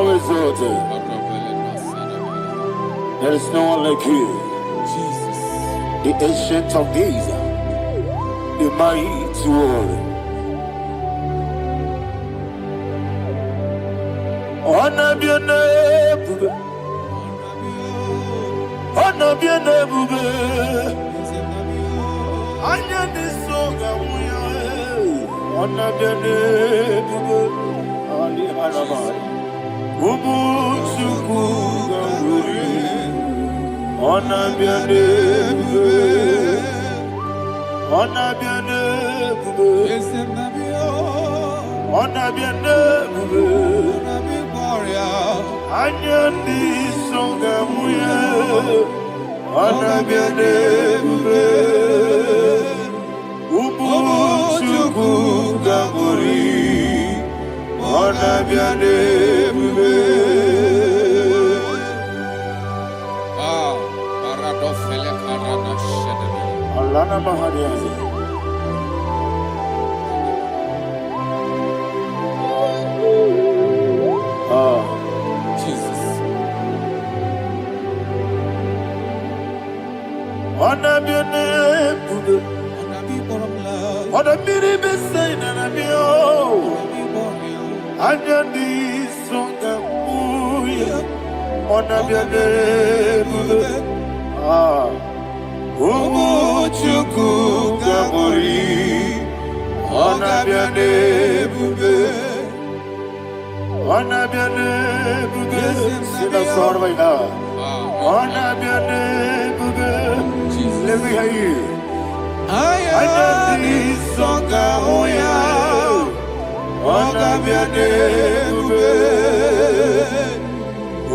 thou exalted. There is no one like you. Jesus. The ancient of days, the mighty one. Honor be your name, honor be your name. Anya ni soga muya, honor be your name. Ali Harabai, Ubu Chuku Gamburi, honor be your name, honor be your name, honor be your name. Anya ni soga muya, honor be your name. Ubu Chuku Gamburi, honor be your name. Paradofele karana shedebe. Alana Mahadiazi. Jesus. Honor be your name. Honor be the same and be oh. Anya di songa muya. Honor be your name. Umu Chuku Gamburi, honor be your name. Honor be your name. Sing a song right now. Honor be your name. Let me hear you. Anya di songa muya. Honor be your name.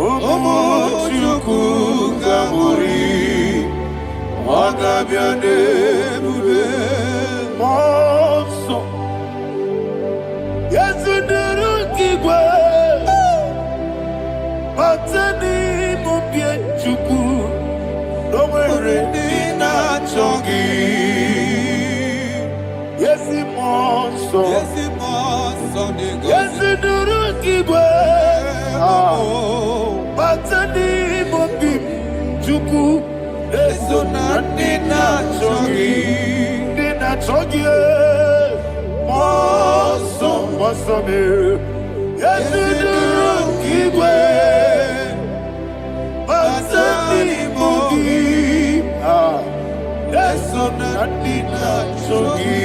Umu Chuku Gamburi, honor be your name. Monso, yes you do Igbo. Batani mubie chuku, no mere na chongi. Yes monso, yes you do Igbo. Batani mubie chuku, eso nani na chongi, monso me. Yes you do Igbo. Batani mubie, eso nani na chongi.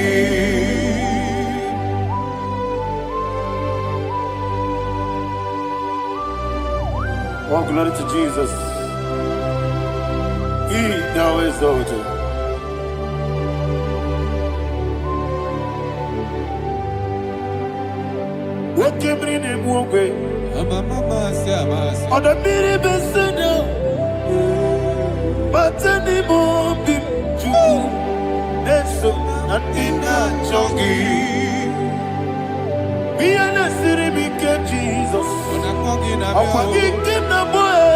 Oh, glory to Jesus. He now exalted. What came in him one way? On the mini besena, but any more big Jew. That's so nothing that chongi. We are the city became Jesus. I'm forgetting the boy.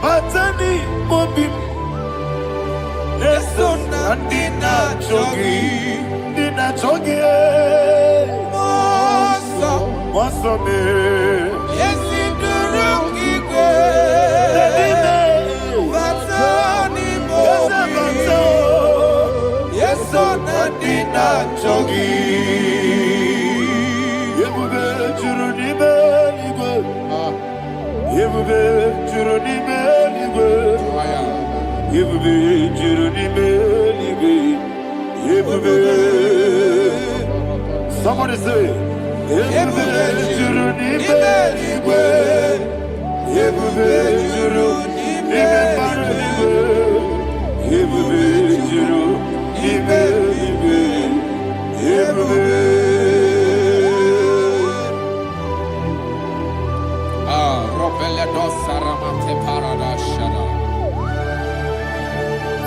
But any more big. That's so nothing that chongi. Dina chongi. Monso me. Yes, you do Igbo. Batani mubie. Yes, so nadina chongi. Yebube juru ni beligwe. Yebube juru ni beligwe. Yebube juru ni beligwe. Yebube. Somebody say. Yebube juru ni beligwe. Yebube juru ni beligwe. Yebube juru ni beligwe. Yebube.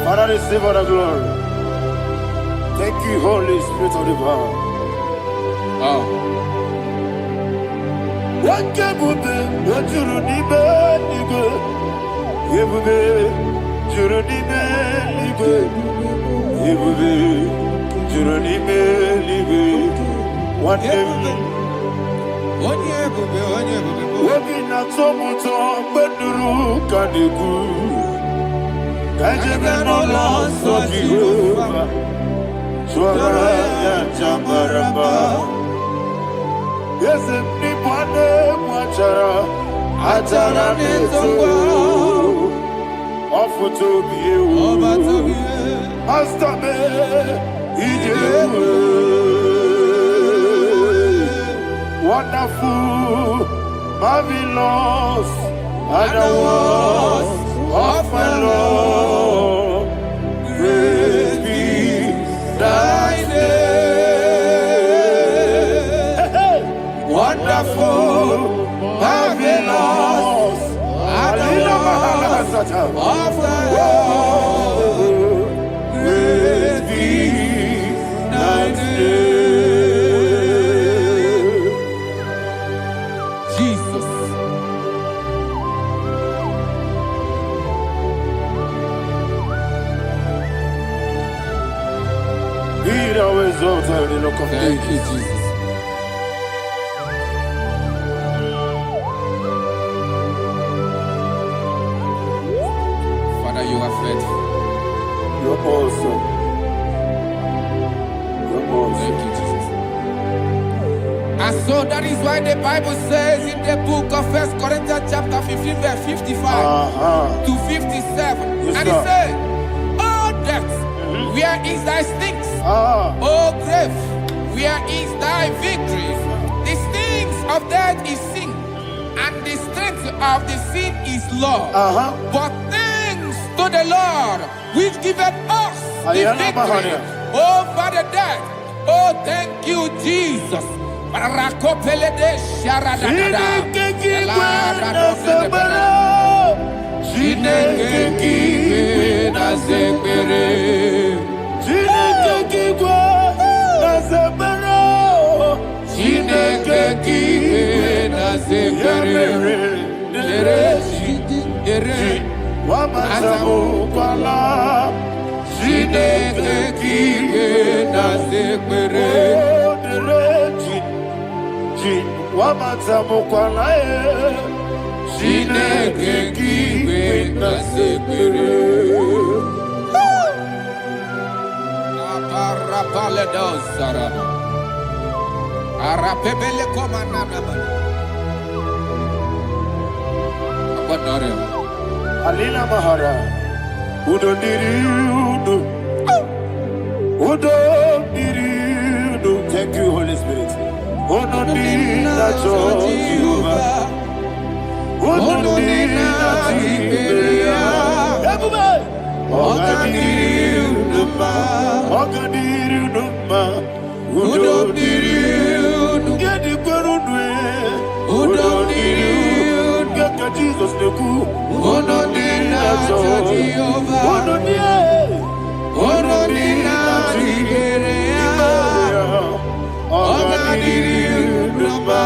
Father, receive all the glory. Thank you, Holy Spirit of the power. What can you do? What you need, nigga? Yebube, juru ni beligwe. Yebube, juru ni beligwe. One day, Wogina tomuto beduru kaniku. Kajebe no loso Jehovah. Swara ya jamaraba. Yese ni bwane mwachara. Atara neto. Ofuto biyewu. Astabe ijewu. Wonderful, marvelous, are the words of my Lord. Great be thy name. Wonderful, marvelous, are the words of my Lord. Great be thy name. Thank you, Jesus. Father, you are faithful. You're awesome. You're awesome. Thank you, Jesus. And so that is why the Bible says in the book of 1 Corinthians chapter 15, verse 55 to 57. Yes, and it says, "Oh death, where is thy stings? Oh grave, where is thy victory? The stings of death is sin, and the strength of the sin is law. But thanks to the Lord, which giveth us the victory over the death." Oh, thank you, Jesus. Alina Mahara, Udo Diriudu, Udo Diriudu. Thank you, Holy Spirit. Udo Diriudu, Udo Diriudu, Ogadiriudu, Udo Diriudu, Udo Diriudu, Jesus the good. Ono dina Jehovah. Ono dina Tiberia. Ogadiriuduba.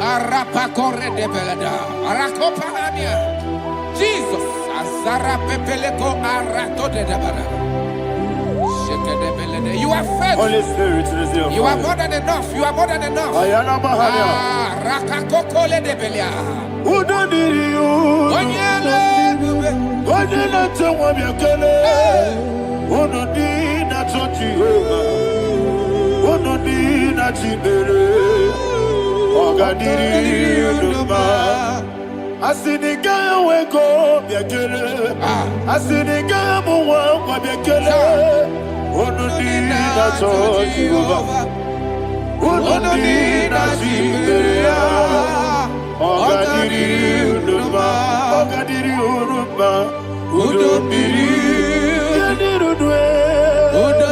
Arapa corre de belada. Arakopa amia. Jesus. Azara pepeleko arato de debara. You are faithful. Holy Spirit, you are more than enough. You are more than enough. Rakakokole de belia. Udo diriu. Onyele. Onyele tewa miakele. Udo dina Jehovah. Udo dina Tibere. Ogadiriu duma. Asinika weko miakele. Asinika muwa miakele. Ono dina Jehovah, ono dina Tiberia, Ogadiriuduba, Ogadiriuduba, Yadirudwe, ono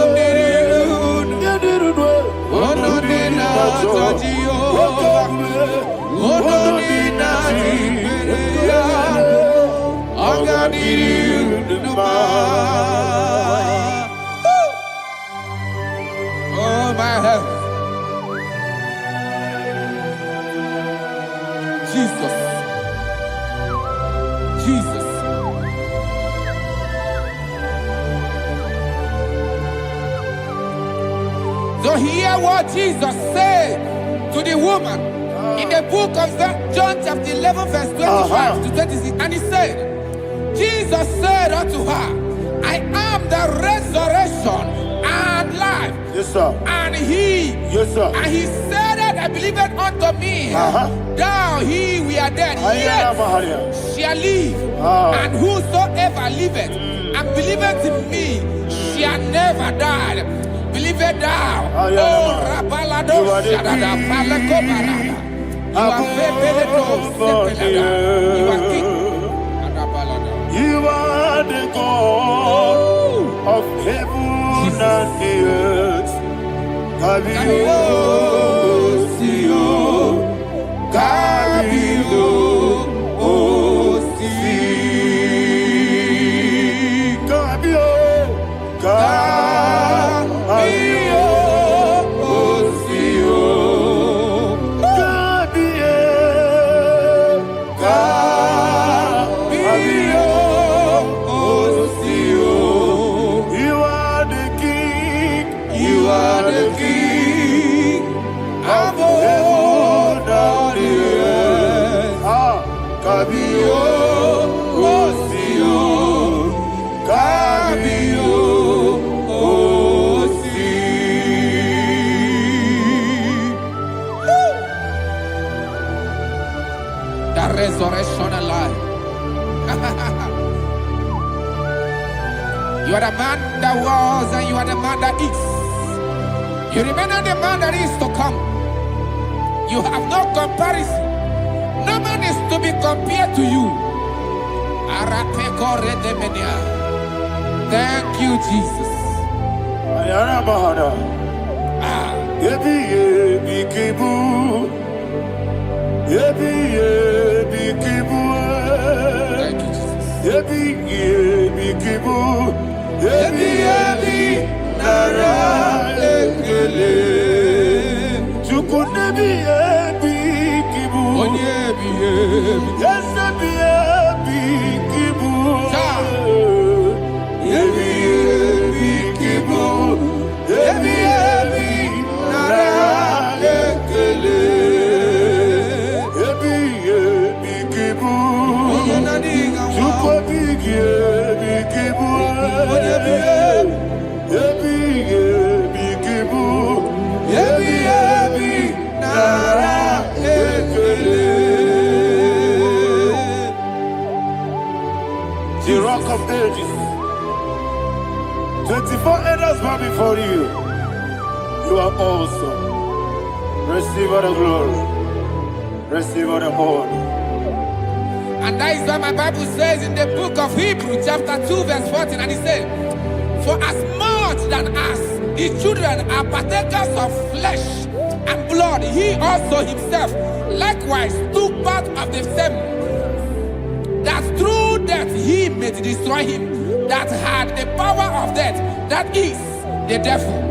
dina Jehovah, ono dina Tiberia, Ogadiriuduba. My health. Jesus. Jesus. So hear what Jesus said to the woman in the book of John chapter 11 verse 25 to 26. And he said, Jesus said unto her, I am the resurrection and life. Yes, sir. And he, yes, sir. And he said that I believed unto me, thou he we are dead, yet shall live. And whosoever liveth and believeth in me shall never die. Believe it thou. Oh, Rabalado, Shadada, Palacobarada. You are You are king. You are the God of heaven and the earth. Kabio, Sio, Kabio, Osi, Kabio, Kabio, Osio, Kabio, Kabio, Osio. You are the king. You are the king of heaven and the earth. Kabio, Osio, Kabio, Osi. The resurrection and life. You are the man that was and you are the man that is. You remain the man that is to come. You have no comparison. No man is to be compared to you. Thank you, Jesus. Thank you, The rock of ages. 24 elders bow before you. You are awesome. Receive all the glory. Receive all the honor. And that is what my Bible says in the book of Hebrews chapter 2 verse 14. And it says, for as much than us, the children are partakers of flesh and blood, he also himself likewise took part of the same, that through death he may destroy him that had the power of death, that is the devil.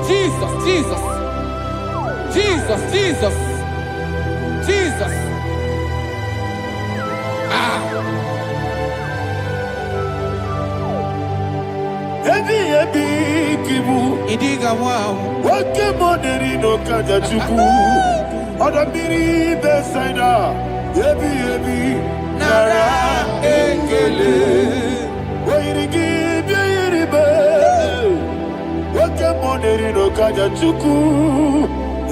Jesus, Jesus, Jesus, Jesus, Jesus. Idiga wow. Wake money no kaja chuku. Oda miri besaida. Ebi nara ekele. Wairigi biiribe. Wake money no kaja chuku.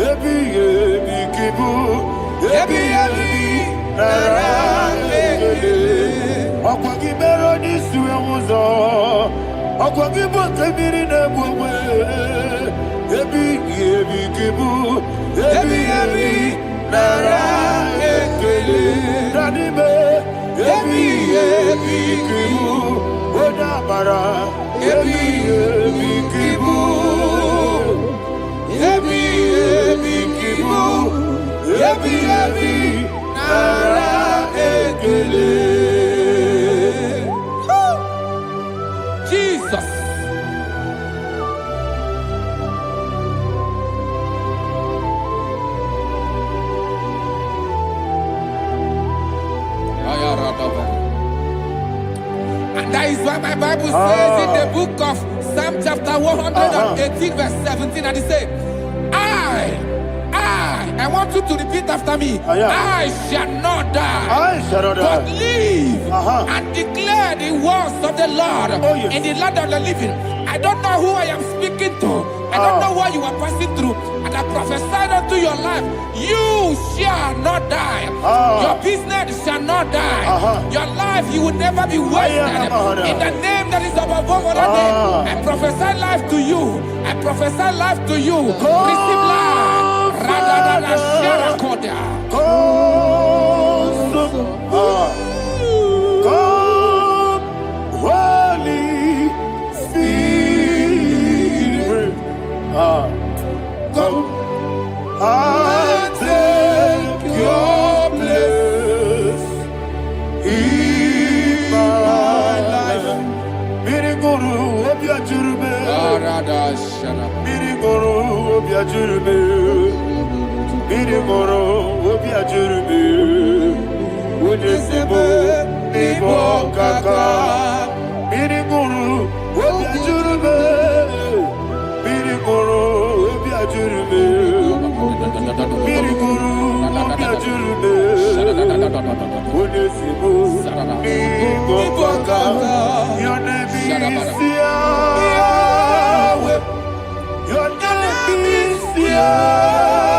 Ebi kibu. Ebi nara ekele. Okwagi bero Nobody swears on. Aqua give us a minute of way. Ebi kibu. Ebi nara ekele. Nanibe. Ebi kibu. Odabara. Ebi kibu. Ebi kibu. Ebi nara ekele. Jesus. And that is why my Bible says in the book of Psalm chapter 118 verse 17, and it says, I want you to repeat after me. I shall not die, but live and declare the words of the Lord in the land of the living. I don't know who I am speaking to. I don't know what you are passing through. And I prophesied unto your life, you shall not die. Your business shall not die. Your life, you will never be wasted. In the name that is above all other name, I prophesy life to you. I prophesy life to you. Receive life. Holy Spirit, come and take your place in my life. Miriguru obiajurube, miriguru obiajurube. Mirigoro obiajurube, unesebo ibo kaka. Mirigoro obiajurube, mirigoro obiajurube, mirigoro obiajurube, unesebo ibo kaka. Your name is Yahweh. Your name is Yahweh.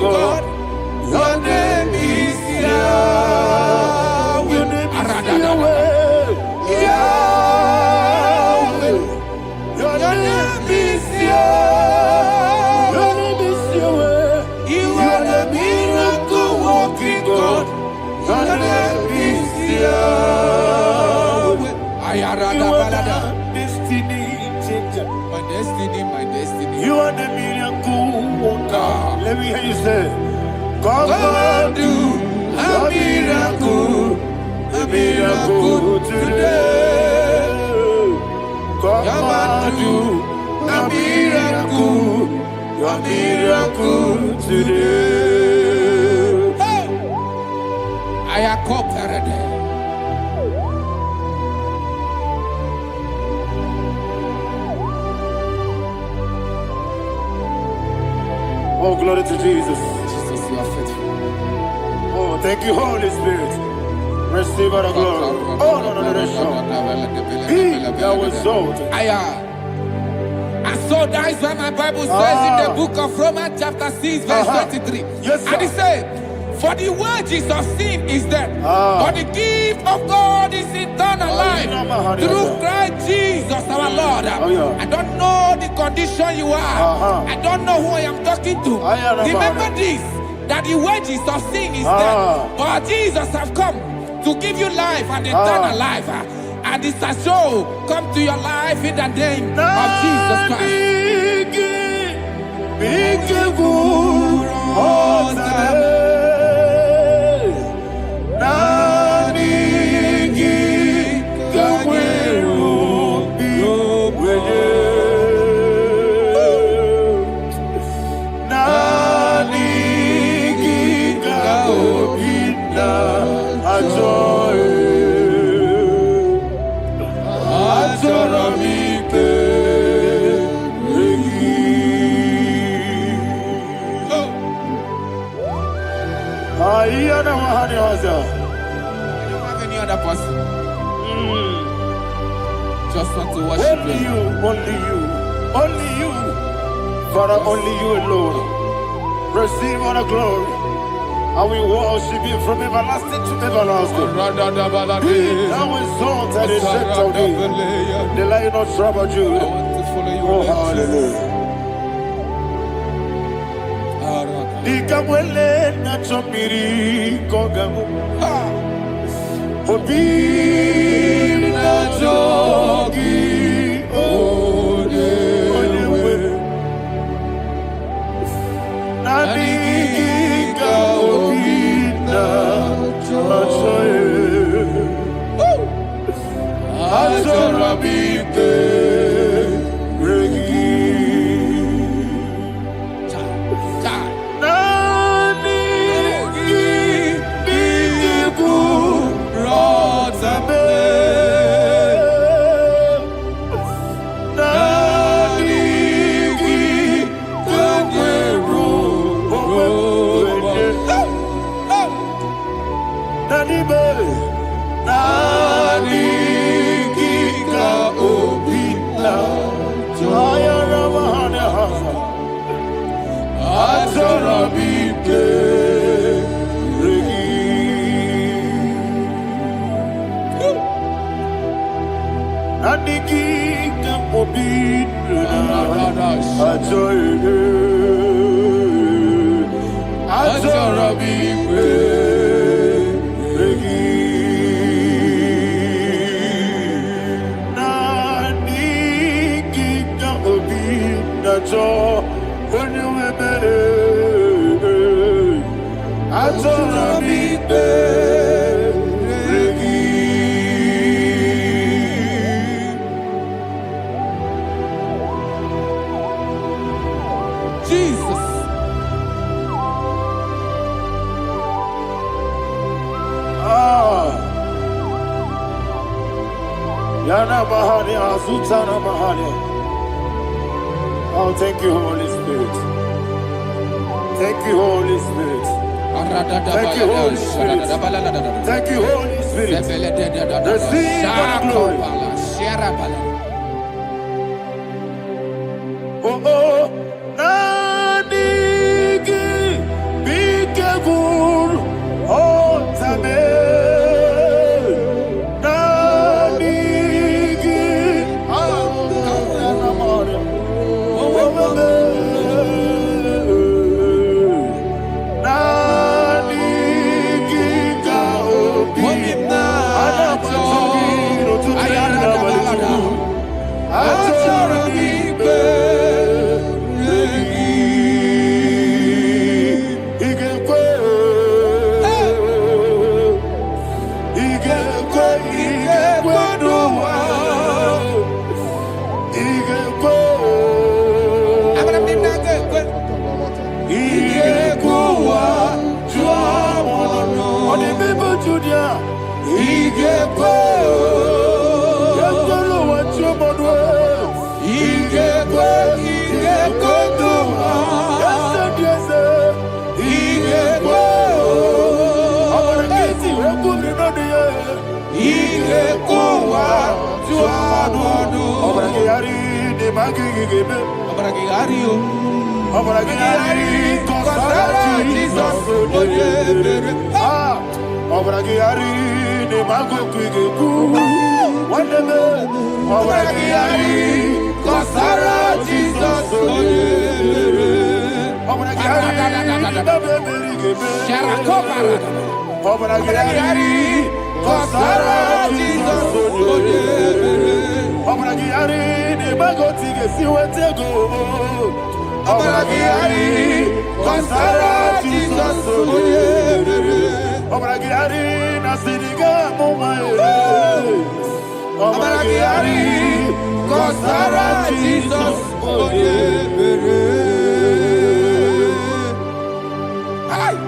God, your name is Yahweh. Your name is Yahweh. Yahweh. Your name is Yahweh. Your name is Yahweh. You are the miracle working God. Your name is Yahweh. You are the destiny changer. My destiny. You are the miracle worker. Let me hear you say, come and do a miracle today. Come and do a miracle today. Hey! I am cooperative. Oh, glory to Jesus. Jesus, you are faithful. Oh, thank you, Holy Spirit. Receive our glory. Oh, no. Be thou exalted. And so that is why my Bible says in the book of Romans chapter 6 verse 23. Yes, sir. And it says, for the wages of sin is death, but the gift of God is eternal life through Christ Jesus our Lord. I don't know the condition you are. I don't know who I am talking to. Remember this, that the wages of sin is death, but Jesus has come to give you life and eternal life. And this shall come to your life in the name of Jesus Christ. I don't have any other person. Just want to worship only you. Only you. Father, only you alone. Receive all the glory. I will worship you from everlasting to everlasting. Be thou exalted and set of thee. The Lion of tribe of Judah. Oh, hallelujah. Nikamwele na chomiri kogamu. Obi na jogi onewe. Naniga obi na jogi. Azorabike regi. Jesus. Yana Mahani Azutana Mahani. Oh, thank you, Holy Spirit. Thank you, Holy Spirit. Thank you, Holy Spirit. Thank you, Holy Spirit. Receive the glory. Oh, oh, Nanigi, Bigagul, oh, Tame.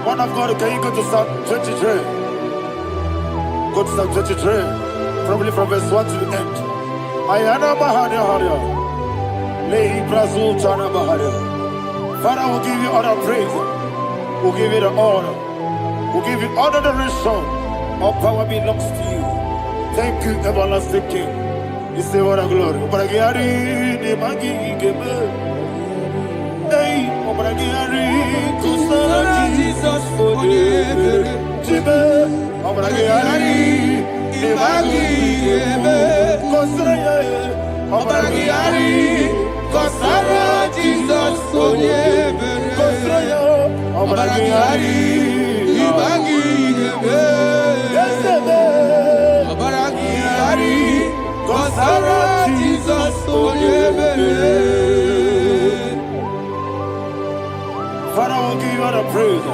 One of God, can you go to Psalm 23? Go to Psalm 23, probably from verse 1 to the end. Ayana Mahania Haria. Lehi Brazil Chana Mahania. Father, we'll give you all the praise. We'll give you the honor. We'll give you all the adoration. All power belongs to you. Thank you, everlasting King. You say what a glory. Obragiari, the Magi, Gebe. Hey, Obragiari, Kusara, Jesus, for you. Jibe, Obragiari, Ibagi, Kosraya, Obragiari, Kosara, Jesus, Kosraya, Obragiari, Ibagi, Obragiari, Kosara, Jesus, Father, we'll give you all the praise.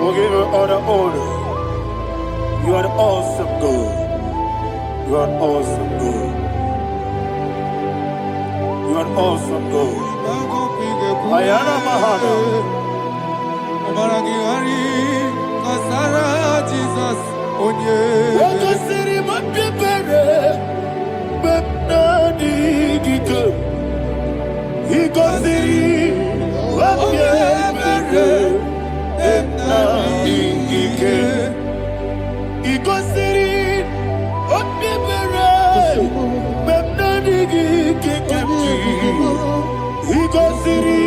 We'll give you all the honor. You are the awesome God. You are awesome God. You are awesome God. Ayana Mahana. Jesus. Waka siri mapipere. Bepnani gike. Iko siri. Wapipere. Bepnani gike. Iko siri. Wapipere. Bepnani gike. Iko siri.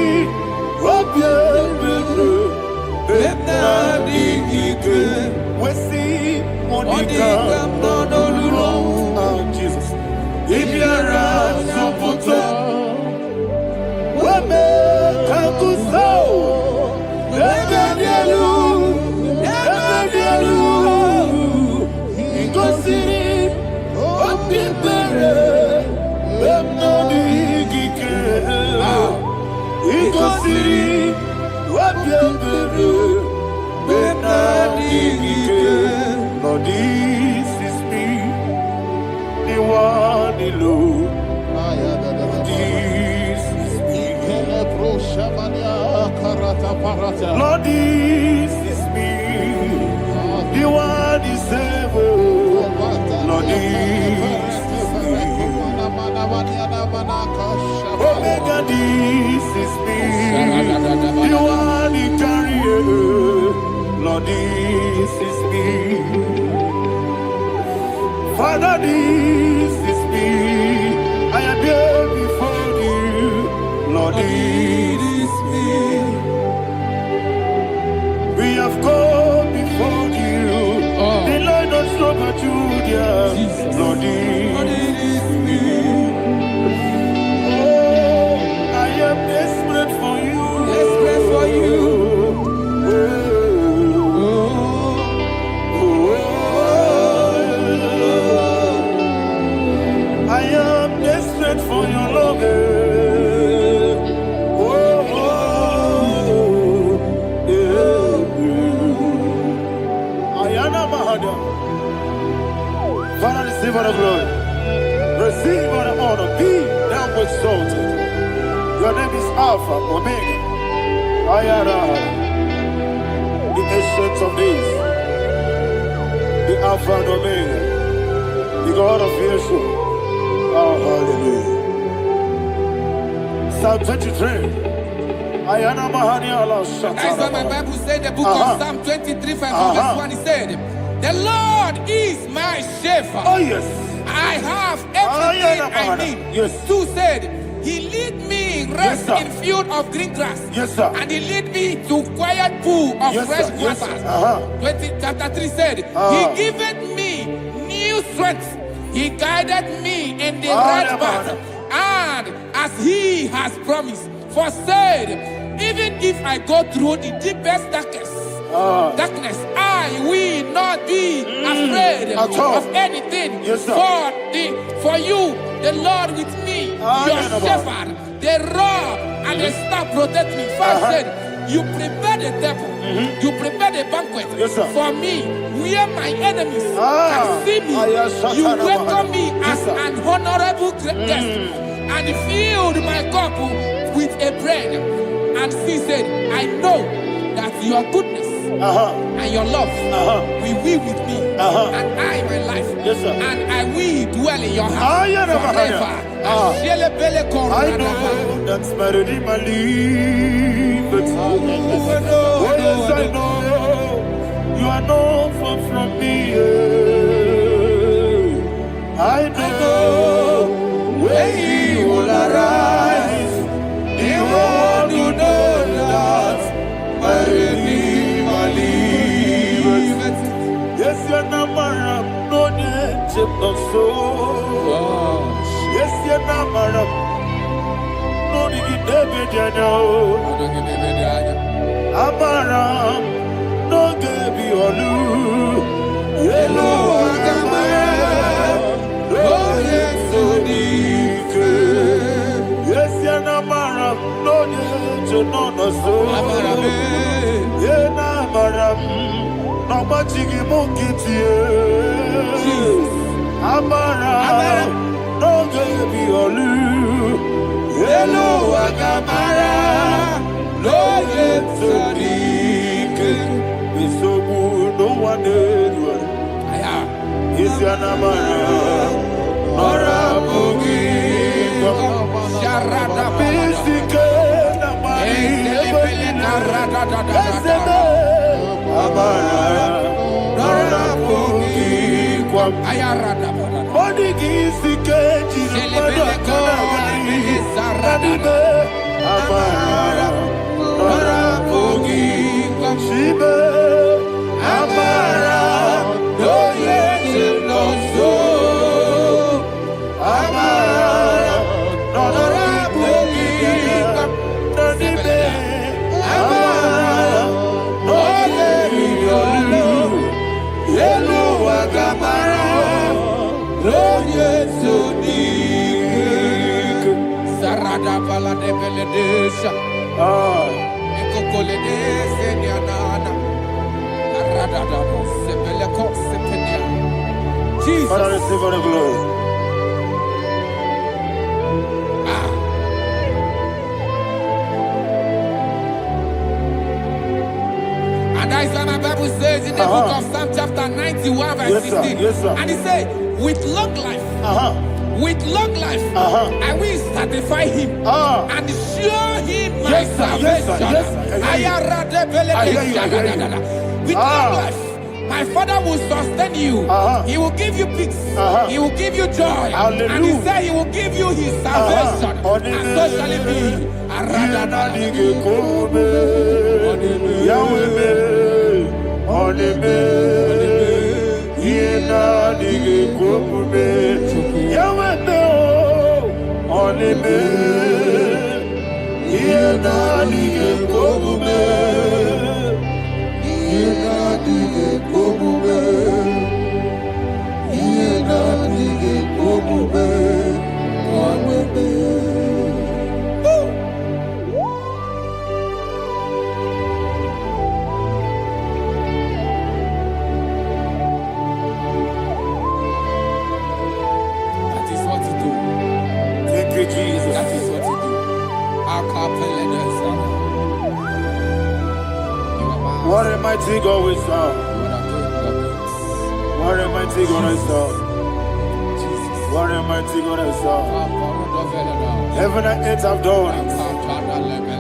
Wapipere. Bepnani gike. Wesi Monica. Oh, Jesus. If you're a Sopoto, Wame Kakuso, Ebedielu, Igosiri, Opipere, Bemnodi Gike, Igosiri, Opipere, Bemnodi Gike. Lord, this is me, the one alone. This is me. Lord, this is me, the one is able. Lord, this is me. Omega, this is me, the one in carrier. Lord, this is me. Father, this is me. I am here before you. Lord, this is me. We have come before you. The Lord not so but you, dear. Lord, this is me. Oh, I am desperate for you. Desperate for you. I am desperate for your love. Ayana Mahada. Father, receive all the glory. Receive all the honor. Be thou exalted. Your name is Alpha, Omega. Ayana. The ancient of days. The Alpha and Omega. The God of Yeshua. Oh, hallelujah. Psalm 23. Ayana Mahani Allah Shata. That's what my Bible said in the book of Psalm 23, verse 1. He said, the Lord is my shepherd. Oh, yes. I have everything I need. Yes. 2 said, he lead me rest in field of green grass. Yes, sir. And he lead me to quiet pool of fresh waters. Chapter 3 said, he giveth me new strength. He guided me in the right path, and as he has promised, for said, even if I go through the deepest darkness, I will not be afraid of anything. Yes, for you, the Lord with me, your shepherd, the rod and the staff protect me. First said, you prepare the table, you prepare the banquet for me, where my enemies can see me. You welcome me as an honorable guest, and filled my cup with a bread. And she said, I know that your goodness and your love will be with me, and I, my life, and I will dwell in your house forever. I know that's better than my life. Yes, I know you are not far from me. I know when he will arise, he will do know that my Redeemer lives. Namaram, no digi debediano. Amaram, no gebi olu. Yelo agamara, no yesodike. Yes, Yanamaram, no yejo no no so. Amaram, Yenamaram, no machigi mokitie. Amaram, no gebi olu. Yelo agamara, no yesodike. Bisobu no one ever. Is Yanamara, Nora Bogi, Sharada Bisike, Amara, Nora Bogi, Ayarada, Bodigi Sike, Amara, Nora Bogi, Shiba, Amara. Sarada bala de beledesha. Ekokoledese nianana. Arada sebeleko sepenia. Jesus. Father, receive all the glory. And that is what my Bible says in the book of Psalm chapter 91 verse 16. Yes, sir. And it says, with long life, I will satisfy him and show him my salvation. With long life, my Father will sustain you. He will give you peace. He will give you joy. Hallelujah. And he said he will give you his salvation. And so shall it be. What a mighty God we serve. What a mighty God I serve. What a mighty God I serve. Heaven and earth have done it.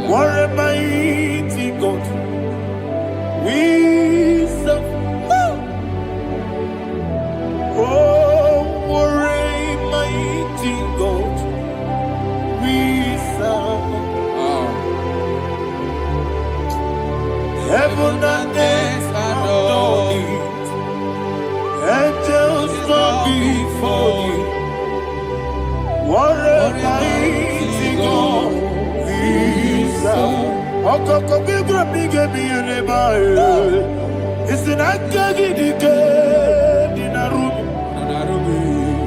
What a mighty God we serve. Oh, what a mighty God we serve. Heaven and earth adore it. Angels bow before you. What a mighty God we serve. Okoko bigro bige bi eleba. It's an akagi dike dinarubi.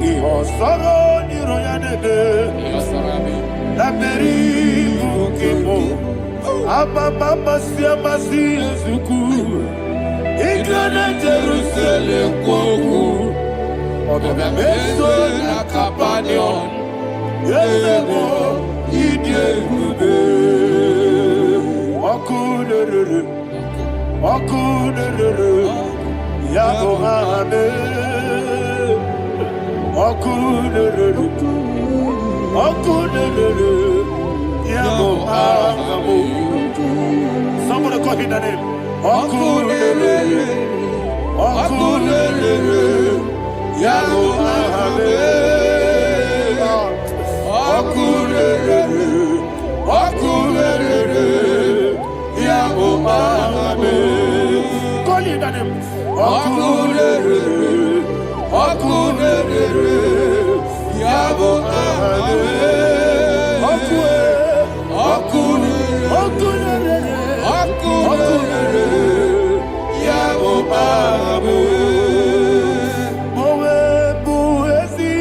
Iho soro ni royanebe. Laberi bukipo. Ababa siama sizuku. Igrana Jerusalem koku. Oga meso na kapanion. Yesebo idye kube. Okunere. Yago hame. Okunere. Yago hame. Somebody call him the name. Okunere. Yago hame. Okunere. Yago hame. Call him the name. Okunere. Yabo Abe. Yabo Abe. Mowe bu ezi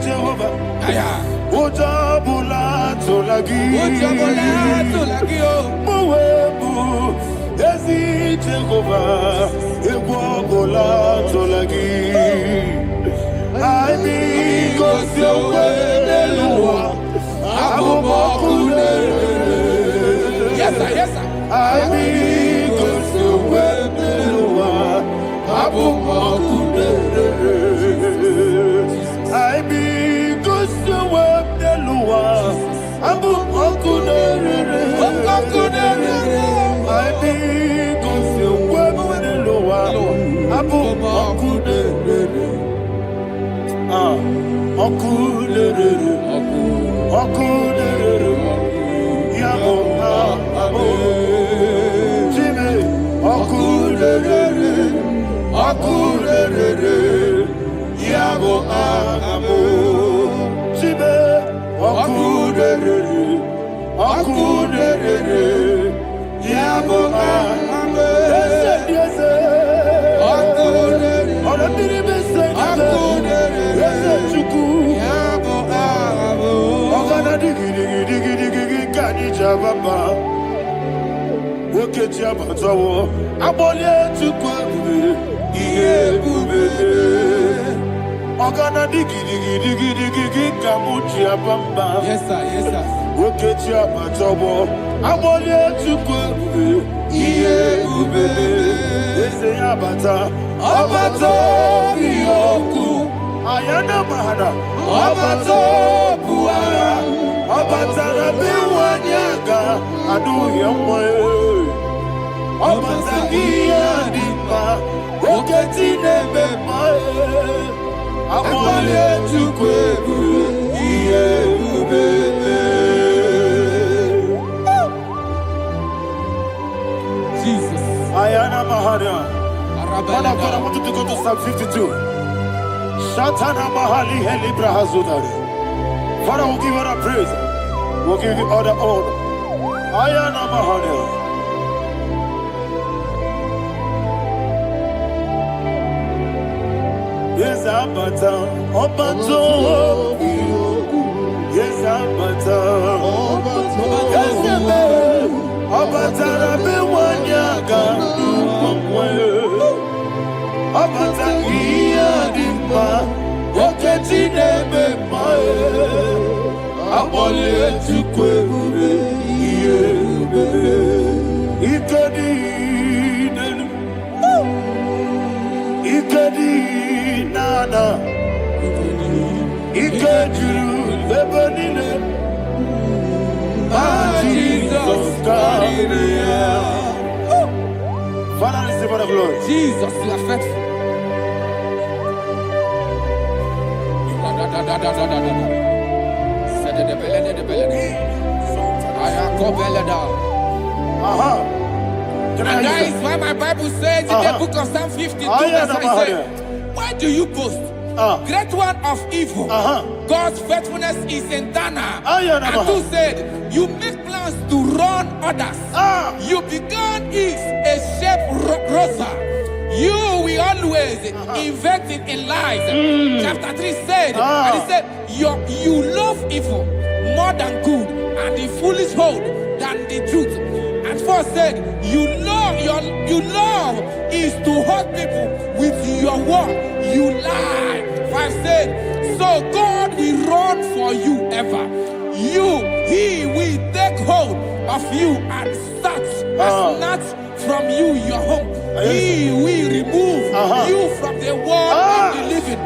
Jehovah. Ojabula tolagi. Mowe bu ezi Jehovah. Egwobola tolagi. I need God's way. Yes, sir, yes, sir. I need God's way. I need God's way. Yes, sir, yes, sir. Ayana mahana, abato buara, abatara biwanyaga, adu yamwe, abatagia dipa, oketi nebe mae, abale tukwebu, iye ubebe. Jesus. Ayana mahana. Father, I want you to go to Psalm 52. Shatana Mahali Helibra Hazudari. Father, we'll give you the praise. We'll give you all the honor. Ayana Mahali. Yes, Abata. Obato. Yes, Abata. Yes, Abata. Rabi Wanyaga. Abata iya dimba, oketi nebe mae, abole tukwe ube iye ube, ikedi nenu, ikedi nana, ikediru lebenine, Jesus God. Father, receive all the glory. Jesus, you are faithful. And that is why my Bible says in the book of Psalm 52, verse 37, why do you boast? Great one of evil. God's faithfulness is eternal. And who said, you make plans to run others. You began is a shape rosa. You will always invent in lies. Chapter 3 said, and he said, you love evil more than good, and the foolish hold than the truth. And 4 said, you love is to hurt people with your word. You lie. 5 said, so God will run for you ever. He will take hold of you and snatch from you your home. He will remove you from the world of the living.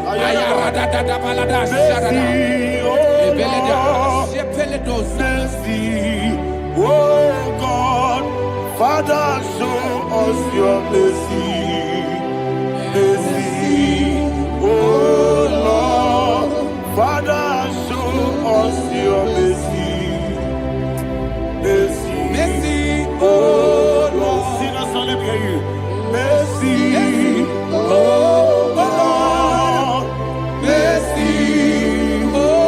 Oh God, Father, show us your mercy. Mercy, oh Lord, Father, show us your mercy. Mercy, Mercy, oh Lord, sinners only hear you. Mercy, oh Lord, mercy, oh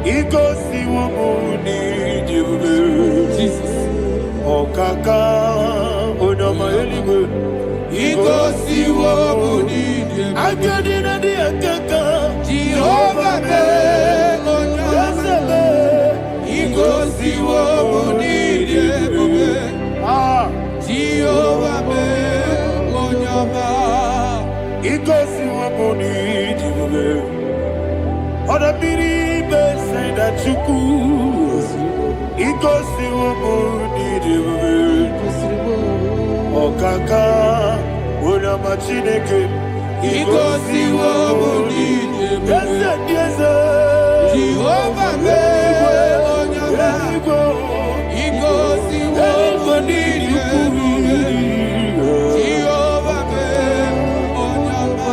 Igosi wamuni jibube. Jesus. Okaka onama eligwe. Igosi wamuni jibube. Akadina di akaka. Jehovah me onyama. Igosi wamuni jibube. Jehovah me onyama. Igosi wamuni jibube. Oda biri be say that you could. Igosi wamuni jibube. Okaka onama chineke. Igosi wamuni jibube. Yes, Jehovah me onyama. Igosi wamuni jibube. Jehovah me onyama.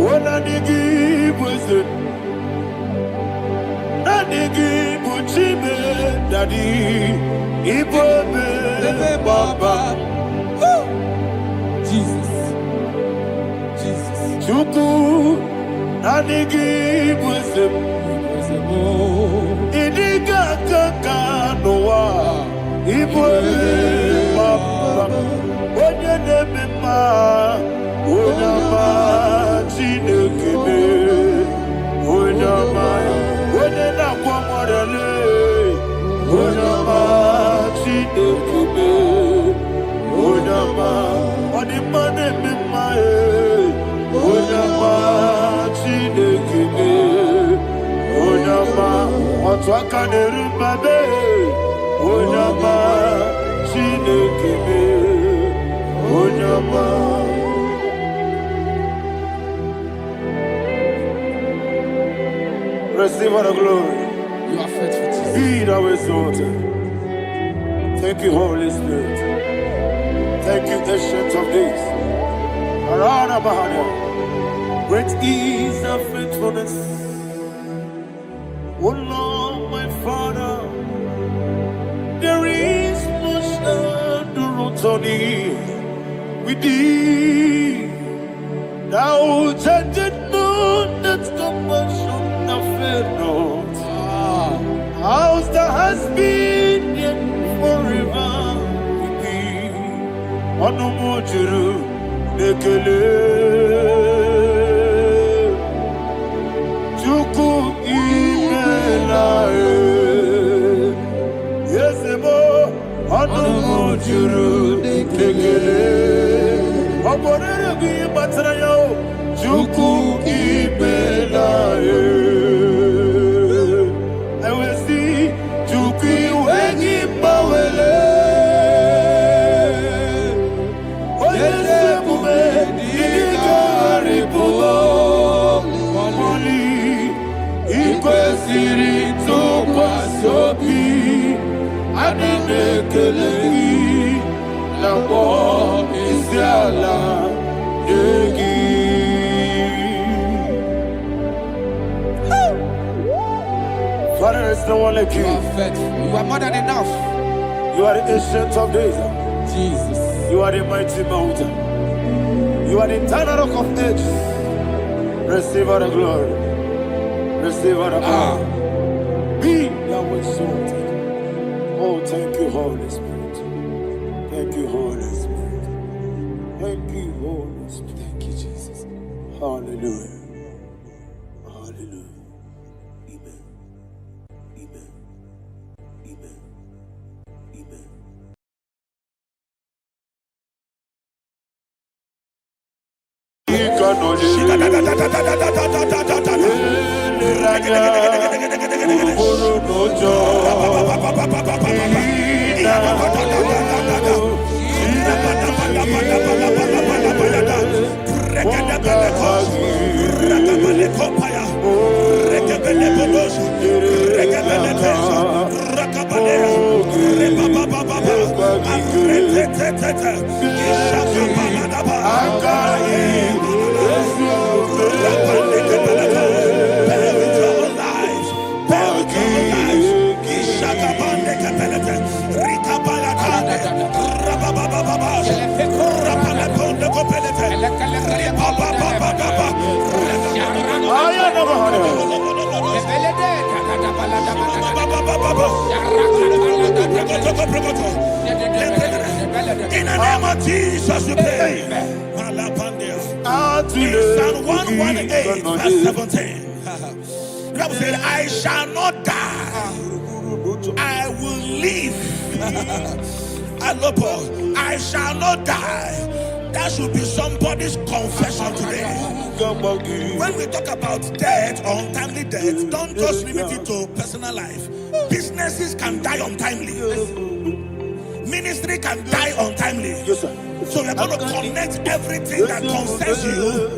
Wona nigi bwese. Na nigi buchime dadi. Ibobe baba. Jesus. Jesus. Chuku. Na nigi bwese. Idiga kaka noa. Ibobe baba. Onye nebe ma. Onama chinekebe. Onama. Onye na kwa morele. Onama chinekebe. Onama. Onima nebe ma e. Onama chinekebe. Onama. Otwaka nerumbabe. Onama chinekebe. Onama. Receive all the glory. You are faithful, Jesus. Be thou exalted. Thank you, Holy Spirit. Thank you, Ancient of Days. Arana Bahania. Great is thy faithfulness. O Lord, my Father, there is no shadow on thee. With thee, thou judgest not that compassion have failed not. How's thou hast been yet forever with thee? Onomojuru nekele. Chuku imelae. Yesebo onomojuru nekele. Oborere bi batrayo. Chuku imelae. I will see Chuku wegi bawele. Oyesebume digari bulo. Moli ikwesiri tukwasobi. Adinekeleyi nabo isiala yegi. Father, there is no one like You you. are faithful. You are more than enough. You are the ancient of days. Jesus. You are the mighty mountain. You are the eternal rock of ages. Receive all the glory. Receive all the honor. Be thou exalted. Oh, thank you, Holy Spirit. Thank you, Holy Spirit. Thank you, Holy Spirit. Thank you, Jesus. Hallelujah. Hallelujah. Amen. Amen. Amen. Amen. Jesus we pray. In Psalm 118 verse 17. The Bible said, I shall not die, I will live. I shall not die. That should be somebody's confession today. When we talk about death or untimely death, don't just limit it to personal life. Businesses can die untimely. Ministry can die untimely. So we're going to connect everything that concerns you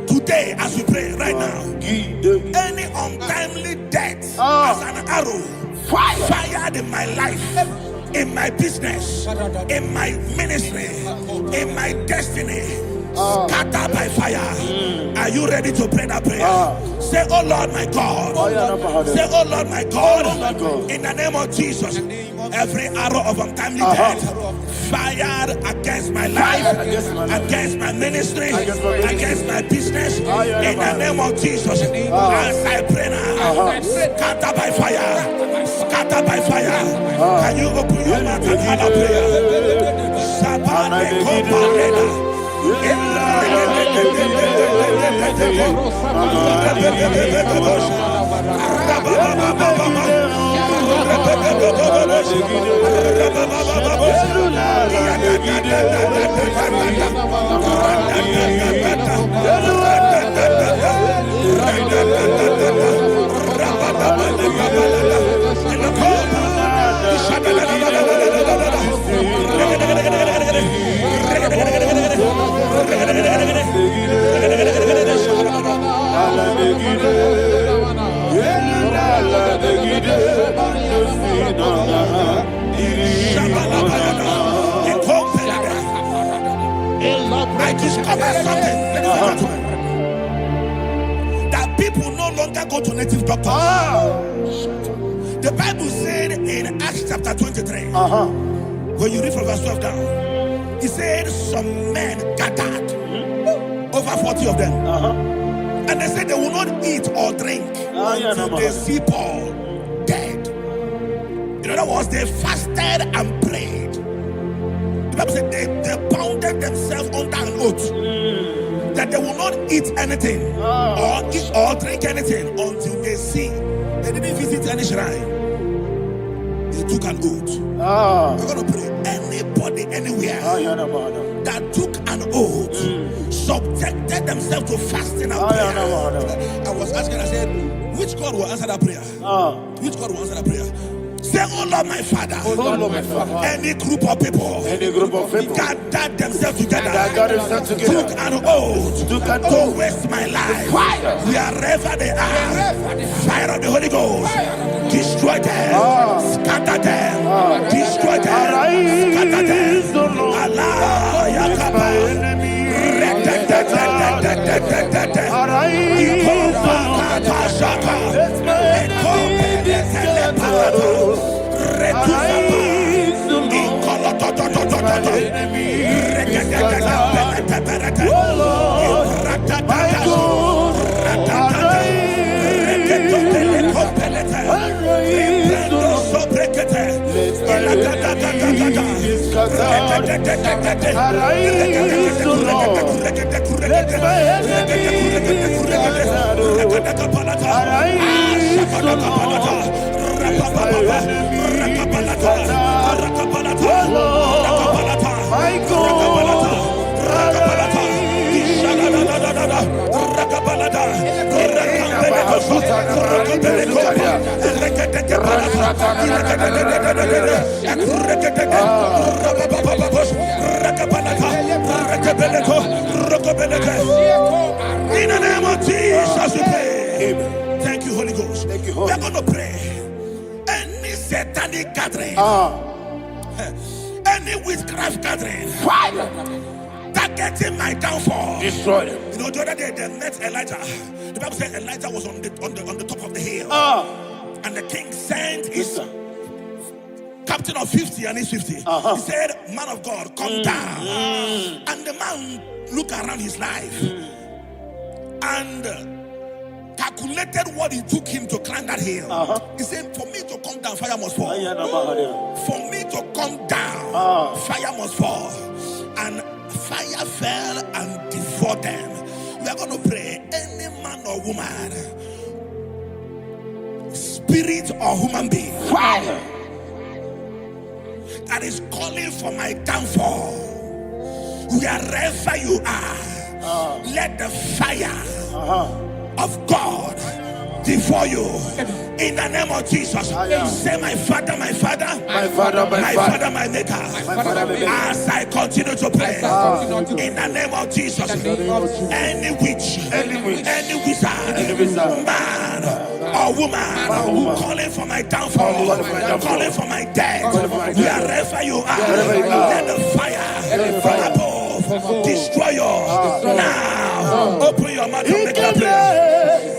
today as we pray right now. Any untimely death as an arrow fired in my life, in my business, in my ministry, in my destiny, scattered by fire. Are you ready to pray that prayer? Say, oh Lord my God. Say, oh Lord my God. In the name of Jesus, every arrow of untimely death fired against my life, against my ministry, against my business, in the name of Jesus, as I pray now, scattered by fire, scattered by fire. Can you open your mouth and have a prayer? I discovered something, that people no longer go to native doctors. The Bible said in Acts chapter 23, when you read from verse 12 down, it said some men gathered, over 40 of them, and they said they will not eat or drink until they see Paul dead. In other words, they fasted and prayed. The Bible said they bounded themselves under an oath that they will not eat anything or drink anything until they see. They didn't visit any shrine. They took an oath. We're going to pray. Anybody, anywhere that took an oath, subjected themselves to fasting and prayer. I was asking, I said, which God will answer that prayer? Which God will answer that prayer? Say, oh Lord my Father, any group of people gathered themselves together, took an oath to waste my life, wherever they are, fire of the Holy Ghost, destroy them, scatter them, destroy them, scatter them. Allah Yakaba, In the name of Jesus we pray. Thank you, Holy Ghost. We're going to pray. Any satanic gathering, any witchcraft gathering, targeting my downfall, destroy them. You know, the other day they met Elijah. The Bible said Elijah was on the top of the hill, and the king sent his captain of 50 and his 50. He said, man of God, come down. And the man looked around his life and calculated what it took him to climb that hill. He said, for me to come down, fire must fall. For me to come down, fire must fall. And fire fell and devoured them. We are going to pray. Any man or woman, spirit or human being, Fire. that is calling for my downfall, wherever you are, let the fire of God before you, in the name of Jesus. Say, my Father, my Father, My Father, my Father, my Maker. As I continue to pray, in the name of Jesus, any witch, any wizard, man or woman calling for my downfall, calling for my death, wherever you are, let the fire from above destroy you now. Open your mouth and make a prayer.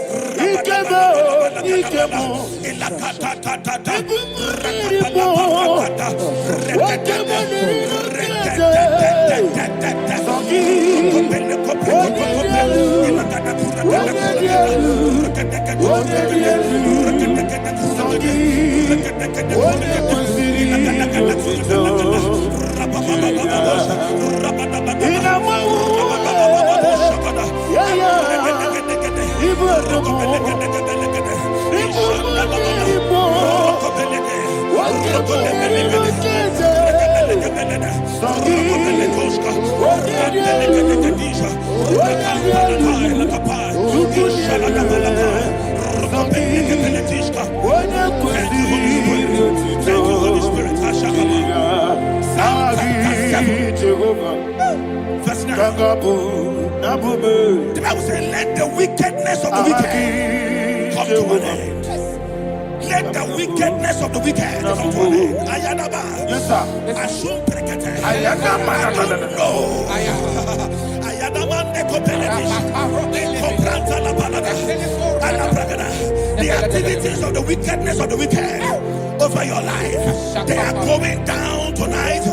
Holy Spirit. Verse 9. The Bible says, let the wickedness of the wicked come to an end. Let the wickedness of the wicked come to an end. Ayadaba. Yes, sir. Assume prekete. Ayadaba. No. Ayadaba nekopeletis. Nekopranta la balada. Alabragada. The activities of the wickedness of the wicked over your life, they are going down tonight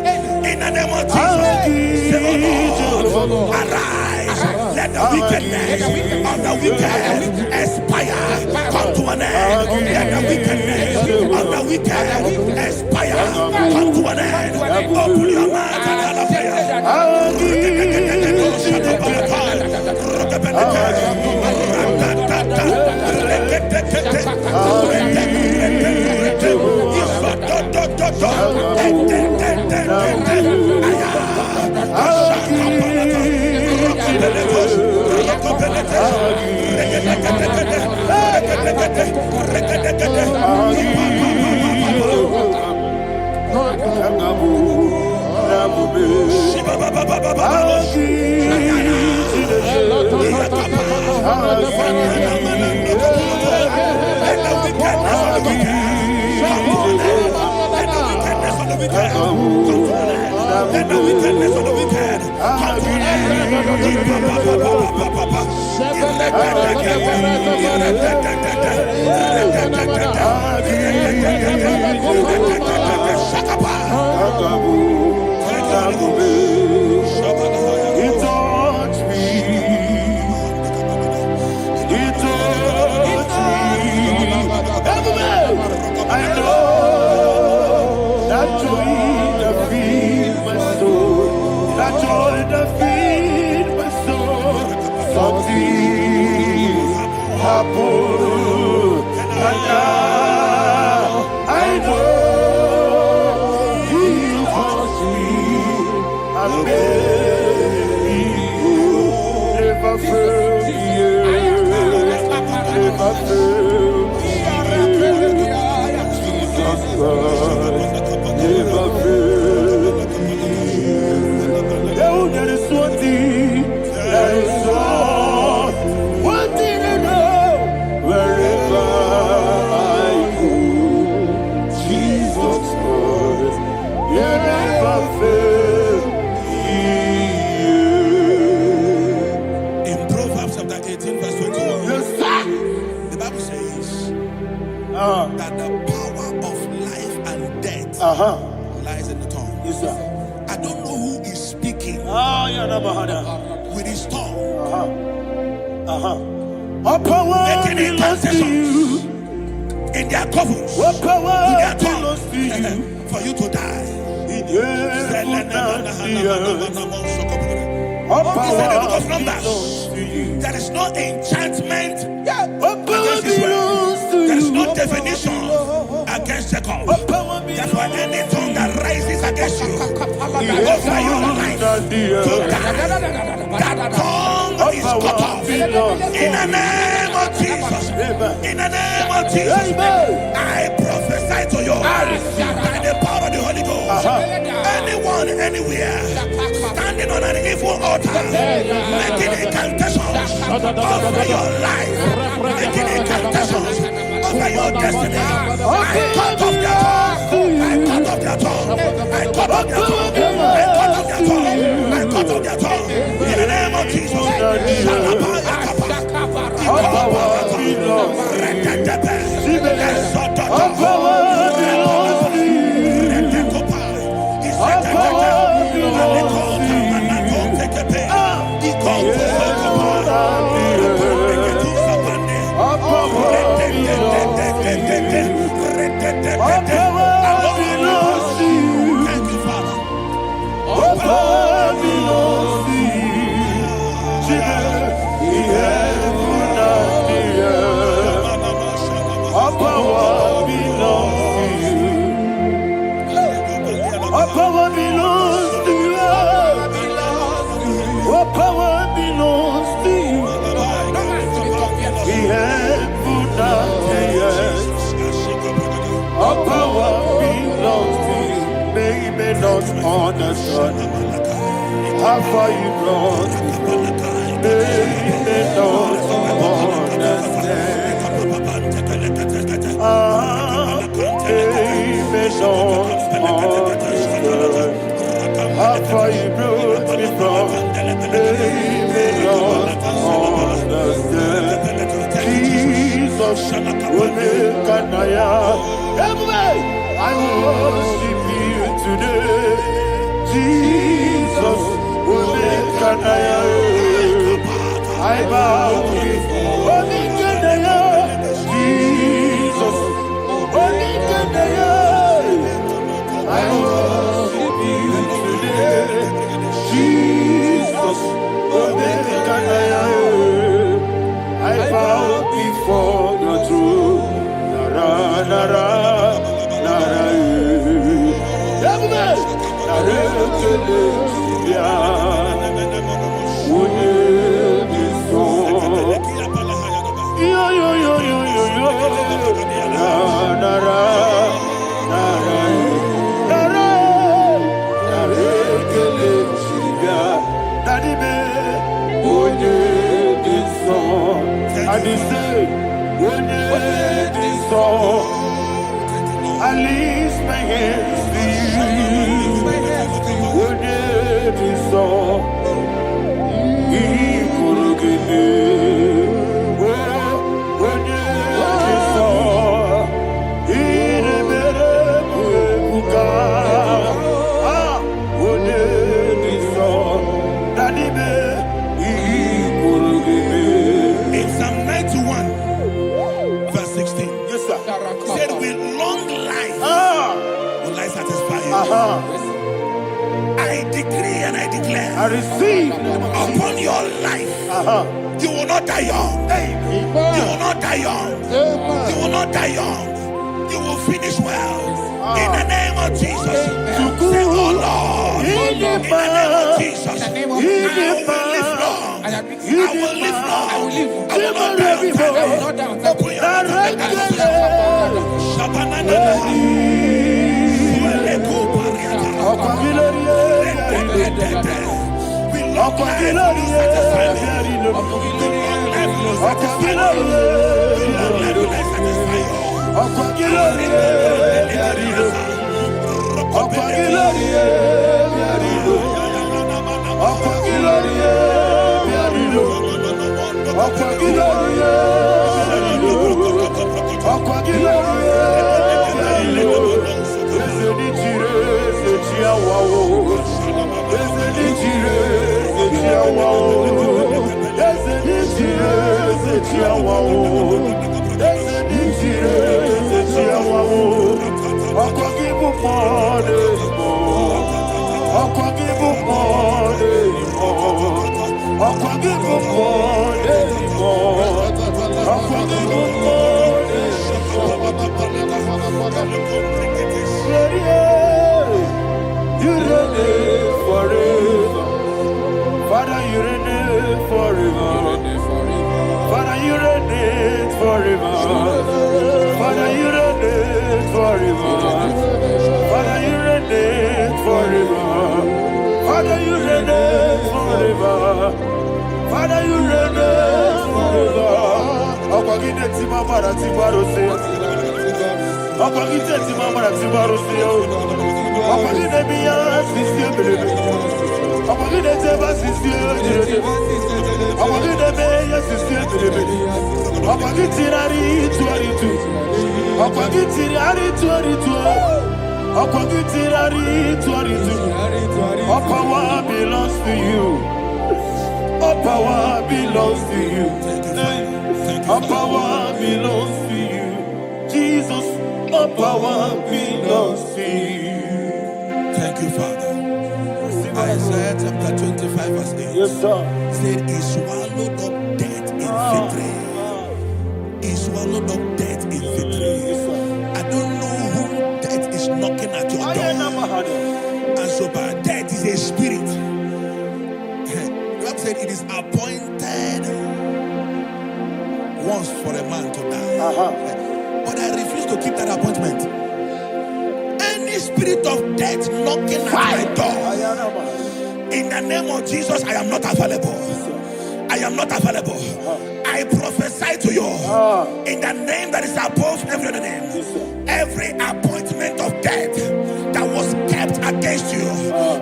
in the name of Jesus. Say, oh Lord, arise. Let the wickedness of the wicked expire. Come to an end. Let the wickedness of the wicked expire. Come to an end. Open your mouth and have a prayer. Let the wickedness of the wicked come to an that the power of life and death lies in the tongue. Yes, sir. I don't know who is speaking with his tongue, making intercessions in their covens with their tongue for you to die. He said in the book of Numbers, there is no enchantment against Israel. There is no definition against Jacob. Therefore, any tongue that rises against you over your life, that tongue is cut off. In the name of Jesus. In the name of Jesus. I prophesy to you by the power of the Holy Ghost. Anyone, anywhere, standing on an evil altar, making incantations over your life, making incantations over your destiny, I cut off their tongue. I cut off their tongue. I cut off their tongue. I cut off their tongue. I cut off their tongue. In the name of Jesus. Understand how far you brought me from. They don't understand. They don't understand how far you brought me from. They don't understand. Jesus, will make an I worship you today. Jesus, will make an I bow before Jesus, will make an I worship you today. Jesus, will make an I bow before the throne. Nara, nara. I lift my hands to you. Would it be so? He could give me. Would it be so? He never would it be so? Daddy, he could give me. In Psalm 91, verse 16. Yes, sir. Said with long life will I satisfy you. I decree and I declare, I receive upon your life, you will not die young. You will not die young. You will not die young. You will finish well. In the name of Jesus. Say, oh Lord, in the name of Jesus, I will live long. I will live long. I will not die young. Open your I'll give you more. You reign forever. Father, you reign forever. Father, you reign forever. Father, you reign forever. Father, you reign forever. Father, you reign forever. Father, you reign forever. Akwagide timamara tibarose. Akwagide timamara tibarose. Akwagide biya sisi belebe. Akwagide teba sisi belebe. Akwagide beya sisi belebe. Akwagide rari tuaritu. Akwagide rari tuaritu. Akwagide rari tuaritu. All power belongs to you. All power belongs to you. All power belongs to you. Jesus, all power belongs to you. Thank you, Father. Isaiah chapter 25 verse 8. Yes, sir. Said he swallowed up death in victory. He swallowed up death in victory. I don't know whom death is knocking at your door. And so, but death is a spirit. God said it is appointed once for a man to die. But I refuse to keep that appointment. Any spirit of death knocking at my door, in the name of Jesus, I am not available. I am not available. I prophesy to you in the name that is above every other name. Every appointment of death that was kept against you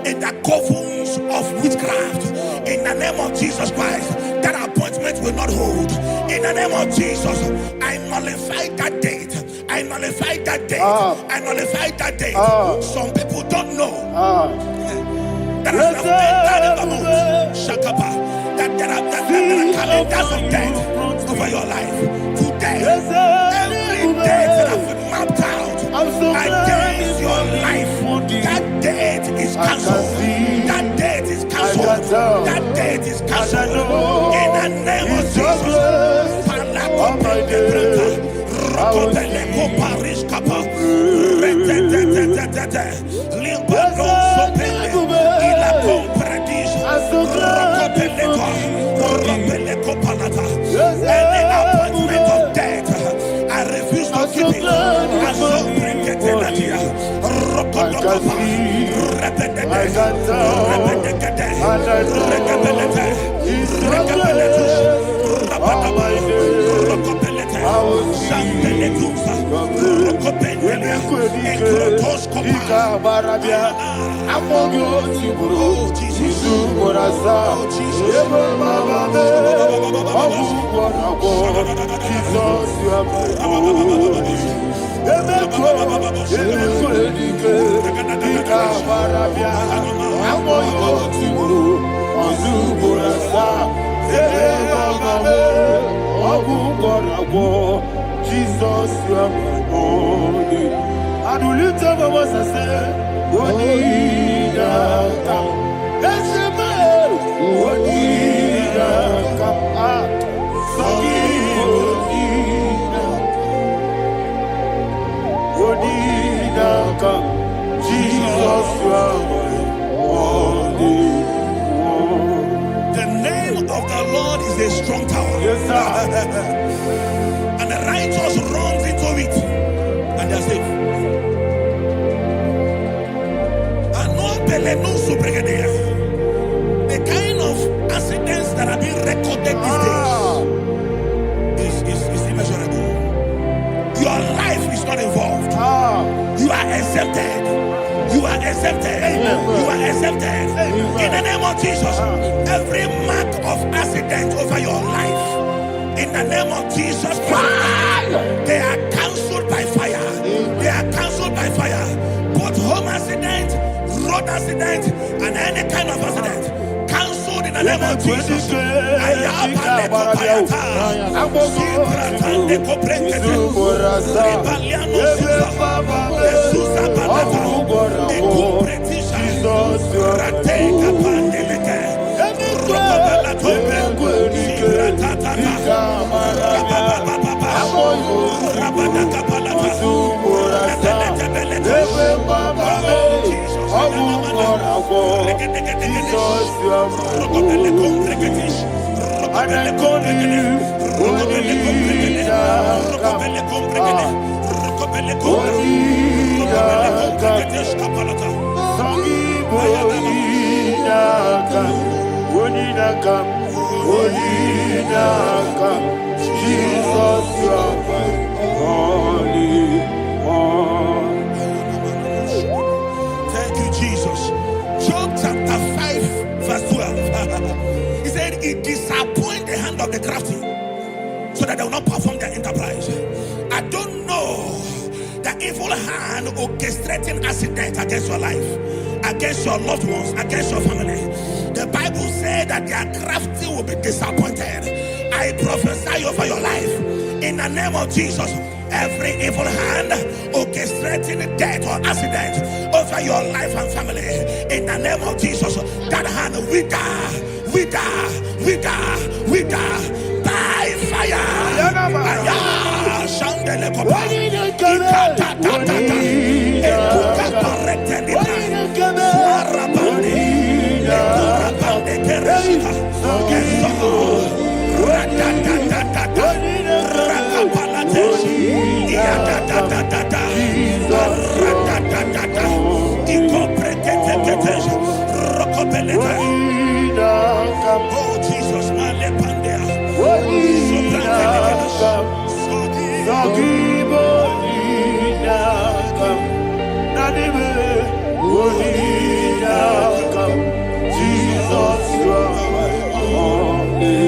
in the covens of witchcraft, in the name of Jesus Christ, that appointment will not hold. In the name of Jesus, I nullify that date. I nullify that date. I nullify that date. Some people don't know that there are calendars of death over your life. Today, every date that I've mapped out against your life, that date is cancelled. That date is cancelled. That date is cancelled. In the name of Jesus. Any appointment of death, I refuse to keep it. I so bring it in Jesus, you are my only. And we lift up our voice and say, Onida come. Let's say, Onida come. Sogi Onida come. Jesus, you are my only. The name of the Lord is a strong tower. Yes, sir. And the righteous runs into it, and they are safe. The kind of accidents that are being recorded these days is immeasurable. Your life is not involved. You are exempted. You are exempted. You are exempted. In the name of Jesus, every mark of accident over your life, in the name of Jesus Christ, they are cancelled by fire. They are cancelled by fire. Both home accident, road accident, and any kind of accident, cancelled in the name of Jesus. Jesus, you are my only one. Thank you, Jesus. Job chapter 5, verse 12. He said, it disappoints the hand of the crafty, so that they will not perform their enterprise. I don't know the evil hand orchestrating accident against your life, against your loved ones, against your family. The Bible said that their crafty will be disappointed. I prophesy over your life in the name of Jesus. Every evil hand orchestrating death or accident over your life and family, in the name of Jesus, that hand wither by fire. Oh Jesus, Jesus, you are my only.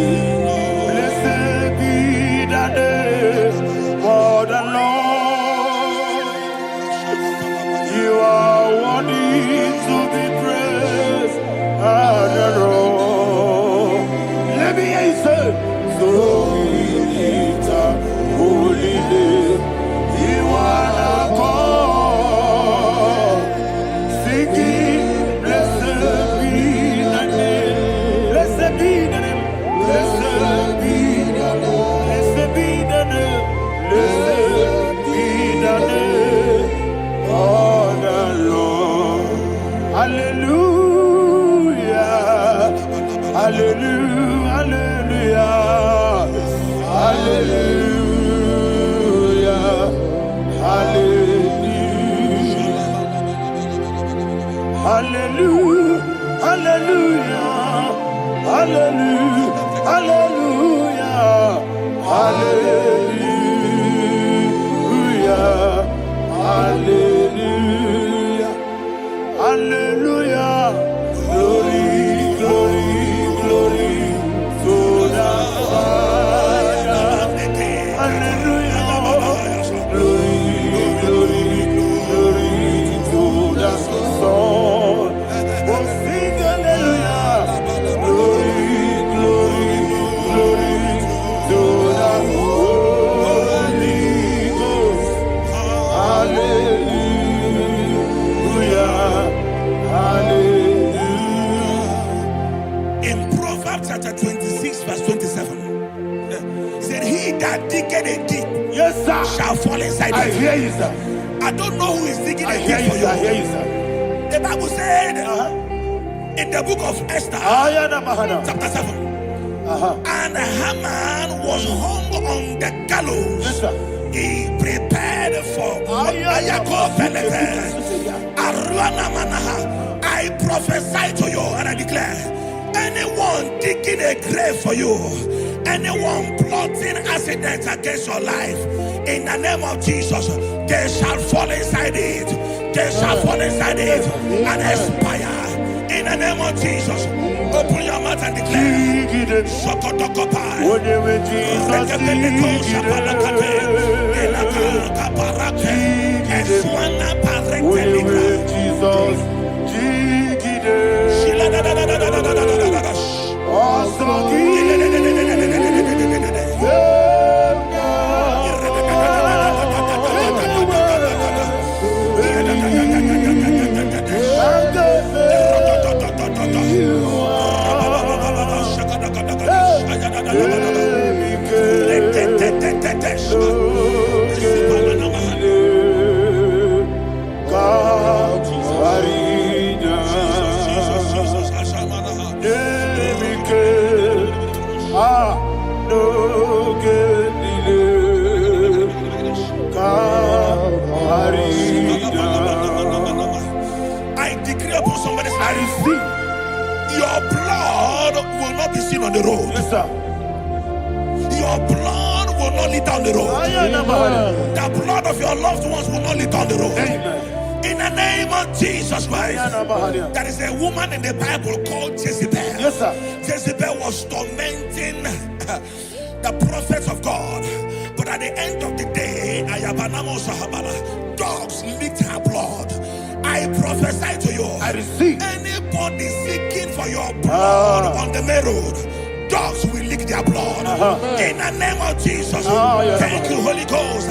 Blessed be the name for the Lord. You are worthy to be praised and adored. Let me hear you say, so we lift up holy name. You are the God. Singing, blessed be the name. Blessed be the name. Blessed be the name. Blessed be the name. Blessed be the name of the Lord. Hallelujah. Hallelujah. Hallelujah. Hallelujah. Hallelujah. Hallelujah. Hallelujah. Hallelujah. Hallelujah. Hallelujah. Hallelujah. Glory, glory, glory to the Father. Hallelujah. Glory, glory, glory to the Son. Oh, sing hallelujah. Glory, glory, glory to the Holy Ghost. Hallelujah. Hallelujah. in Proverbs chapter 26, verse 27, he said, he that diggeth a deep, Yes, sir, shall fall inside I it. hear you, sir. I don't know who is digging I a hear deep you, for sir. I hear you. you, sir. The Bible said in the book of Esther, chapter 7, and Haman was hung on the gallows. Yes, sir. He prepared for I prophesy to you and I declare, anyone digging a grave for you, anyone plotting accidents against your life, in the name of Jesus, they shall fall inside it. They shall fall inside it and expire. In the name of Jesus, open your mouth and declare. Shokotokopai. receive. Your blood will not be seen on the road. Yes, sir. Your blood will not lead down the road. The blood of your loved ones will not lead down the road. Amen. In the name of Jesus Christ. There is a woman in the Bible called Jezebel. Yes, sir. Jezebel was tormenting the prophets of God. But at the end of the day, dogs licked her blood. I prophesy to you. I receive. Anybody seeking for your blood on the main road, dogs will lick their blood. In the name of Jesus. Thank you, Holy Ghost.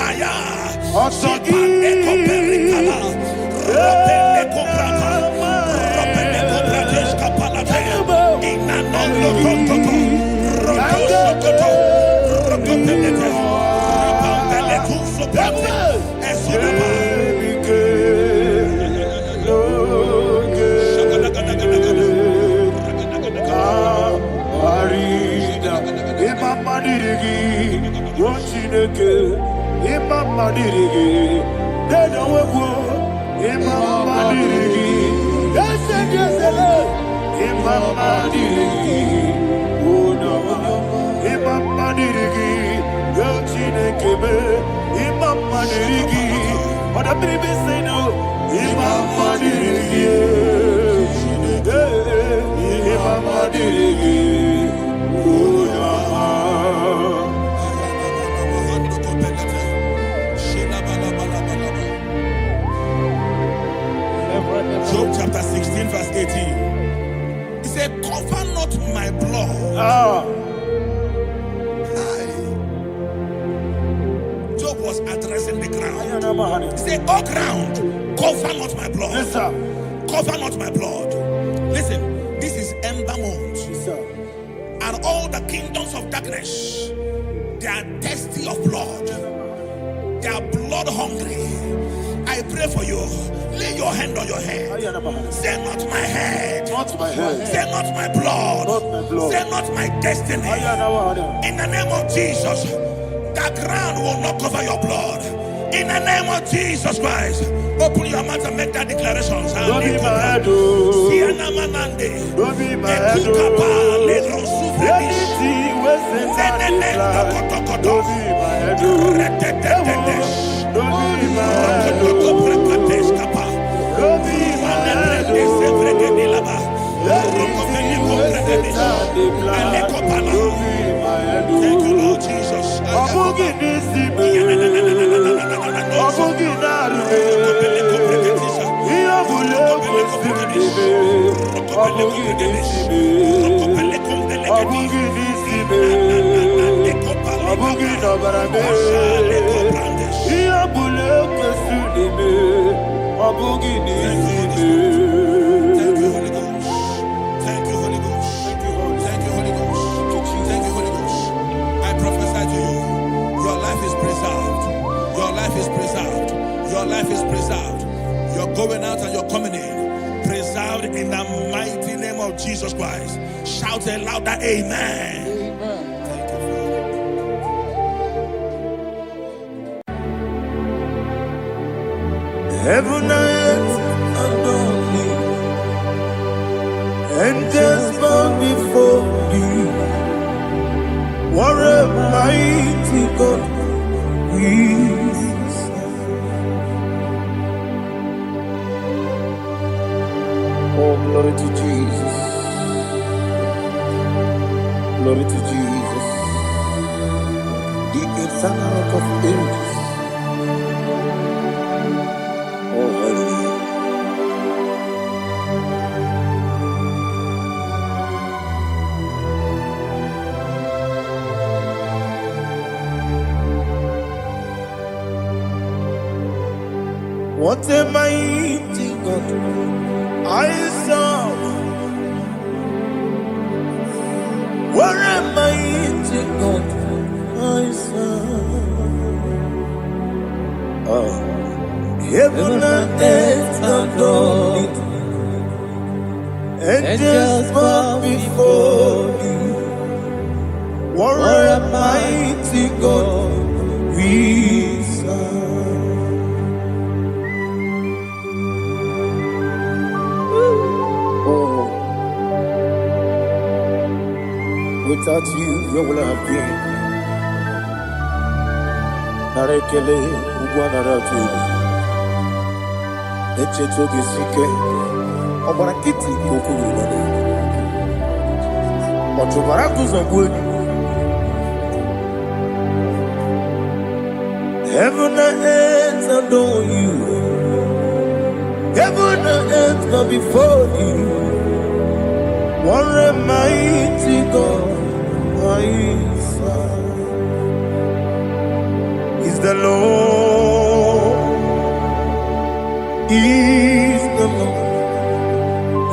Job chapter 16 verse 18. He said, cover not my blood. Job was addressing the ground. He said, oh ground, cover not my blood. Yes, sir. Cover not my blood. Listen, this is ember month. Yes, sir. And all the kingdoms of darkness, they are thirsty of blood. They are blood hungry. I pray for you. Lay your hand on your head. Say not my head. Not my head. Say not my blood. Not my blood. Say not my destiny. In the name of Jesus, the ground will not cover your blood. In the name of Jesus Christ, open your mouth and make that declaration. Don't be my head. Don't be my head. Anything was in that decline. Don't be my head. Don't be my head. Don't be my head. Thank you, Lord Jesus. Your life is preserved. You're going out and you're coming in. Preserved in the mighty name of Jesus Christ. Shout a louder amen. Amen. Thank you, Father. Heaven and earth adore me, angels bow before you. What a mighty God we. Oh, glory to Jesus. Glory to Jesus. The eternal rock of ages. Oh, hallelujah. What a mighty God I saw. What a mighty God I saw. Oh, heaven and earth adore it. Angels bow before you. What a mighty God we serve. Oh, Without you, where will I have been? Narekele, Ugwanaratu. Echetoge Sike. Obarakiti, Kokuru. Otobarakus of wood. Heaven and earth adore you. Heaven and earth bow before you. What a mighty God I serve. Is the Lord. Is the Lord.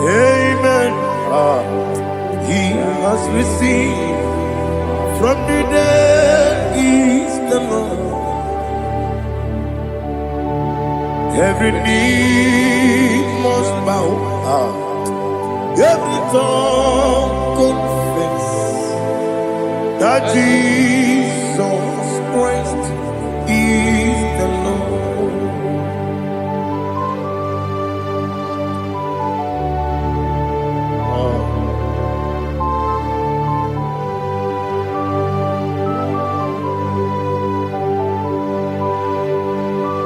Amen. He has received from the dead. Is the Lord. Every knee must bow. Every tongue confess that Jesus Christ is the Lord.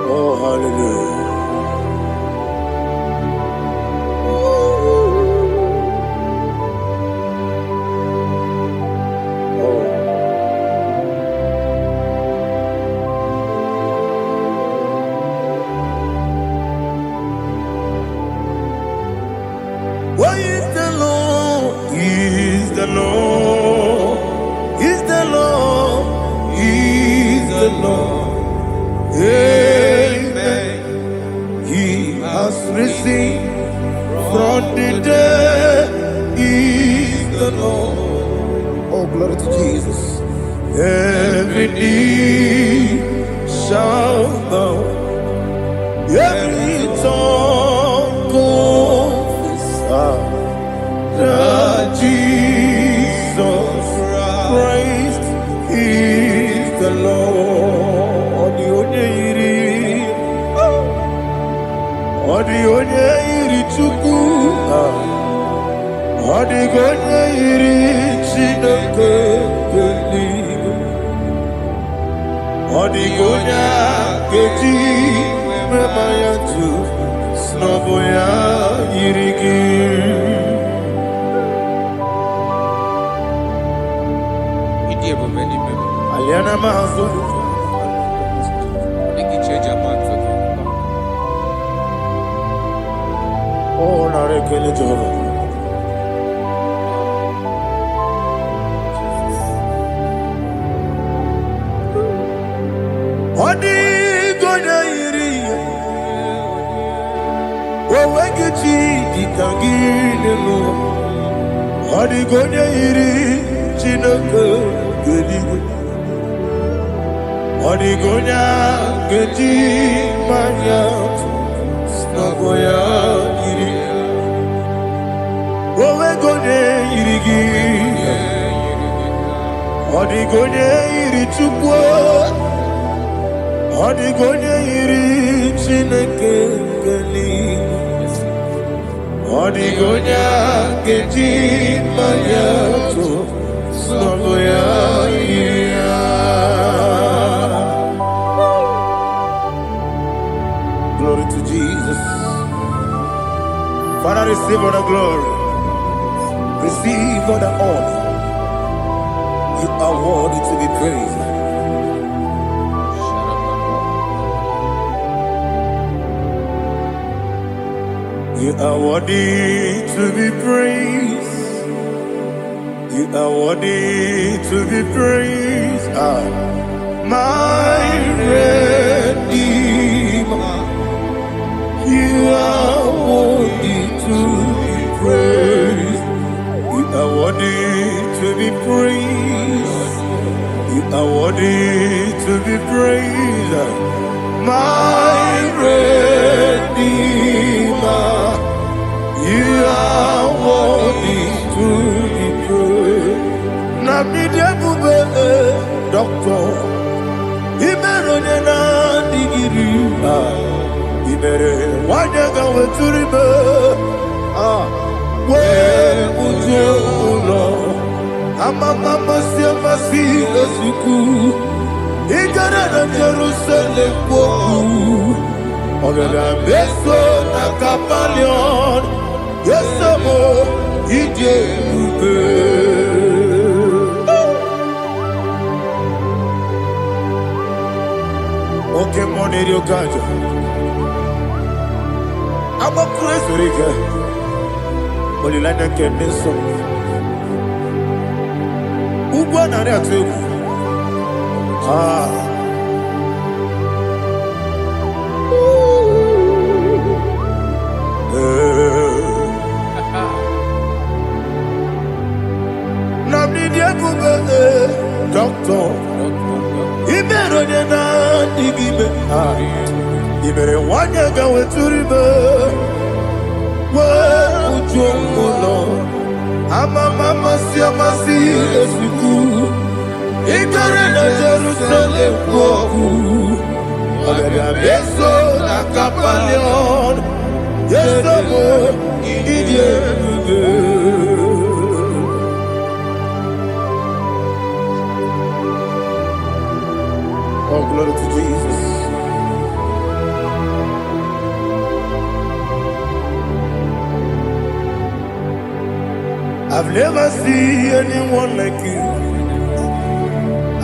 Oh, hallelujah. Why is the Lord? Is the Lord? Is the Lord? Is the Lord? Amen. He has risen from the dead. Is the Lord? Oh, glory to Jesus. Every knee shall bow. Every tongue confess that Jesus Christ is the Lord. The only Chukwu, the only Chineke, the only Keji, Memayatu, Snoboya, Irigi. Aliana Mahazo. Oh, Narekele Jehovah. Odi gonya iri. Owegechi ditagine mo. Odi gonya iri Chineke gedigo. Odi gonya gedi manya. Snagoya iri. Owegonya irigi. Odi gonya iri chukwu. Odi gonya iri Chineke gedigo. Odi gonya gedi manya. Snagoya iri. Glory to Jesus. Father, receive all the glory. Receive all the honor. You are worthy to be praised. You are worthy to be praised. You are worthy to be praised. My Redeemer. You are worthy to be praised. You are worthy to be praised. You are worthy to be praised. My Redeemer. You are worthy to be praised. Nabidia Bube, Doctor. Imeronena digiri. Ibere wanyaga weturibe. Where would you, Lord? Amama siamasi esuku. Igara na Jerusalem woku. Ogada beso na kapalion. Yesamo ije ube. Oke money yo kaja. I'm a crazy rigger. Only like that can be so. Ubu na re atu. Namni dia kuba doctor. Ibero de na digibe. Ibere wanya ga weturibe. Wa ujomulo. Amama siamasi esuku. Igara na Jerusalem woku. Ogada beso na kapalion. Yesamo idie buge. Oh, glory to Jesus. I've never seen anyone like you.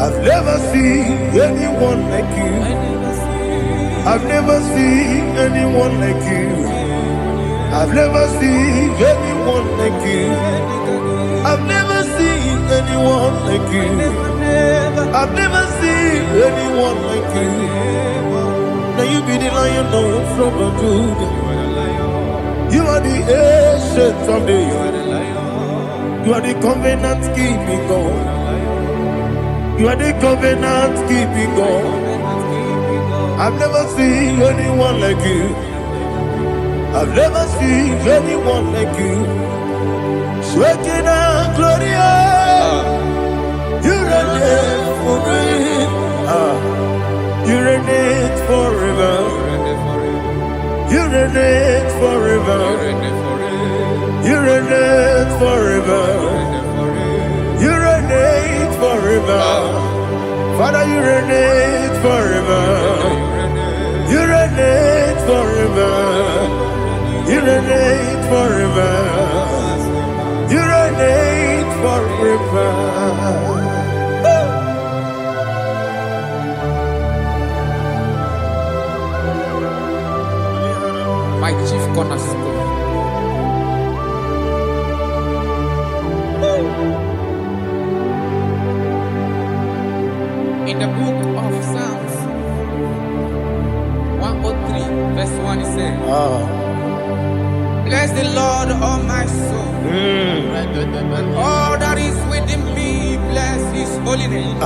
I've never seen anyone like you. I've never seen anyone like you. I've never seen anyone like you. I've never seen anyone like you. I've never seen anyone like you. Now you be the lion from the Judah. You are the ancient of days. You are the covenant keeping God. You are the covenant keeping God. I've never seen anyone like you. I've never seen anyone like you. Shaking and glorious. You reign forever. You reign forever. You reign forever. You reign forever. You reign forever. Father, you reign forever. You reign forever. You reign forever. You reign forever. My chief cornerstone. In the book of Psalms 103, verse 1, it says, bless the Lord, all my soul, and all that is within me, bless his holy name.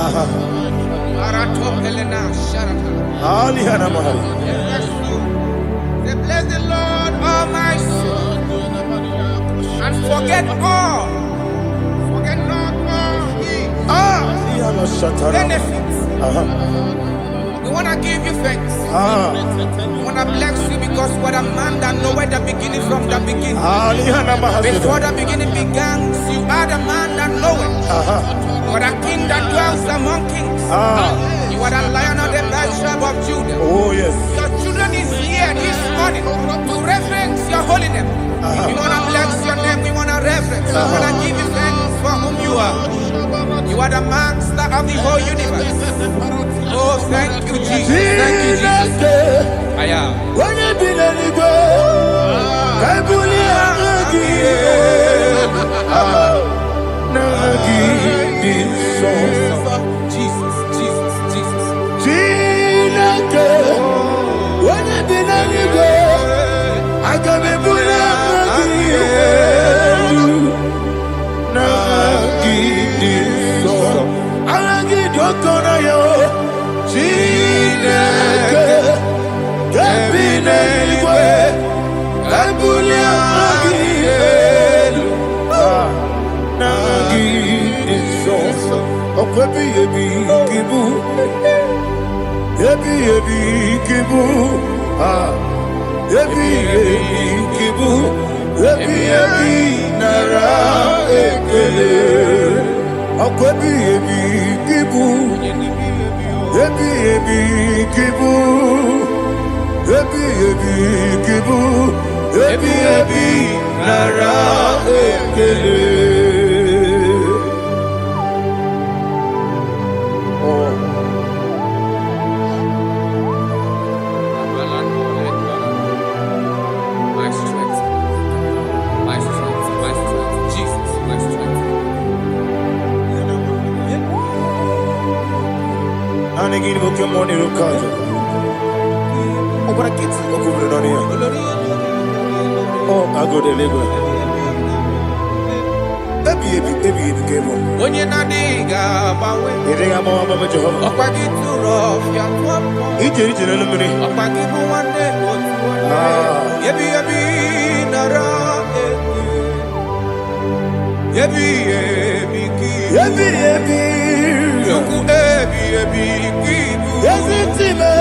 Bless the Lord, all my soul, and forget not all his benefits. We want to give you thanks. We want to bless you because what a man that knoweth the beginning from the beginning. Before the beginning began, you are the man that knoweth. You are the king that dwells among kings. You are the lion of the tribe of Judah. Oh yes. Your children is here this morning to reverence your holy name. We want to bless your name. We want to reverence. We want to give you thanks for whom you are. You are the master of the whole universe. Oh, thank you, Jesus. Thank you, Jesus. I am. Jesus, Jesus, Jesus. Akwebi ebi kibu. Ebi ebi kibu. Ebi ebi kibu. Ebi ebi nara ekele. My strength, my strength, my strength, Jesus, my strength. Nani gini boke moni rukaja. Okora kiti okubule nani ya. Oh, agode lego. Ebi kebo. Onye nadiga bawe. Iriga mawa mama Jehovah. Okwagi turo ya twampo. Ije na lumini. Okwagi muwane otuwane. Ebi nara eke. Ebi kibu. Ebi. Juku ebi kibu. Yazitime.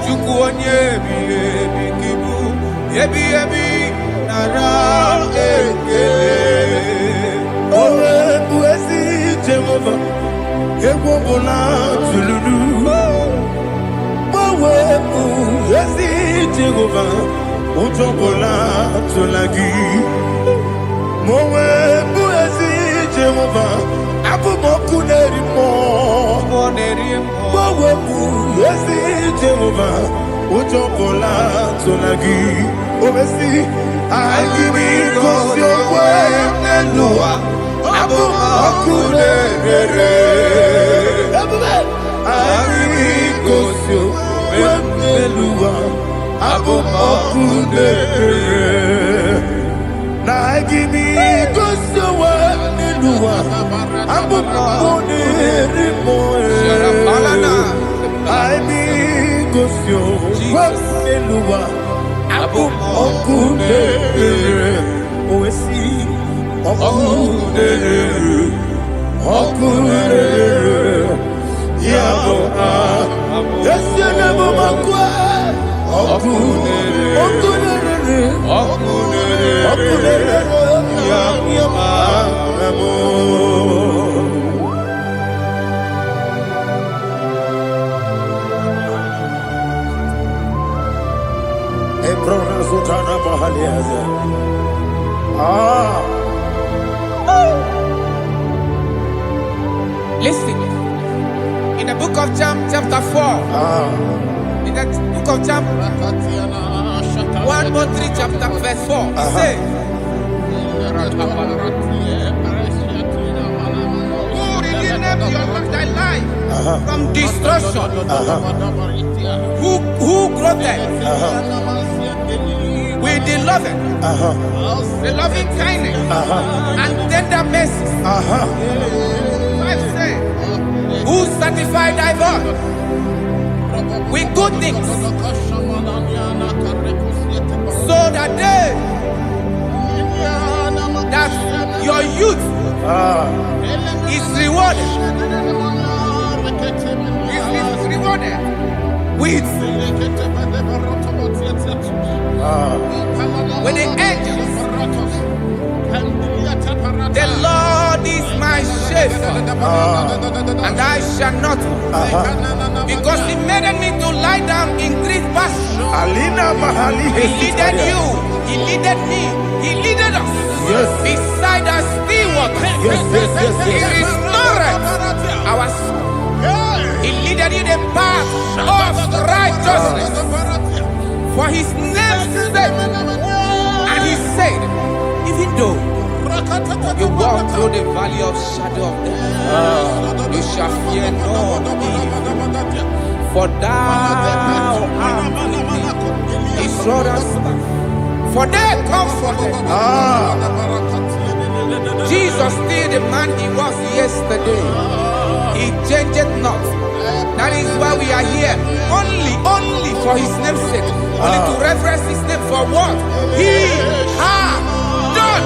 Juku onye ebi kibu. Ebi nara eke. Owe buezi Jehovah. Egwo bola tululu. Owe buezi Jehovah. Ujo bola tulagi. Mowe buezi Jehovah. Abu moku nerimo. Mowe buezi Jehovah. Ujo bola tulagi. Obesi. I give me cause your way Nelua. Abu moku nerere. I give me cause your way Nelua. Abu moku nerere. Na I give me cause your way Nelua. Abu moku nerere. I be cause your way Nelua. Abu okudere, oesi okudere, yabo yesene bomakwa okudere, yabo amo. Listen, in the book of Psalm chapter 4, in the book of Psalm 113 chapter verse 4, it says, who redeemed thy life from destruction? Who clothed with the loving kindness and tender mercy? Who sanctified thy body with good things, so that your youth is rewarded with the angels. The Lord is my shepherd, and I shall not want, because He made me to lie down in green pastures. He leaded you, He leaded me, He leaded us beside the still waters. He restored our soul. He leaded you the path of righteousness for His name's sake. And He said, even though you walk through the valley of shadow of death, you shall fear no evil, for thou art with me. His rod and staff, for they comforted. Jesus still the man He was yesterday. He changed not. That is why we are here. Only for His name's sake. Only to reference His name for what He has done.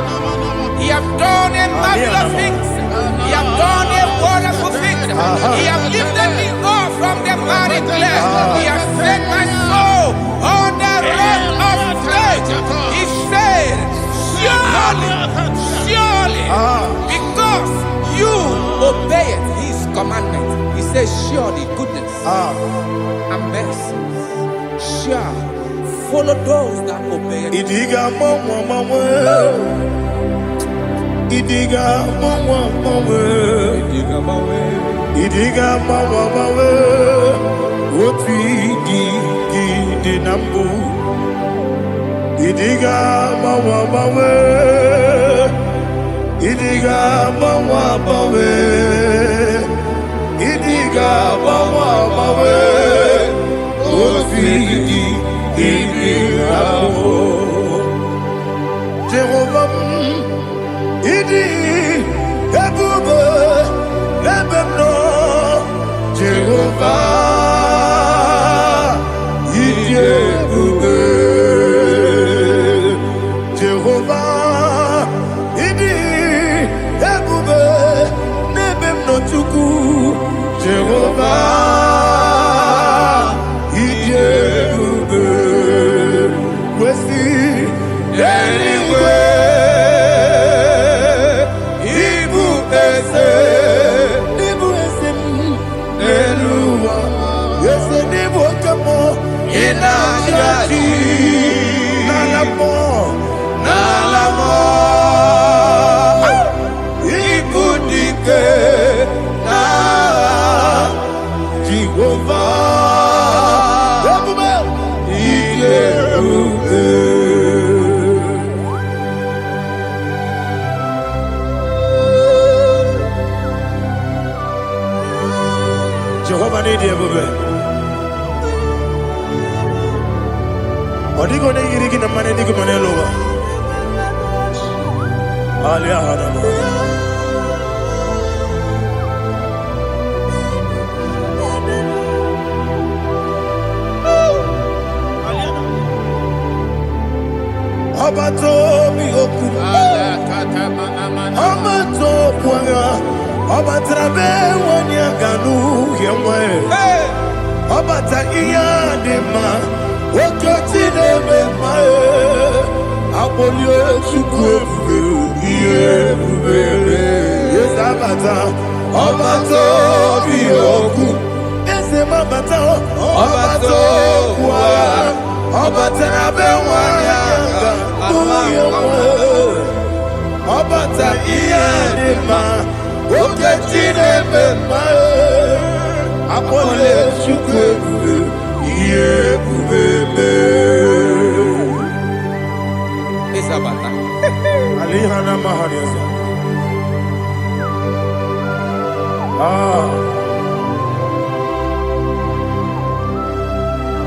He has done a marvelous things. He has done a wonderful thing. He has lifted me up from the miry clay. He has set my soul on the rock of faith. He said, surely, because you obey says, surely goodness and mercy shall follow those that obey him. Idiga mama, Idiga mama, Idiga mama, what we di nambu. Idiga mama, Idiga mama, Idiga mama, what we di nambu. Jehovah, Idi, Ebube, Ebemno, Jehovah, Idi, Ebube, Jehovah, Idi, Ebube, Nebemno Chuku, Jehovah, Idi, Ebube, Wesi, anyway. Jehovah need you, baby. Odi gonna yiri kina mane di kumane loba. Alia hana. Abato mi oku. Abato kwanga. Abatrabe wanya ganu yemwe. Abata iya dema. Okoti neme mae. Abolio chukwe iye bubele. Yes abata. Abato mi oku. Ese mabata. Abato kwa. Abatrabe wanya ganu yemwe. Abata iya dema. Okoti neme mae. Abolio chukwe iye bubele. Isabata. Alihana mahariasa.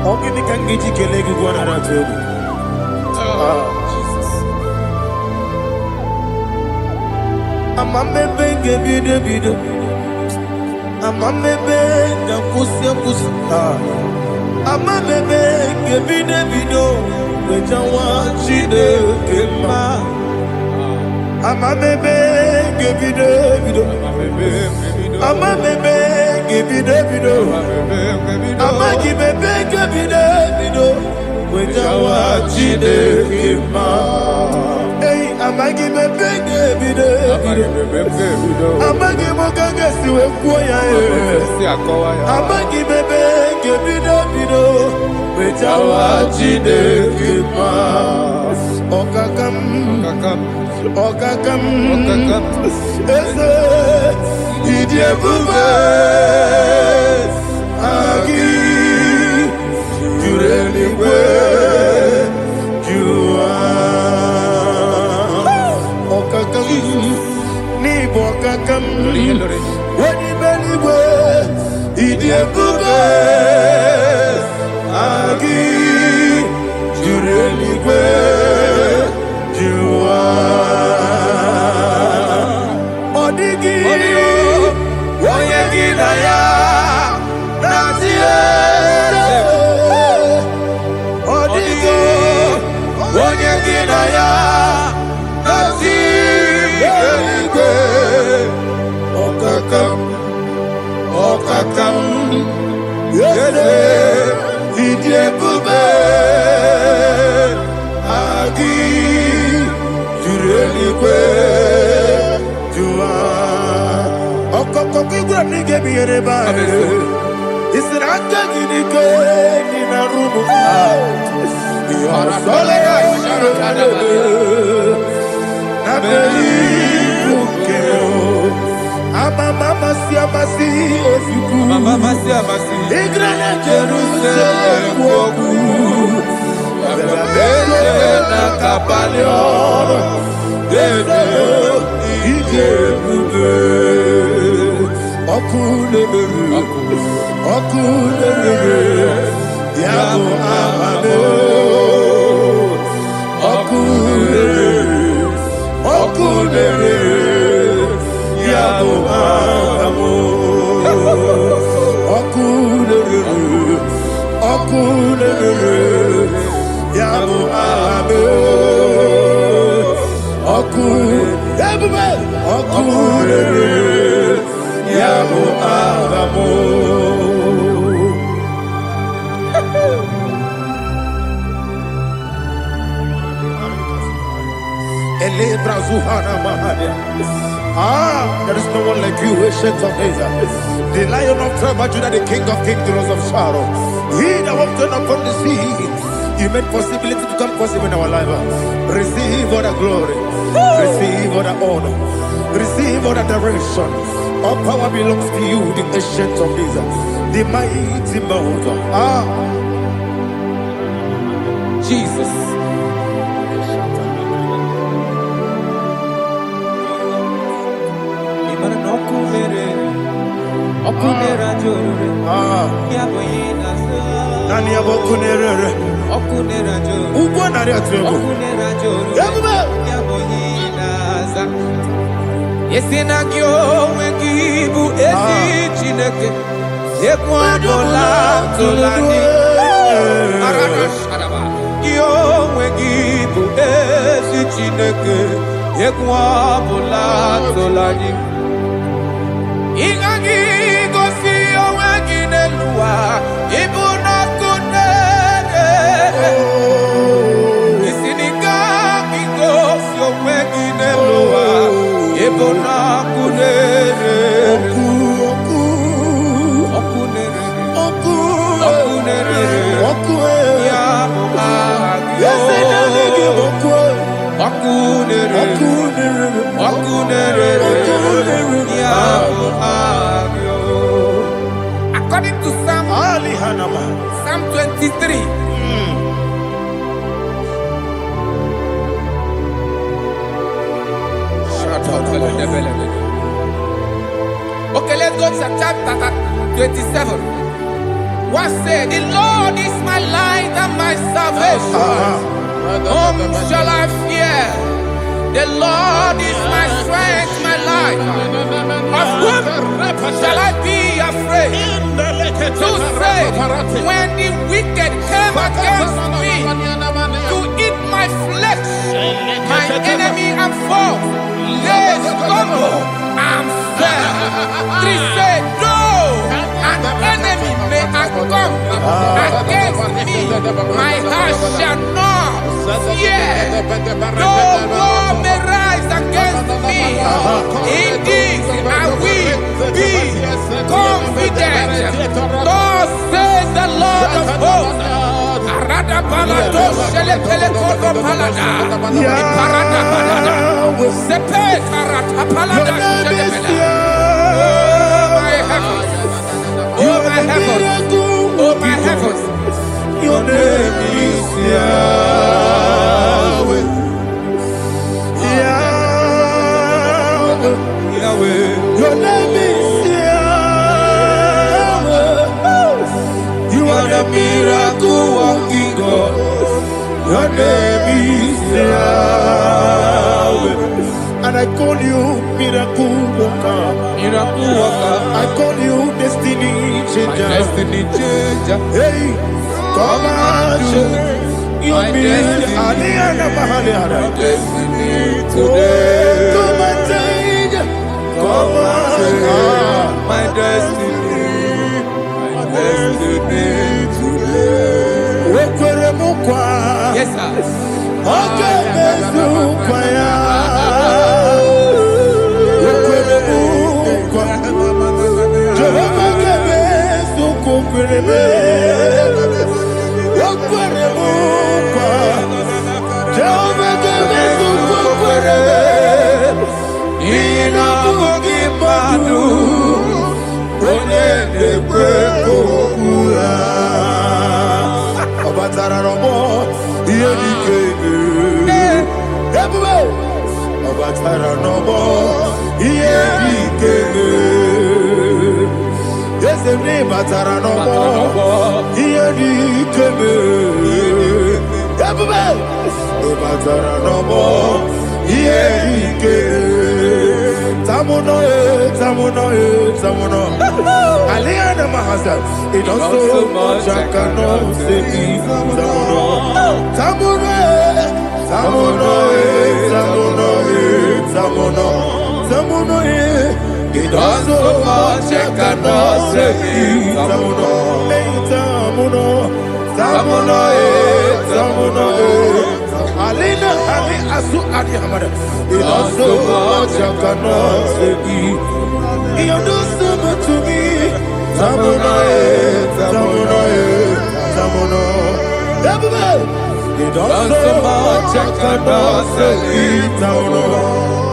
Ogini kangiji kelegi gwana ratobu. Jesus. Amamebe ngebido. Amamebe ngakusi. Amamebe ngebido. Wejawa chide kema. Amamebe ngebido. Amamebe ngebido. Amagibebe ngebido. Wejawa chide kema. Hey, amagibebe ngebido. Amagimoga siwe kuya. Amagibebe ngebido. Wejawa chide kema. Okakam. Ese idie bube. Agi jureli kwe jua. Okakam ni bokakam. Wadi beli kwe idie bube. Agi jureli kwe jua. Odigi oyegi na ya natie. Odigi oyegi na ya natie. Okakam yede idie bube. Agi jureli kwe jua. It's an acting in a room. You are Mama Siamasi, Mama Siamasi, Igrana Jerusalem, Woku, Abela Capalion, Dede, Ijebube, Okule, Yamu Amado, Okule, Yamu Amado, Okule, Yamu Amado, Okule, Yamu Amado. There is no one like you, ancient of days. The Lion of tribe of Judah, the King of kings, the Rose of Sharon. He that walked upon the sea, He made possibility to become possible in our life. Receive all the glory, receive all the honor, receive all the direction. All power belongs to you, the ancient of days, the mighty mountain. Jesus. Nani abokunere ugbo nari atego yabuba yesina gyo wengibu ezi chineke ekwadola tolani arashadaba gyo wengibu ezi chineke ekwadola tolani ingagi gosi owegine luwa ibuna kunere isinika gosi owegine luwa ibuna kunere ya according to Psalm 23. Okay, let's go to chapter 27. What said? The Lord is my light and my salvation. Whom shall I fear? The Lord is my strength, my life. Of whom shall I be afraid? To say, when the wicked came against me to eat my flesh, my enemy and foe, they stumble and fell. 3 said, no, an enemy may come against me, my heart shall not fear. No war may rise against me. In this I will be confident. Thus says the Lord of hosts. Arada balado shele pele kodo palada. Iparada balada. Sepe karata palada shele pele. Oh my heavens, oh my heavens, your name is Yahweh. Yahweh, your name is Yahweh. You are the miracle working God. Your name is Yahweh. And I call you miracle worker. miracle worker. I call you destiny changer. My destiny changer. Hey, come on, your destiny. My destiny today. Come on, change. Come on, my destiny. My destiny today. Yes, sir. me. Okwere mukwa. Jehovah gave us okwere. Ina mugi madu. Onye nekwe kokura. Obatara robo. Iye dikebe. Everywhere. Obatara robo. Iye dikebe. Yes, the name Batara no more. Here he came. Everybody. Batara no more. Here he came. Tamuno, tamuno, tamuno. Aliana Mahasa. It does so much I cannot say. Tamuno, tamuno, tamuno, tamuno, tamuno, tamuno. It does so much I cannot say. Tamuno, tamuno, tamuno, tamuno. Alina, Ali, Asu, Adi Hamada. It does so much I cannot say. You do so much to me. Tamuno, tamuno, tamuno. Everybody. It does so much I cannot say. Tamuno,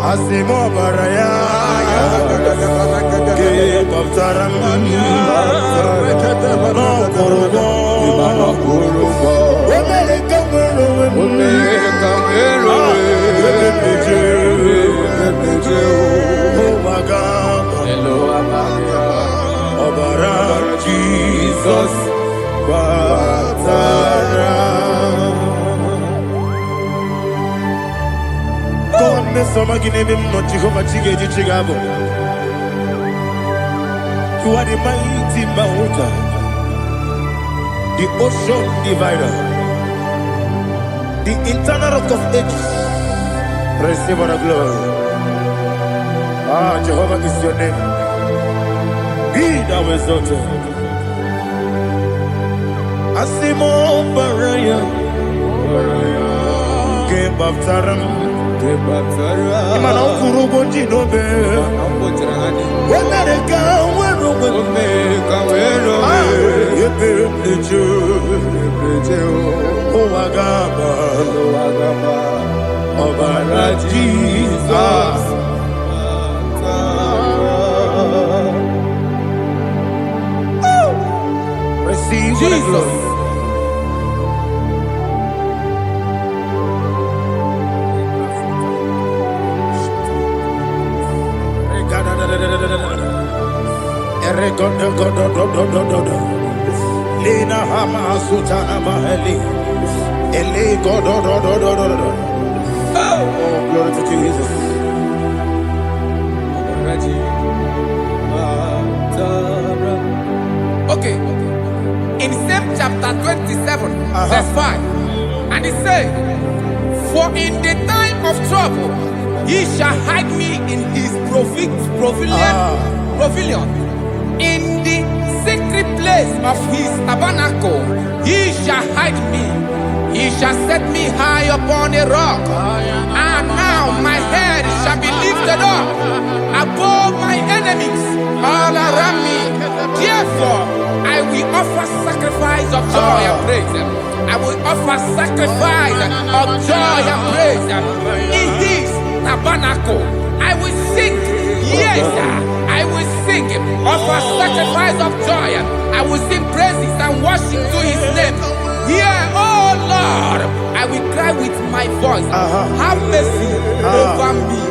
Asimo Baraya. Give up Taram. No Kurugo. Jesus, Batara. God, me some give him no Jehovah Chige Chigabo. You are the mighty mountain, the ocean divider, the internal rock of ages. Receive all the glory. Ah, Jehovah is your name. Be thou exalted. Asimo Baraya, Game of Taram, Imano Kuruboji Nobe, when I go, oh, Agaba, Obara Jesus. Receive Jesus. Lena Hama Sutana Maheli. Ele go do. Oh, glory to Jesus. Okay. In same chapter 27, verse 5, and it says, for in the time of trouble, he shall hide me in his pavilion. In the secret place of his tabernacle, he shall hide me. He shall set me high upon a rock. And now my head shall be lifted up above my enemies all around me. Therefore, I will offer sacrifice of joy and praise. I will offer sacrifice of joy and praise. In his tabernacle, I will sing. Yes, I will sing. Offer sacrifice of joy. I will sing praises and worship to his name. Here, oh Lord, I will cry with my voice. Have mercy over me,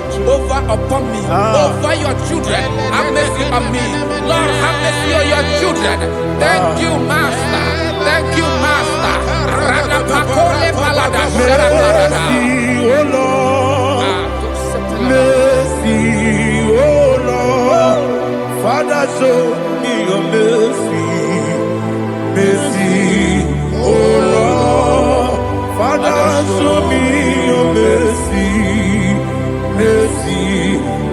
upon me, over your children. Have mercy on me. Lord, have mercy on your children. Thank you, Master. Thank you, Master. Mercy, oh Lord. Mercy, oh Lord. Father, show me your mercy. Mercy, oh Lord. Father, show me your mercy. Mercy,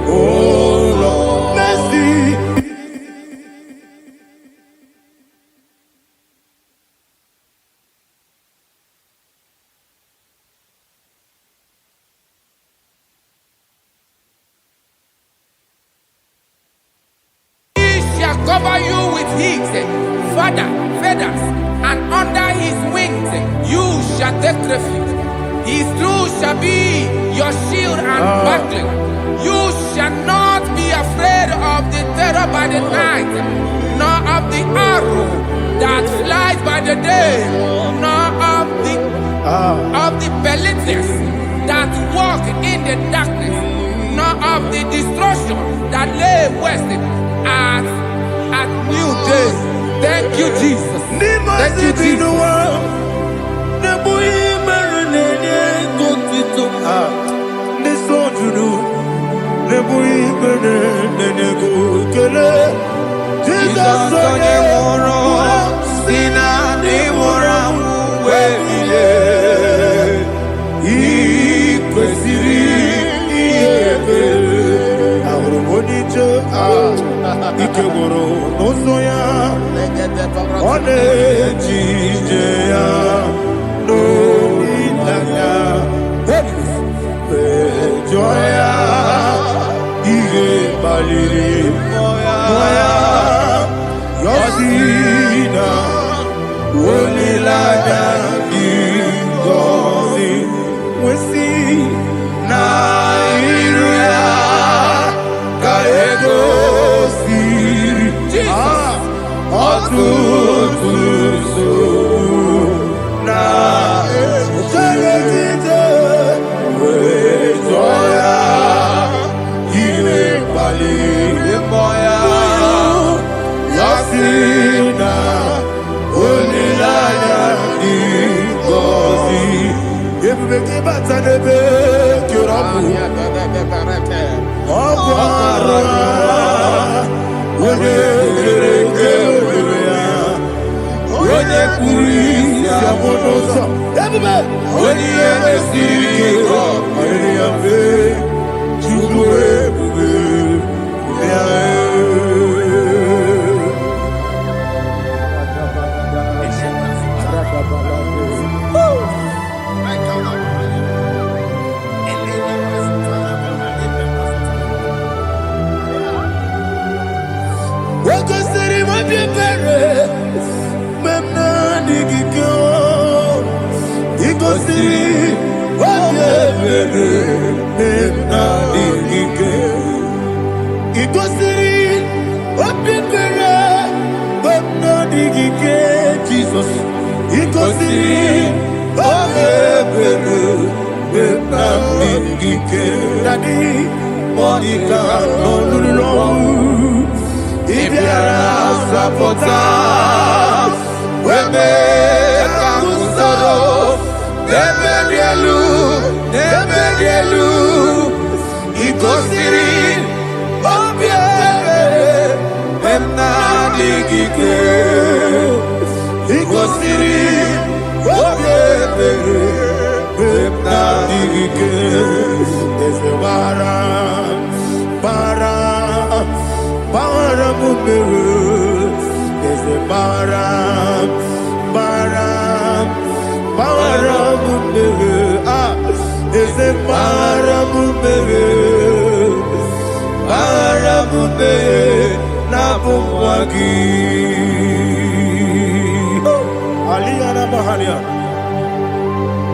oh Lord. Mercy. Cover you with heat. Father, feathers, and under his wings you shall take refuge. His truth shall be your shield and buckler. You shall not be afraid of the terror by the night, nor of the arrow that flies by the day, nor of the pestilence that walk in the darkness, nor of the destruction that lay waste at new day. Thank you, Jesus. Thank you, Jesus.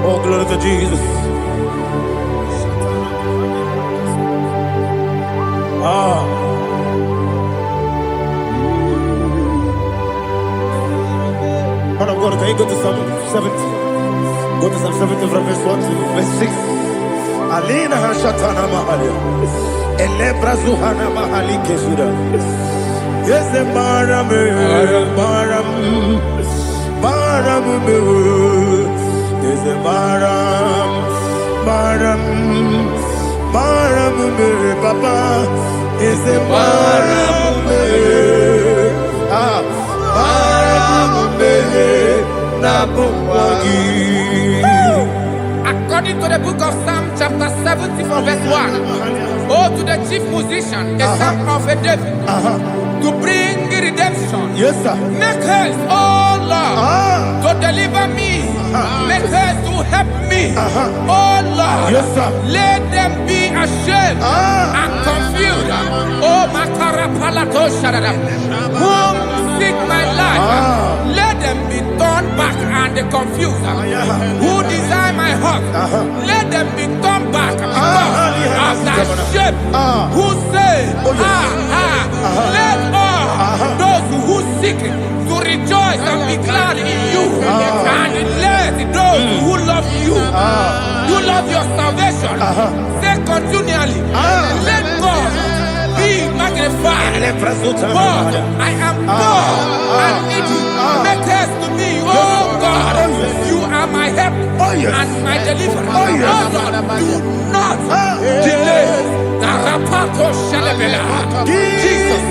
Oh, glory to Jesus. Man of God, can you go to Psalm 70? Go to Psalm 70 from verse 1 to verse 6. Alina Hashatana Mahalia. Elebra Zuhana Mahali Kesura. Yes, the Baram, Baram, Baram, yes, the Baram, Baram, Baram, Papa, yes, the Baram, According to the book of Psalm chapter 70 from verse 1, oh, to the chief musician, a son of a David, to bring redemption. Yes, sir. Make haste, oh Lord, to deliver me. Make haste to help me. Oh Lord, God, Yes, sir. let them be ashamed and confused. Oh, Makara Palato Shadada, whom seek my life, let them be turned back and confused. Who desire my heart, let them be turned back because of that shame. Who say, let all those who seek to rejoice and be glad in you, and let those who love you, you love your salvation, say continually, let God be magnified. God, I am poor and needy. Make haste to me, oh God. You are my help and my deliverer. Oh God, do not delay. Jesus.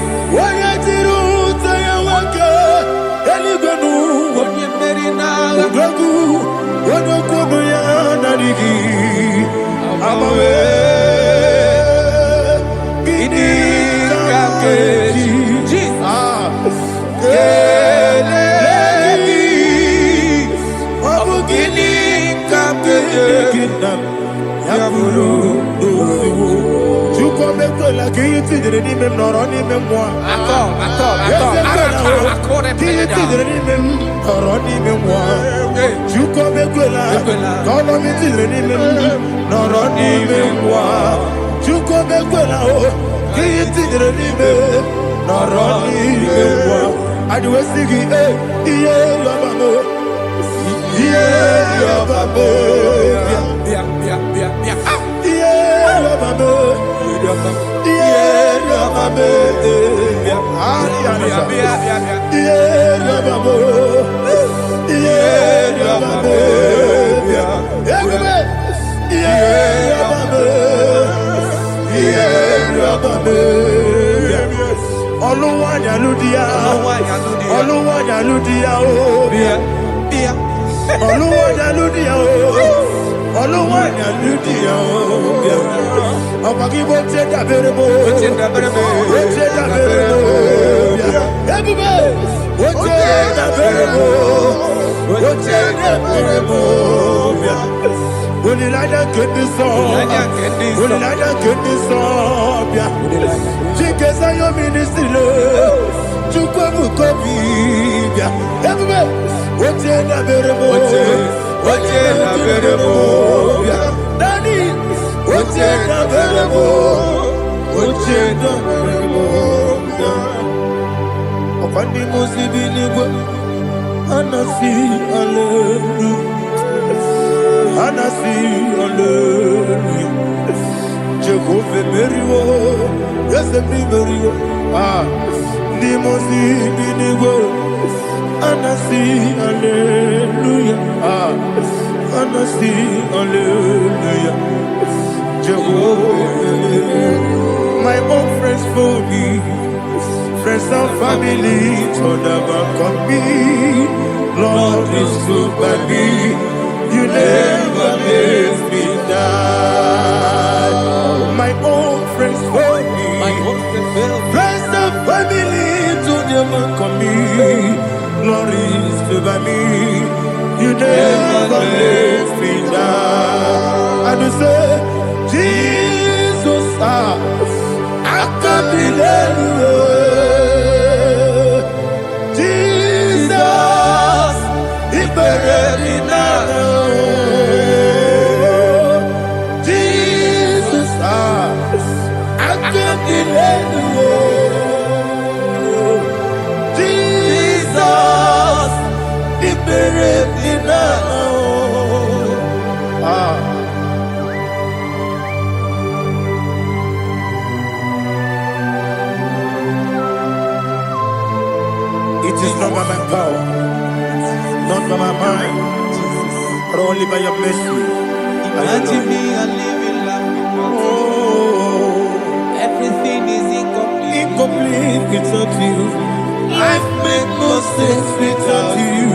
My own friends for me, friends and family, told about come me. Lord is good by me, you never let me die. My own friends for me, friends and family, told about come me. Lord is good by me, you never let me die. And you say, Jesus, I can't believe you. Jesus, He buried me now. Jesus, I can't believe you. Jesus, He buried me now. It is not by my power, not by my mind, but only by your mercy. Imagine me and living life without you. Everything is incomplete. Incomplete without you. Life makes no sense without you.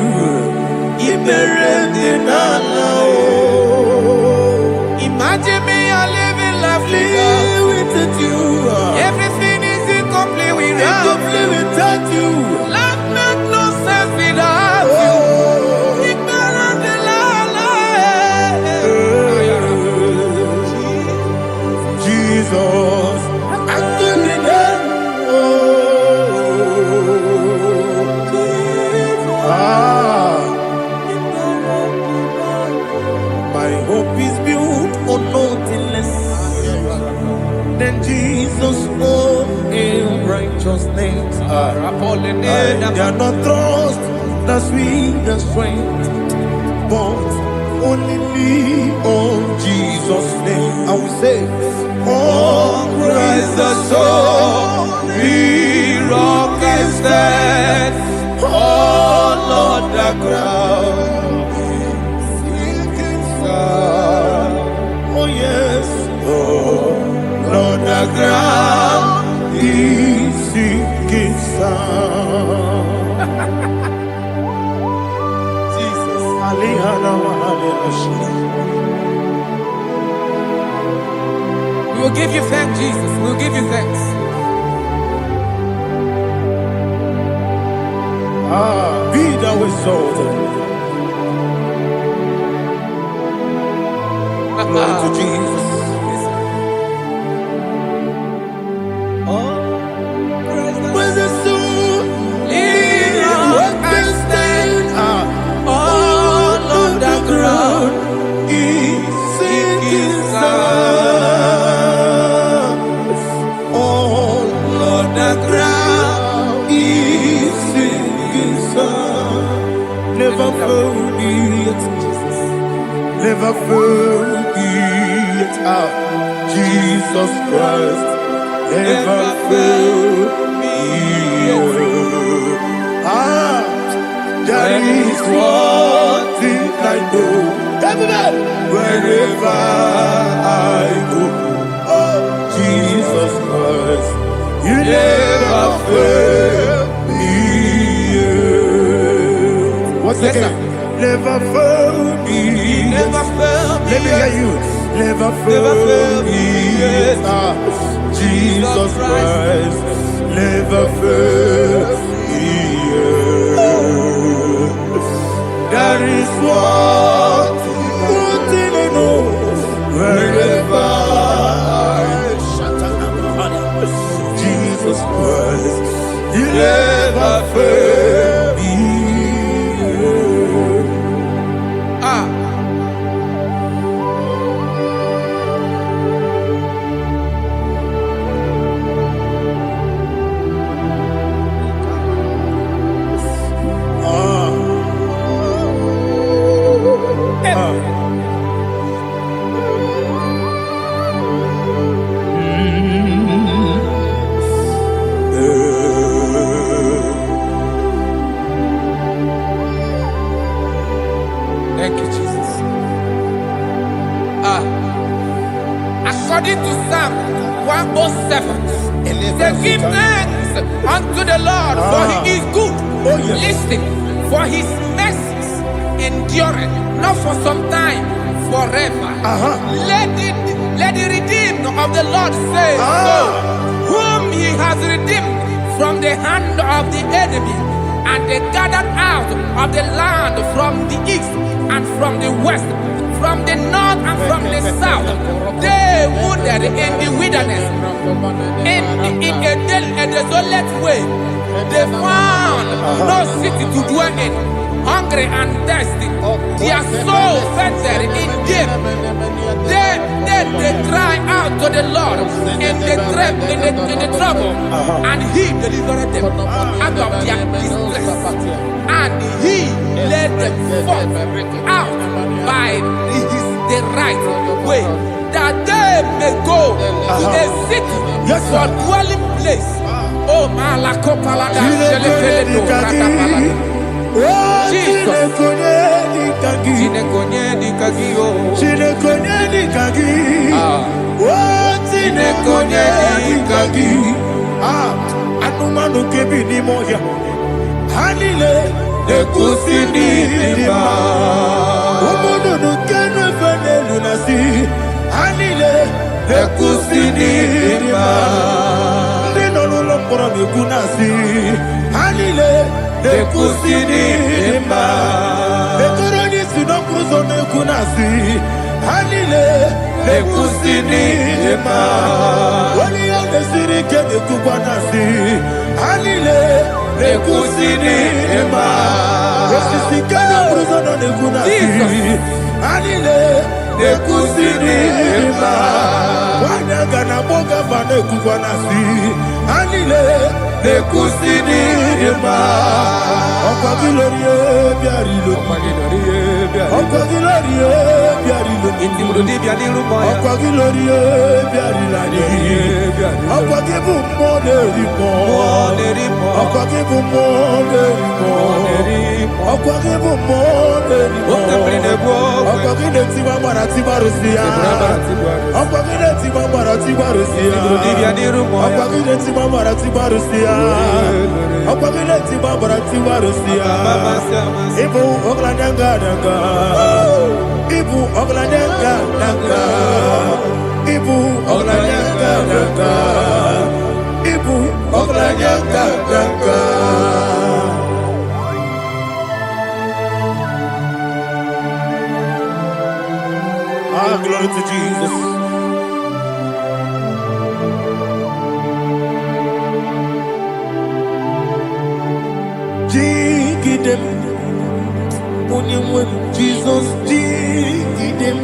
Imagine me and living life without you. Everything is incomplete without you. Life makes no sense without you. Jesus, oh, in righteousness. I cannot trust the sweetest strength, but only me on Jesus' name. I will say, oh, Christ the soul, we rock and stand. Oh, Lord, the ground is sinking sun. Oh, yes, oh, Lord, the ground is sinking sun. Jesus, we will give you thanks, Jesus. We will give you thanks. Be thou exalted. Glory to Jesus. When the soul in rock and stand, all on the ground is sinking sun. All on the ground is sinking sun. Never forget, never forget, Jesus Christ. Never fail me. That is one thing I know. Wherever I go, oh, Jesus Christ, you never fail me. Once again, never fail me. Never fail me. Let me hear you. Never fail me. Jesus Christ never fails me. That is one thing I know. Wherever Jesus Christ, He never fails me. Thank you, Jesus. According to Psalm 107, they give thanks unto the Lord, for He is good. Oh, yes. Listen, for His mercies endureth, not for some time, forever. Let the redeemed of the Lord say so, whom He has redeemed from the hand of the enemy, and they gathered out of the land from the east and from the west, from the north and from the south. They wandered in the wilderness, in a desolate way. They found no city to dwell in, hungry and thirsty. Their soul fainted in deep. They cry out to the Lord in the trouble, and He delivered them out of their distress, and He led them forth out by the right way, that they may go to a city for dwelling place. Oh, Malakopalada, Jesus. Anumanu kebi ni moya Hanile Ekusini nima Umudu nukenu fene lunasi Hanile Ekusini nima Ndino lulopora mikunasi Hanile Ekusini nima Ekoroni sinokruzo mikunasi Hanile Ekusini nima Wali yone sirike mikubanasi Hanile Ekusini nima Esisikana bruzono mikunasi Hanile Ekusini nima Wanyaga na boga vane Wanasi, Anile, Nekusini, Rima, Okagilorie, Biarilo, Okagilorie, Biarilo, Okagilorie, Biarilani, Okagibu Moderimo, Okagibu Moderimo, Okagibu Moderimo, Okagile Tiba Maratiba Rusia, Okagile Tiba Maratiba Rusia, Okagile Tiba Maratiba Rusia, Okagile Tiba Maratiba Rusia, Ibu Ogladanga Danga, Ibu Ogladanga Danga, Ibu Ogladanga Danga, Ibu Ogladanga Danga. Ah, glory to Jesus. Jigidem, Jesus, Jigidem,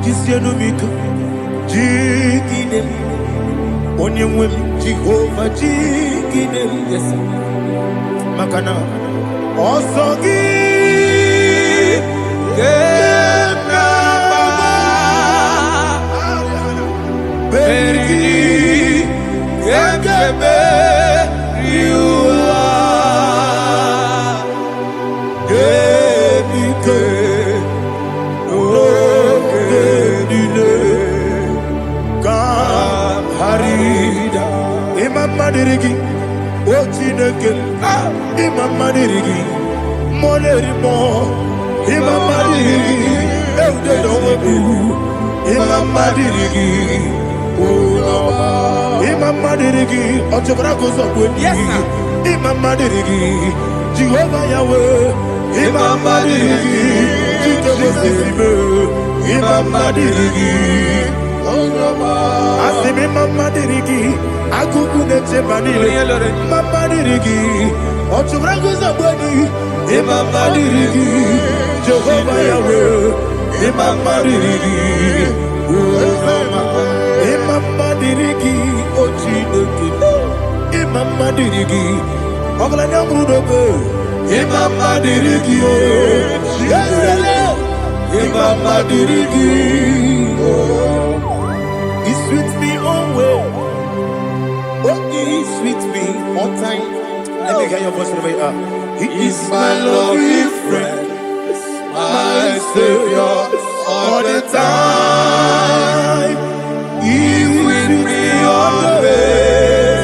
Kisianomika, Jigidem, Onyemwem, Jehovah, Jigidem, yes, Makana, Osogi, Berigi, Gekebe, Riua, Gebike, Ogedile, Kam Harida, Imam Madirigi, Ochineke, Imam Madirigi, Molerimo, Imam Madirigi, Eudedowebu, Imam Madirigi. Imam Madirigi, Ochobrago's of Winnie, Imam Madirigi, Jehovah Yahweh, Imam Madirigi, Imam Madirigi, Asim Imam Madirigi, Akukune Manili, Imam Madirigi, Ochobrago's of Winnie, Imam Madirigi, Jehovah Yahweh, Imam Madirigi, Imam Madirigi, Ochineke, Imam Madirigi, Oglanya Brudobe, Imam Madirigi, Imam Madirigi, he sweet me always, oh he sweet me all time. Let me hear your voice wherever you are. He is my lovely friend, my Savior, all the time. He's with me always.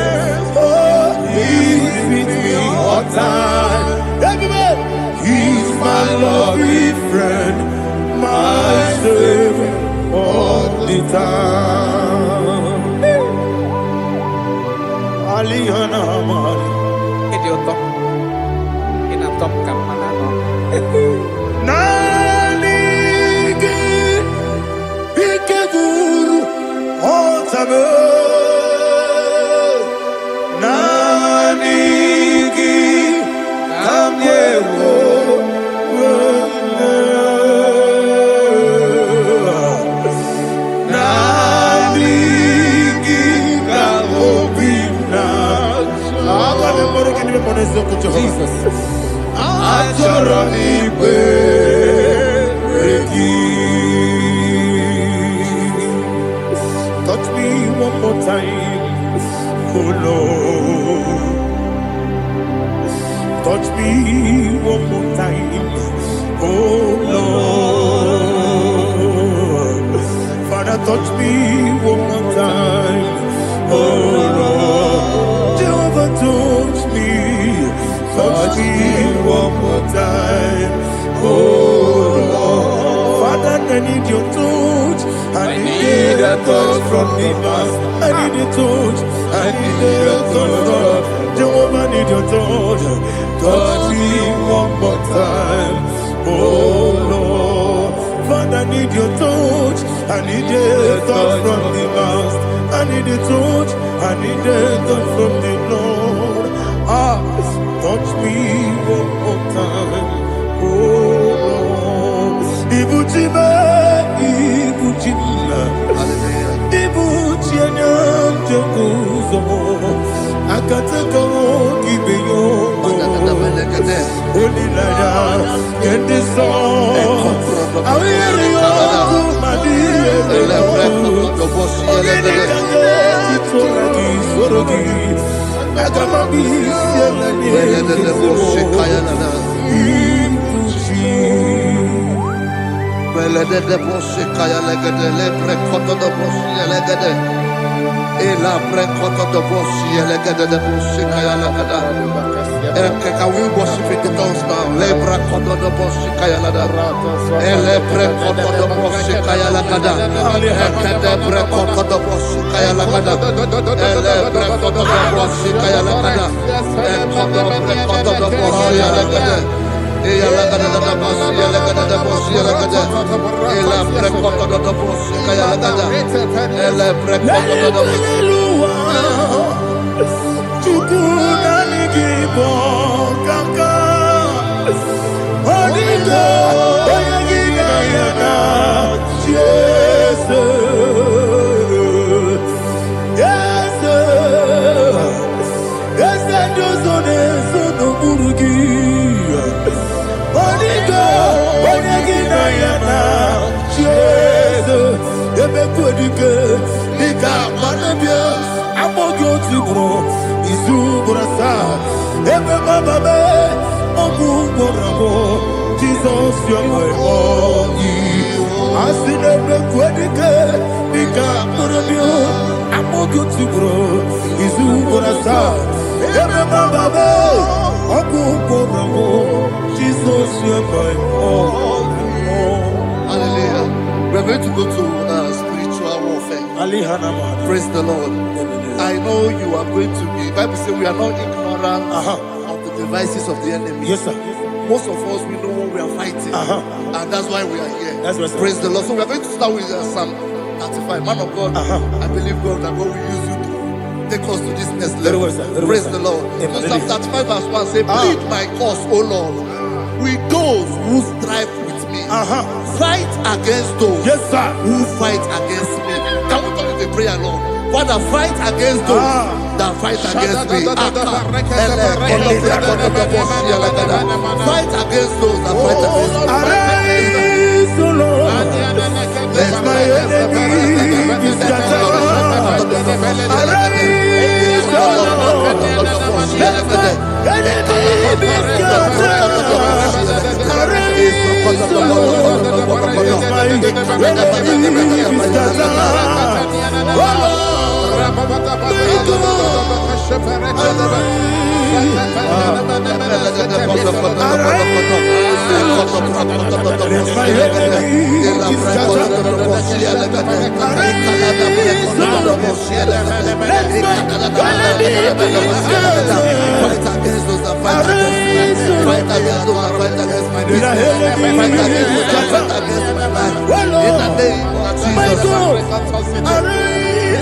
Oh, he's with me all time. Everybody, he's my lovely friend, my Savior all the time. Alihana Mari. Idiota. Inatom kamanano. Nanigi, Ikeguru, Otame. Nanigi, Kamyewo. Nanigi, Kamobina. Jesus. Touch me one more time, oh Lord. Touch me one more time, oh Lord. Father, touch me one more time, oh Lord. Jehovah, touch me one more time, oh Lord. Father, I need your touch. I need a touch from the past. I need a touch. I need a touch from Jehovah. I need your touch. Touch me one more time, oh Lord. Father, I need your touch. I need a touch from the past. I need a touch. I need a touch from the Lord. Touch me one more time, oh Lord. Ibuchima, Ibuchima, Ibuchima, Akataka kibeyo Olilaya Kendiso Awiriyo Kumadiye Ogenekage Titoragi Sorogi Agamabi Sielani Belede de bosse kaya legede le prekoto de bosse legede e la prekoto de bosse legede de bosse kaya legede can we worship in the tongues now le prekoto de bosse kaya legede e le prekoto de bosse kaya legede e de prekoto de bosse kaya legede e le prekoto de bosse kaya legede e koto prekoto de bosse legede e la gada da boss, e la gada da boss, e la gada, e la precoto da boss, e la gada, e la precoto da boss. Chukuna nigibo kaka, onigo oyagina yana, Jesus, yes, dozone sono burugi. Onigo yana, Jesus, ebekwedike, nika manabia, amogyo tibro, izubrasa, ebe bababe, ogugorabo, Jesus yomoy oyi, asine ebekwedike, nika manabia, amogyo tibro, izubrasa, ebe bababe, ogugorabo, Jesus yomoy oyi. Hallelujah. We're going to go to spiritual warfare. Praise the Lord. I know you are going to be. Bible says we are not ignorant of the devices of the enemy. Yes, sir. Most of us, we know what we are fighting. And that's why we are here. That's right, sir. Praise the Lord. So we are going to start with Psalm 35. Man of God, I believe God that God will use you to take us to this next level. Well, sir. Praise the Lord. So Psalm 35 verse 1 says, plead my cause, O Lord, with those who strive with me. Fight against those who fight against me. Can we call it a prayer, Lord? Father, fight against those that fight against me. Fight against those that fight against me. Arise, O Lord, let my enemy be scattered. Arise, O Lord, let my enemy be scattered. Arise, O Lord, let my enemy be scattered. Oh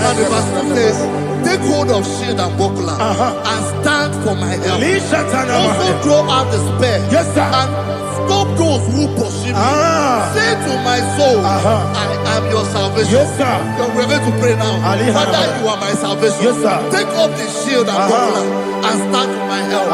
And the verse says, take hold of shield and buckler and stand for my help. Also throw out the spear and stop those who pursue me. Say to my soul, I am your salvation. We're going to pray now. Father, you are my salvation. Take up the shield and buckler and stand for my help.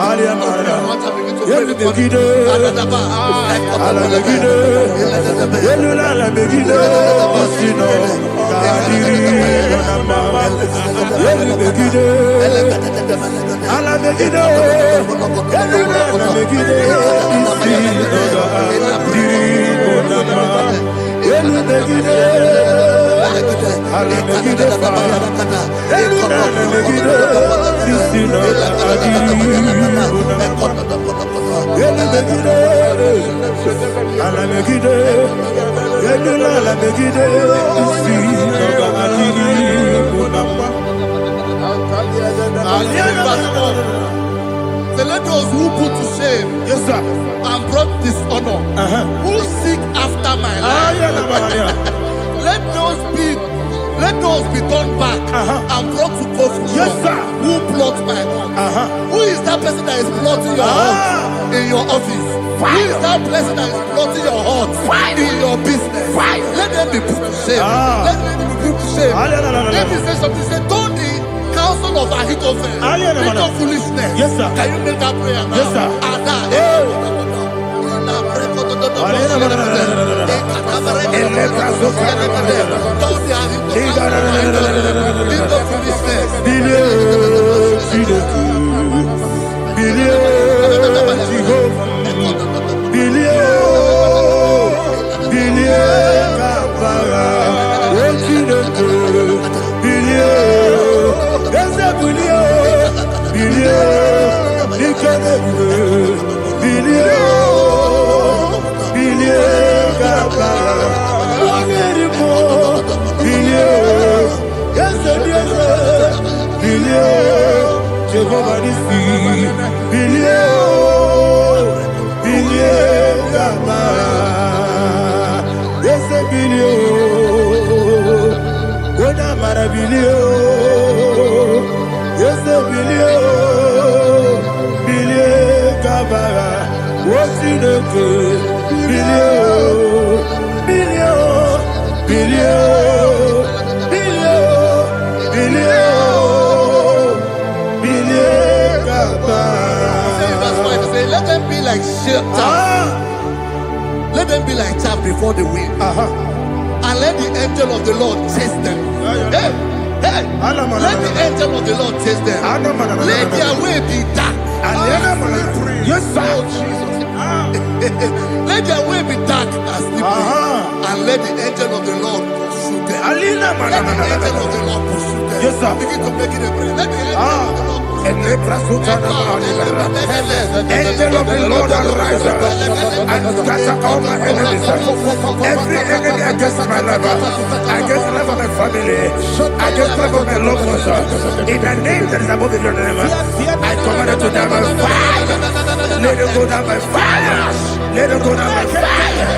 So let those who put to shame and brought dishonor, who seek after my life, let those be turned back and brought to confusion. Who plot my hurt? Who is that person that is plotting your hurt in your office? Who is that person that is plotting your hurt in your business? Let them be put to shame. Let them be put to shame. Let me say something. Say, turn the counsel of Ahithophel. Think of foolishness. Yes, sir. Can you make that prayer now? Yes, sir. Let them be like let them be like chaff before the wind. And let the angel of the Lord chase them. Hey, hey, let the angel of the Lord chase them. Let their way be dark. Yes, sir. Let their way be dark as slippery. And let the angel of the Lord pursue them. Let the angel of the Lord pursue them. Yes, sir. Begin to make it a prayer. Let the angel of the Lord Angel of the Lord arise and scatter all my enemies. Every enemy against my life, against the life of my family, against the life of my loved ones. In the name that is above the name, I command it to down by fire. Let it go down by fire. Let it go down by fire.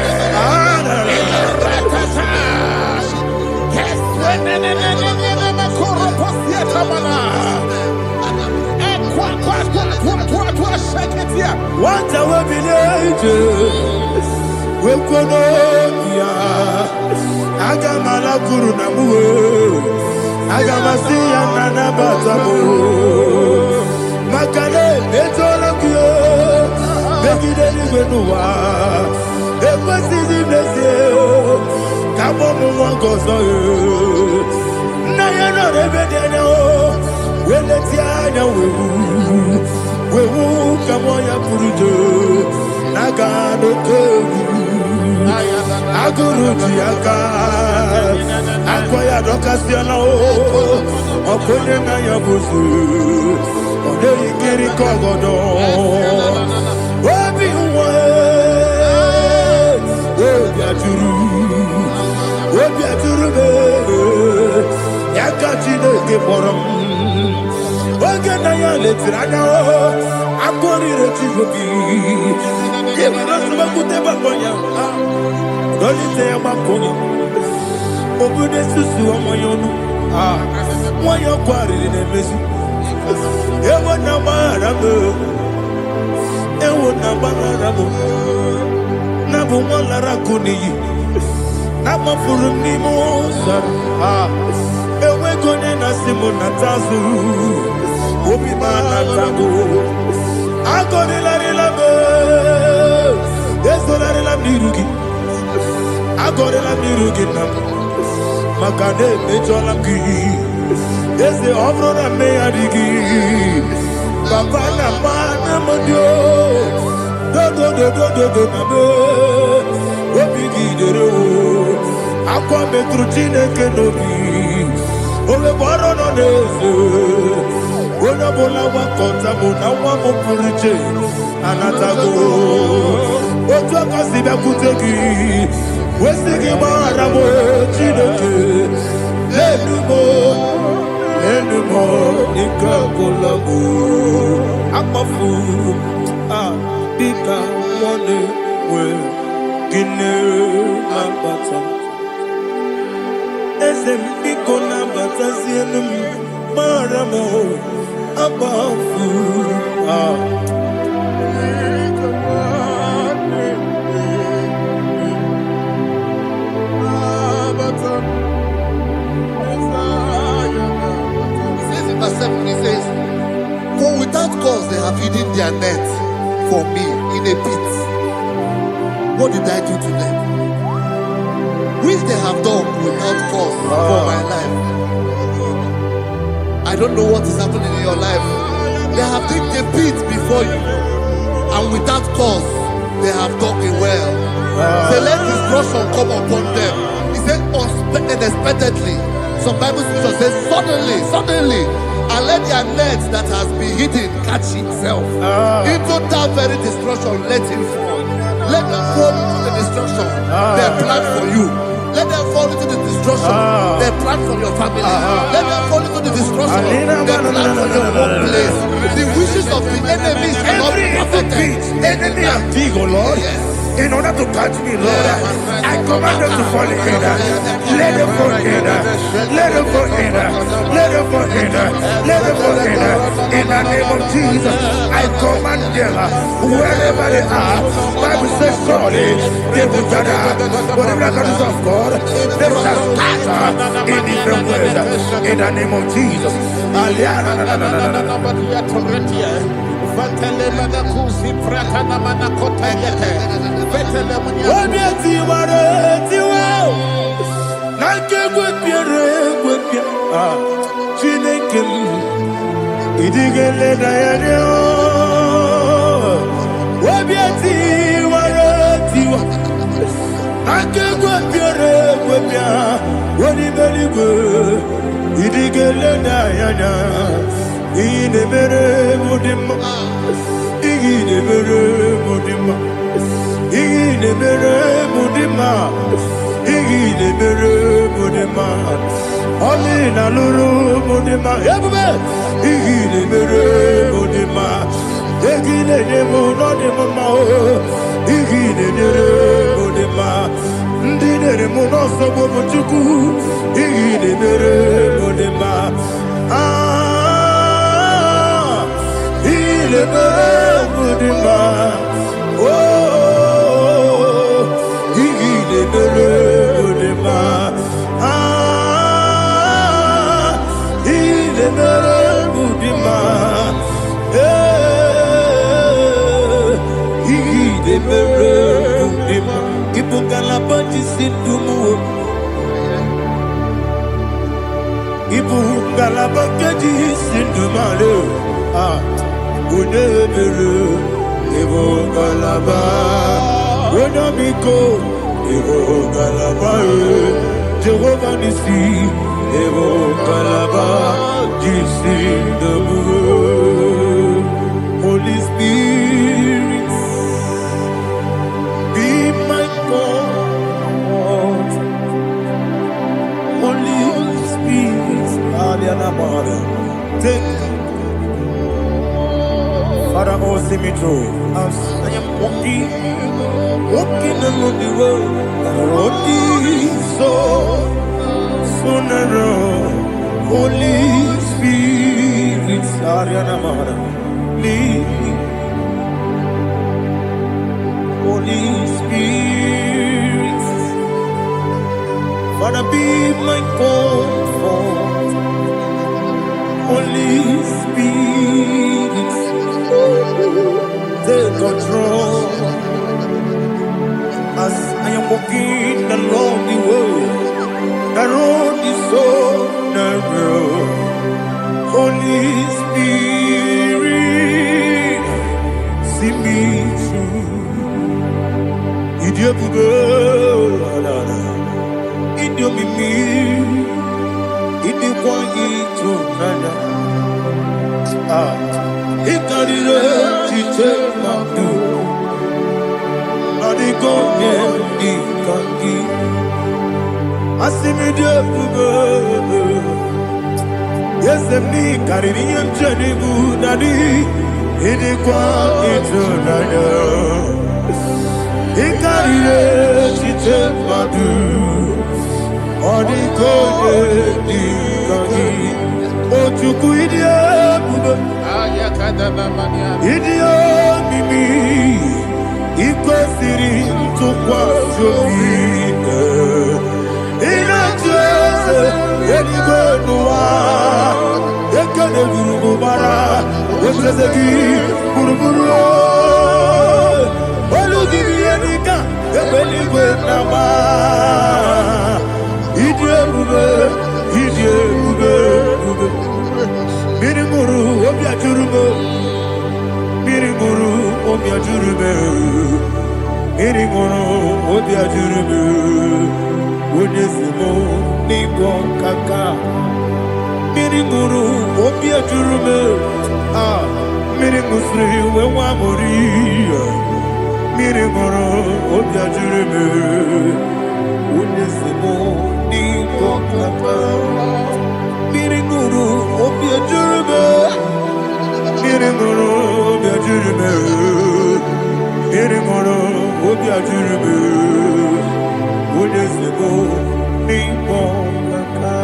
What I will be ages, we could Agamala Guru Namu, Agamasi and Nanabatamu, Makale, Betolakio, Begidani Benua, Equasi Blessio, Kabomu Gozo, Nayana Rebedeno, Weletiana Wewu Kamoya Purujo, Nagano Kogu, Aguru Jiaka, Akoya Docasiano, Okone Nayabusu, Odei Kiri Kogodo, Obi Obiaturu, Yakachino Geporum. Oganaya letrana akori retivoki yebana subakute bakonya dolite makonya obude susu omoyonu moyo kwari nemezi ewo na barabo na bu molara kuniyi na mafuru ni mosar ewe gone na simona tazu Obi Manatago, Agorilla Labo, Esola Mirugi, Agorilla Mirugi, Makade, Mejolamki, Ese Obrona Meadigi, Papa Namana Modio, do, Obi Gidero, Aqua Metrutine Kenobi, Ole Barono Nezo. Bola wakota bona wamopuriche anatago otu akasiba kuteki wesigi marabo chineke lenumo ikakolago akpafu bika one we gine ambata ese biko nambata sienum maramo above have hidden their net for me in a pit. What did I do to them? Which they have done without cause for my life. I don't know what is happening in your life. They have digged a pit before you, and without cause, they have dug it well. Say, let destruction come upon them. He said, unexpectedly. Some Bible scripture says, suddenly, and let their net that has been hidden catch itself. Into that very destruction, let him fall. Let them fall into the destruction they plan for you. Let them fall into the destruction they plan for your family. Let them fall into the destruction they plan for your workplace. The wishes of the enemies cannot be perfected. Enemy and dig, oh Lord. Yes. In order to catch me, Lord, I command them to fall in. Let them fall in. Let them fall in. Let them fall in. Let them fall in. In the name of Jesus, I command them wherever they are. Bible says surely they will gather. Whatever the is of God, they shall scatter in different ways. In the name of Jesus. Holy Spirit, be my God. Holy Spirit, take Father, oh, see me through. As I am walking along the road, the road is so narrow. Holy Spirit, lead me. Holy Spirit, Father, be my comfort. Holy Spirit, take control. As I am walking along the road is so narrow. Holy Spirit, see me through. Idiopube, Idiomimi, Idikwangi Tunanya. Ikarire Chiche Mabdu. Adigonye Ikangi. Asimi Idiopube. Yes, me carrying him journey good daddy. In the quiet Tunanya. Ikarire Chiche Mabdu. Adigonye Ikangi. Ochuku Idiopube. Idio mimi iko siri tukwa jobi ina jese enigo nuwa ekene guru bara Ebrezeki buruburu Olugi bienika Ebeligwe nama Idie bube Mirimuru obia jurume Mirimuru obia jurume Mirimuru obia jurume Unyesimo nigo kaka Mirimuru obia jurume Mirimusri wewa mori Mirimuru obia jurume Unyesimo nigo kaka Mirimuru obia jurume Mirimuru obia jurume Mirimuru obia jurume Unyesimo nigo kaka.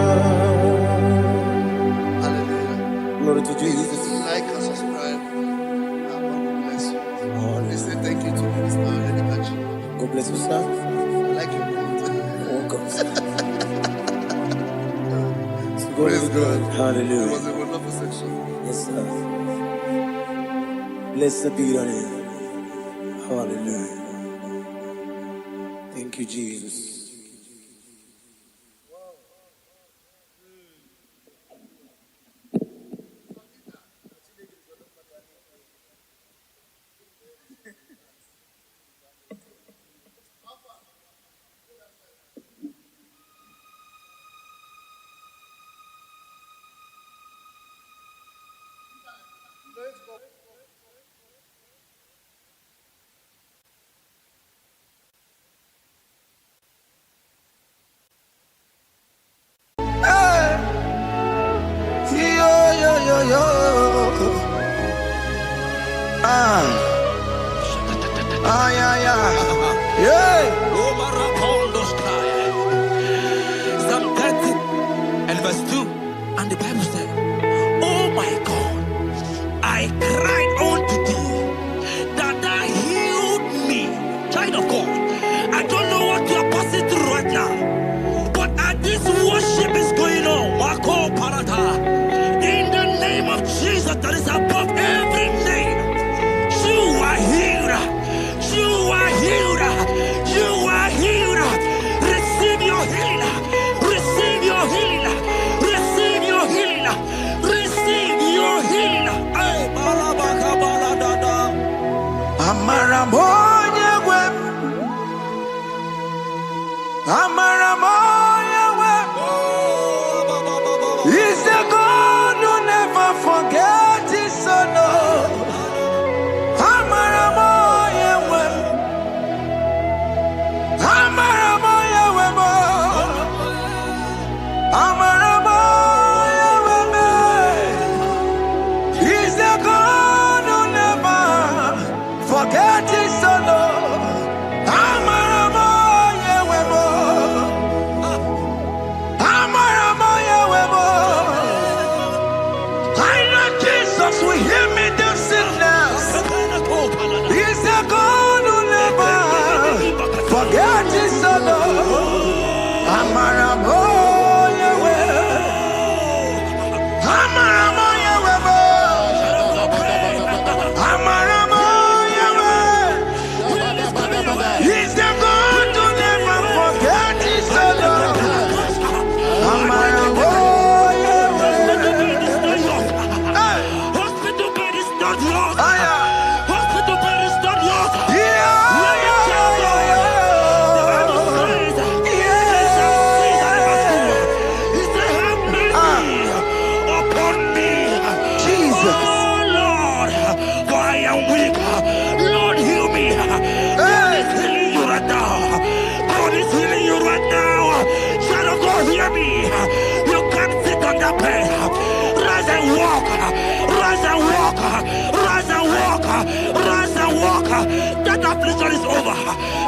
Glory to Jesus. Like and subscribe. God bless you. They say thank you to Minister Lady Machi. God bless you, sir. I like your mouth. Welcome. Praise God. Hallelujah. It was a wonderful section. Yes, sir. Blessed be your name. Hallelujah. Thank you, Jesus. Psalm 30 and verse 2. And the Bible said, oh my God, I cried unto thee that thou healed me. Child of God, I don't know what you are passing through right now, but as this worship is going on, Wako Parata, in the name of Jesus that is above every name, you are healed. You are healed. You are healed. Receive your healing. Receive your healing. Receive your healing. Receive your healing. Ay, balabaka baladada. Amaramoya web. Amaramoya web. He's the God who never forgets his son. Amaramoya web. Amaramoya web. Amaramoya web. He's the God who never forgets his son. Amaramoya web. Amaramoya web. I know Jesus will hear me the sickness. He's the God who never forget his son. Amaramoya web. Amaramoya web. Amaramoya web. He's the God who never forget his son. Amaramoya web. Hospital bed is not yours. Hospital bed is not yours. You can't sit on that bed. Rise and walk. Rise and walk. Rise and walk. Rise and walk. That affliction is over.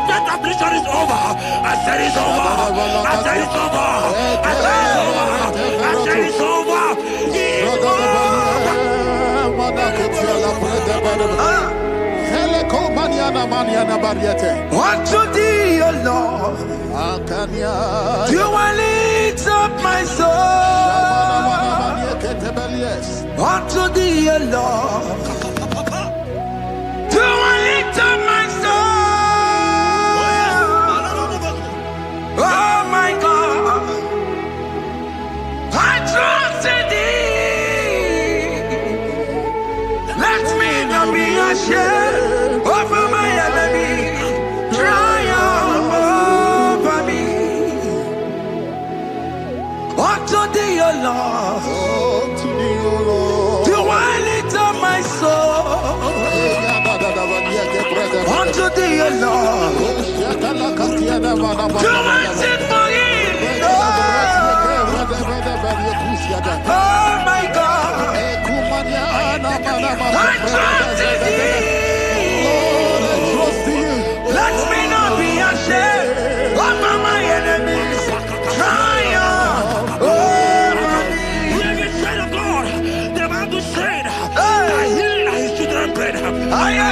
That affliction is over. I said it's over. I said it's over. I said it's over. I said it's over. Unto thee, O Lord, do I lift up my soul. Unto thee, O your love. Do I lift up my soul? Oh my God, I trust in thee. Let me not be ashamed over my enemy. Triumph over me. Unto thee, your love. Do I lift up my soul? Unto thee, your love. Do I sit for him? Oh my God, I trust in thee. Let me not be ashamed over my enemies. Triumph over me. The Bible said, I heal his children bread. I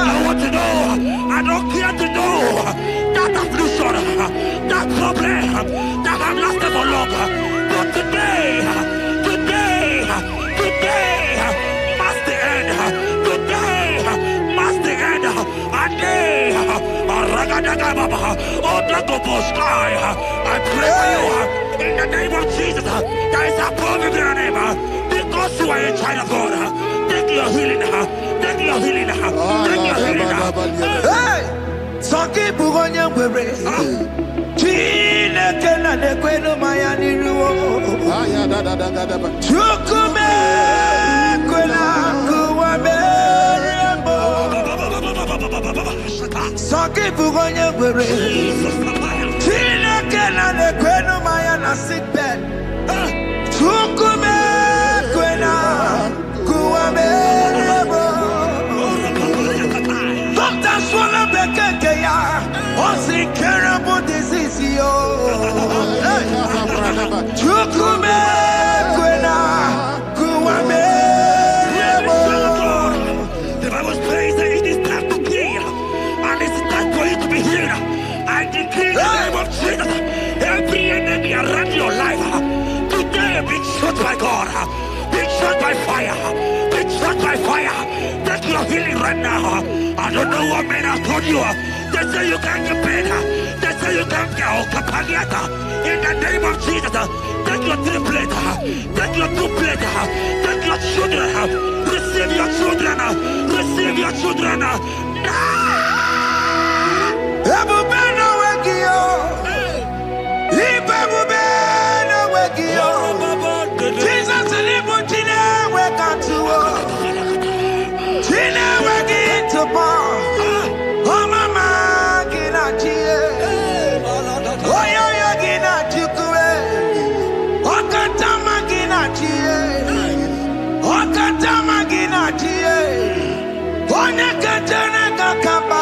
don't want to know. I don't care to know that affliction, that problem, that have lasted for long. But today, must the end. Today, must the end. And day, I pray for you in the name of Jesus. There is a problem in your name. Because you are a child of God. Take your healing. Take your healing. Take your healing. Hey! Sanki bugonya wewe. Chine kena de kwenu mayani ruo. Chukume kwela kuwa merembo. Sanki bugonya wewe. Chine kena de kwenu mayana sickbed. Chukume kwela kuwa merembo. Doctor swallow the keke ya. What's incurable disease yo? Chukume kwena kuwame. The Bible says that it is time to heal, and it's time for you to be healed. I decree in the name of Jesus, every enemy around your life today be shot by God, be shot by fire, be shot by fire. Take your healing right now. I don't know what men have told you. They say you can't get better. They say you can't get Okapaniata. In the name of Jesus, take your 3 plate, take your 2 plate, take your children, receive your children, receive your children. Ebubena wegio, Ibebubena wegio. Jesus libu tine wekantuo, tine wegi to bar. Oh mama gina chie, oh yo yo gina chukue, oh katama gina chie, oh katama gina chie, oh nekatene kakaba.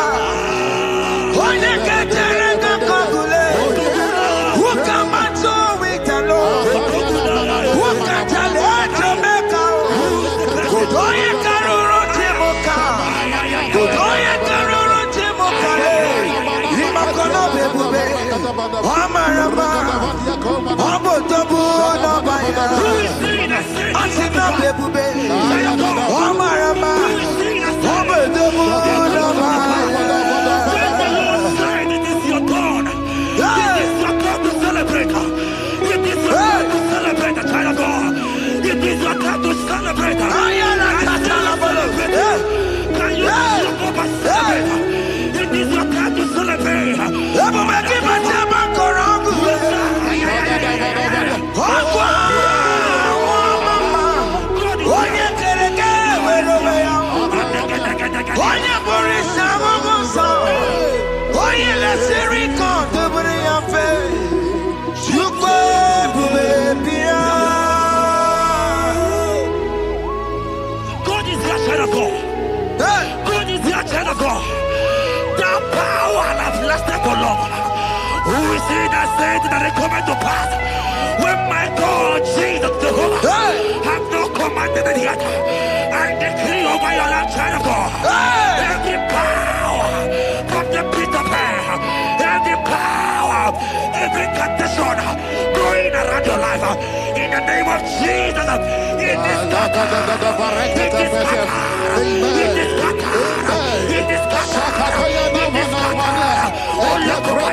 We see that said that it coming to pass. When my God, Jesus, Jehovah, have not commanded it yet. I decree over your life, child of God. Every power from the pit of hell, every power, every condition going around your life, in the name of Jesus. It is scattered. It is scattered. It is scattered. It is scattered. It is scattered. Oh, look over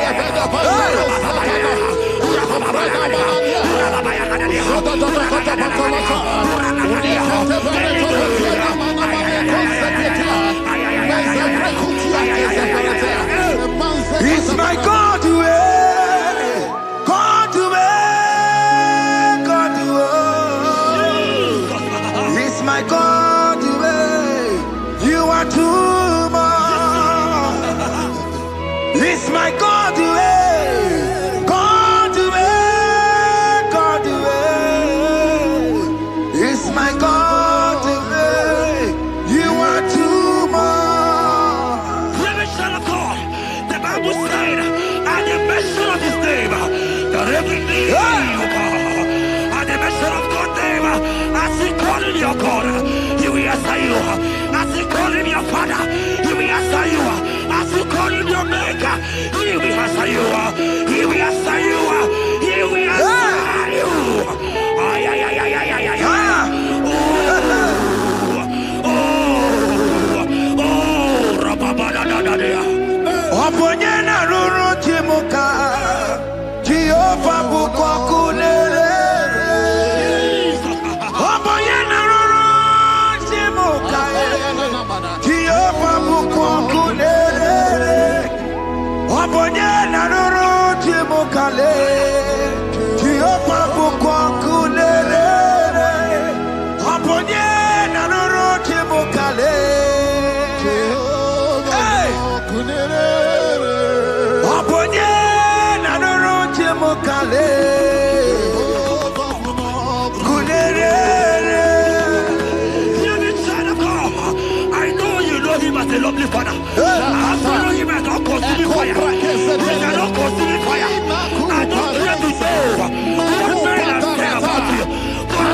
It's my God way, God way, God way. It's my God way. You are too much. It's my God way, God way, God way. It's my God way. You are too much. The Bible said, at the mention of his name, that every knee will bow. At the mention of God's name, as he call him your God, he will answer you. As he call him your Father, he will answer you. As you call him your Maker, he will answer you. He will answer you. He will answer you. Ay, ay, ay, ay, ay, ay, ay. Oponyena ruru timuka, Jehovah bukwa kulele. Oponyena ruru timuka, Jehovah bukwa kulele. Oponyena ruru timuka le, Jehovah bukwa kulele. Oponyena ruru timuka le. A lovely Father. I follow him as a consuming fire. He cannot consume fire. I don't pray to know what men have said about you. But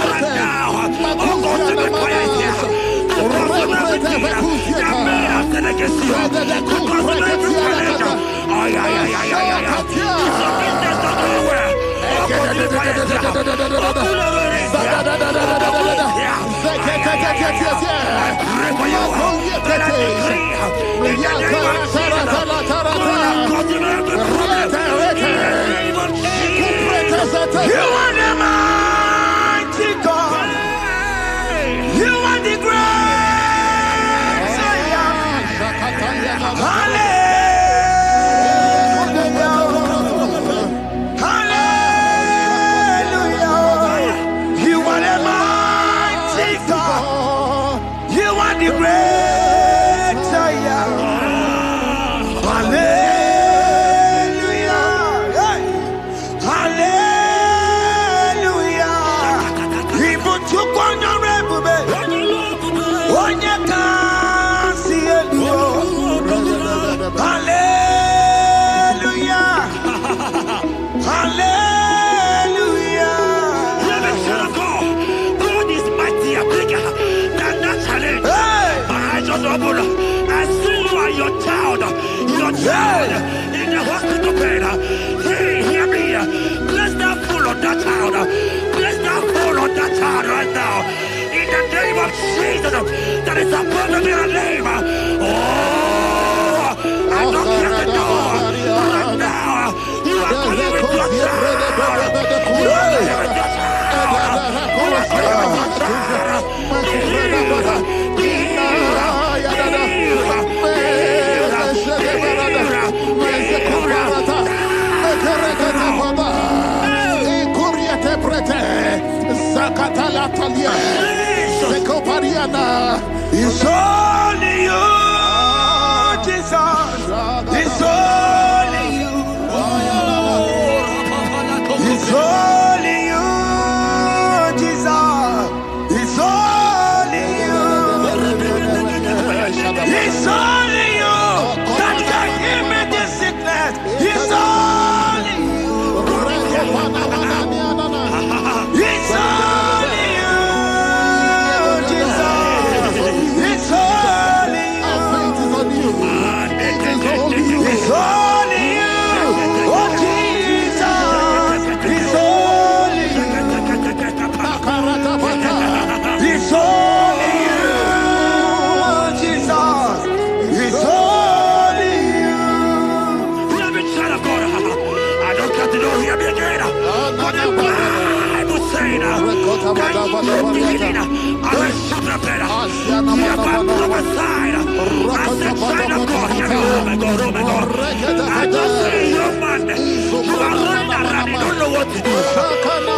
right now, oh, consuming fire is here. To consume everything that men have said against you. To consume every challenge. Ay, ay, ay, ay, ay, ay. It's a business not nowhere. Oh, consuming fire is here. Oh, consuming is here. You are the mighty God. You are the great Zion. Hallelujah. The great Zion. Hallelujah. Hallelujah. Even to Konorebe. Onye can see it. Hallelujah. Hallelujah. God is mighty and bigger than that challenge. I see you are your child in the hospital bed. Hear me. Bless that fool on that child. Bless that fool on that child right now. In the name of Jesus, that is above every name. Oh, I don't care the door. Right now, you are going with your child. You are going with your child. You are going with your child. It's only you, Jesus. It's only you. It's only you, Jesus. It's only you. It's only you that can heal me this sickness. It's only you. It's only you, Jesus. It's only you. It's only you. Oh, Jesus. For the Bible saying, can you begin a shepherd? You have prophesied. I said, sign of God, oh my God, oh my God. I just see you, man. You are running around, you don't know what to do.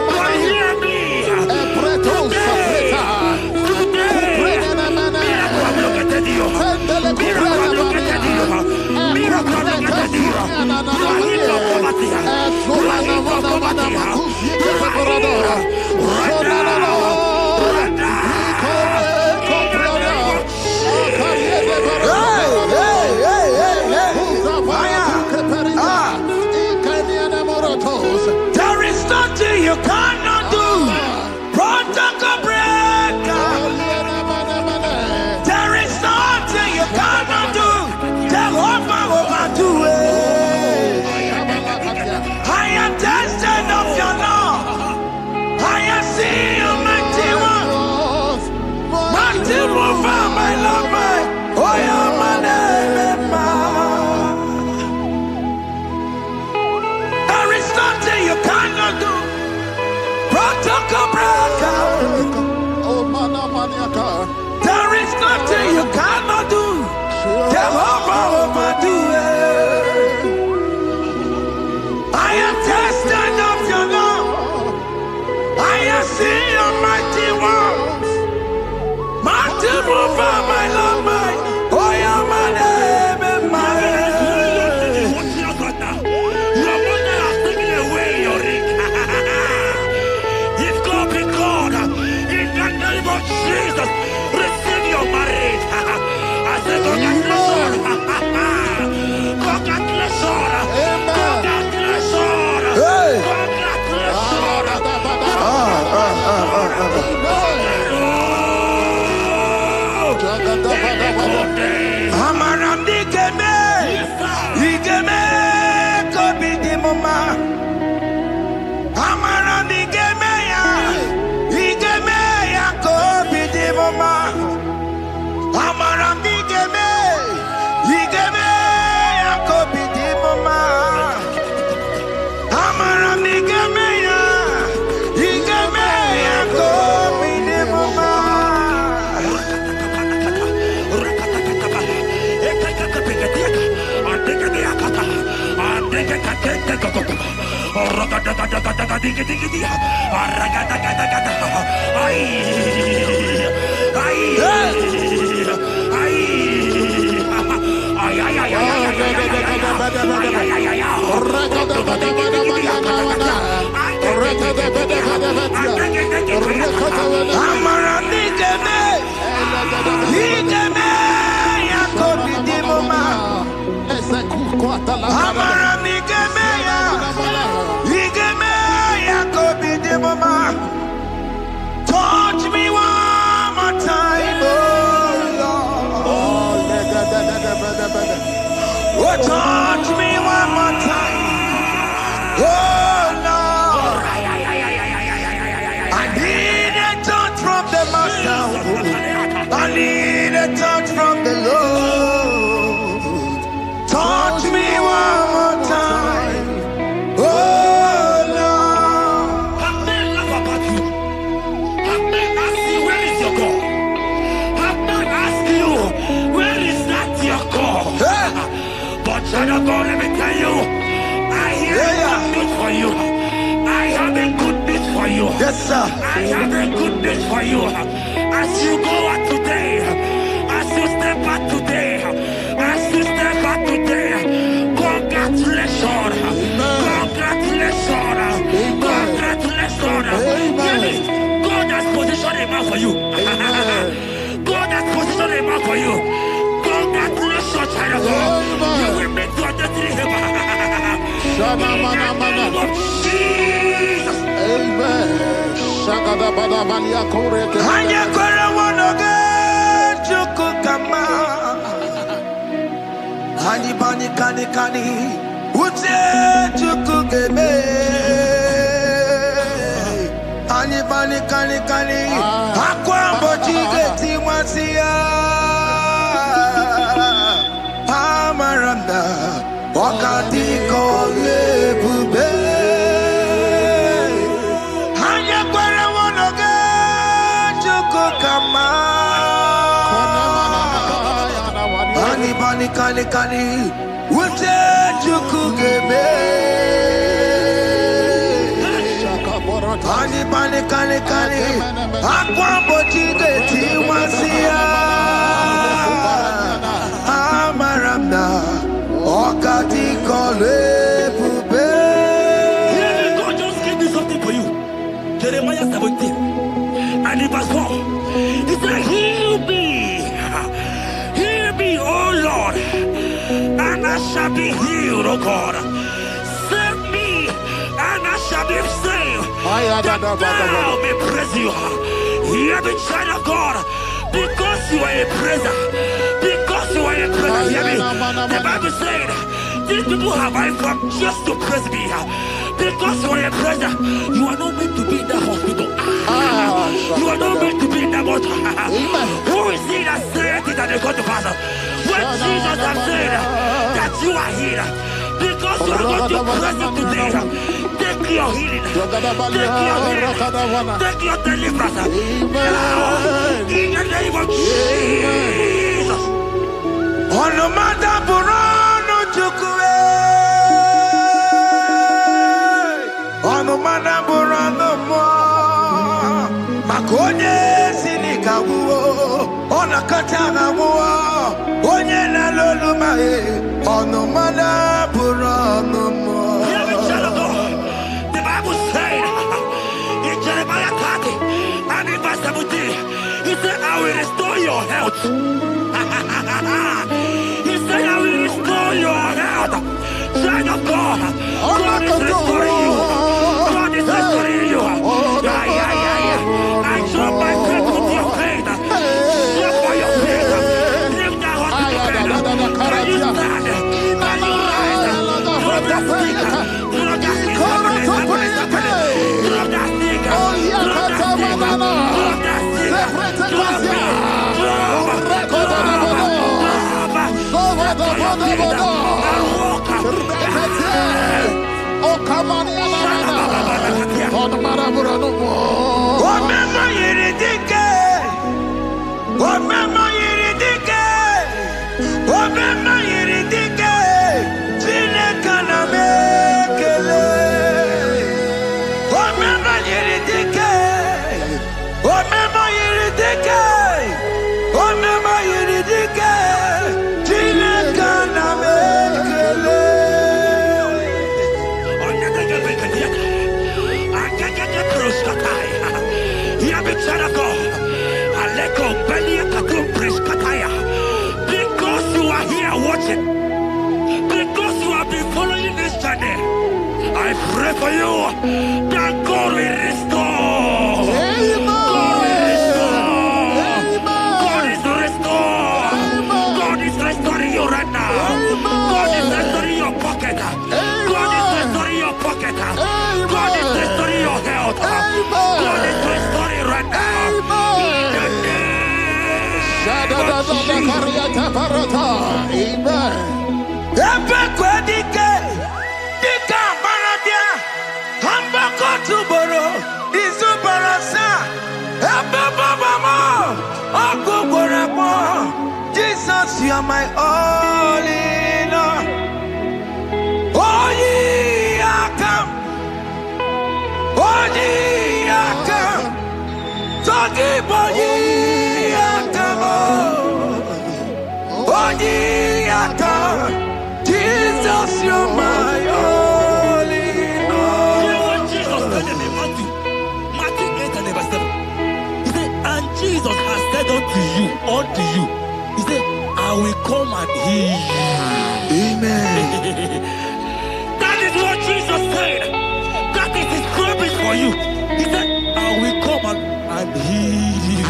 But hear me. There is nothing you cannot do. Protocol breaker. There is nothing you cannot do. Jehovah overdo it. I am tested of your law. I am seeing you, mighty one. Mighty mover, my love, my. Oh, yeah, my name, there is nothing you cannot do. Protocol breaker. There is nothing you cannot do. Jehovah overdo it. I am tested of your love. I am seeing your mighty ones. Mighty mover, my love, my. Oh, yeah, my name and my. Your mother has taken away your ring. If God be God, in the name of Jesus, receive your marriage. I said, congratulations. Congratulations. Touch me one more time, oh Lord. Oh, touch me one more time, oh Lord. I need a touch from the Master. I need a touch from the Lord. Touch me one more time, oh Lord. I may laugh about you. I may ask you, where is your God? I may ask you, where is that your God? But child of God, let me tell you, I hear good news for you. I have a good news for you. Yes, sir. I have a good news for you. As you go out today, as you step out today, as you step out today, congratulations. Congratulations. Congratulations. God has positioned a man for you. God has positioned a man for you. Congratulations, child of God. You will make your destiny heaven. In the name of Jesus. Amen. Hani bani kani kani uche chukugeme. Hani bani kani kani akwambo chigeti mwasia. Amaranda wakati kole bube. kani Ute chukugeme Kani Akwambo chigeti wasia Amaramna Okati kole pube. God just gave me something for you. Jeremiah 17 and in verse 4. He said, heal me, O Lord, and I shall be healed, O God. Save me, and I shall be saved. That thou may praise you. Hear me, child of God, because you are a praiser. Because you are a praiser. Hear me. The Bible said, these people have I come just to praise me. Because you are a praiser, you are not meant to be in that hospital. You are not meant to be in that water. Who is he that said it and they go to pass? When Jesus has said that you are healed, because you are going to praise him today, take your healing, take your deliverance. Now, in the name of Jesus. On no matter Burano Chukwe, on no matter Burano Mo, Makonye Sinikawo, on a Katana War, Onyena Lolumae, on no matter Burano Mo. The Bible said in Jeremiah 30 and in verse 17, he said, I will restore your health. He said, I will restore your health. Child of God, God is restoring you. God is restoring you. I drop my faith with your faith. Drop by your faith. Lift that hospital bed. Can you stand? Can you rise? Drop that stick. Drop that stick. Drop that stick. Drop that stick. Drop that stick. Drop it. Because you are here watching, because you have been following this journey, I pray for you that God will restore. God will restore. God is restoring. God is restoring you right now. God is restoring your pocket. God is restoring your pocket. God is restoring your health. God is restoring right now. Jesus, you are my all in all. Oh, ye are come. Oh, ye are come. Talking about ye are come. Oh, ye are come. Jesus, you are my all in all. You know what Jesus said in Matthew 8 and verse 7? He said, and Jesus has said unto you, he said, I will come and heal you. Amen. That is what Jesus said. That is his promise for you. He said, I will come and heal you.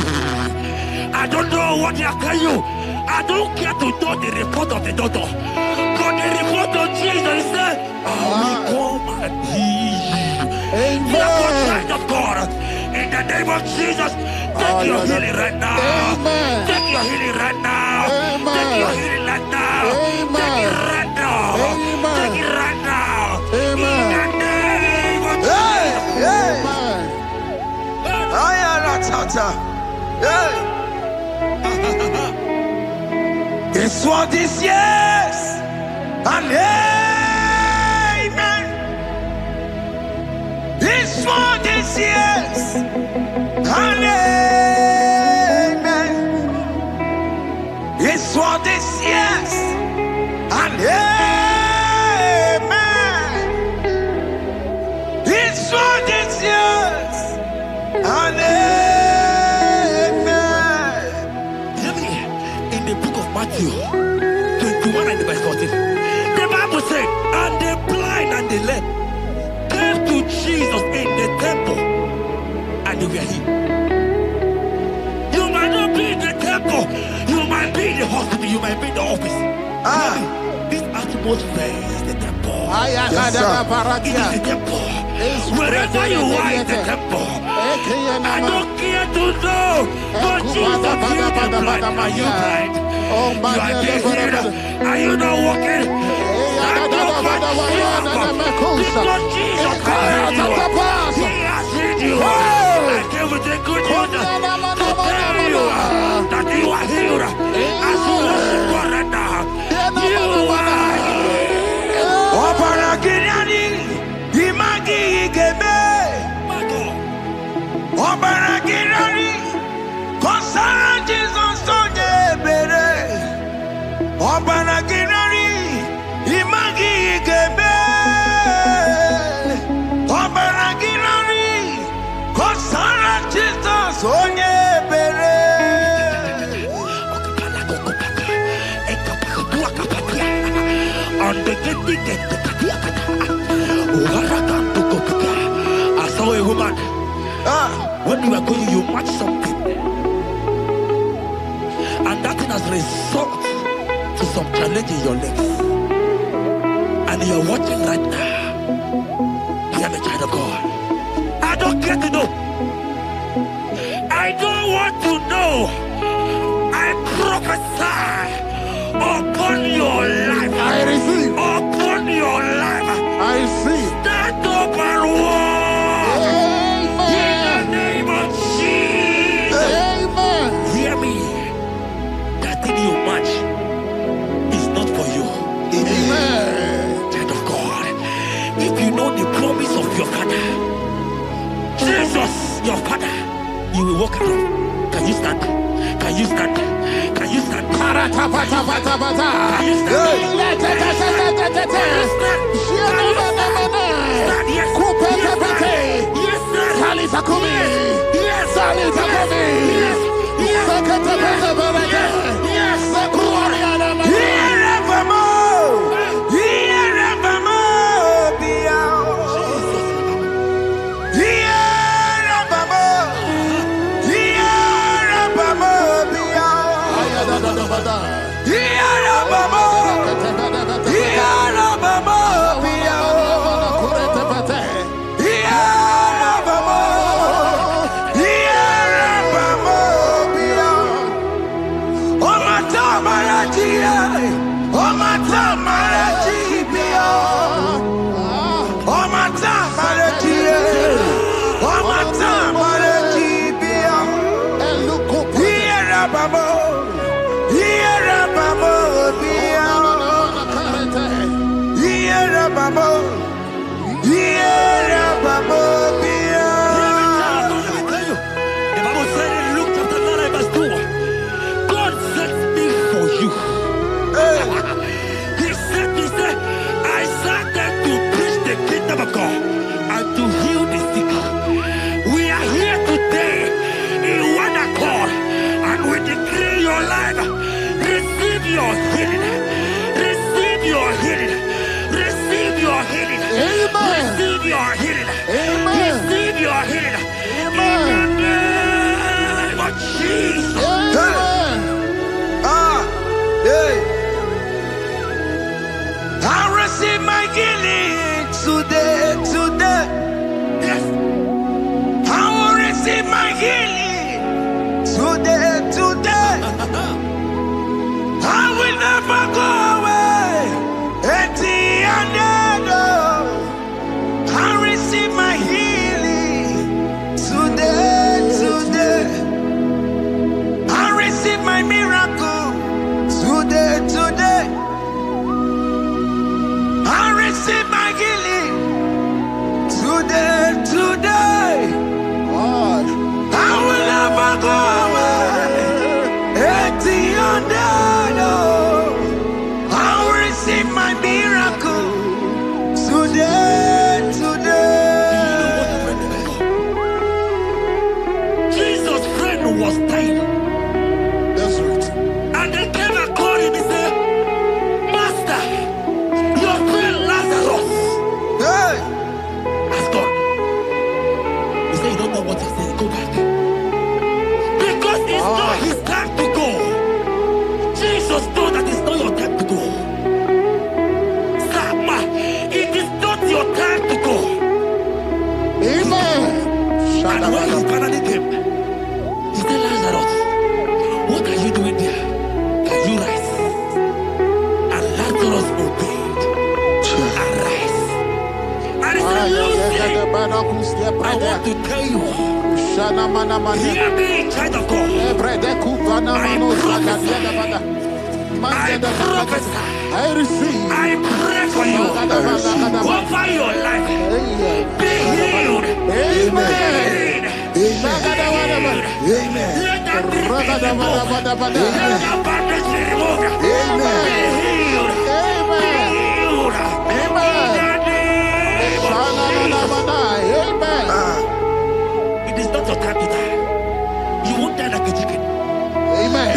I don't know what they are telling you. I don't care to know the report of the doctor. But the report of Jesus, he said, I will come and heal you. Therefore, child of God, in the name of Jesus, take your healing right now. Amen. Take your healing right now. Amen. Take your healing right now. Amen. Take it right now. Amen. Take it right now. Amen. In the name of Hey, hey. Amen. I am not. Hey. It's what is yes and amen. This what is yes and amen. This what is yes and amen. This what is yes and amen. Hear me. In the book of Matthew 21 and verse 14, the Bible said, and the blind and the lame came to Jesus in the temple, and they were healed. You might not be in the temple, you might be in the hospital, you might be in the office. This atmosphere is the temple. Yes, It is the temple. Wherever you are in the temple, I don't care to know, but Jesus healed the blind. Are you blind? You are dead here. Are you not walking? Stand up and because Jesus has healed you. He has healed you. I came with a good news to tell you that you are healed. As you worship God right now, you are healed. Obaragirani, Imagi Igebe. Obaragirani, Konsara Jesus Tonebere. Obaragirani, Imagi Igebe. Obaragirani, Konsara Jesus Tonebere. I saw a woman. When you were going, you match something, and that thing has resulted to some challenge in your legs. And you're watching right now. I am a child of God. I don't care to know. I don't want to know. I prophesy upon your life. I receive. Upon your life. I receive. Stand up and walk. In the name of Jesus. Amen. Hear me. That thing you match is not for you. Amen. Child of God. If you know the promise of your father, Jesus, your father, you will walk around. Can you stand? Can you stand? Can you stand? Can you stand? say you don't know what you're saying, go back. Because it's not his time to go. Jesus knows that it's not your time to go. Sama, it is not your time to go. Amen. And when he finally came, he said, Lazarus, what are you doing there? Can you rise? And Lazarus obeyed. Arise. And he said, Lucy, I want to tell you, hear me, child of God. I prophesy. I receive. I pray for you. Over your life. Be healed. Amen. Let that disease be removed. Let that bandage be removed. Be healed. Be healed. In the name of Jesus. It is not your time to die. You won't die like a chicken. Amen.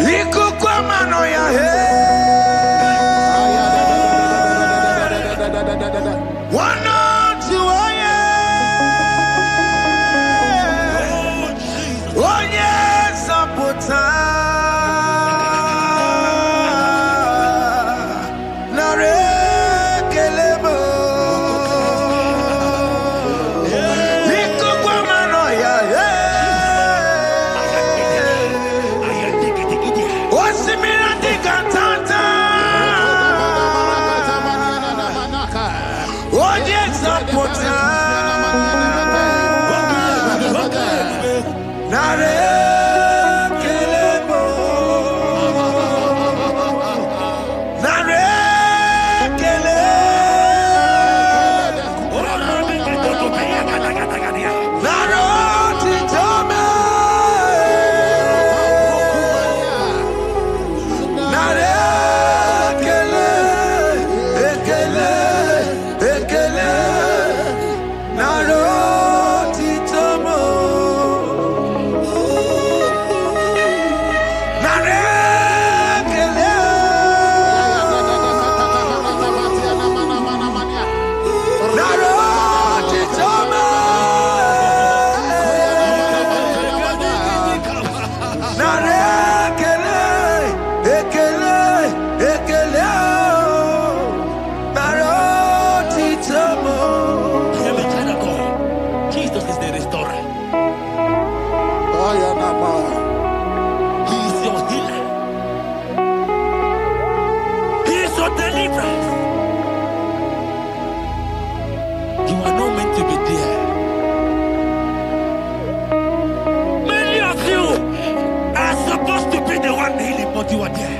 You are there.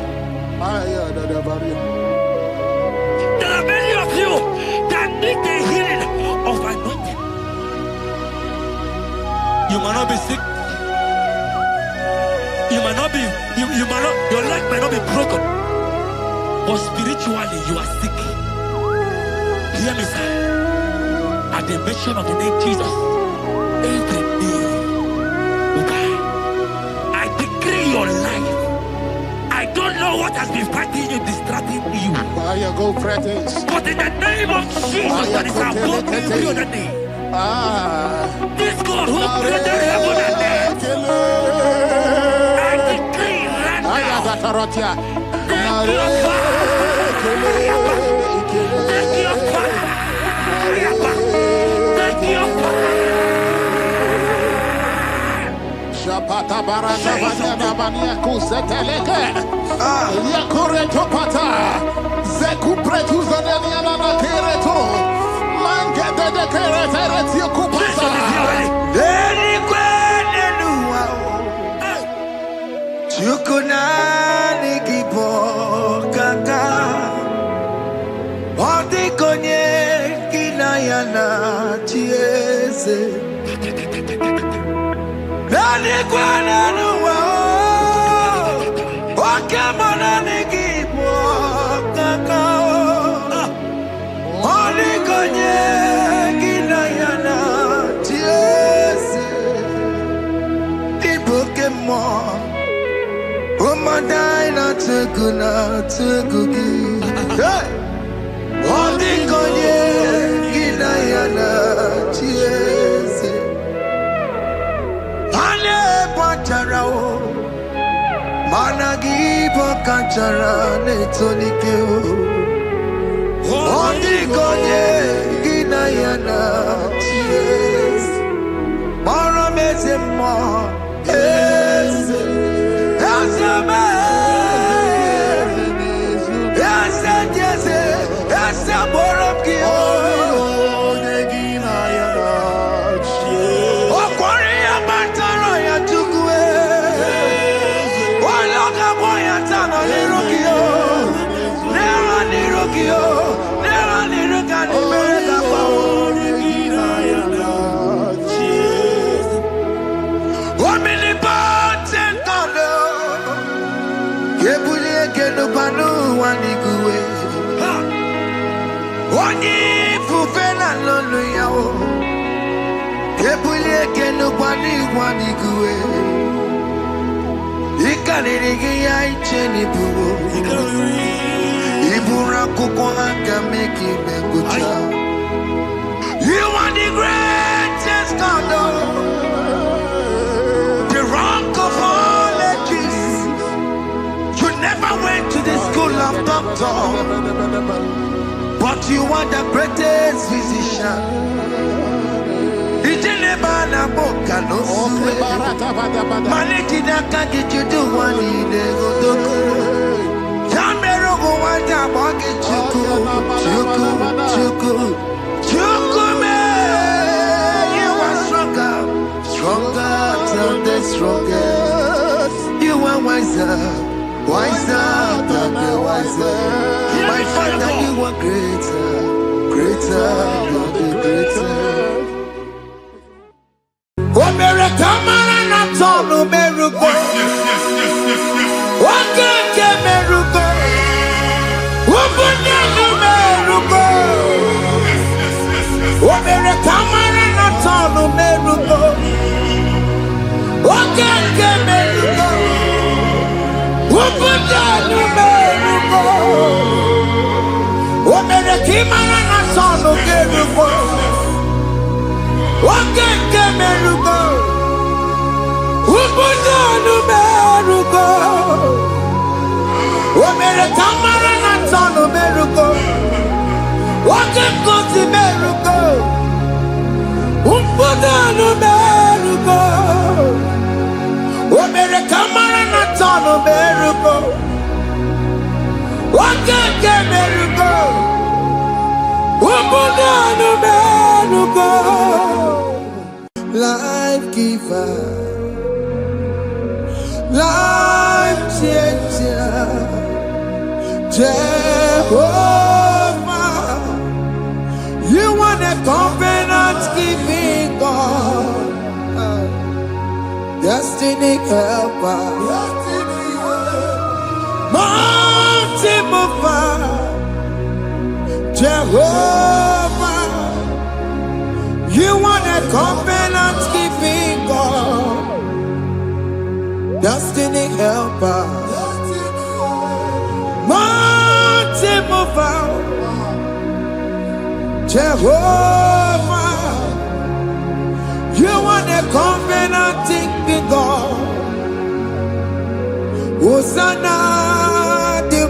There are many of you that need the healing of anointing. You might not be sick. You might not be, you might not, your leg might not be broken. But spiritually you are sick. Hear me, sir. At the mention of the name Jesus, every day will die. I decree your life. I don't know what has been fighting you, distracting you. But in the name of Jesus, that is above every other name. This God who created heaven and earth, I decree right now, take your fire. Take your fire. Take your fire. Pata barata banyana mania kuseteleke yakure topata zeku pretuza deniana na kereto mangede de keretere tikupata Deni kwene nuwa chukuna nigibo kaka odi konye kinayana chieze Nani kwana nuwa wakemona nigibo kaka Oli konye ginayana tiese Iboke mo Umadai na tegugi Oli konye ginayana tiese chara netonike Ondikonye ginayana Yes Mara mezemo Yes Asame Yes Borokio You are the greatest God, the rock of all ages. You never went to the school of doctor, but you are the greatest physician. You are wiser than the wiser. My Father, you are greater than the greater. Life giver, life changer, Jehovah, you want a covenant keeping God, destiny helper, mountain mover, Jehovah, you want a covenant keeping God, destiny helper, mountain mover, Jehovah, you want a covenant keeping God. Hosanna the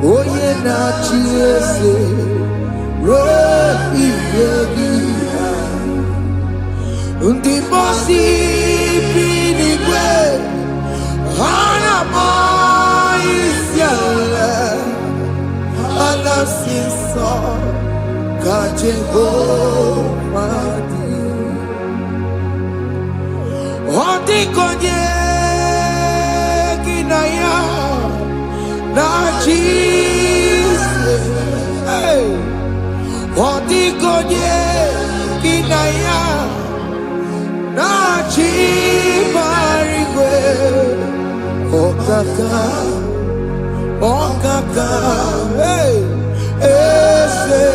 Oye na chiese Rohi yegia Undi bosi pinigwe Hana mo isyala Ala sinso Kache go madi Ondi konye Kinaya Na Jesus, hey, Odigonye kinaya na chibarigwe, okaka, hey, ese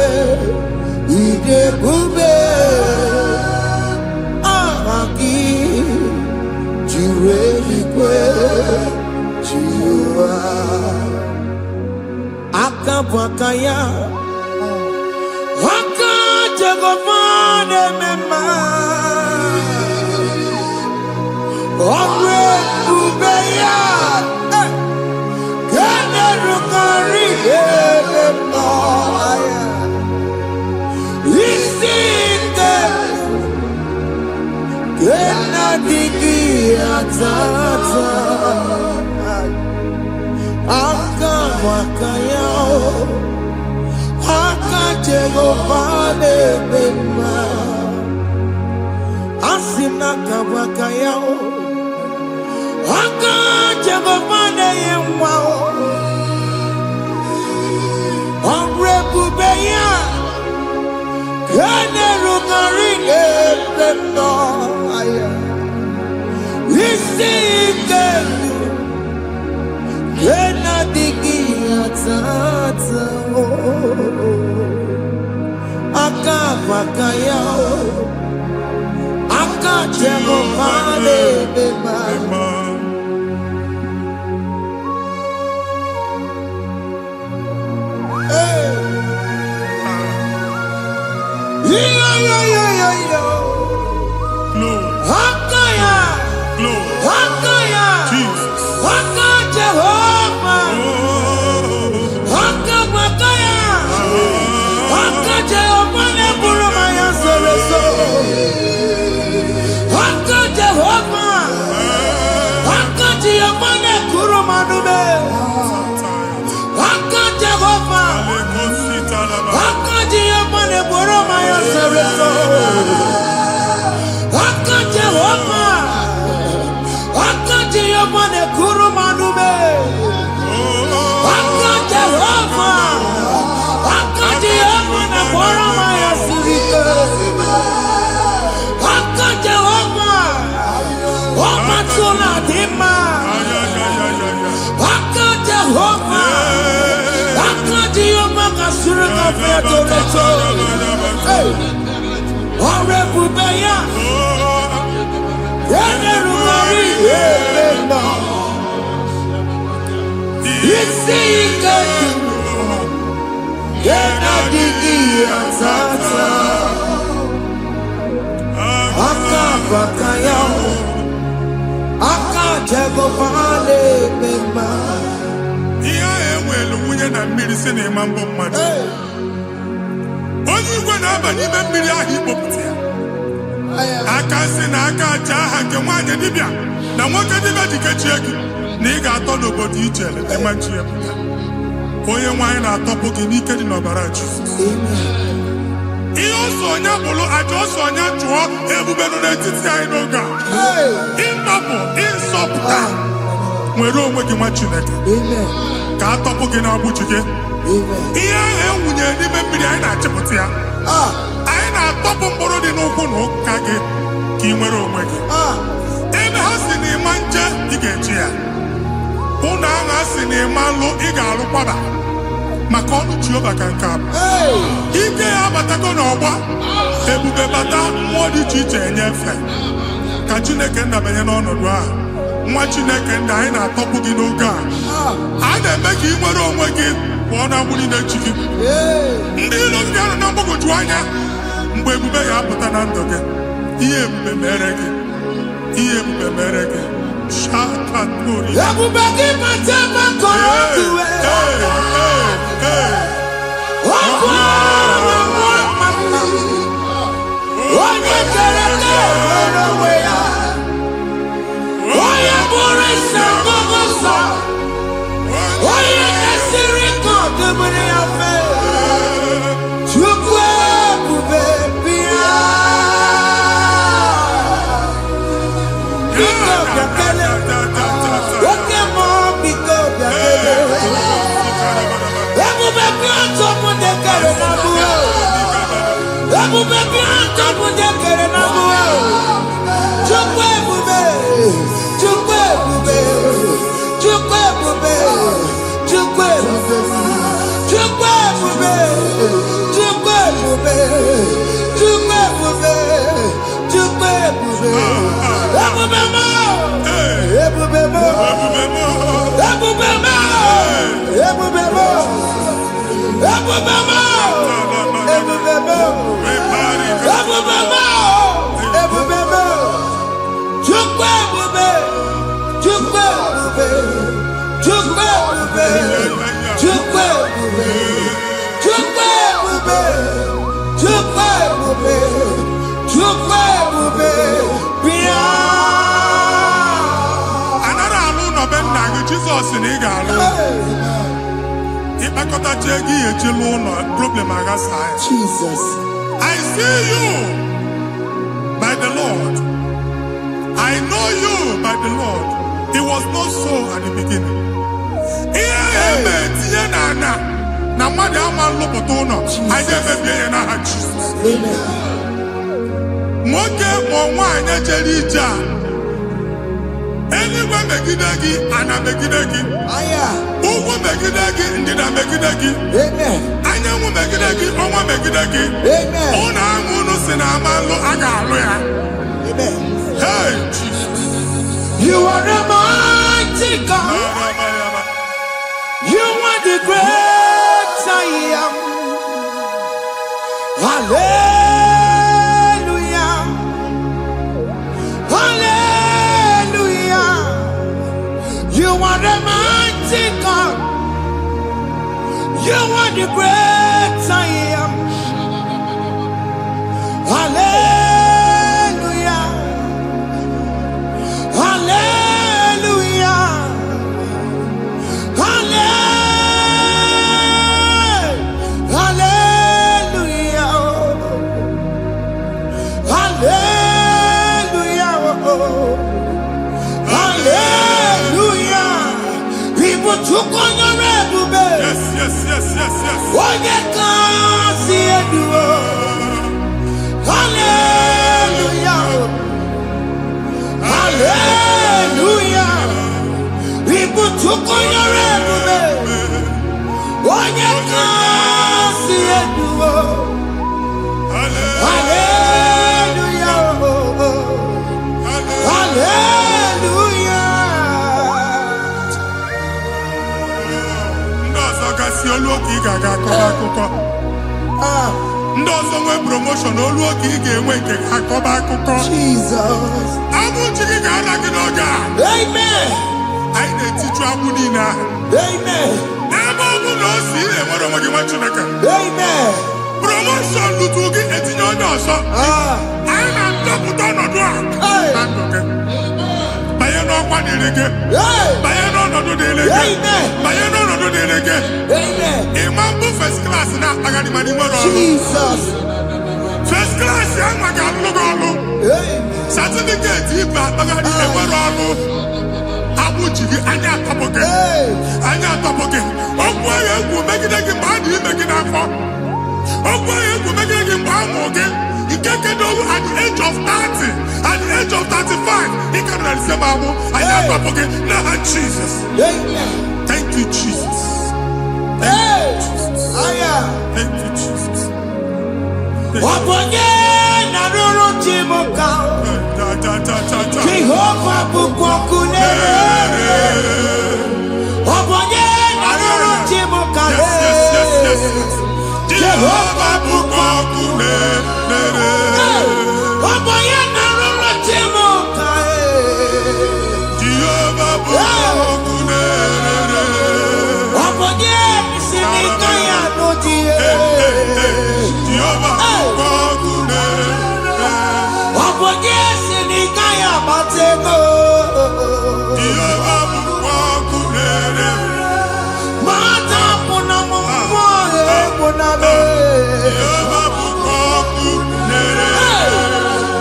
idebube, amaki, jireligwe, jiwa. Akabwakaya Waka Jegovane Mema Ebube Jesus in Igalo. If I got a jaggy, a chill problem, I got Jesus. I see you by the Lord. I know you by the Lord. It was not so at the beginning. I never be in Jesus. Anywhere megidagi and a megidagi. Ugo megidagi and did a megidagi. Amen. I know megidagi, Oma megidagi. Amen. Ona Munusinamalo Agaloya. Amen. Hey, Jesus. You are the mighty God. You are the great I am. Hallelujah. Hallelujah. You are the mighty God. You are the great I am. Hallelujah. Hallelujah. Hallelujah. Hallelujah. Hallelujah. People took on your red. Yes, yes, yes, yes, yes. What you can see it do. Hallelujah. Hallelujah. People took on your red. What you can see it do. Hallelujah. Hallelujah. Ndozo nwe promotion oluoki ige enwe nke akọba akụkọ. Jesus. Amu chiki ga ala gị n'oge a. Amen. Anyị na-etiju agbụ niile ahụ. Amen. Ebe ọ bụ na o si enwere onwe gị nwa Chineke. Amen. Promotion lutu gị etinye onye ọzọ. Anyị na-atọpụta ọnọdụ a. Na ndụ gị. Banye n'ọkwa dịrị gị. Banye n'ọnọdụ dịrị gị. Banye n'ọnọdụ dịrị gị. Ịma mbụ first class na-akpagharị ma n'ime ọrụ. Jesus. First class ya nwa ga-alụ gị ọlụ. Certificate ibe akpagharị enwere ọlụ. Agbụ ji gị anya atọpụ gị. Anya atọpụ gị. Okwu agha egwu megide gị mgbe a dị ime gị n'afọ. Okwu agha egwu megide gị mgbe a mụ gị. Ike kedowu at the age of 30, at the age of 35. Ike nọ na same agbụ. Anya atọpụ gị n'aha Jesus. Thank you, Jesus. Thank you, Jesus. Thank you, Jesus. Wabonye na ruru chimuka. Jehovah bukwakunere. Wabonye na ruru chimuka. Jehovah bukwakunere. Wabonye na ruru chimuka. Jehovah bukwakunere. Wabonye sinika ya nodie. Wabonye sinika ya matego. Mata puna mumwe puna be.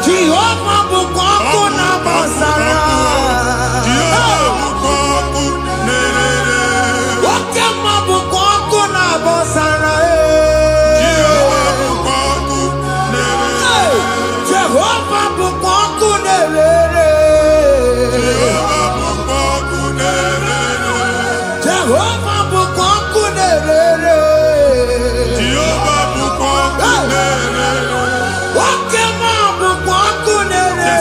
Jehovah bukwaku na basara. Wakema bukwaku na basara. Jehovah bukwaku nerere. Jehovah bukwaku nerere. Wakema bukwaku nerere.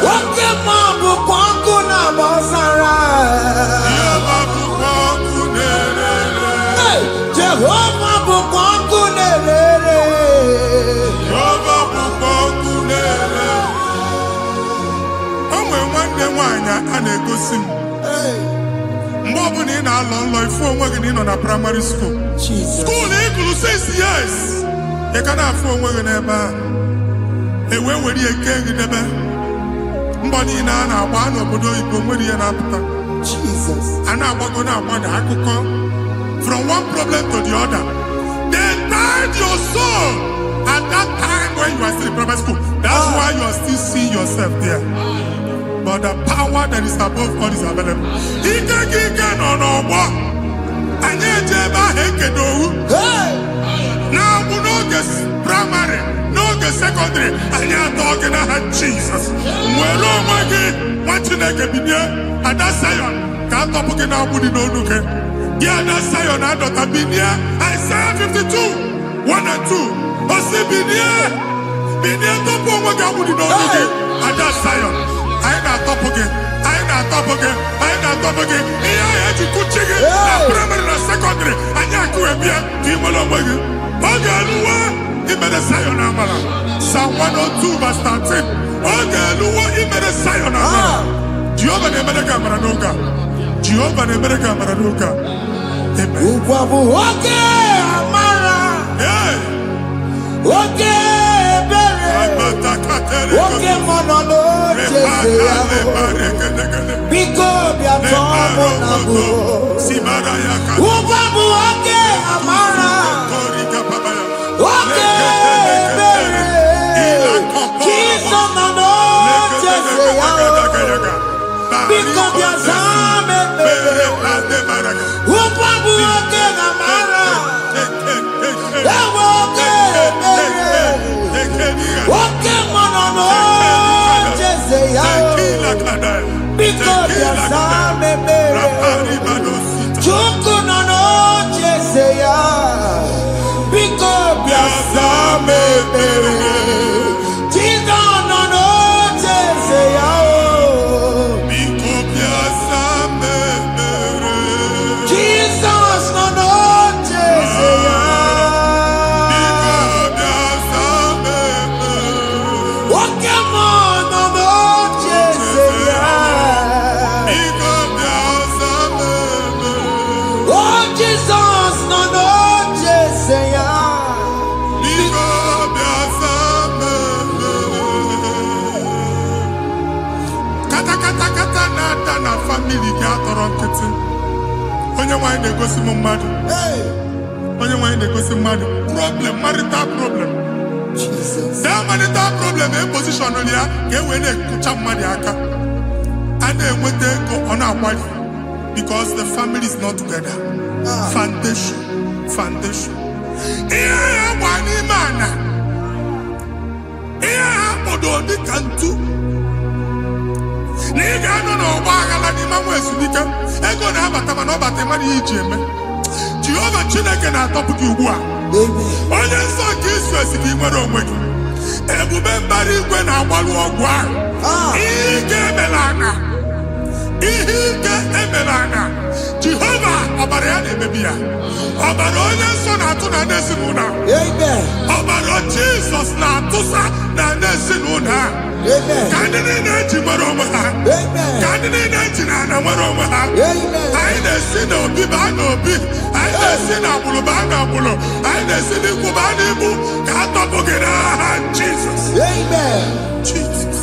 Wakema bukwaku na basara. Jehovah bukwaku nerere. A na-egosi m mgbe ọ bụla ị na-alọ nlọ ifu onwe gị na ị nọ na praịmarị skuul skuul ị gụrụ 6 years ị ka na-afụ onwe gị n'ebe ahụ were ya eke gị debe Mbani na one obodo Igbo nwere na apụta. Jesus. Ana agbago na agbada akụkọ. From one problem to the other. They tied your soul at that time when you are still in primary school. That's why you are still seeing yourself there. But the power that is above all is available. Ike no more. Anye jeba hekedowu. Now we no get primary, no get secondary. Anye talking about Jesus. Mwelo magi wachineke binye ada Zion. Ka topuke na abudi no nuke. Yeah, ada Zion adota binye. Isaiah 52, 1 and 2. Osi binye topu magi abudi no nuke. Ada Zion. I na topuke. Iya ya jikuchige na primary na secondary. Anya kuwebia kimolo magi. Ogeluwa imere Zion amala. Psalm 102 verse 13. Ogeluwa imere Zion amala. Jehovah ne mere kamera n'oga. Jehovah ne mere kamera n'oga. Amen. Ukwabu oge amara. Hey. Oge bere. Oge monono jese yabo. Biko biato monabu. Ukwabu oge amara. Oge bere. Kiso mono jese yabo. Biko biato bere. Ukwabu oge amara. Oge bere. Oge monono jese yabo. Biko biato bere. Chuku nono jese yabo. Biko biato bere. Chizo nono jese yabo. Jesus no noche sea. Oh, come on, no noche sea. Oh, Jesus no noche sea. Kata nada na family ga atọrọ nkịtị. Onye nwanyị na-egosi m mmadụ. Onye nwanyị na-egosi mmadụ. Problem, marital problem. Jesus. That marital problem e position ya ka e wee na-ekucha mmadụ aka. A na-enweta ego ọ na-agbali because the family is not together. Foundation. Ihe ya gba n'ime ana. Ihe ha kpọdo dị ka ntu. Na ị ga-anọ n'ọgba aghara n'ime nwa ezumike. Ego na-abata mana ọ bata mmadụ ihe iji eme. Jehova Chineke na-atọpụ gị ugbu a. Onye nsọ nke isu esi gị nwere onwe gị. Ebube mbara igwe na-agbalụ ọgwụ ahụ. Ihe ike emere ana. Jehova ọbara ya na-emebi ya. Ọbara onye nsọ na-atụ na ndị ezinụlọ. Ọbara Jizọs na-atụsa na ndị ezinụlọ ha. Ka ndị niile eji nwere onwe ha. Ka ndị niile eji na ana nwere onwe ha. Anyị na-esi n'obi baa n'obi. Anyị na-esi n'agbụrụ baa n'agbụrụ. Anyị na-esi n'ikwu baa n'ikwu. Ka a tọpụ gị n'aha Jizọs. Jesus.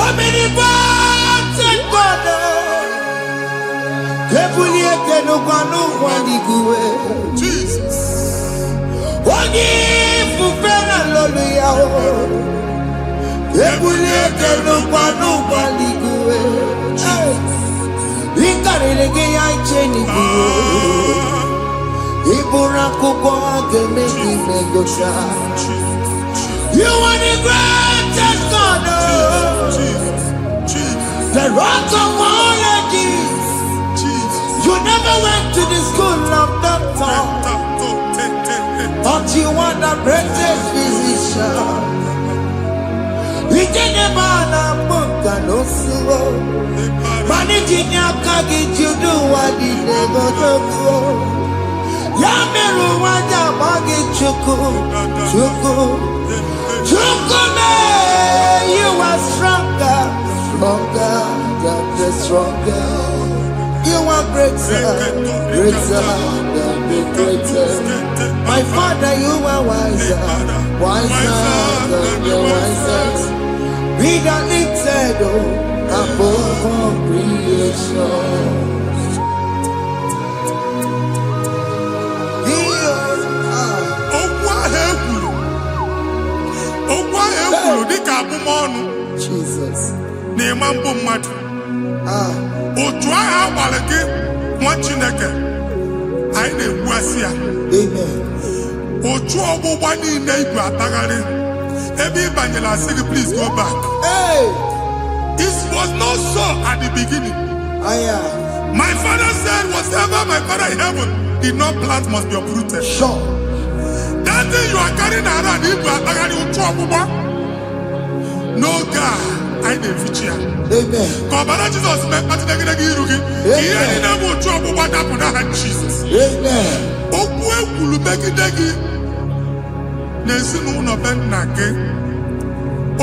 Omnipotent God. Kebulie kenukanu waniguwe. Jesus. Ogi fufena lolu yao. Kebulie kenukanu waniguwe. Inkarilege ya icheni kuwe. Ibura kubwa gemeki megosha. You are the greatest God. The rock of all ages. You never went to the school of doctor, but you are the greatest physician. We didn't man a book and no slow. Managing your kagi, you do what you never do. Yameru waja bagi chuku. You are stronger than the stronger. You are greater than the greatest. My Father, you are wiser than the wisest. be thou lifted above all creation. Jesus. N'imambo mmadụ. Otu ahụ agbara gị nwa Chineke anyị na-egbu asị ya. Amen. Otu ọgbụgba niile igwe atagharị ebe ị banyere asị gị please go back. Hey. This was not so at the beginning. My father said whatever my father in heaven did not plant must be uprooted. Sure. That thing you are carrying around igwe atagharị otu ọgbụgba. No God, I didn't feature. Amen. Kọbara Jesus mekpati negidegi iru gị. Ihe ndị na-eme otu ọgbụgba dapụ n'aha Jesus. Amen. Okwu ekwuru megide gị n'ezinụlọ be nna gị.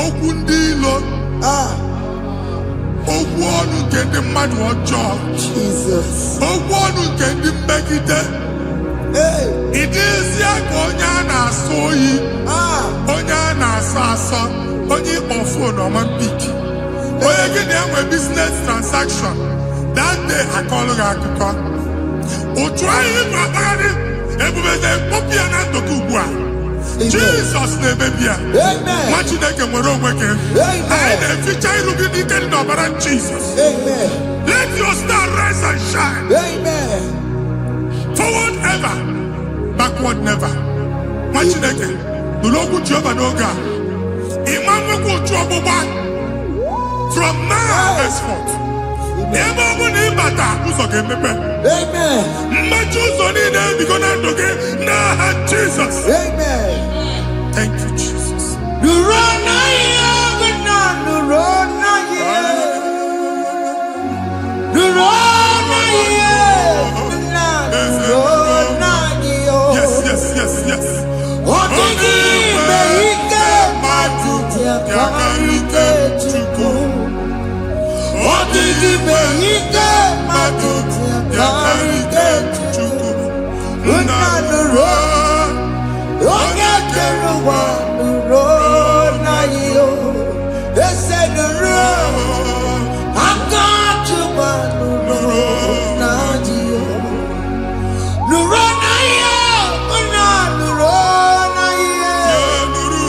Okwu ndị ilo. Okwu ọnụ nke ndị mmadụ ọjọọ. Jesus. Okwu ọnụ nke ndị mmegide. Ịdịzie ka onye a na-asọ oyi. Onye a na-asọ asọ. Onye ịkpọ phone ọma mpiki. Onye gị na-enwe business transaction. That day akọlụ gị akụkọ. Otu anyị ịbụ akpagharị ebubeze mkpọpụ ya na ndụkọ ugbu a. Jesus na-emebi ya. Nwa Chineke nwere onwe gị. Anyị na-eficha iru gị n'ike dị n'ọbara Jesus. Let your star rise and shine. Forward ever, backward never. Nwa Chineke nụrụ okwu Jehova n'oge a. From now henceforth, ebe ọ bụ na ịbata ụzọ ga-emepe. Mmachi ụzọ niile ebigo na ndụ gị n'aha Jesus. Thank you, Jesus. Yes. Yakarike Chukwu Odigbe ike mmadụ Yakarike Chukwu Nna nụrụ onye kere ụwa nụrụ na iyo ese nụrụ aka Chukwu nụrụ na iyo nụrụ na iyo nna nụrụ na iyo nụrụ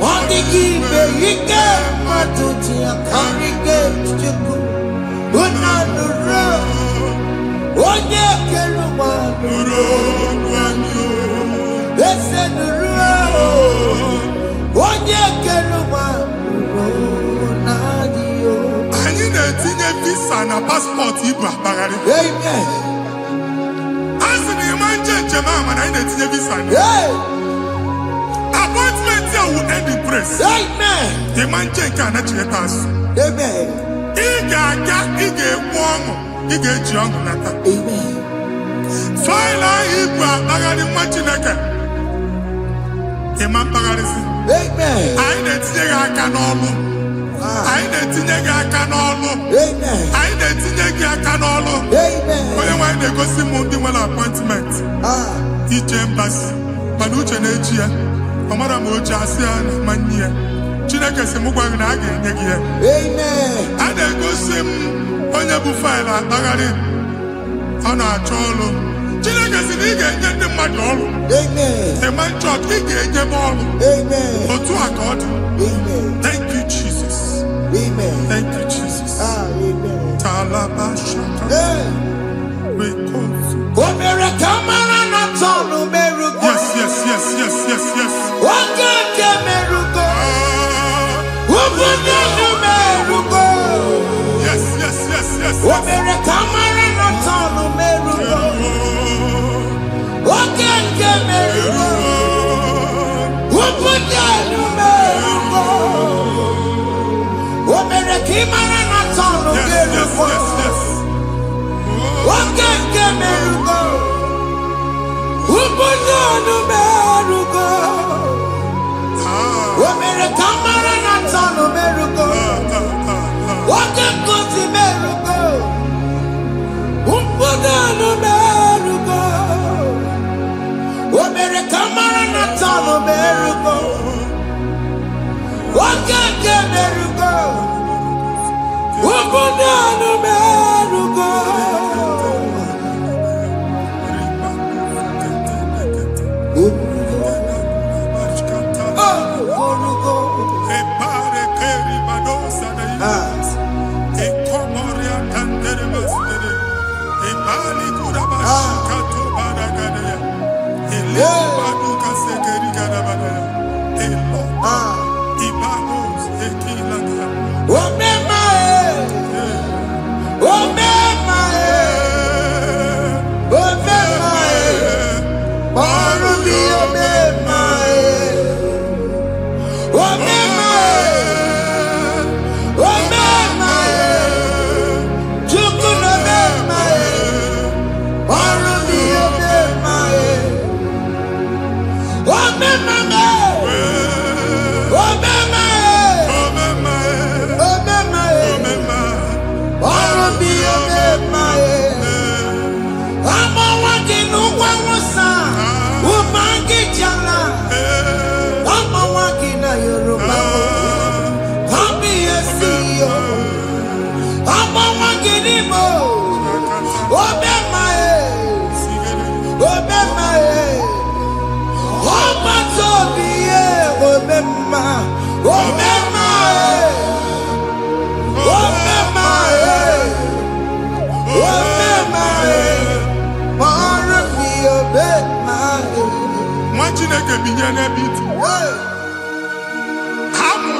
Odigbe ike matuti akarike Chukwu Una nụrụ onye kere ụwa nụrụ ese nụrụ onye kere ụwa nụrụ n'adịghị. Anyị na-etinye visa na paspọtụ ibu akpagharị. Amen. Asị na ịma njem ama na anyị na-etinye visa na. Appointment here will end in praise. Amen. Ịma nke a na-echeta azụ. Amen. Ị ga-aga, ị ga-ekwu ọṅụ, ị ga-eji ọṅụ nata. Amen. Faịlụ ahụ ibu akpagharị nwa Chineke. Ịma mkpagharịsị. Amen. Anyị na-etinye gị aka n'ọlụ. Anyị na-etinye gị aka n'ọlụ. Amen. Anyị na-etinye gị aka n'ọlụ. Amen. Onye nwaanyị na-egosi m ndị nwere appointment. Ije mbasi. Mana uche na-eji ya. Ọ mara ma o ji asị ya na mmanyi ya. Chineke sị m gwa gị na a ga-enye gị ya. Amen. A na-egosi m onye bụ faịlụ akpagharị. Ọ na-achọ ọrụ. Chineke sị na ị ga-enye ndị mmadụ ọrụ. Amen. Ịma chọọchị ị ga-enye m ọrụ. Amen. Otu a ka ọ dị. Amen. Thank you, Jesus. Amen. Thank you, Jesus. Amen. Talabashaka. Rekosu. Omere kamara na tonu merugo. Yes. Oge ke merugo. Obodo merugo. Yes. Omere kamara na tonu merugo. Oge ke merugo. Obodo merugo. Omere kamara na tonu merugo. Oge ke merugo. Obodo merugo. Omere kamara na tonu merugo. Waka kosi merugo. Umpuda no merugo. Omere kamara na tano merugo. Waka ke merugo. Umpuda no merugo.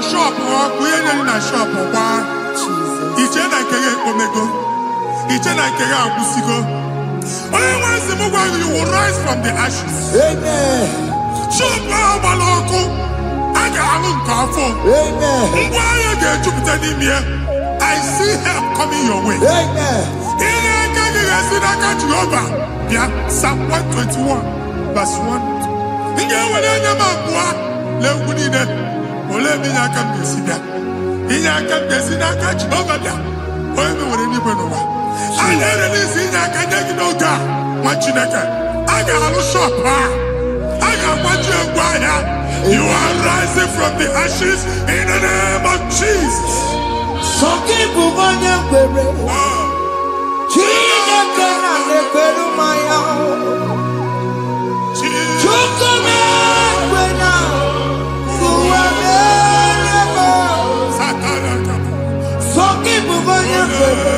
Shop or we in a shop or bar. Each and I can omego. Each and I can busigo. Once the mobile you will rise from the ashes. Amen. Shop Baloko. I got a carfo. Amen. Why you get Jupiter in here? I see help coming your way. Amen. In a catch you over. Yeah, Psalm 121, verse 1. In your way, ole mi na ka mbesi bia inya ka mbesi na ka Jehova bia o me wore ni beno wa ale release inya ka nyagi no ga ma Chineke aga halu shop ha aga kwaju egwa ya. You are rising from the ashes in the name of Jesus. Soki bubanya kwere Chineke na nekweru maya Chukome kwena Soki bubanya kwere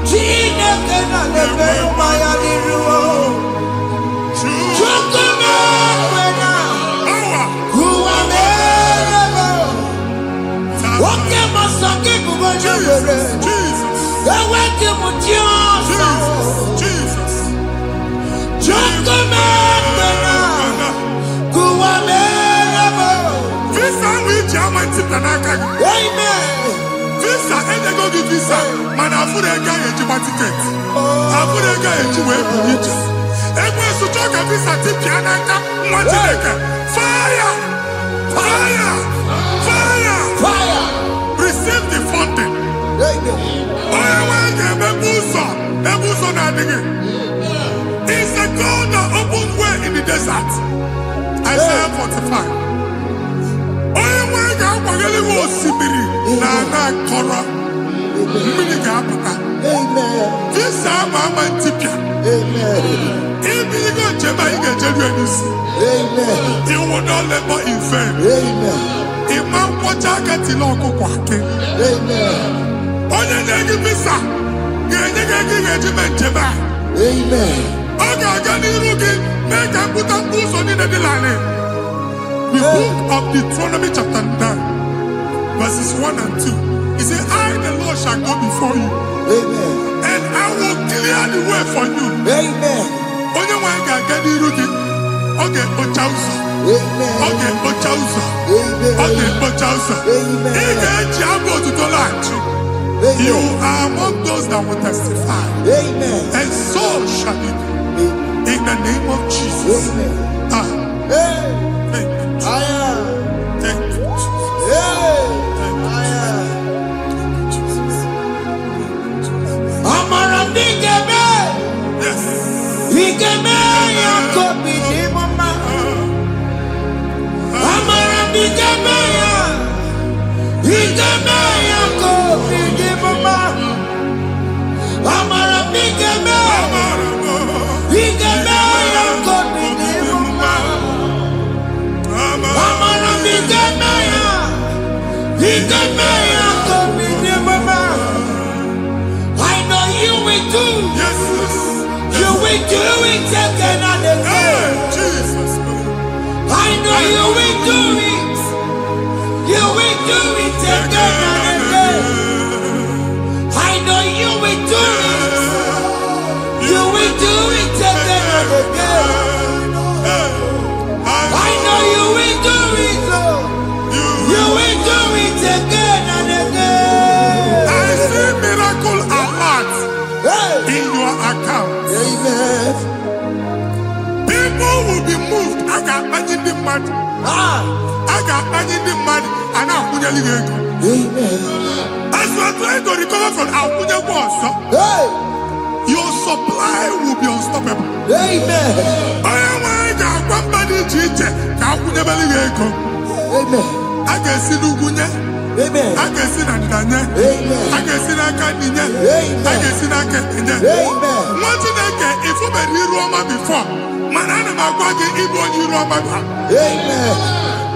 Chineke na nekweru maya liruo Chukome kwena Oke masoki bubanya kwere Eweke mutiosa Chukome kwena Amen. Visa, and they go to visa. Man, I put a guy at your ticket. I put a guy at your way. And when you talk a visa, tip Yanaka, fire! Fire! Fire! Fire! Receive the funding. It's a God that opens way in the desert. Isaiah 45. This time I'm Antipia. If you go to you will not labor in vain. If man watch I get in local quacking. Only negative visa. Make a put up boots on in the line. The book of Deuteronomy chapter 9, verses 1 and 2. He said, I, the Lord, shall go before you. Amen. And I will clear the way for you. Amen. Onye wa ga ga di rugi. Oge ochauso. Amen. Oge ochauso. Amen. Oge ochauso. Amen. Ige ji abo to dolanchi. You are among those that will testify. Amen. And so shall it be. In the name of Jesus. Amen. Ah. Hey. Thank you. I am. Thank you. Hey. I am. Igemeya kobi di mama. Amara Igemeya. Igemeya kobi di mama. Amara Igemeya. Igemeya kobi di mama. Amara Igemeya. Igemeya kobi di mama. I know you will do. Yes. You will do it again and again. Jesus. I know you will do it. You will do it again and again. I know you will do it. You will do it again and again. I know you will do it. You will do it again and again. I see miracle alert in your account. Amen. People will be moved. I got money in the mud. I got money in the mud. And I'm going to leave. Amen. As you are trying to recover from Abuja was, your supply will be unstoppable. Amen. I am one body teacher. Abuja Baligo. Amen. I can see Lugunya. Amen. I can see Nadanya. Amen. I can see Nakaninya. Amen. I can see Nakaninya. Amen. What did I get if you were in Roma before? Manana Magwagi Igbo in Roma. Amen.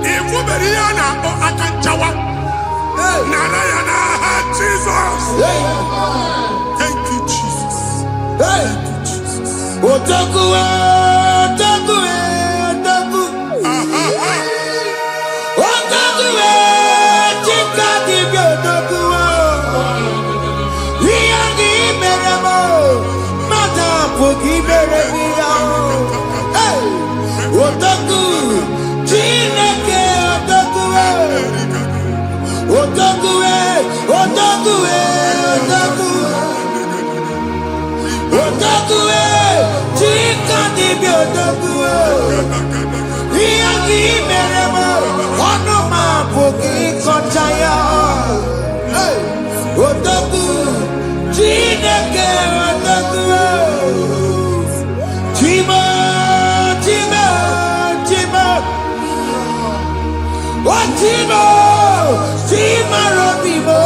If you were here now, I can Jawa. Narayana, Jesus. Thank you, Jesus. Thank you, Jesus. Otaku, otaku, otaku. Otaku, chika dibi otaku. Iyagi meremo, mata poki meremiya. Otaku, chineke otaku. Otaku, otaku, otaku. Otaku, chika dibi otaku. Iyagi meremo, onuma poki konchaya. Otaku, chineke otaku. Chima, chima, chima. Oh, chima, chima robimo.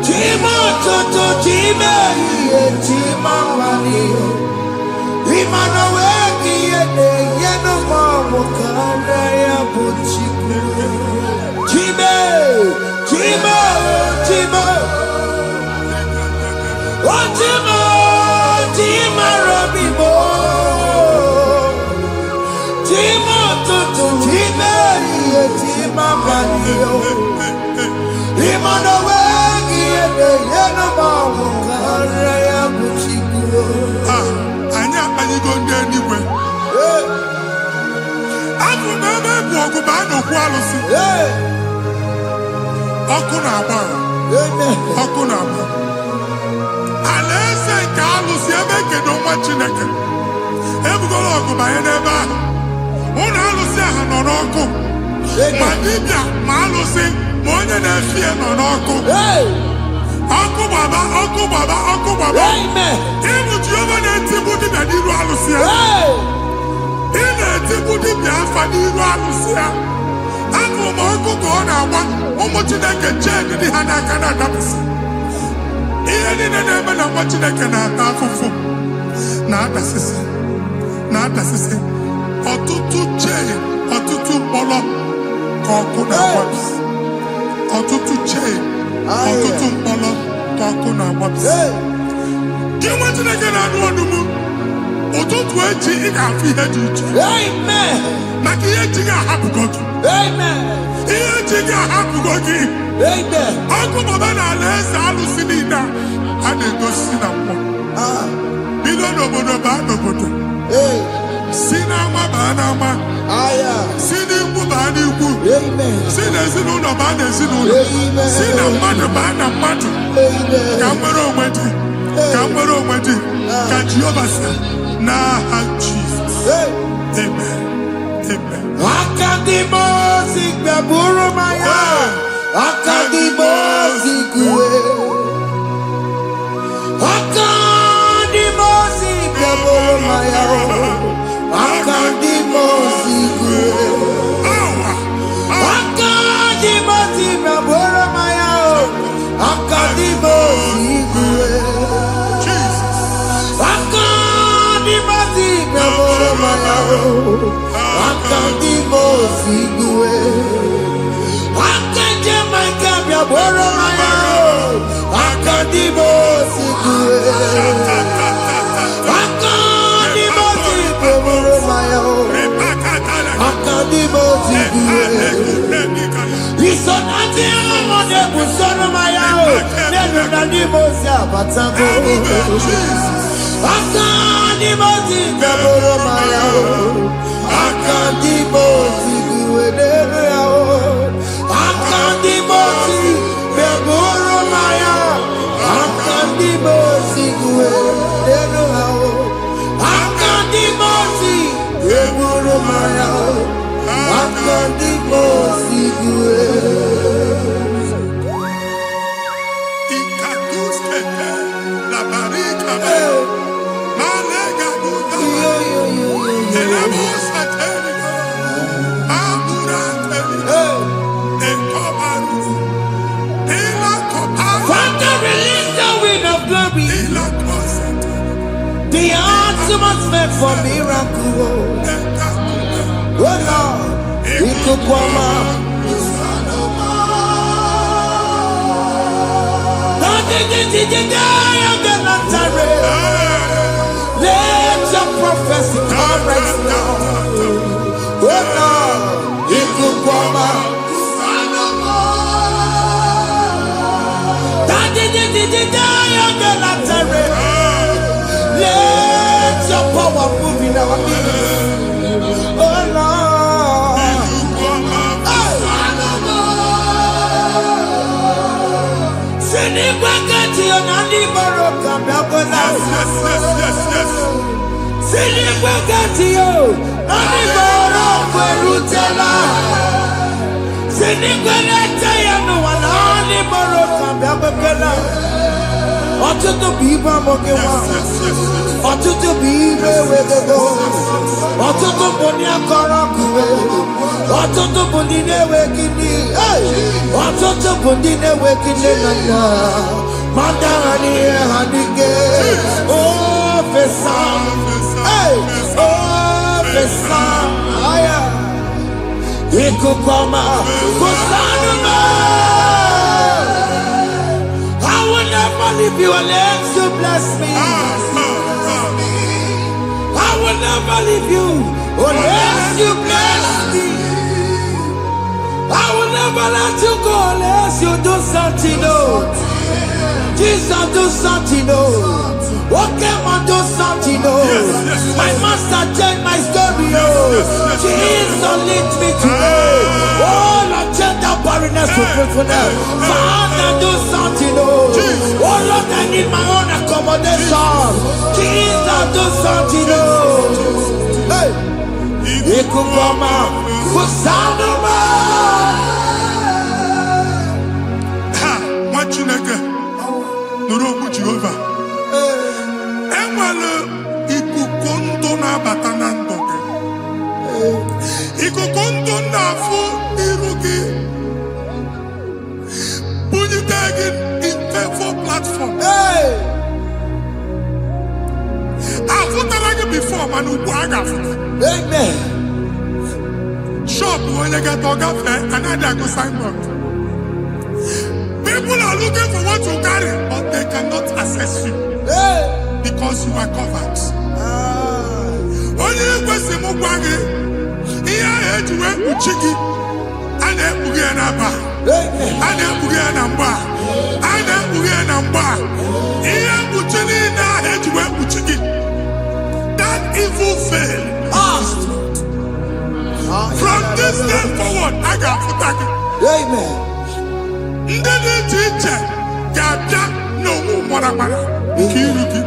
Chima toto, chima iye, chima wali. Imano weki yene, yeno mamu kanda ya buchiku. Chime, chima, chima. Oh, chima, chima robimo. Chima toto, chima iye, chima wali. Imano weki yene, yeno mamu kanda ya buchiku. Anya go anywhere. I'm remember walk about no quality. Okunaba. Okunaba. Unless I can't lose your make no much in a can. Ever go look by a neighbor. One Alusia and on Oko. Madibia, Malusi, more than a fear on Oko. Uncle Baba, Uncle Baba, Uncle Baba. Amen. Even Giovanni Tibudi and Iru Alusia. In a Tibudi Biafani Iru Alusia. Uncle Marco Gona, Omochina Jen in the Hanakana Dabis. Even in the name of Mochina Canafu. Not assistant. Or tutu chain, or tutu bolo, Kokuna Wabs. Or tutu chain. Ọtụtụ mkpọrọ ka ọkụ na-agbapụsị. Gị nwetụ na gị na-anụ ọdụmụ, ụtụtụ echi ị ga-afụ ihe dị iche. Maka ihe ji gị ahapụgo gị. Ihe ji gị ahapụgo gị. Ọkụ baba n'ala eze alụsị niile a na-egosi na mmụọ. Bido n'obodo baa n'obodo. Si n'ama baa n'ama. Si n'ikwu baa n'ikwu. Si n'ezinụlọ baa n'ezinụlọ. Si na mmadụ baa na mmadụ. Ka nwere onwe dị. Ka nwere onwe dị. Ka Jehova sị n'aha Jizọs. Amen. Amen. Akadimo sigbe buru maya. Akadimo sigwe. Akadimo maya akandi mosigwe akanje makabya boro maya akandi mosigwe akandi mosigwe boro maya akandi mosigwe isonati amode busono maya nenu nani mosia batango akandi mosigwe boro maya akandi mosigwe nenu yao akandi mosigwe boro maya akandi mosigwe nenu yao akandi mosigwe boro maya akandi mosigwe la barika malega buda elamos ateligo abura ateligo enkobaru ela koparu Father, release the wind of glory, ela kosete the ultimate meant for miracle. Oh Lord, Ikukwama. Let your prophecy come right now. Oh Lord, Ikukwama. Let your power move in our midst. Oh Lord. Ọtụtụ bụ ibe amụghị nwa, ọtụtụ bụ ibe ewegego, ọtụtụ bụ ndị akọrọ ọkụwe, ọtụtụ bụ ndị na-enweghị nne, ọtụtụ bụ ndị na-enweghị nne na nna, ma ndị agha n'ihe ha dịke, ofesa, ofesa, aya, ikuku ọma, kwụsanụ m. I will never leave you unless you bless me. I will never leave you unless you bless me. I will never let you go unless you do something. No. Jesus, do something. No. Okay, man, do something. No. My master changed my story. Jesus, lead me today. Oh, Lord, change that barrenness to fruitfulness. Father, do something. Oh Lord, I need my own accommodation. Jesus, do something. Hey, Ikukoma, Kusanuma. ha machineke nụrụ okwu Jehova enwere ikuku ndụ na-abata na ndụ gị ikuku ndụ na-afụ iru gị bunyite gị for platform. Hey, afụtara gị before mana ugbu a ga-afụta amen. shop onye gata ọ gafee anaghị agụ signboard. People are looking for what you carry but they cannot access you Hey, because you are covered. Onye kwesị m gwa gị ihe ahụ eji wee kpuchi gị a na-ekpughe ya n'aba amen. a na-ekpughe ya na mgba a na-ekpughe ya na mgba ihe mkpuchi niile ahụ eji wee kpuchi gị that evil veil from this day forward a ga-afụta gị Amen. ndị dị iche iche ga-abịa n'onwe maramara nke iru gị.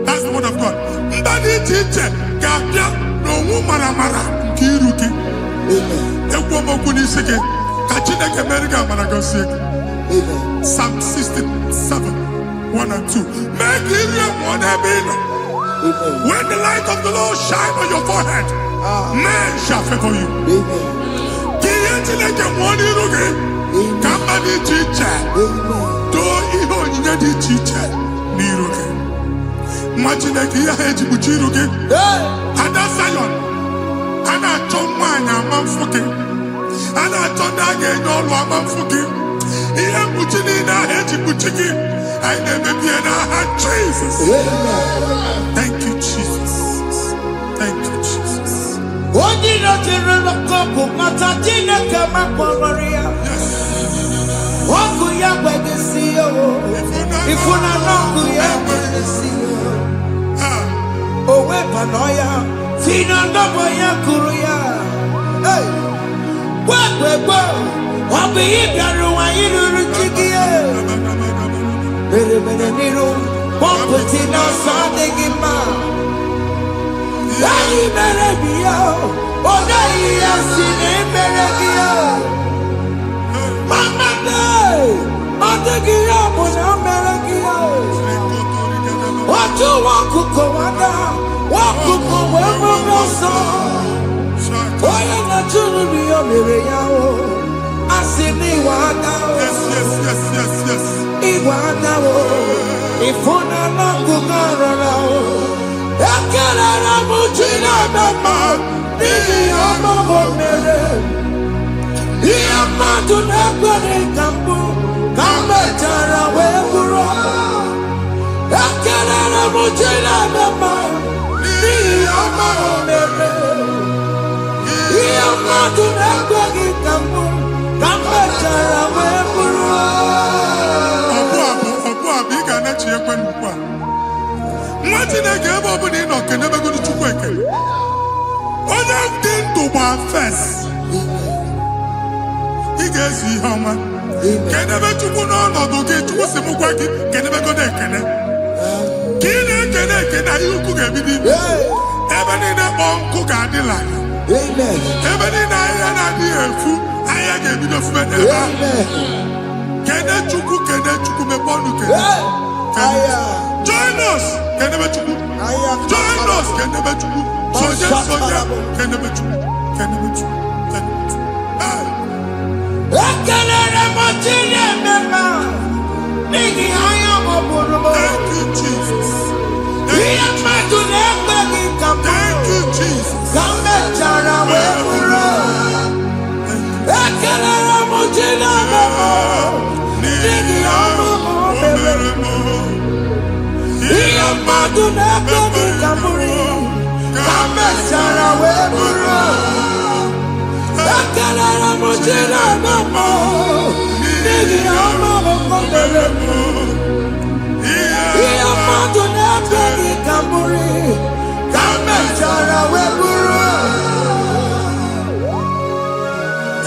That's the word of God. Ndị dị iche iche ga-abịa n'onwe maramara nke iru gị. Ekwu okwu n'isi gị ka Chineke mere gị amara gọzie gị. Psalm 67, 1 and 2. Make it real one every day. When the light of the Lord shine on your forehead, men shall favor you. Kiye Chineke nwụọ n'iru gị ka mma dị iche iche too ihe onyinye dị iche iche n'iru gị. Machineke ya Ejibu Chirugi. Ada Zion. Ana Chomwana Mamfuki. Ana Chonage Yolo Mamfuki. Iya Muchini na Ejibu Chiki. I never be in Jesus. Thank you, Jesus. Thank you, Jesus. Yes. Wakuya Bagasiyo, if una Nokuya Bagasiyo, Owe Panoya, Fina Noboya Kuruya, hey, Wagwebo, Wabi Yaruwa Yiruchigia, Berebenero, Pomputina Sadegima, Lani Berebio, Odaya Sine Berebio. Mama day, Adagia was America. What you want to go under? What could go wherever you saw? Why not to be a Miriam? I see me one now. Yes. Iwana, if una not go around, I can't have a Mutina, Mama, Mama, Iya madu nakore kambu, kambe chara weburo. Akara na mujina mama, iya mama mere. Iya madu nakore kambu, kambe chara weburo. Obu abiga na chiekwe nkwa. Machineke ebe ọbụla ị nọ kenebegoro Chukwu ekele. Onye dị ndụ gba first. Ị ga-ezi ihe ọma. Kenebe Chukwu n'ọnọdụ gị, Chukwu si m gwa gị kenebegoro ekele. Ka ị na-ekele ekele ihe ukwu ga-ebido ibi. Ebe niile kpọ nkụ ga-adịla ya. Ebe niile ahịhịa na-adịghị efu, ahịhịa ga-ebido fube n'ebe ahụ. Kene Chukwu mepe ọnụ kene. Join us, kenebe Chukwu. Join us, kenebe Chukwu. Soja, kenebe Chukwu. Kenebe Chukwu. Thank you, Jesus. you, Thank you, Jesus.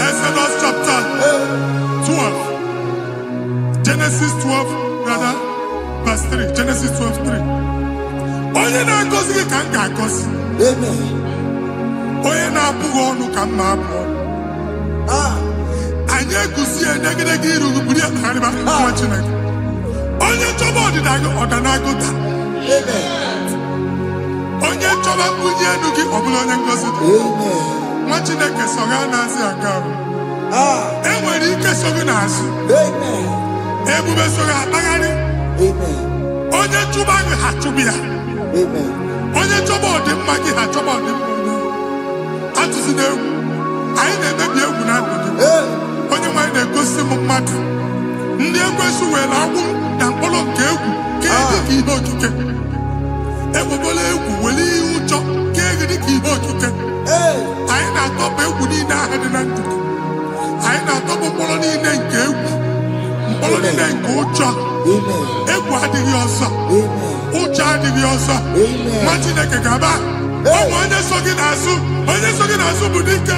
Exodus chapter 12. Genesis 12, rather, verse 3. Genesis 12, 3. Onye na-agọzi gị ka m ga-agọzi. Onye na-abụghị ọnụ ka m na-abụ ọnụ. Anyị egusi edegedege iru buru ya karịba nwa Chineke. Onye chọba ọdịda gị ọdanagoda. Onye chọba mbunye elu gị ọ bụla onye ngozi dị. Nwa Chineke so ga na-azị aga ahụ. E nwere ike so gị n'azụ. Ebube so gị akpagharị. Onye chụba gị ha chụbụ ya. Onye chọba ọdịmma gị ha chọba ọdịmma onye. Atụzina egwu. Anyị na-emebi egwu na ndụ gị. Onye nwaanyị na-egosi m mmadụ. Ndị ekwensu were agwụ na mkpụrụ nke egwu kee dị ka ihe okike. Egbebola egwu were ihe ụjọ kee dị ka ihe okike. Anyị na-atọpụ egwu niile ahụ dị na ndụ gị. Anyị na-atọpụ mkpụrụ niile nke egwu. Mkpụrụ niile nke ụjọ. Egwu adịghị ọzọ. Ụjọ adịghị ọzọ. Nwa Chineke ga-aba. Ọ bụ onye so gị n'azụ. Onye so gị n'azụ bụ dike.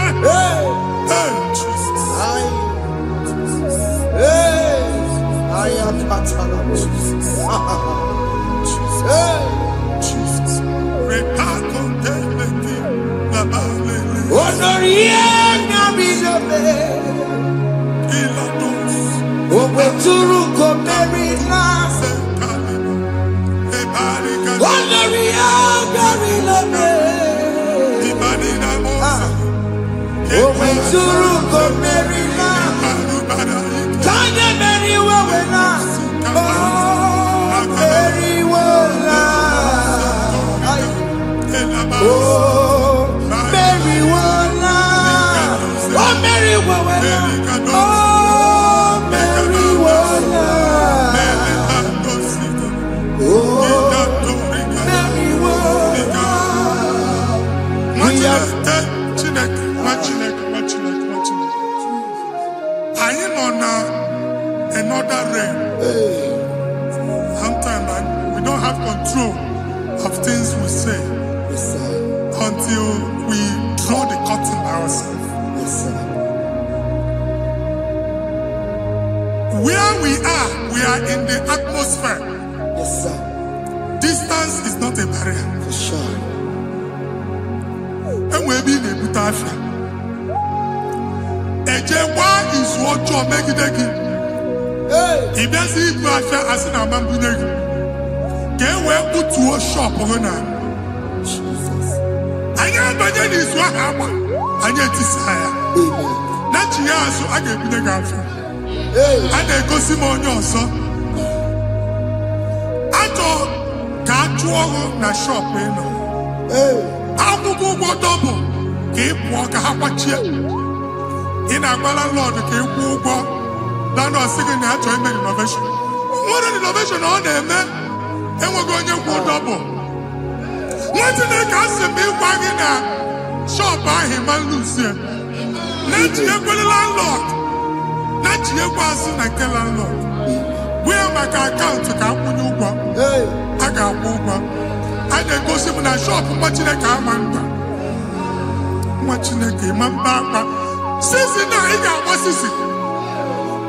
control of things we say. Yes, sir. Until we draw the curtain by ourselves. Yes, sir. Where we are in the atmosphere. Yes, sir. Distance is not a barrier. For sure. And we'll be in a butafia. Ejewa is what you're making. Hey. If there's a butafia as in a man, can we put to a shop on Jesus. I am by then is what happened. I get desire. Amen. Not you, so I get the girlfriend. Hey. And then go see more your son. I thought, can't you na shop, you know? Hey. I'm going to double. Keep walk a chair. In a landlord, keep walk. Then I was thinking that to make innovation. What an innovation on them, man. And we're going to go double. What's in the castle be wagging a shop by him and Lucia? Let you go to landlord. Let you go soon and tell landlord. We are my account to come when you go. Hey. I got one. I then go see when I shop watching a car man. Watching a game man back. Sissy now, he got what sissy.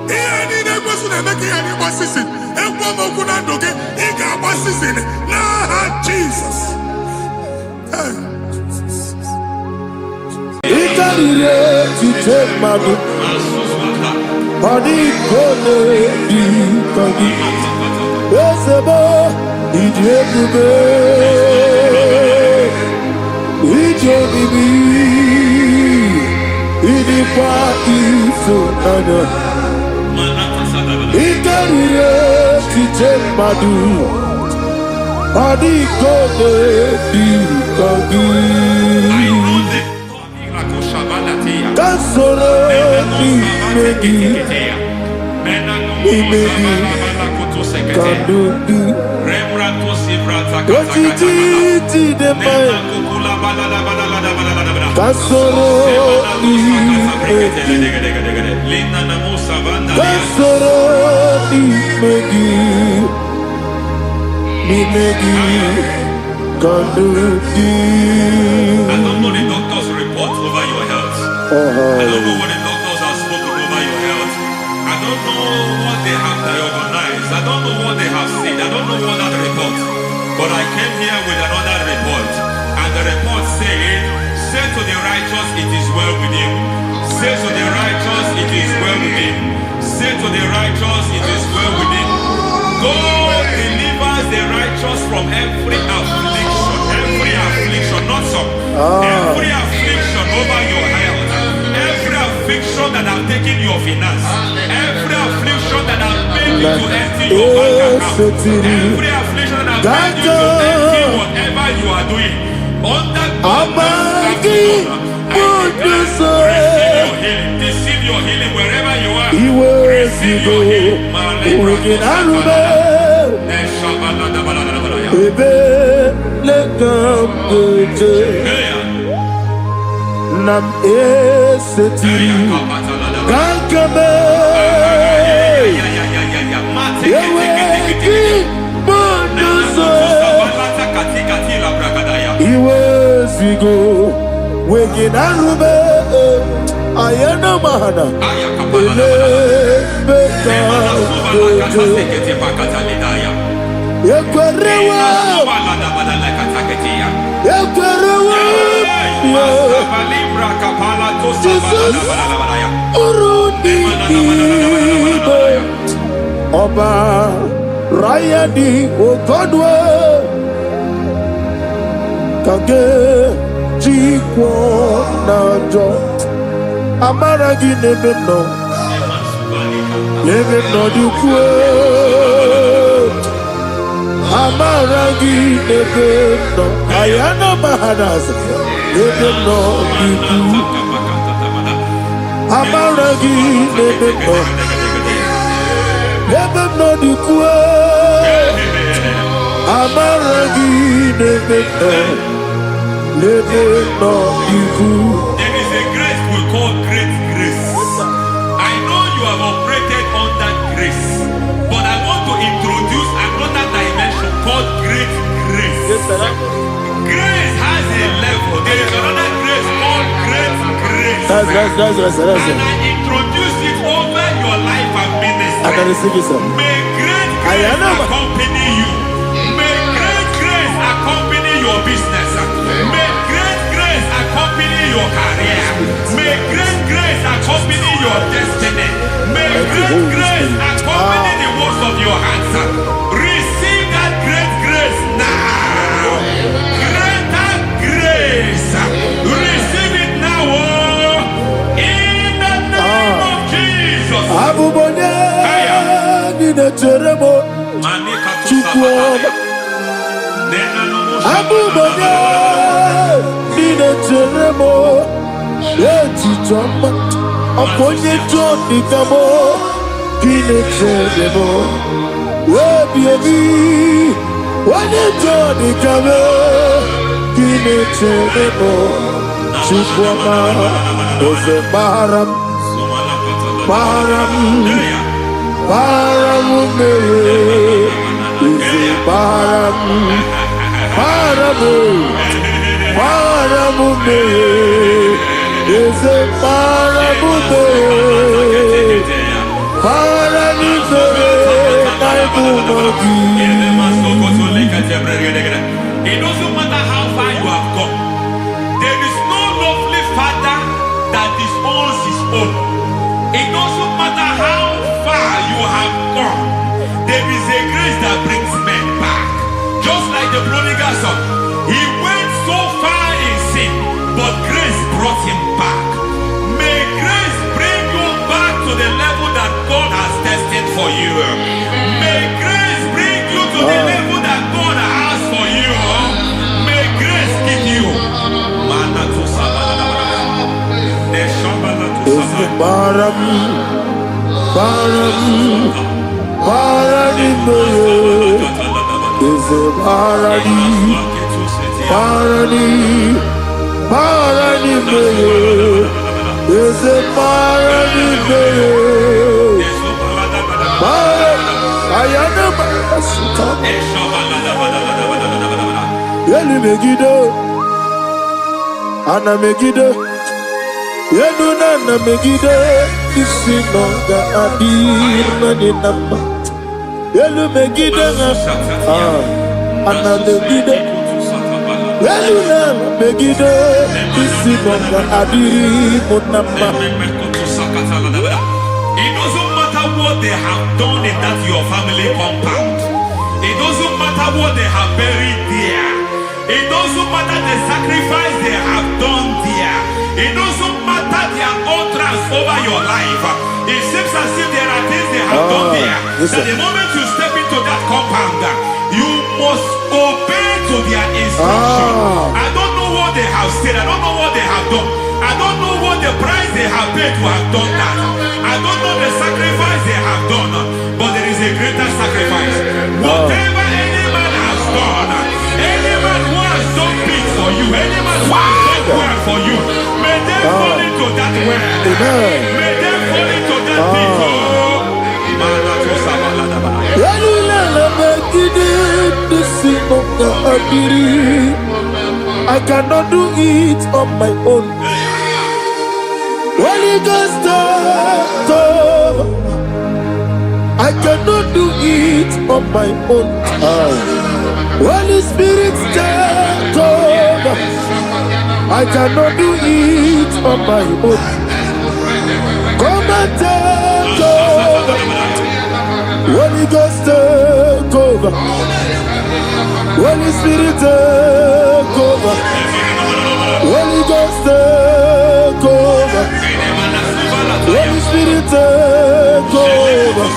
He ain't a person that make any what sissy. And one more could not do it. He got what sissy. Nah, Jesus. Ikarire ti take my book. Body gone di kogi. Esebo idebube. Ijo bibi. Idipa ifunanya. Ikarire ti take my book. Body gone di kogi. Kasoro ni megi, kadudu. Ojiji deme. Kasoro ni megi, kasoro ni megi, kadudu. I don't know the doctor's report over your health. I don't know what the doctors have spoken over your health. I don't know what they have diagnosed. I don't know what they have said. I don't know what that report. But I came here with another report. And the report said, say to the righteous, it is well with him. Say to the righteous, it is well with him. Say to the righteous, it is well with him. God delivers the righteous from every affliction. Every affliction, not some. Every affliction over your health. Every affliction that have taken your finance. Every affliction that have made you to empty your bank account. Every affliction that have made you to empty whatever you are doing. Under receive your healing wherever you are. Receive your healing. Nam eseti kankame yeweki bonuso iwezigo weginarube ayana mahana ele beka yekwerewa Jesus Urudi Ibe Oba Rayadi Okodwe Kage Jikwo Najo Amaragi Nebeno Nebeno Dukwe Amaragi Nebeno Ayana Mahanas Nebeno Dukwe Amaragi Nebeno Nebeno Dukwe Amaragi Nebeno Nebeno Dukwe. There is a grace we call great grace. I know you have operated under grace, but I want to introduce another dimension called great grace. Grace has a level. There is another grace called great grace. That's And I introduce it over your life and ministry. I can receive it, sir. May great grace accompany you. May great grace accompany your business. May great grace accompany your career. May great grace accompany your destiny. May great grace accompany the works of your hands. Receive that great grace now. Greater grace. Receive it now. In the name of Jesus. Oponye Johnny Gamo, Pinechemo, Baby, when you Johnny Gamo, Pinechemo, Chupama, Ose Baram, Ose Baram, is a parabute, It doesn't matter how far you have gone. There is no lovely father that disowns his own. It doesn't matter how far you have gone. There is a grace that brings men back. Just like the prodigal son. He went so far in sin, but grace brought him back. May grace bring you back to the level that God has destined for you. May grace bring you to the level that God has for you. May grace give you. Ana Megiddo, Yenuna Megiddo, Isinonga Adir Maninama, Yelu Megiddo, Ana Megiddo, Yenuna Megiddo, Isinonga Adir Munama. It doesn't matter what they have done in that your family compound. It doesn't matter what they have buried there. It doesn't matter the sacrifice they have done there. It doesn't matter their utterance over your life. It seems as if there are things they have done there. That the moment you step into that compound, you must obey to their instruction. I don't know what they have said. I don't know what they have done. I don't know what the price they have paid to have done that. I don't know the sacrifice they have done. But there is a greater sacrifice. Whatever any man has done, any man who has done big for you, any man who has done well for you, may they fall into that well. May they fall into that pit. I cannot do it on my own. Holy Ghost, I cannot do it on my own. Holy Spirit, take over. I cannot do it on my own. Come and take over. Holy Ghost, take over. Holy Spirit, take over. Holy Ghost, take over. Holy Spirit, take over.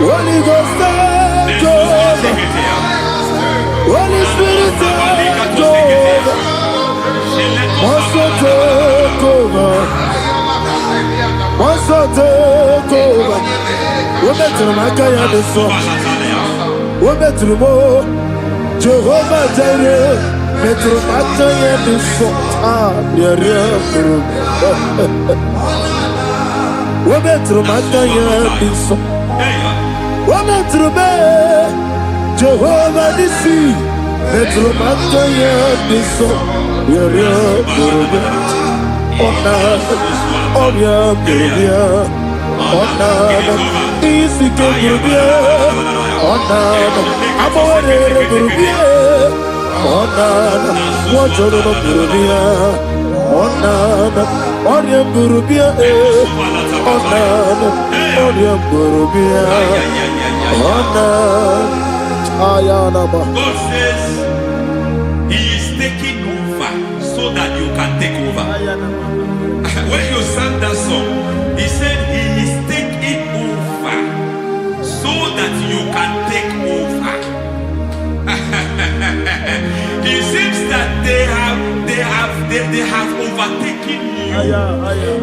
Holy Ghost, take over. Holy Spirit, take over. Master, take over. Master, take over. We're better than I can do so. We're better than more. Jehovah Jireh, better than I can do so. We're better than I can do so. We're better than Jehovah Nissi. Metromanta ya diso Yere burubia Ona Oria burubia Ona Isike burubia Ona Amore burubia Ona Wachoro burubia Ona Oria burubia Ona Oria burubia Ona Ayanaba. God says He is taking over so that you can take over. When you sang that song, He said He is taking over so that you can take over. It seems that they have overtaken you.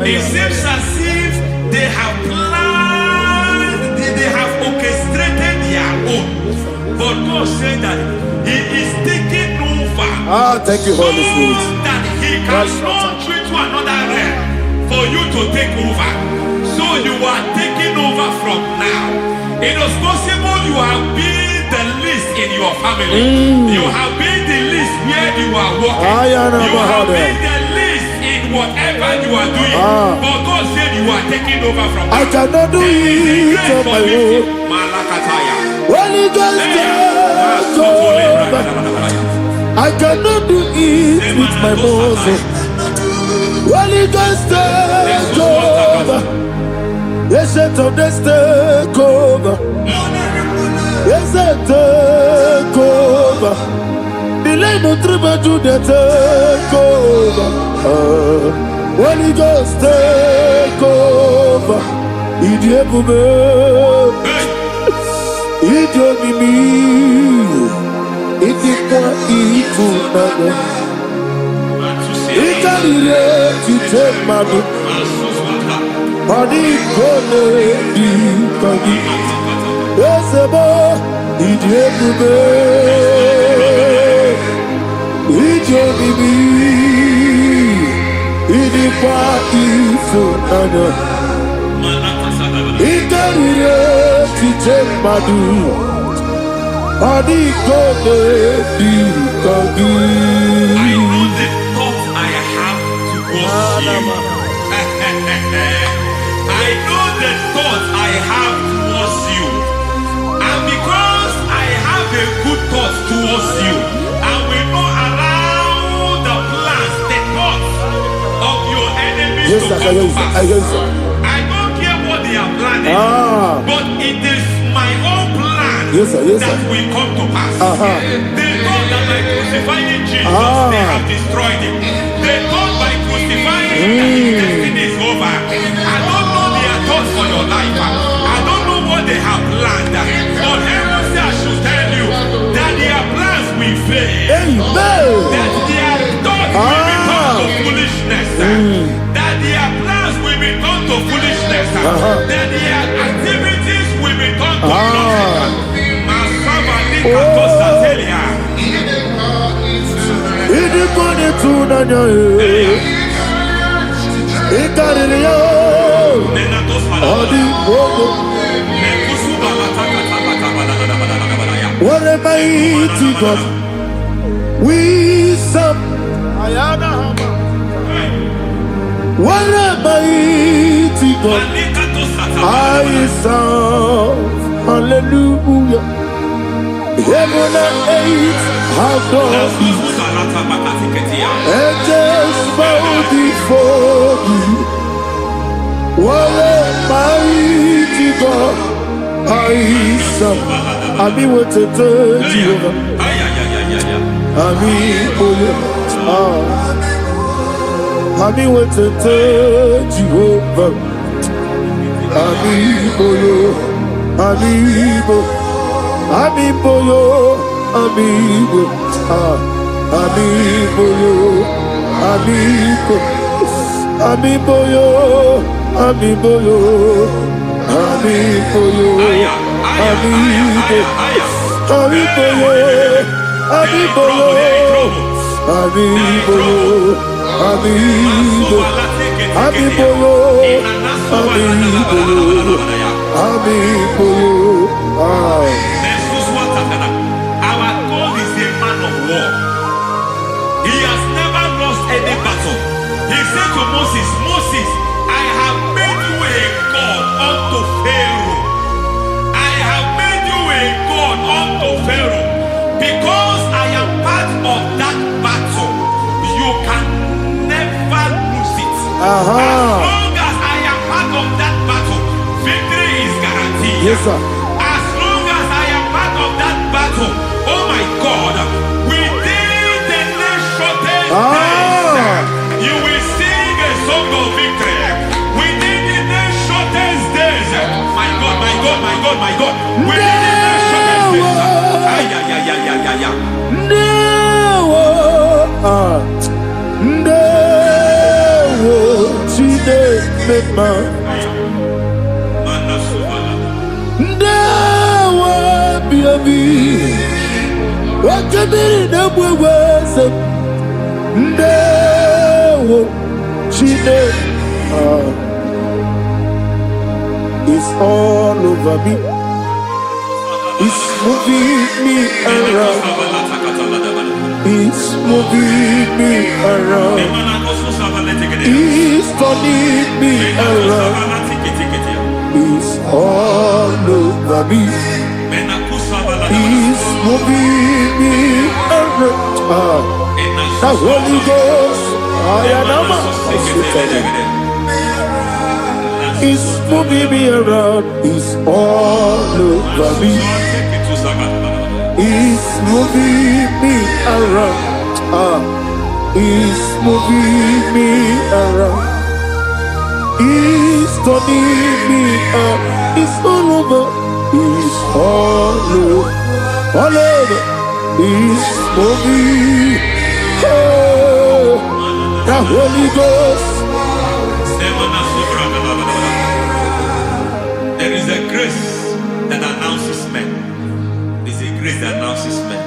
It seems as if they have planned, they have orchestrated their own. But God said that He is taking over. Thank you, Holy Spirit. So that He can launch you to another realm for you to take over. So you are taking over from now. It is possible you have been the least in your family. You have been the least where you are working. You have been the least in whatever you are doing. But God said you are taking over from now. I cannot do it on my own. Holy Ghost, take over. I cannot do it with my muscle. Holy Ghost, take over. Yes, it's on this take over. Yes, take over. Delay no trouble to the take over. Holy Ghost, take over. Idiabube. Idionimi, idikwa ifunado, ikarire titemado, adikone dikagi, esebo idiebube, idionimi, idikwa ifunado, ikarire titemado. I know the thoughts I have towards you. I know the thoughts I have towards you. And because I have a good thought towards you, I will not allow the plans, the thoughts of your enemies to come to pass. I don't care what they are planning, but it is my own plan that will come to pass. They thought that by crucifying Jesus, they have destroyed him. They thought by crucifying him that his destiny is over. I don't know their thoughts for your life. I don't know what they have planned. But heaven says I should tell you that their plans will fail. That their thoughts will be turned to foolishness. That their plans will be turned to foolishness. That their activities will be turned to nonsense. What a mighty God we serve. What a mighty God I serve. Hallelujah. Heaven and earth have done it. Angels bow before you. What a mighty God I serve. Ami wetete Jehovah. Ami oye. Ami wetete Jehovah. Ami oye. Ami oye. Amibo yo, amibo, amibo yo, amibo, amibo yo, amibo yo, amibo yo, amibo, amibo yo, amibo yo, amibo yo, amibo, amibo yo, amibo yo, amibo yo, Our God is a man of said to Moses, Moses, I have made you a God unto Pharaoh. I have made you a God unto Pharaoh. Because I am part of that battle, you can never lose it. As long as I am part of that battle, victory is guaranteed. Yes, sir. As long as I am part of that battle, oh my God, within the nation days, you will sing a song of victory. Within the nation days, my God, my God, my God, my God, within the nation days, It's all over me. It's moving me around. It's moving me around. It's turning me around. It's all over me. It's moving me around. The Holy Ghost, it's moving me around. It's all over me. It's moving me around. It's moving me around. It's turning me up. It's all over. It's all over. All over. It's moving. Oh, the Holy Ghost. There is a grace that announces men. There is a grace that announces men.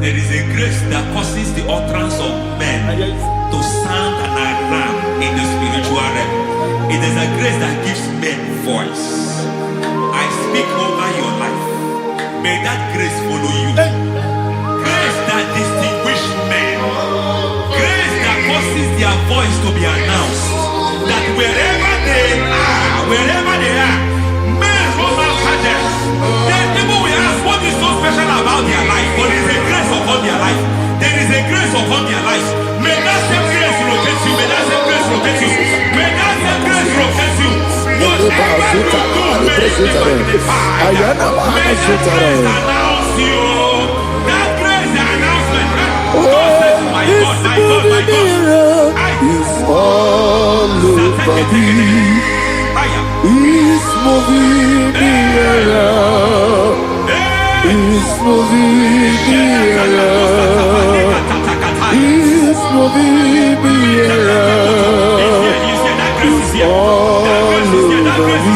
There is a grace that causes the utterance of men to sound an alarm in the spiritual realm. It is a grace that gives men voice. I speak over your life. May that grace follow you. Grace that distinguishes men. Grace that causes their voice to be announced. That wherever they are, men from after them. Then people will ask, what is so special about their life? But there is a grace upon their life. There is a grace upon their life. May that same grace locate you. May that same grace locate you. May that same grace locate you. Whatever you do, may it be magnified. May that grace announce you. That grace, the announcement. God says, my God, my God, my God. It's all over me. It's moving me around. It's moving me around. It's moving me around. It's all over me.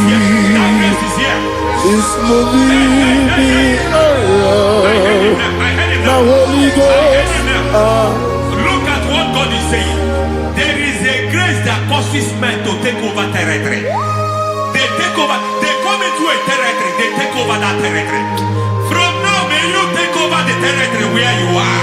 It's moving me around. The Holy Ghost. Look at what God is saying. There is a grace that causes men to take over territory. They take over. They come into a territory. They take over that territory. From now, may you take over the territory where you are.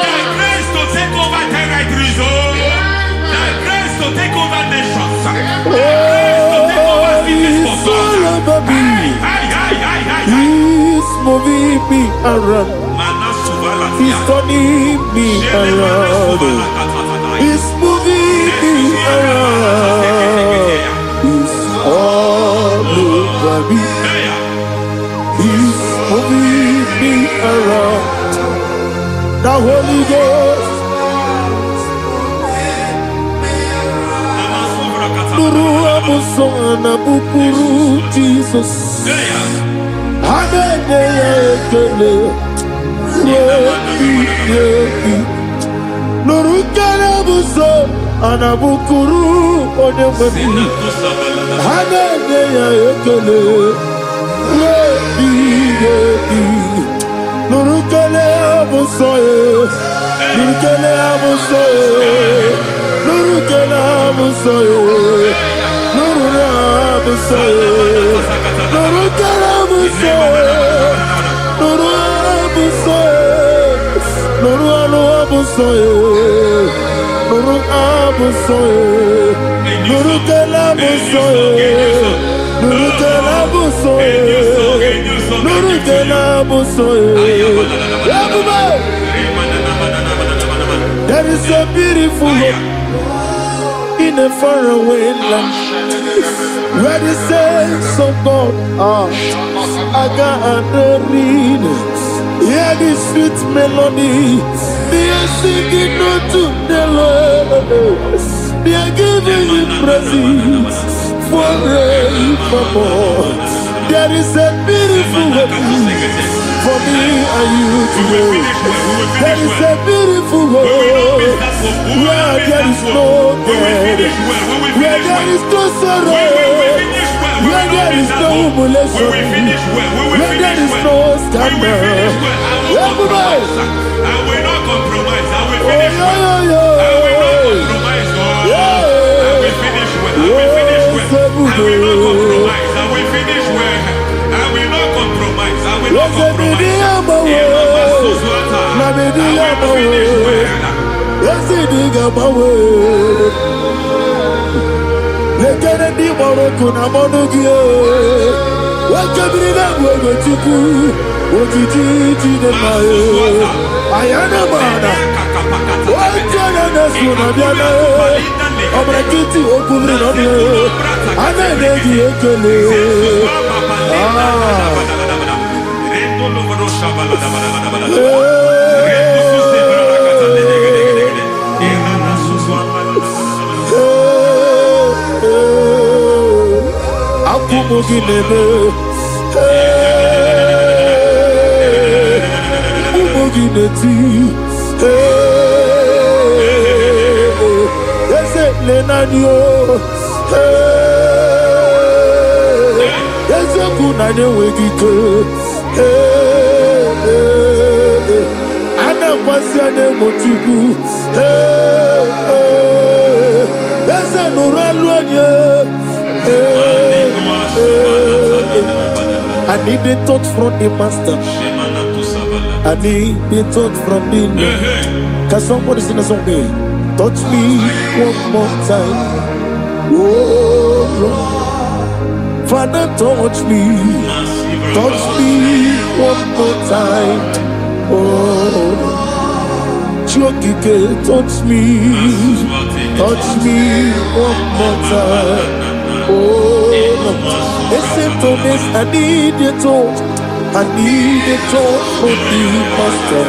The grace to take over territories. The grace to take over nations. The grace to take over cities for God. He's moving me around. He's turning me around. He's moving me around. He's all over me. He's moving me around. The Holy Ghost. Nuru amusona bukuru Jesus. Hanene Nurukana buso anabukuru onemani hanene ya ekele Nurukana buso Nurukana buso Nurukana buso Nurukana buso Nurukana buso Nuru Nuru abusoe, nuru kelabusoe, nuru kelabusoe, nuru kelabusoe. There is a beautiful hope in a faraway land where the saints of God are gathering. Hear the sweet melody. They are singing unto the Lord. They are giving you praise forevermore. There is a beautiful hope for me and you today. There is a beautiful hope where there is no death, where there is no sorrow, where there is no humiliation, where there is no scandal. Everybody, I will not compromise. I will oh, finish well. I will not compromise. I will finish well. I will finish well. I will not compromise. I will finish well. I will not compromise. I will not compromise. I need the touch from the master. I need the touch from the Lord. Can somebody sing a song here? Touch me one more time. Oh, Lord. Father, touch me. Touch me one more time. Oh, Chokike, touch me. Touch me one more time. Oh, listen to this. I need your touch. I need a touch from the master.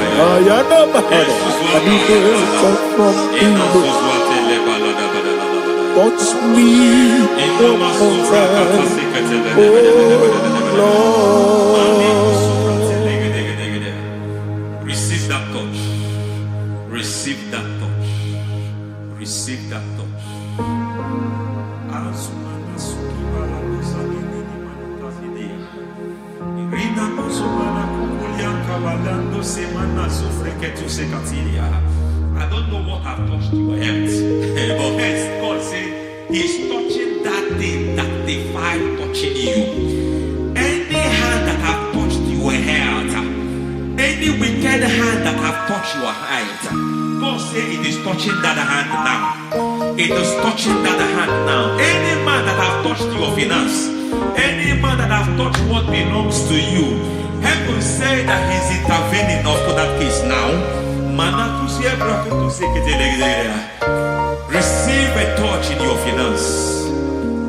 I need a touch from the Lord. Touch me one more time. Oh, Lord. Receive that touch. Receive that touch. Receive that touch. I don't know what I've touched your health, but hence God said He's touching that thing that defied touching you. Any hand that have touched your health, any wicked hand that have touched your health, God said it is touching that hand now. It is touching that hand now. Any man that have touched your finance, any man that have touched what belongs to you, heaven say that He's intervening up to that case now. Receive a touch in your finance.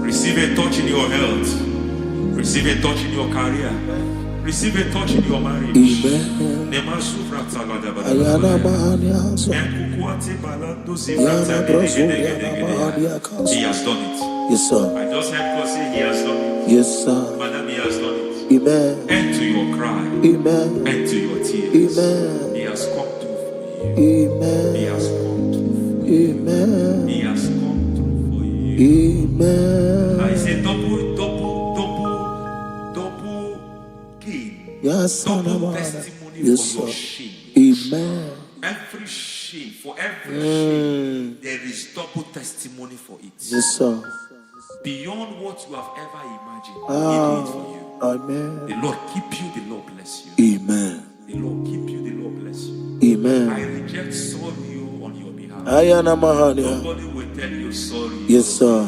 Receive a touch in your health. Receive a touch in your career. Receive a touch in your marriage. He has done it. Yes, sir. I just heard God say He has done it. Yes, sir. Madam, He has done it. Amen. End to your cry. Amen. End to your tears. Amen. He has come through for you. Amen. He has come through for you. Amen. He has come through for you. Amen. I say double gain. Yes, Double testimony yes, for your sir. shame. Amen. Every shame, for every shame, there is double testimony for it. Yes, sir. Beyond what you have ever imagined, He did it for you. Amen. The Lord keep you, the Lord bless you. Amen. The Lord keep you, the Lord bless you. Amen. I reject sorrow on your behalf. Ayana Mahania. Nobody will tell you sorry. Yes, sir.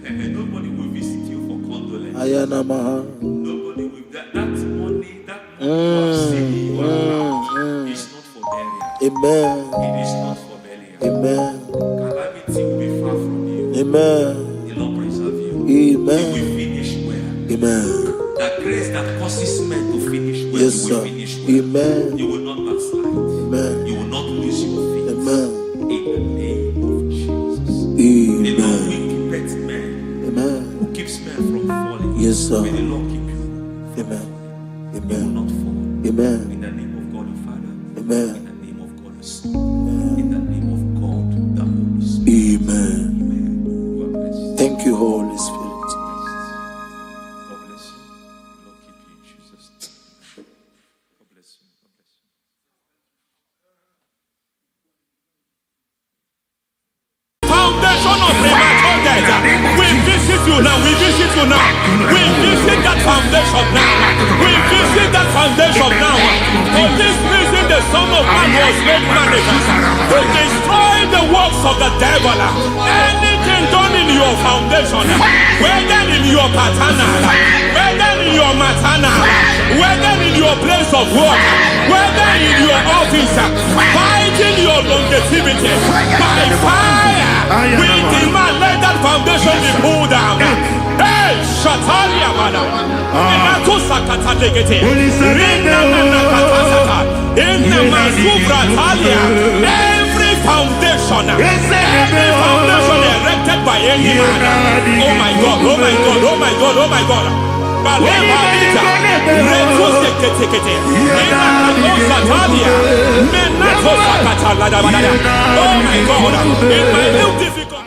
And nobody will visit you for condolence. Ayana Maha. Nobody will that money you have seen you around is not for burial. Amen. It is not for burial. Amen. Calamity will be far from you. Amen. The Lord preserve you. Amen. You will finish well. Amen. That grace that causes men to finish well, Yes, you sir. will finish well. Amen. You will not backslide. Amen. You will not lose your faith. Amen. In the name of Jesus. The Lord Amen. will keep men. Amen. Who keeps men from falling. Yes, sir. May the Lord keep you. Amen. You will Amen. not fall. Amen. In the name of God the Father. Amen. In the name of God the Son. In the name of God the Holy Spirit. Amen. Amen. God bless you. Thank you, Holy Spirit. God bless you. The Lord keep you in Jesus' name. God bless you. God bless you. Foundation of premature death. We visit you now. We visit you now. We visit that foundation now. We visit that foundation now. For this reason, the Son of Man was made manifest to destroy the works of the devil. Anything done in your foundation, whether in your paternal, whether in your maternal, whether in your place of work, whether in your office, fighting your longevity by fire. We demand let that foundation be pulled down. Hey, Shatalia Bada. Inato Sakata Legete. Rina Nakatasata. Inna Masubra Talia. Every foundation erected by any man. Oh my God, oh my God, oh my God, oh my God. Baleba Lita. Reto Sekete. Inna Satalia. Menato Sakata Ladabada. Oh my God. In my new difficult.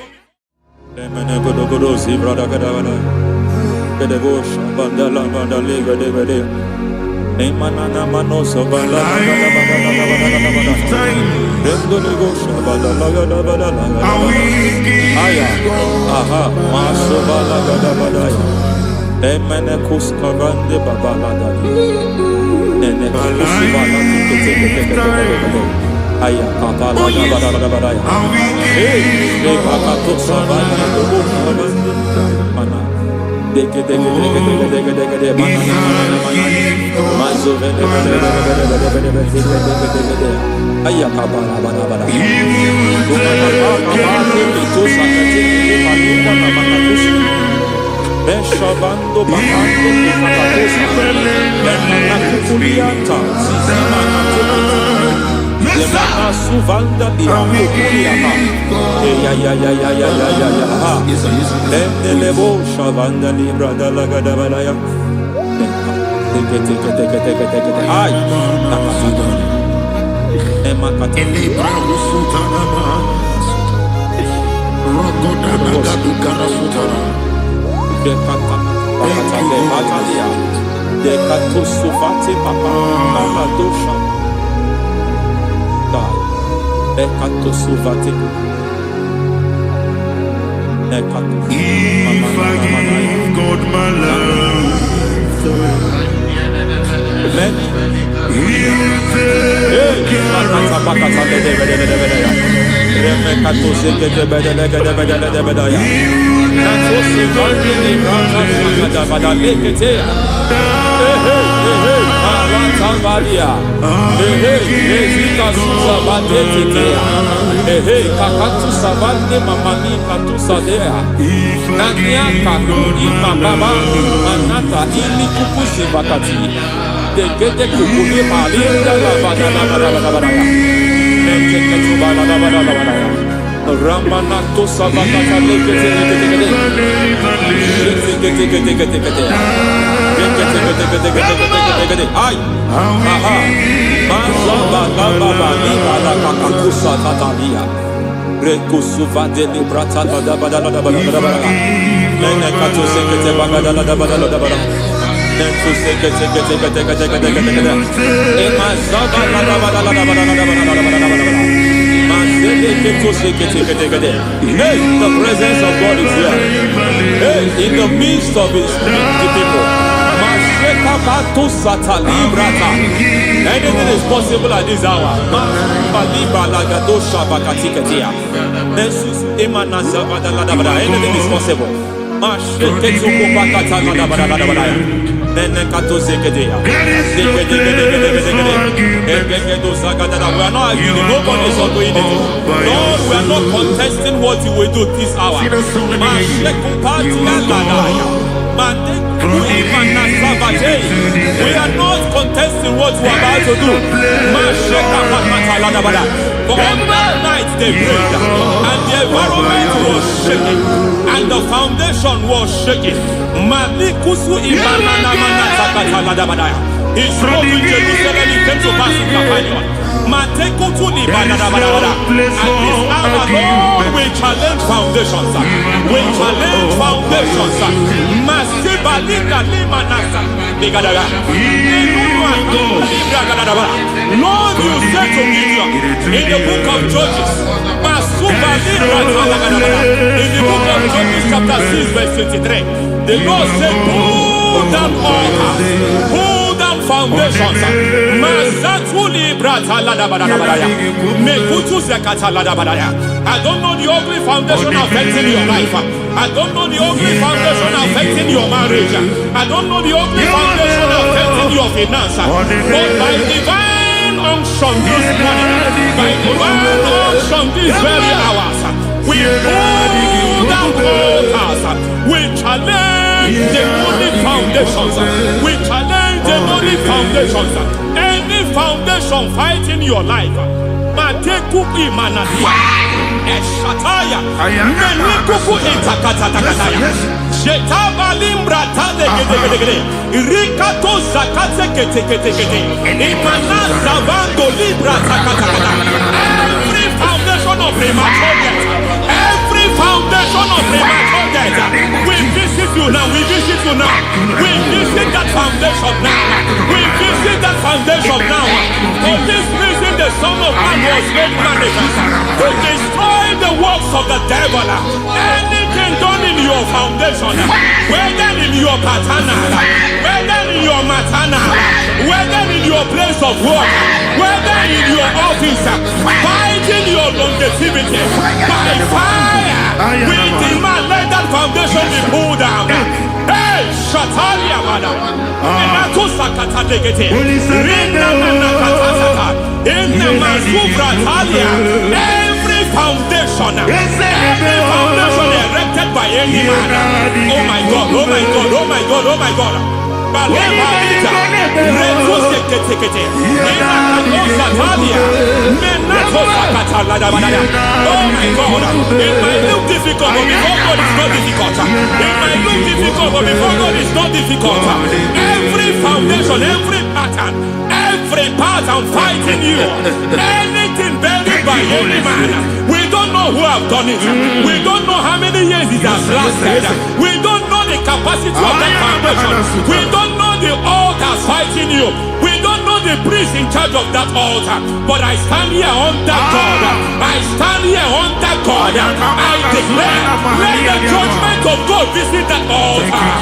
Beshavando bahando kikatakosa Lemana suvanda biakuliaka Lendelebo shavanda libra dalagadabalaya Ay Emakata Dekata Pakata Batalia Dekato Sufati Papa Aladosha Dekato Sufati Dekato If I give God my love, Many He'll take care of Remekato Sekete Bedelegadabedelegadabedaya Nato Sivandi Librana Badalekete Alantambadia Ezika Susa Badetea Kakatu Savande Mamani Katusadea Nania Kakuni Mababa Manata Ili Kupusi Bakati Degete Kukuni Malinda Badalabadalabadalabadaya Nekeketu Badalabadalabadaya Ramanato Savakata Lekete Ay, aha, Mazaba Baba Nibala Kakakusa Tatalia, Rekusuva de Librata Badabadabadabadabada, Nenekato Sekete Bagadabadabadabada, Nentu Sekete Emazaba Badabadabadabadabada. Hey, the presence of God is here. Hey, in the midst of his people. Masheka Rabato Sata Librata. Anything is possible at this hour. Anything is possible. We are not arguing. Nobody is arguing it. Lord, we are not contesting what you will do this hour. We are not contesting what you are about to do. For on that night they prayed, and the environment was shaking, and the foundation was shaking. He spoke in Jerusalem, he came to pass in Capernaum. At this hour, Lord, we challenge foundations. We challenge foundations. Lord, you said to Gideon in the book of Judges, in the book of Judges chapter 6 verse 23, the Lord said, pull down altars, pull down foundations. I don't know the ugly foundation affecting your life. I don't know the ugly foundation affecting your marriage. I don't know the ugly foundation affecting your finance. But by divine unction this morning, by divine unction these very hours, we pull down altars. We challenge demonic foundations. We challenge demonic foundations. Any foundation fighting your life, Matekuki Manadia, Eshataya, Menikuku Itakataya, Shetabalim Brata de Gede, Rikato Zakate Kete, Imana Zavando Libra Takata. Every foundation of premature death, every foundation of premature death, we visit you now, we visit you now, we visit that foundation now, we visit that foundation now. For this reason, the Son of Man was made manifest to destroy the works of the devil. Anything done in your foundation, whether in your paternal, whether in your maternal, whether in your place of work, whether in your office, fighting your longevity by fire, we demand let that foundation be pulled down. Hey, Shatalia Mada, Sakata Legate, Rina Nakatasaka, in the Masufra Talia, every foundation erected by any man. Oh my God, oh my God, oh my God, oh my God. Balita, Retu Sekete, oh my God, it might look difficult, but before God it's not difficult. It might look difficult, but before God it's not difficult. Every foundation, every pattern fighting you, anything buried by any man, we don't know who have done it. We don't know how many years it has lasted. We don't know the capacity of that foundation. We don't know the altars fighting you. We don't know the priest in charge of that altar. But I stand here under God. I stand here under God. I declare, let the judgment of God visit that altar.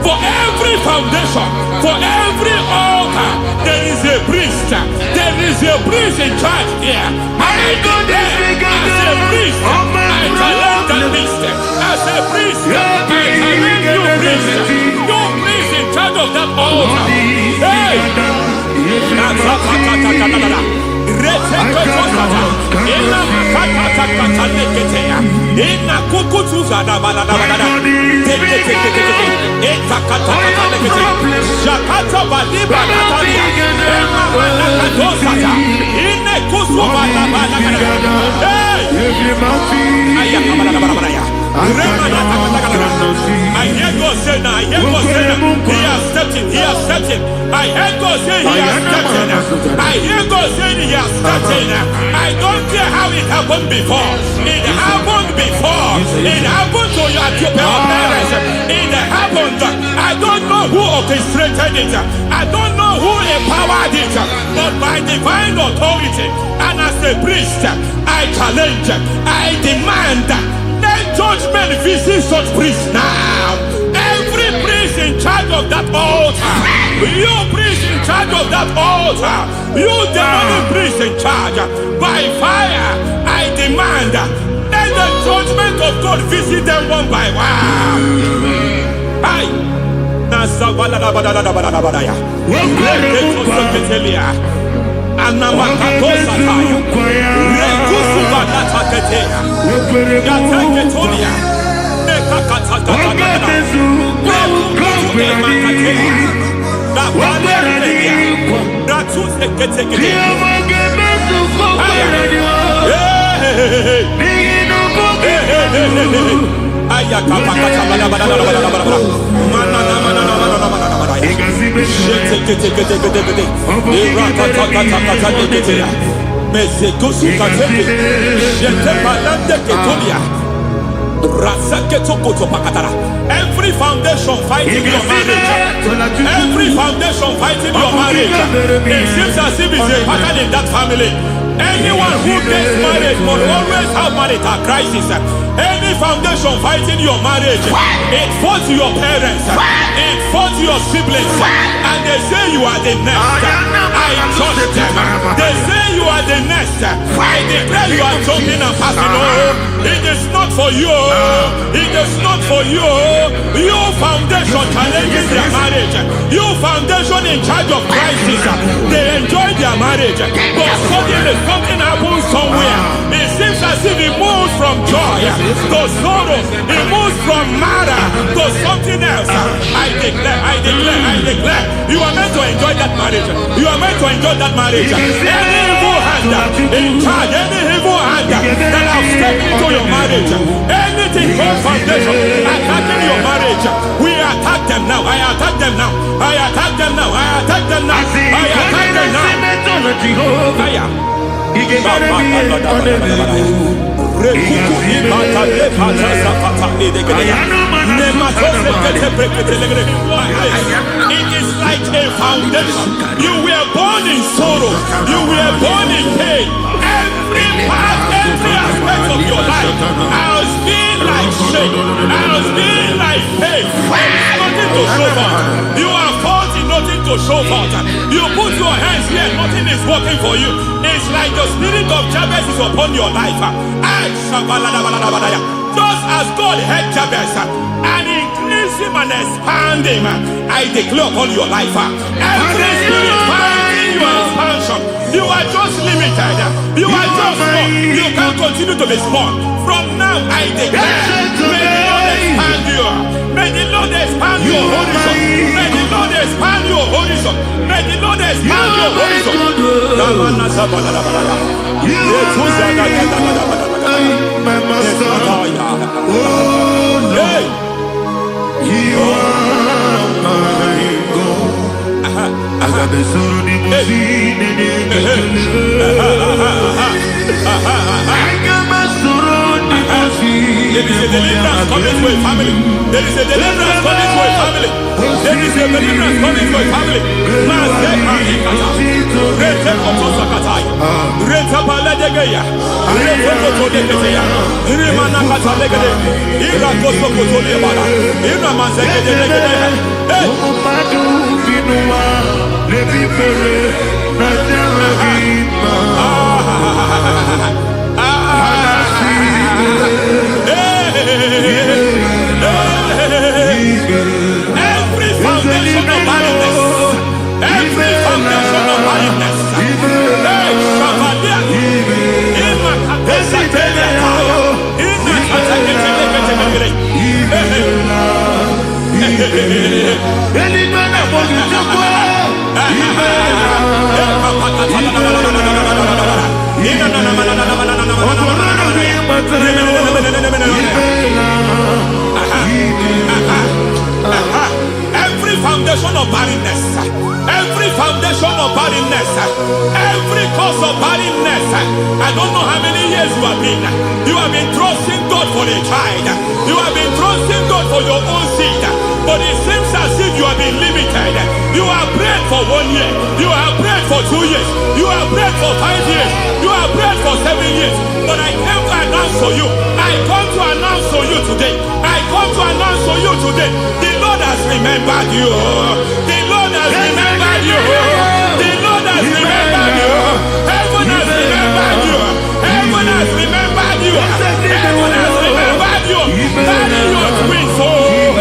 For every foundation, for every altar, there is a priest. There is a priest in charge here. I declare, as a priest, I challenge that priest. As a priest, I challenge you priest. You priest in charge of that altar. Hey! I hear God say now, I hear God say now, he has stepped in, he has stepped in. I hear God say he has stepped in. I hear God say he has stepped in. I don't care how it happened before. It happened before. It happened to your parents. It happened. I don't know who orchestrated it. I don't know who empowered it. But by divine authority and as a priest, I challenge, I demand, let Let judgment visit such priests now. Every priest in charge of that altar, you priest in charge of that altar, you demonic priest in charge, by fire, I demand, let the judgment of God visit them one by one. Aye. Every foundation fighting your marriage, every foundation fighting your marriage, it seems as if it's a pattern in that family. Anyone who gets married must always have marital crisis. Any foundation fighting your marriage, it fought your parents, it fought your siblings, and they say you are the next. I judge them. They say you are the next. I declare you are jumping and passing. Oh, it is not for you. It is not for you. You foundation challenging their marriage. You foundation in charge of crisis. They enjoy their marriage, but suddenly something happens somewhere. It seems as if it moves from joy to sorrow. It moves from matter to something else. I declare, you are meant to enjoy that marriage. You are meant to enjoy that marriage. Any evil hand in charge, any evil hand that have stepped into your marriage, anything called foundation attacking your marriage, we attack them now. I attack them now. I attack them now. I attack them now. I attack them now. It is like a foundation. You were born in sorrow. You were born in pain. Every part, every aspect of your life has been like shame. Has been like pain. Nothing to show for. You are faulty, nothing to show for. You put your hands here, nothing is working for you. It's like the spirit of Jabez is upon your life. Just as God had Jabez and increased him and expand him, I declare upon your life. Every spirit finding your expansion, you are just limited. You are just small. You can't continue to be small. From now, I declare, may the Lord expand you. May the Lord expand your horizon. May the Lord expand your horizon. May the Lord expand your horizon. My master, oh no, you are my God. I got the soul of the machine in I got my soul of the machine. There is a deliverance coming to a family. There is a deliverance coming to a family. There is a deliverance coming to a family. Every foundation of barrenness, every foundation of barrenness, every foundation of barrenness, every foundation of barrenness, every cause of barrenness. I don't know how many years you have been trusting God for a child. You have been trusting God for your own seed, but it seems as if you have been limited. You have prayed for 1 year, you have prayed for 2 years, you have prayed for 5 years, you have prayed for 7 years. But I came to announce to you, I come to announce to you today. I come to announce for you today. The Lord has remembered you. The Lord has remembered you. The Lord has remembered you. Heaven has remembered you. Heaven has remembered you. Heaven has remembered you. Carry your twins, oh.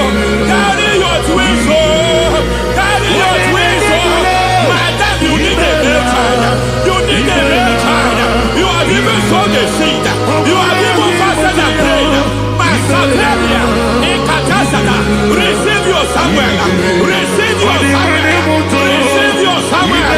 Carry your twins, oh. Carry your twins, oh. Madam, you need a real child. You need a real child. You have even sown the seed. You have even fasted and prayed. Masaperia, Ekatasata, receive your Samuel. Receive your Samuel. Receive your Samuel.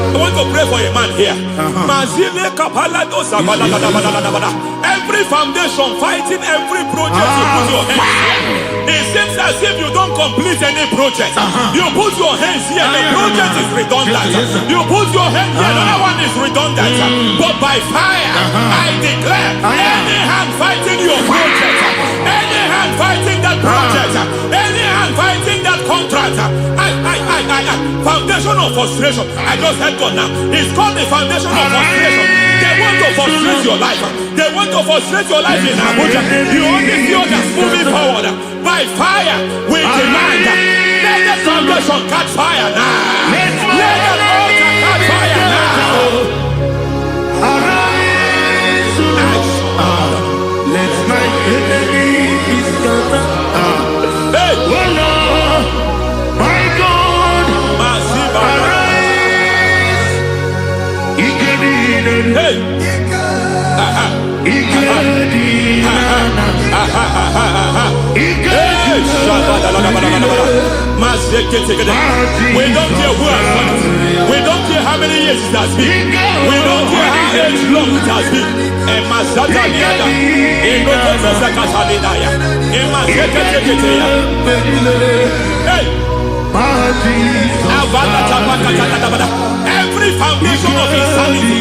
I want to pray for a man here. Every foundation fighting every project you put your hands here. It seems as if you don't complete any project. You put your hands here, the project is redundant. You put your hand here, another one is redundant. But by fire, I declare, any hand fighting your project, any hand fighting that project, any hand fighting that contract, foundation of frustration. I just heard God now. It's called the foundation of frustration. They want to frustrate your life. They want to frustrate your life in Abuja. You only see others moving forward. By fire, we demand. Let the foundation catch fire now. Let the altar catch fire now. Arise, let my enemy be scattered. Hey, Oh Lord, my God, arise. hey. We don't care who has done it. We don't care how many years it has been. We don't care how long it has been. Hey. Every foundation of insanity,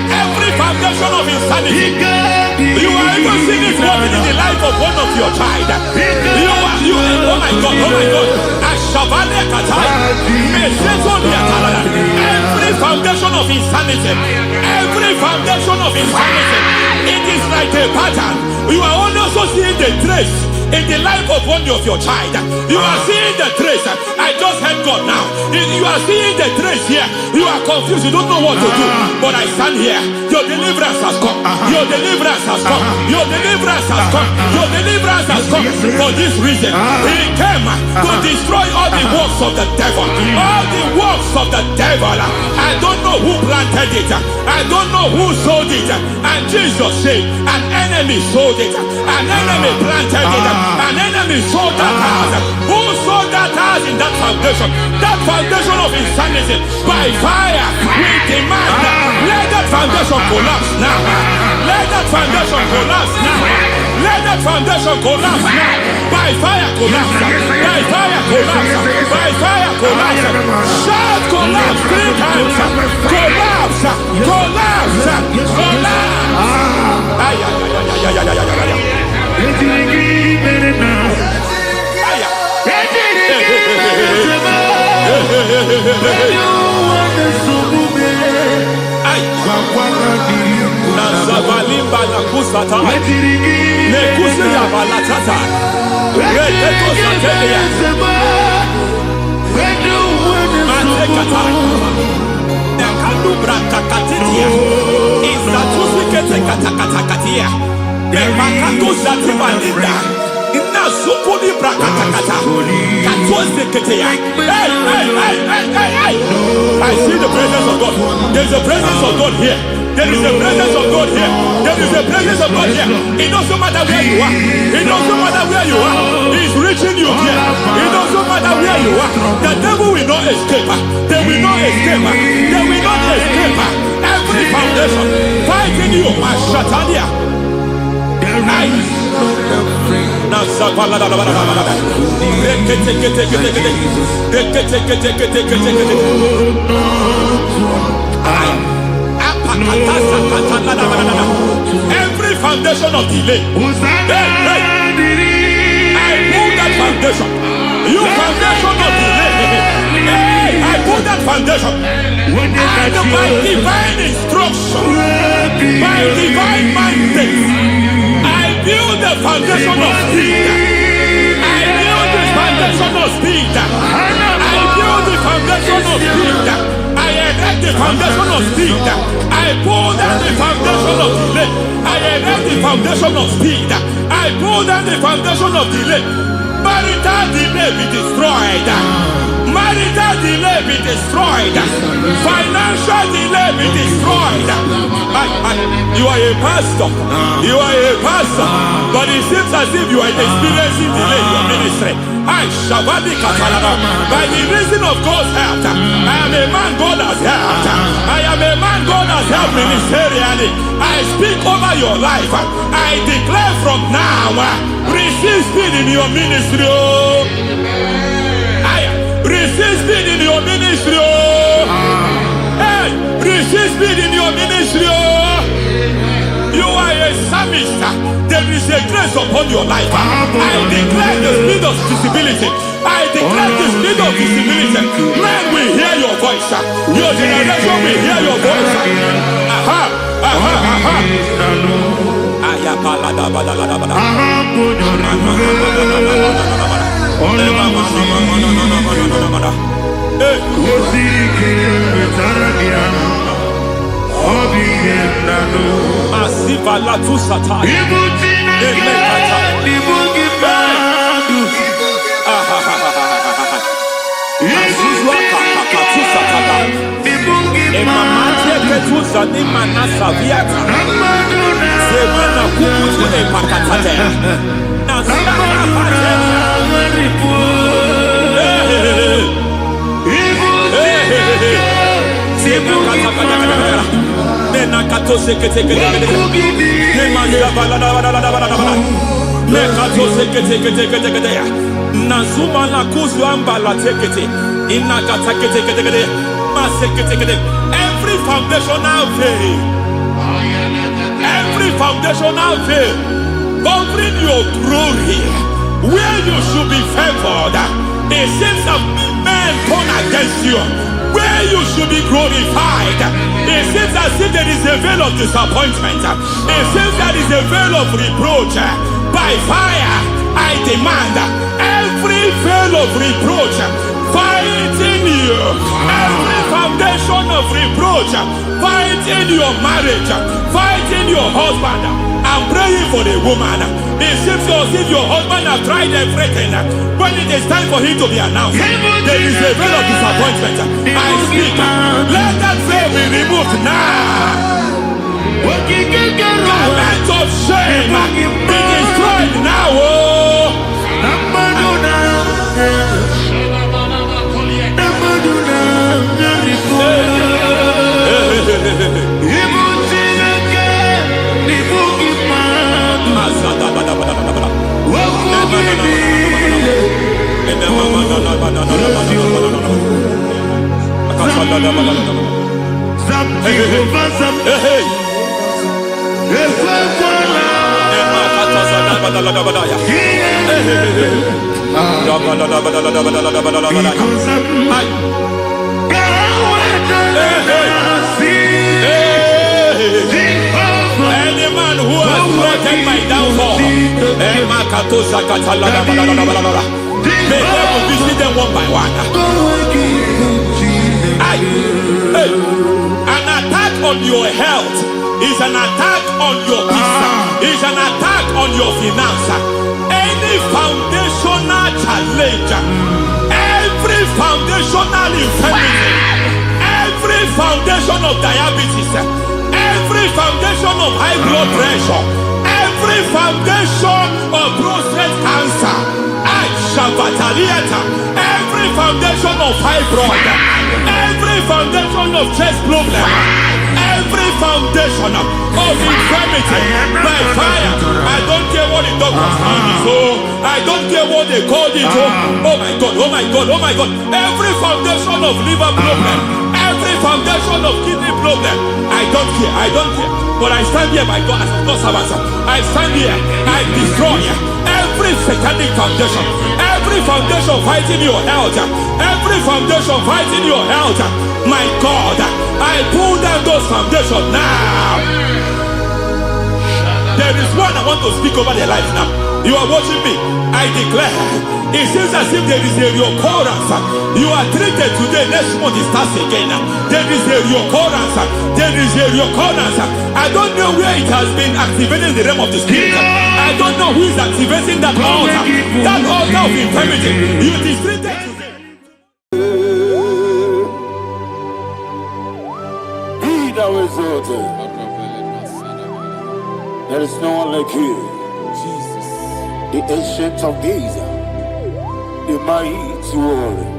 every foundation of insanity, you are even seeing it working in the life of one of your child. Oh my God, every foundation of insanity, it is like a pattern. You are also seeing the trace in the life of one of your child. You are seeing the trace. I just heard God now. You are seeing the trace here. You are confused. You don't know what to do. But I stand here. Your deliverance has come. Your deliverance has come. Your deliverance has come. Your deliverance has come. For this reason, He came to destroy all the works of the devil. All the works of the devil. I don't know who planted it. I don't know who sold it. And Jesus said, an enemy sold it. An enemy planted it. An enemy sold that house. Who sold that house in that foundation? That foundation of insanity. By fire, we demand, let that foundation collapse now. Let that foundation collapse now. Let that foundation collapse now. By fire collapse. By fire collapse. By fire collapse. Shout collapse 3 times. Collapse. Collapse. Collapse. Nazavalimba na kusata nekusi ya balatata reteto satelia matekata nekadu brankakatitia isatusi kete katakatakatia nepakatu zatibalinda ina sukuli brakatakata katuose ketea. Hey. I see the presence of God. There is a presence of God here. There is a presence of God here. There is a presence of God here. It doesn't matter where you are. It doesn't matter where you are. He's reaching you here. It doesn't matter where you are. The devil will not escape. They will not escape. They will not escape. Every foundation fighting you, Mashatania. Every foundation of delay, I pull that foundation. You foundation of delay, I pull that foundation. And by divine instruction, by divine mandate, I build the foundation of speed. I build the foundation of speed. I build the foundation of speed. I erect the foundation of speed. I pull down the foundation of delay. I erect the foundation of speed. I pull down the foundation of delay. Marital delay be destroyed. Marital delay be destroyed. Financial delay be destroyed. You are a pastor. You are a pastor. But it seems as if you are experiencing delay in your ministry. By the reason of God's help, I am a man God has helped. I am a man God has helped ministerially. I speak over your life. I declare from now, receive speed in your ministry. Receive speed in your ministry. Hey, receive speed in your ministry. You are a psalmist. There is a grace upon your life. I declare the speed of visibility. I declare the speed of visibility. Men will hear your voice. Your generation will hear your voice. Aha, aha, aha. Masiva la tu sataya. Every foundational veil, every foundational veil covering your glory, where you should be favored, it seems that men turn against you. Where you should be glorified, it seems as if there is a veil of disappointment. It seems there is a veil of reproach. By fire, I demand every veil of reproach fighting you, every foundation of reproach fighting your marriage, fighting your husband. I'm praying for the woman. It seems as if your husband has tried everything. When it is time for him to be announced, there is a veil of disappointment. I speak. Let that veil be removed now. Garment of shame be destroyed now. Any man who has threatened my downfall, may God visit them one by one. An attack on your health is an attack on your peace, is an attack on your finance. Any foundational challenge, every foundational infirmity, every foundation of diabetes, every foundation of high blood pressure, every foundation of prostate cancer, every foundation of fibroid, every foundation of chest problem, every foundation of infirmity by fire. I don't care what the doctors call it. So I don't care what they called it. Oh my God, oh my God, oh my God. Every foundation of liver problem, every foundation of kidney problem, I don't care, I don't care. But I stand here by God as a God servant. I stand here, I destroy every satanic foundation, every foundation fighting your health, every foundation fighting your health. My God, I pull down those foundations now. There is one I want to speak over their life now. You are watching me. I declare, it seems as if there is a reoccurrence. You are treated today, next month it starts again. There is a reoccurrence. There is a reoccurrence. I don't know where it has been activated in the realm of the spirit. I don't know who is activating that altar of infirmity. You is treated today. Be thou exalted. There is no one like you. Jesus. The ancient of days, the mighty warrior.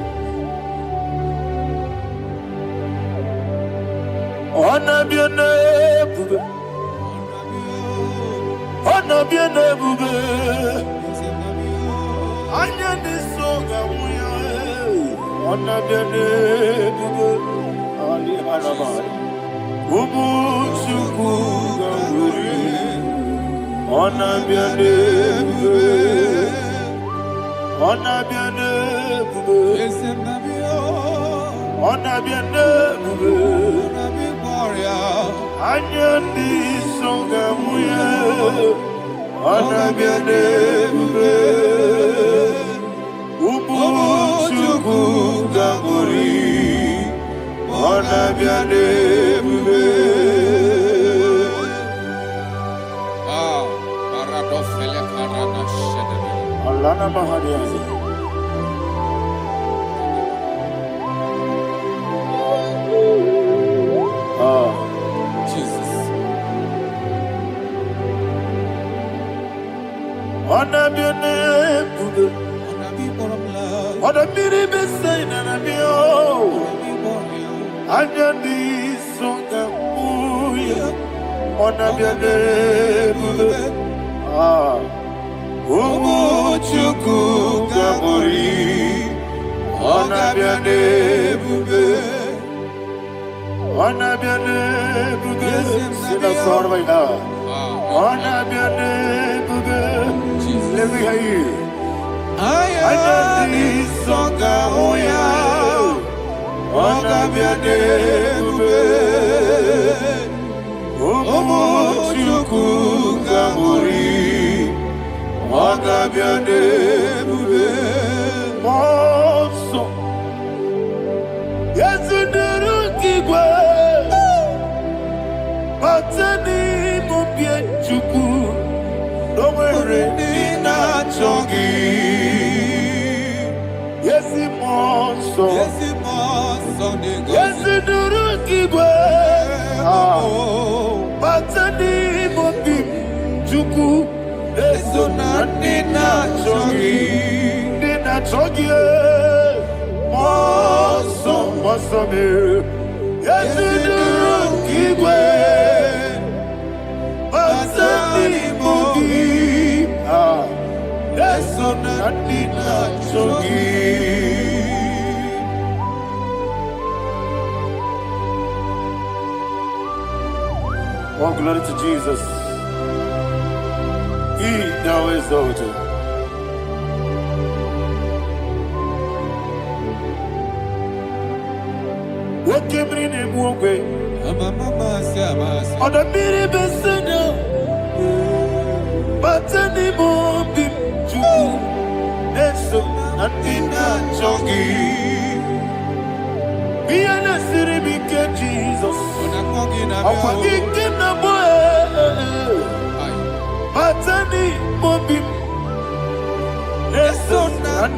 Honor be your name, honor be your name, honor be your name, Ali Harabai, Ubu Chukuga. Honor be your name, honor be your name, honor be your name, Anya di songa muya, honor be your name, Ubu chuku ganguri, honor be your name. Alana Mahadiazi. Jesus. Honor be your name, honor be the best sign and be all. Anya di songa muya, honor be your name. Umu chuku gabori, honor be your name, honor be your name. Sina sorva ina, honor be your name. Let me hear you. Ayani songa oya, honor be your name. Umu chuku gabori. Honor be your name, Monso. Yes, you do Igbo. Batani mubie chuku. Don't worry, na chogi. Yes, Monso. Yes, you do Igbo. Batani mubie chuku. Eso nina chogi, moso me. Yesu Igwe, basani mogi. Eso nina chogi. Oh, glory to Jesus. He thou exalted. What came in him one way? On the mini besena, but any more big Jew. That's so nothing not chogi. Be an city became Jesus. I'm forgetting the boy. Batani mobi, eso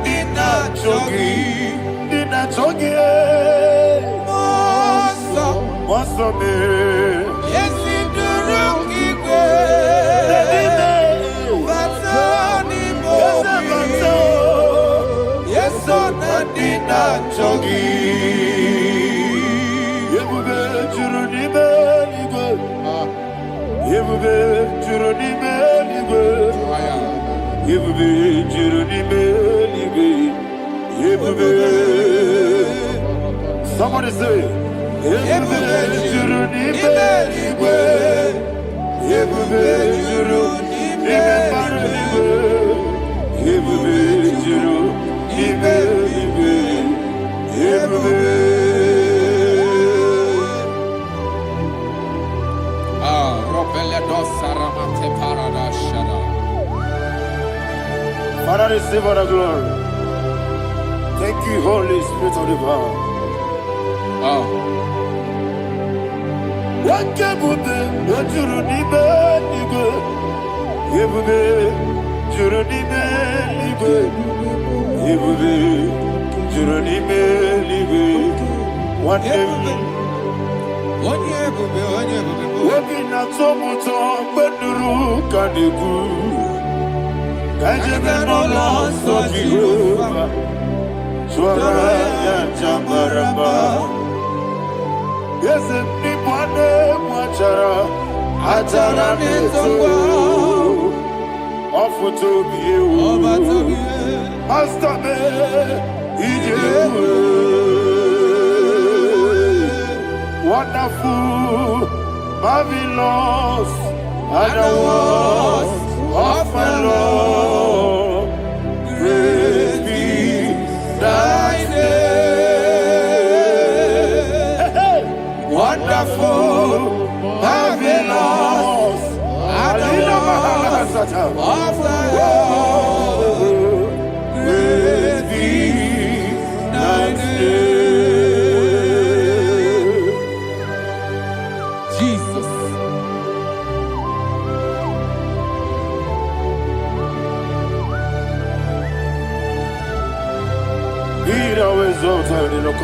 nina chogi, moso me. Yesi duru Igwe, batani mobi, yeso nina chogi. Yebube churu ni be Igwe, Ebube juru n'ime eluigwe. Ebube juru n'ime eluigwe. Ebube. Somebody say, Ebube juru n'ime eluigwe. Ebube juru n'ime eluigwe. Ebube juru n'ime eluigwe. Ebube. Father, receive all the glory. Thank you, Holy Spirit of the power. What can we do? What you need, nigga? Ebube, juru n'ime eluigwe. Ebube, juru n'ime eluigwe. One ebube. Obi na-atọ m ụtọ mgbe nụrụ ka na-ekwu ka ejebe n'ụlọ nsọ Jehova chụọrọ ya aja mara mma. Eze ndị bụ anụ egwu achara na-eto ọfụta obi ewu Master me ije ewu. Wonderful, marvelous, are the words of my Lord. Praise be thy name. Wonderful, marvelous, are the words of thy Lord. Praise be thy name.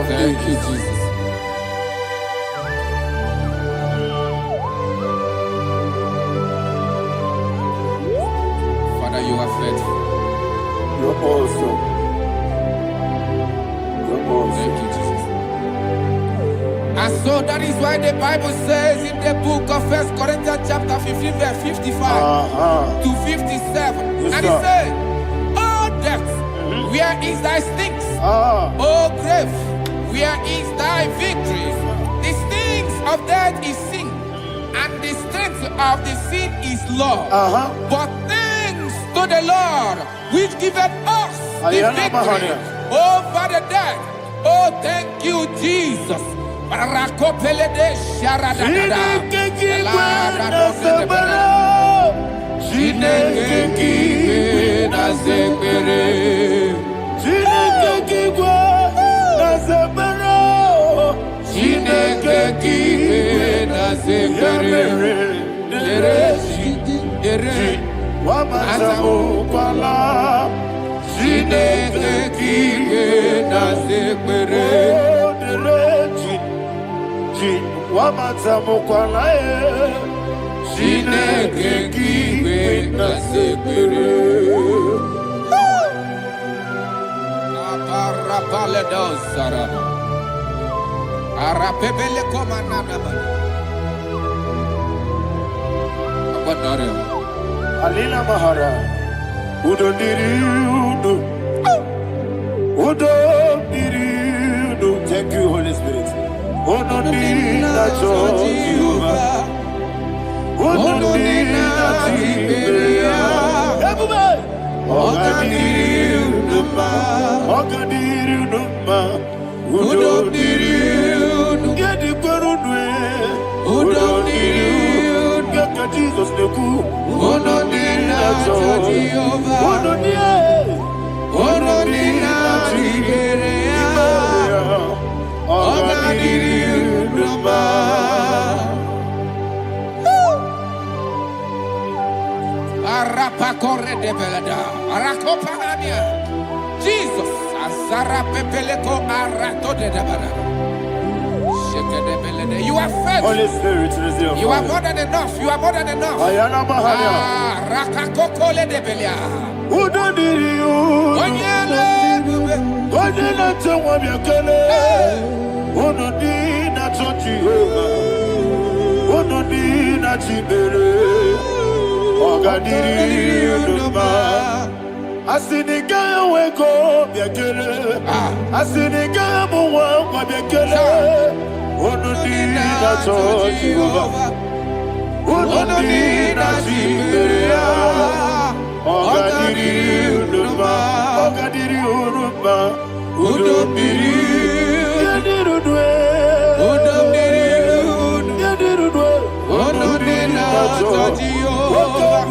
Thank you, Jesus. Father, you are faithful. You're awesome. You're awesome. Thank you, Jesus. And so that is why the Bible says in the book of 1 Corinthians chapter 15, verse 55 to 57. Yes, and it says, "Oh death, where is thy stings? Oh grave, where is thy victory? The stings of death is sin, and the strength of the sin is law. But thanks to the Lord, which giveth us the victory over the death." Oh, thank you, Jesus. Alina Mahara, Udo Diriudo, Udo Diriudo. Thank you, Holy Spirit. Udo Diriudo, Udo Jesus the cool. Jesus, you are faithful. Holy Spirit, resume. You are more than enough. You are more than enough. Rakakokole de Belia. Who don't need you? Who don't need Ogadiri Uduma. Asinika weko biakele. Asinika muwa kwa biakele. Onodina chochi Jehovah. Onodina chiberia. Ogadiri Uduma. Ogadiri Uduma. Udomiri. Yadirudwe. Udomiri. Yadirudwe. Onodina chochi Jehovah.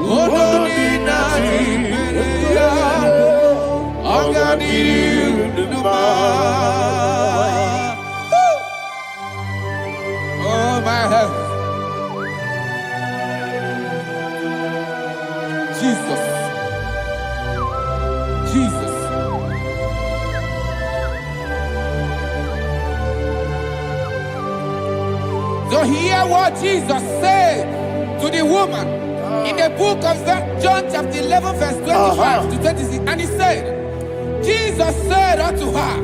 Onodina chiberia. Ogadiri Uduma. Oh my health. Jesus. Jesus. So hear what Jesus said to the woman in the book of John chapter 11 verse 25 to 26. And he said, Jesus said unto her,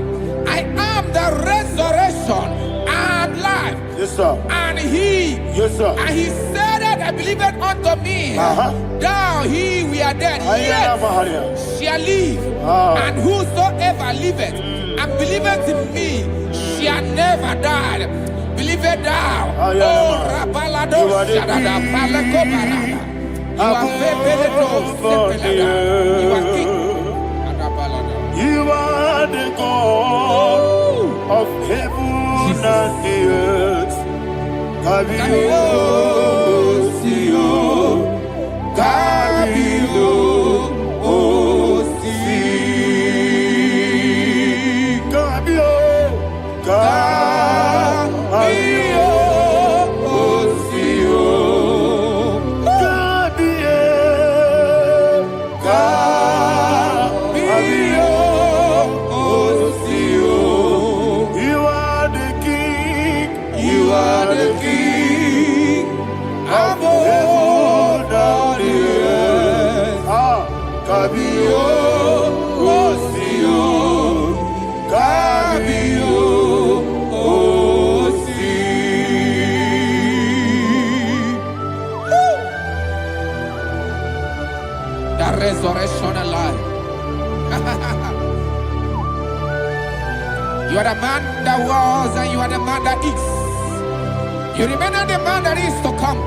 I am the resurrection and life. Yes, sir. And he, Yes, sir. and he said that I believed unto me, thou he we are dead, yet shall live, and whosoever liveth and believeth in me shall never die. Believe it thou. Oh, Rabalado, Shadada, Palako Barada. You are Febeledo, Sepelada. You are king. You are the God of heaven and the earth. Kabio, Sio, Kabio, Si, Kabio, Kabio, Sio, Kabio, Sio. You are the king. You are the king of heaven and the earth. Kabio, Sio, Kabio, Si. The resurrection and life. You are the man that was and you are the man that is. You remain the man that is to come.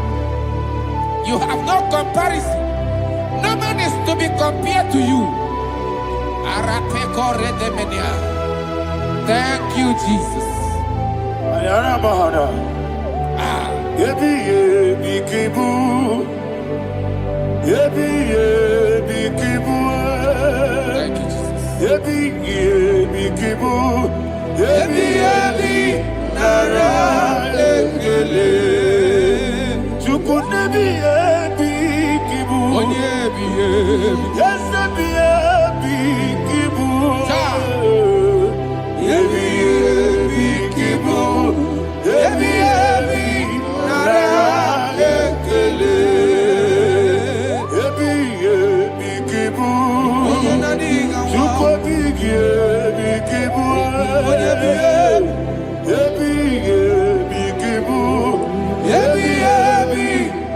You have no comparison. No man is to be compared to you. Thank you, Jesus. Ayana Mahada. Yebi Kibu. Yebi Kibu. Thank you, Jesus. Yebi Kibu. Yebi Nara Ekele. Chuku Nebi Kibu. Yes, Nebi Kibu. Yebi Kibu. Yebi Nara Ekele. Yebi Kibu. Chuku Yebi Kibu. Yebi Kibu. Yebi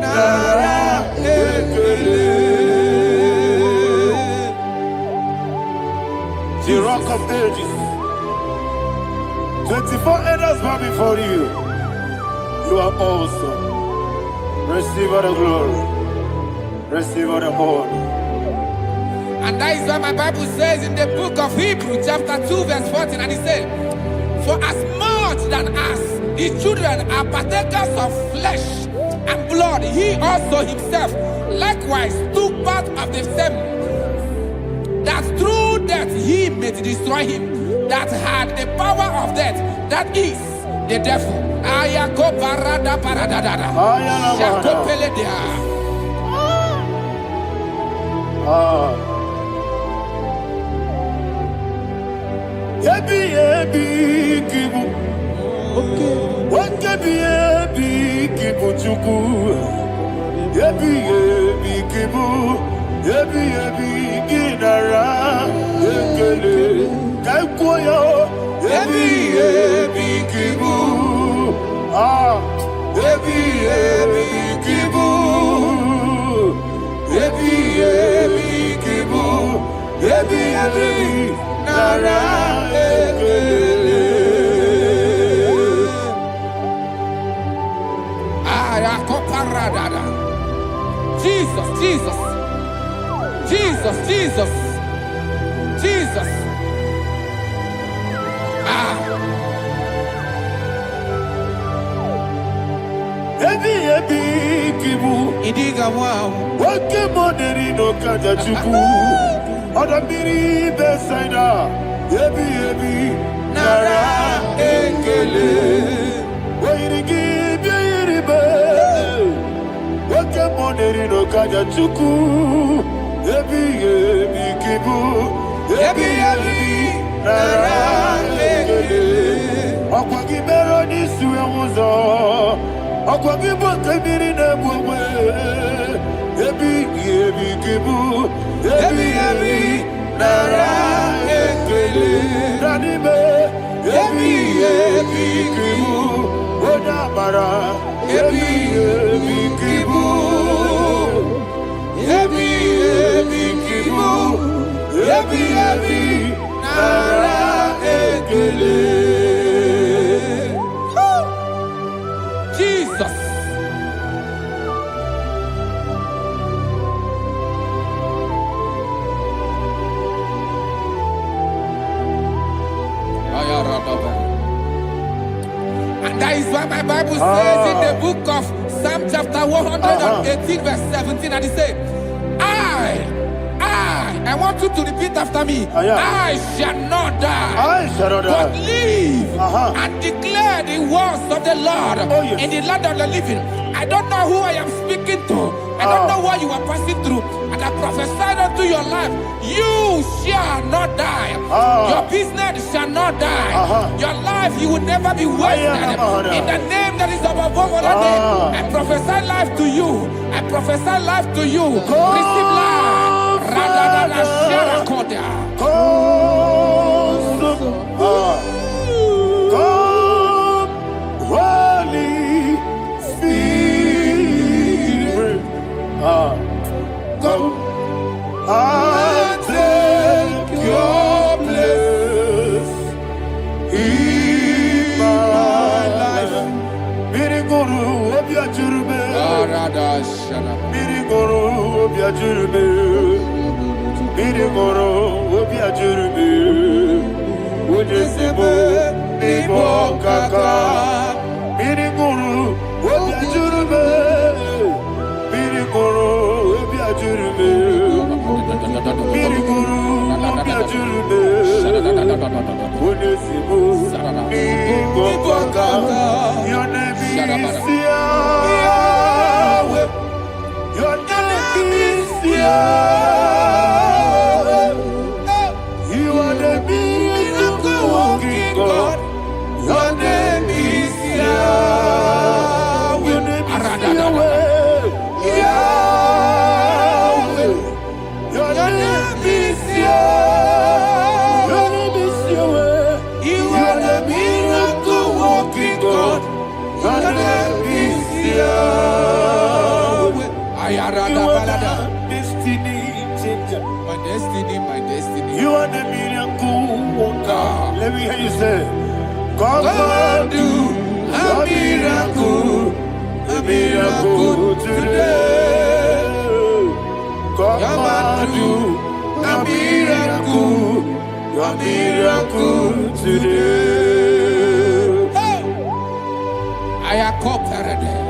Nara Ekele. The rock of ages. 24 elders bow before you. You are awesome. Receive all the glory. Receive all the honor. And that is what my Bible says in the book of Hebrews chapter 2 verse 14. And it said, for as much than us, the children are partakers of flesh and blood, he also himself likewise took part of the same, that through death he may destroy him that had the power of death, that is the devil. Ayako barada paradadada. Shakopeledea. Yebi Kibu. Yebi Kibu Chuku. Yebi Kibu. Yebi Ginara Ekele. Kaikoyo. Yebi Kibu. Yebi Kibu. Jesus, Jesus, Jesus, Jesus, Jesus. Ebi kibu. Idiga wow. Wake money no kaja chuku. Oda miri besaida. Ebi Nara ekele. Wairigi biiribe. Wake money no kaja chuku. Ebi kibu. Ebi nara ekele. Akwagi mero ni suwe muzo. Akwagi boke miri ne bwe. Ebi kibu. Ebi nara ekele. Nanibe. Ebi kibu. Oda bara. Ebi kibu. Ebi kibu. Ebi nara ekele. Jesus. And that is why my Bible says in the book of Psalm chapter 118 verse 17, and it says, I want you to repeat after me. I shall not die, but live and declare the words of the Lord in the land of the living. I don't know who I am speaking to. I don't know what you are passing through. And I prophesied unto your life, you shall not die. Your business shall not die. Your life, you will never be wasted. In the name that is above all other name, I prophesy life to you. I prophesy life to you. Receive life. Radadada Sharakoda. Come, Holy Spirit. Come and take your place in my life. Miriguru obiajurube. Miriguru obiajurube. Miriguru obiajurube. Ujesibo nibo kaka. Miriguru obiajurube. Miriguru obiajurube. Miriguru obiajurube. Ujesibo nibo kaka. Your name is Yahweh. Your name is Yahweh. You are the miracle working God. Your name is Yahweh. Your name is Yahweh. Yahweh. Your name is Yahweh. Your name is Yahweh. You are the miracle working God. Your name is Yahweh. You are the destiny changer. My destiny. You are the miracle worker. Let me hear you say, come and do a miracle today. Come and do a miracle today. I am cooperative.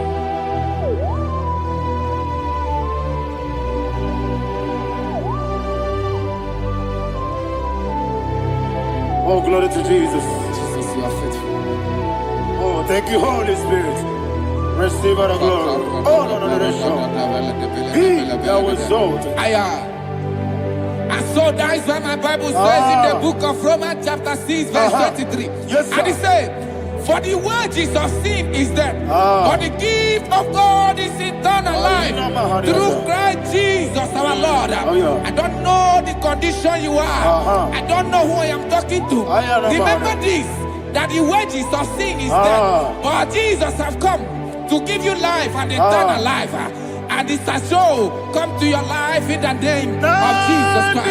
Oh, glory to Jesus. Jesus, you are faithful. Oh, thank you, Holy Spirit. Receive our glory. Oh, no. He that was exalted. And so that is why my Bible says in the book of Romans chapter 6 verse 23. Yes, sir. And it says, for the wages of sin is death, but the gift of God is eternal life through Christ Jesus our Lord. I don't know the condition you are. I don't know who I am talking to. Remember this, that the wages of sin is death, but Jesus has come to give you life and eternal life. And it shall so come to your life in the name of Jesus Christ.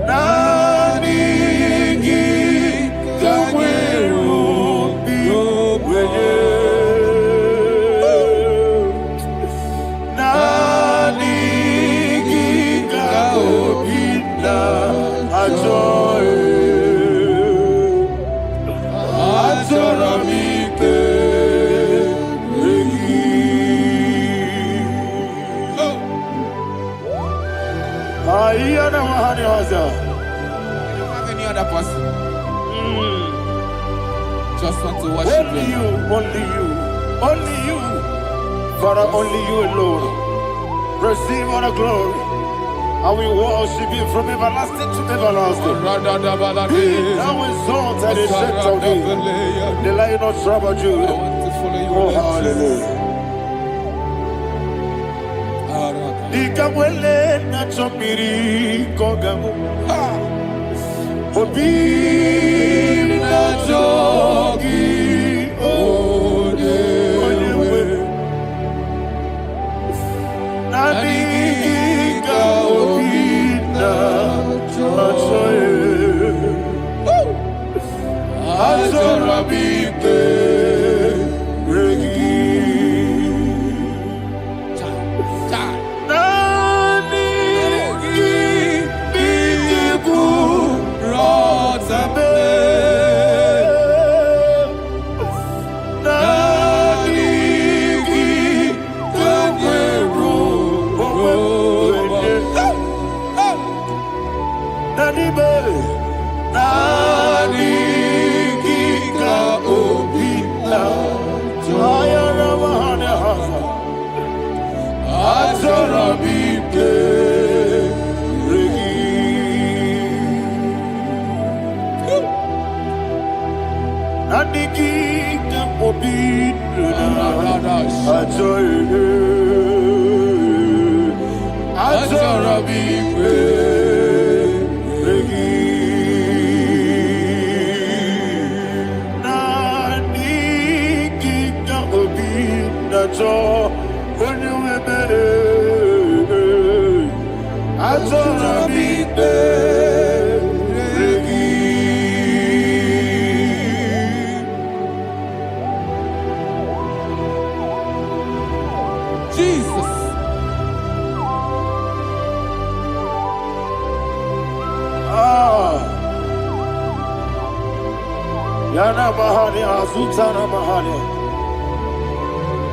Nani Just want to worship Only you. you, only you, only you. Father, only you alone. Receive all the glory. And we worship you from everlasting to everlasting. Be thou exalted and set of thee. The Lion of Tribe of I Judah. want to follow you. Oh, hallelujah. Ikamwele na chomiri kogamu. Obi na jogi onewe. Nadiga obi na choe. Azorabike regi. Jesus. Yana Mahani, Azutana Mahani.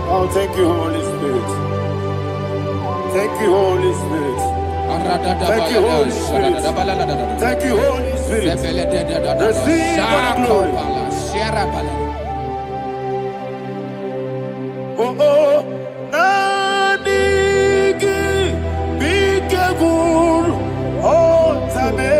Oh, thank you, Holy Spirit. Thank you, Holy Spirit. Thank you, Holy Spirit. Thank you, Holy Spirit. Receive all the glory. Oh, oh, Nanigi, Bigagul, oh, Tame.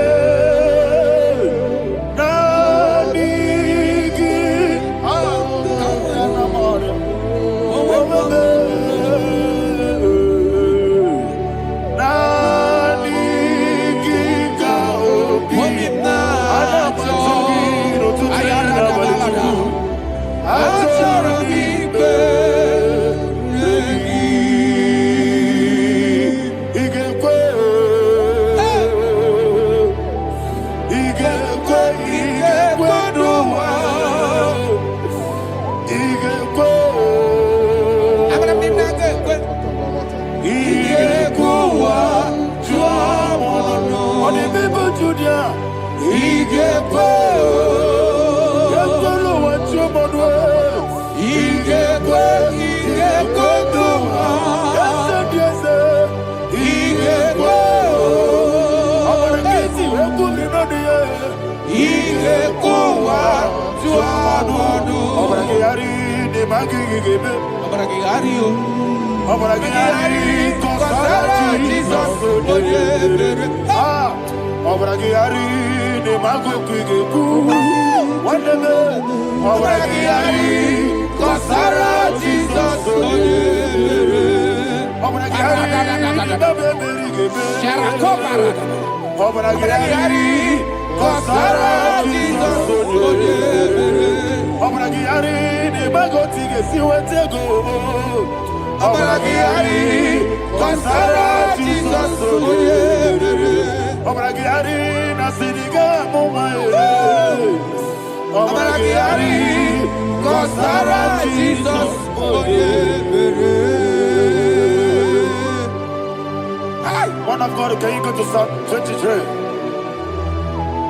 Man of God, can you go to Psalm 23?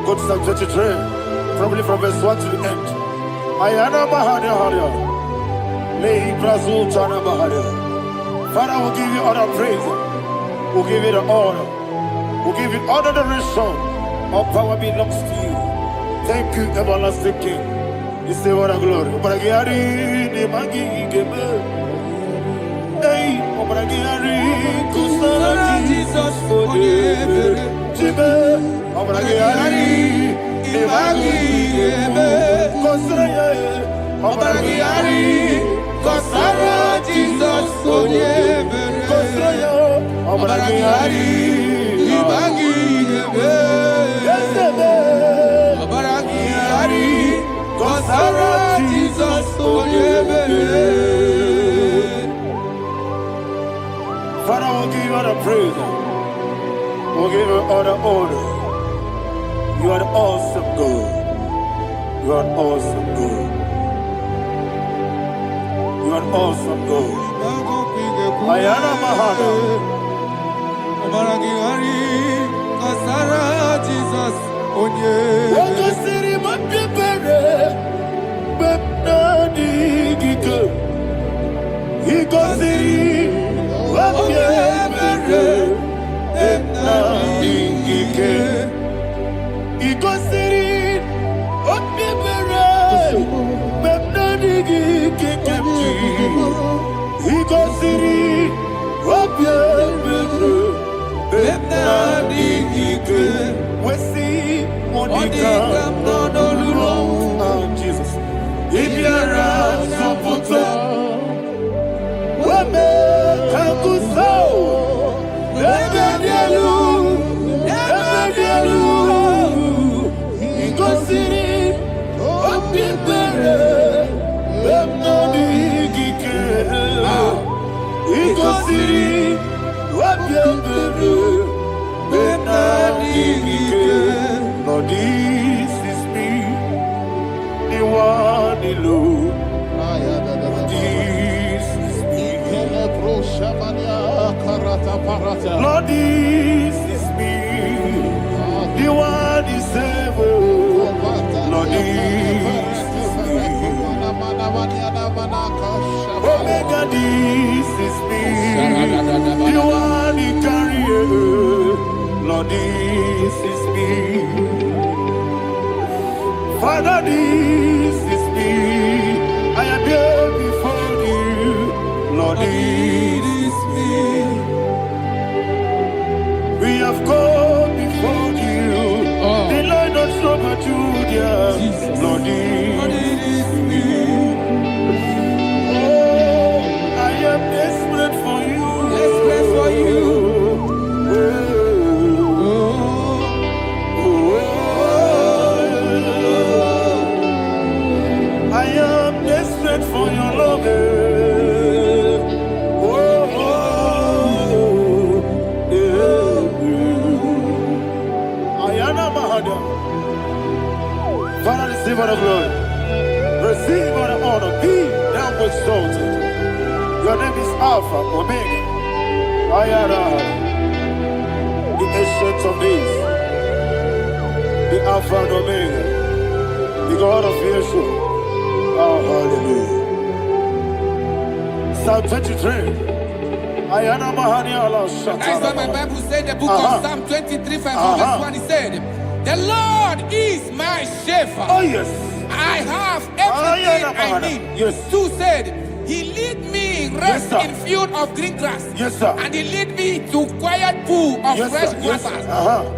Go to Psalm 23, probably from verse 1 to the end. Ayana Mahania Haria. Lehi Prazu Chana Mahania. Father, we'll give you all the praise. We'll give you the honor. We'll give you all the adoration. All power belongs to you. Thank you, everlasting King. You say what a glory. Obragiari, the Magi, Gebe. Hey, Obragiari, Kusara, Jesus, Odiebe. Jibe, Obragiari, the Magi, Gebe. Kusara, Obragiari, Kusara, Jesus, Odiebe. Kusara, Obragiari, the Magi, Gebe. Kosara Jesus Father, we'll give you all the praise. We'll give you all the honor. You are the awesome God. You are awesome God. You are awesome God. Ayana Mahana. Kosara Jesus. Waka siri mapipere, bepna digike. Iko siri mapipere, bepna digike. Iko siri mapipere, bepna digike kemji. Iko siri mapipere, bepna digike. Wesi Monica, oh Jesus. Ibiara Sopoto, Wame Kakuso, Ebedielu, Igosiri, Opipere, Ebnodi Gike, Igosiri, Opipere. Lord, this is me, the one alone. This is me. Lord, this is me, the one is able. Lord, this is me. Omega, this is me, the one he carries. Lord, this is me. Father, this is me. I am here before you. Lord, this is me. We have come before you. The Lord of Summer Judea. Lord, this is me. Oh, I am desperate for you. Desperate for you. For your love, Ayana Mahada. Father, receive all the glory, receive all the honor. Be thou exalted. Your name is Alpha, Omega. Ayana, the ancient of days, the Alpha and Omega, the God of Yeshua. Oh, hallelujah. Psalm 23. Ayana Mahania Allah Shata. That's what my Bible said in the book of Psalm 23, 5, verse 1. He said, the Lord is my shepherd. Oh, yes. I have everything I need. Yes. 2 said, he lead me rest in field of green grass. Yes, sir. And he lead me to quiet pool of fresh waters.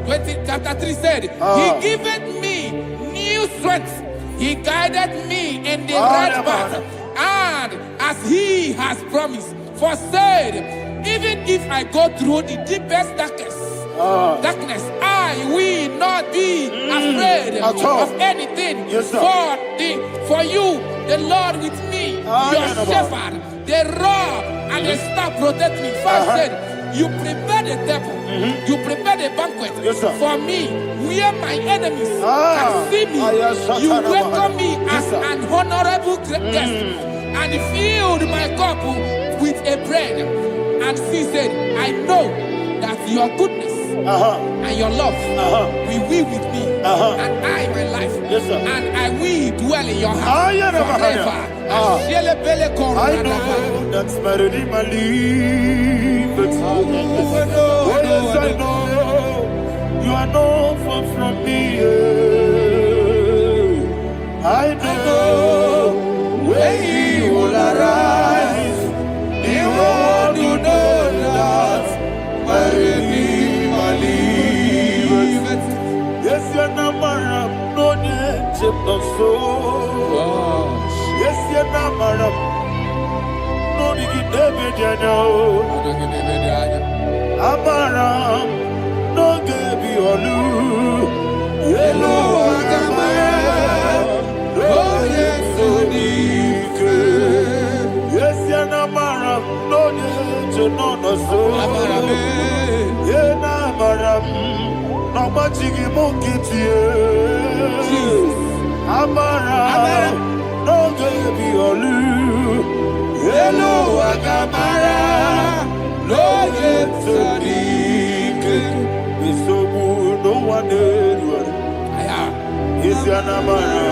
20, chapter 3 said, he giveth me new strength. He guided me in the right path, and as he has promised, for said, even if I go through the deepest darkness, I will not be afraid of anything. Yes, for you, the Lord with me, your shepherd, the rod and the staff protect me. First said, you prepare the table, you prepare the banquet for me, where my enemies can see me. You welcome me as an honorable guest, and filled my cup with a bread. And she said, I know that your goodness and your love will be with me, and I, my life, and I will dwell in your house forever. I know that's better than my life. Oh, yes, I know you are not far from me. so. Yes, you're not madam. No, you get David, you know. Amaram, no, give you all. Yellow, oh, yes, so deep. Yes, you're not madam. No, you know, no, so. Yeah, Amaram. No much you monkey to Amara, no baby olu. Hello, Agamara, no yet so deep. We so good, no one else. Is your Amara,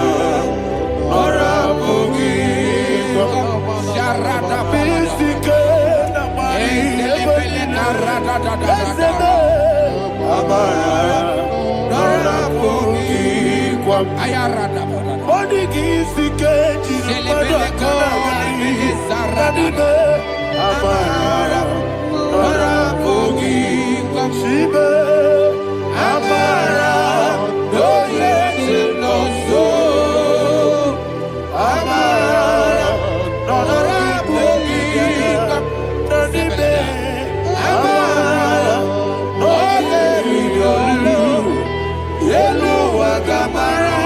Nora Bogi, Sharada, Pistica, Amara, Nora Bogi, Ayarada, Bodigi, Sikeji, Amara, Nora Bogi, Shiba, Amara, no yet no so, Amara, Nora Bogi, Amara, no Yellow Agamara,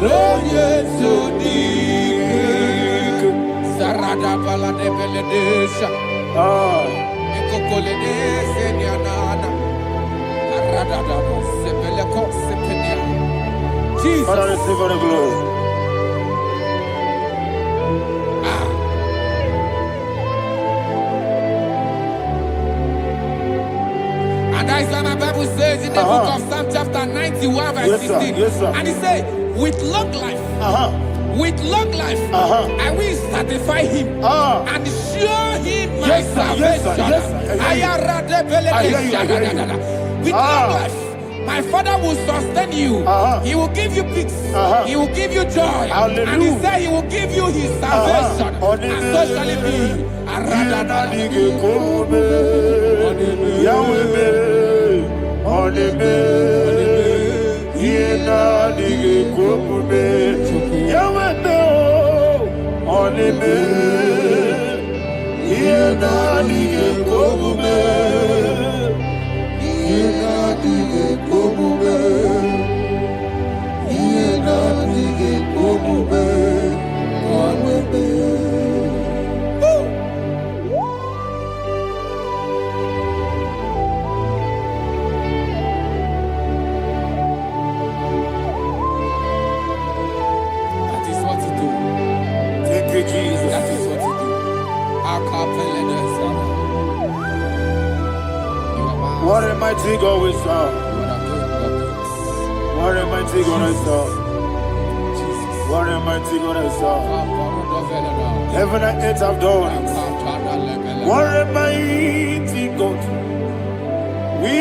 Roye Sodik, Sarada Bala de Beledesha, Ecocolede Senianana, Arada Sepeleco Sepenia. Jesus, Father, receive the glory. And that is what my Bible says in the book of Psalm chapter 91 verse 16. Yes, sir. And he said, with long life, I will satisfy him and show him my salvation. With long life, my Father will sustain you. He will give you peace. He will give you joy. Hallelujah. And he said he will give you his salvation. And so shall it be. Jesus. That is what you do. What a mighty God we serve. What a mighty God I serve. What a mighty God I serve. Heaven and earth have done it. What a mighty God we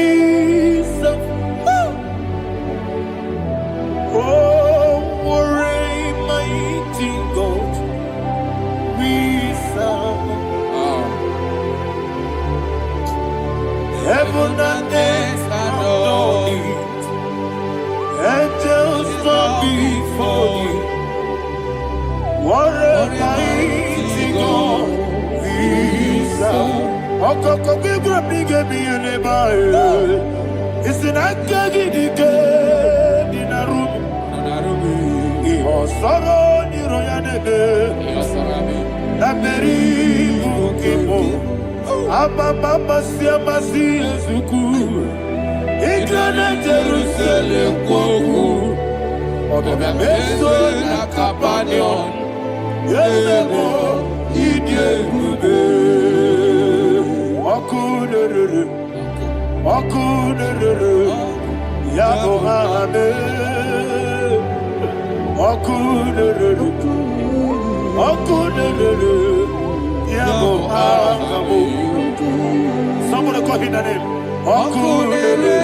serve. Oh, what a mighty God we serve. Heaven and earth adore it. Angels bow before you. What a mighty God we serve. Okoko bigro bige bi eleba. It's an akagi dike dinarubi. Iho soro ni royanebe. Naberi bukipo. Ababa siama si ezuku. Ikrana Jerusalem kwoku. Obebe meso na kapanion. Yelebo idye gube. Okunere. Yago hame. Okunere. Yago hame. Somebody call him the name. Okunere.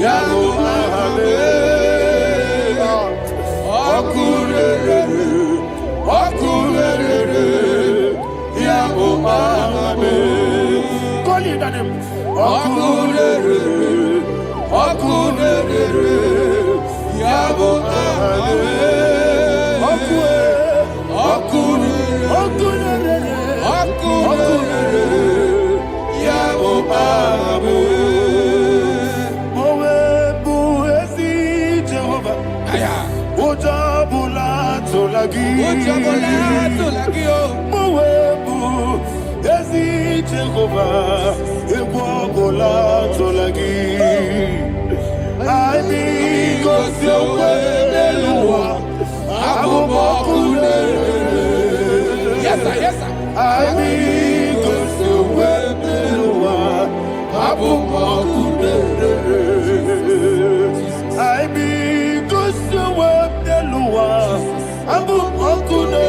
Yago hame. Okunere. Yago hame. Call him the name. Okunere. Okunere, Yabo Abe. Mowebu ezi Jehovah Ebola tolagi Ami kosyowe beluwa Abubakune Yes sir, yes sir. Ami kosyowe beluwa Abubakune Ami kosyowe beluwa Abubakune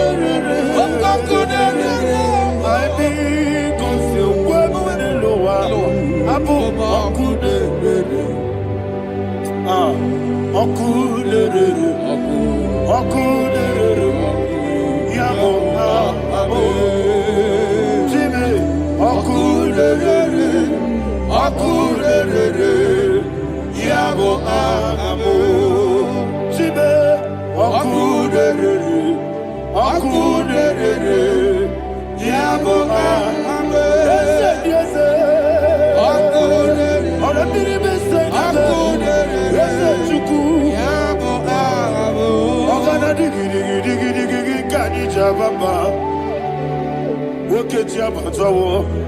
Okechi abatawo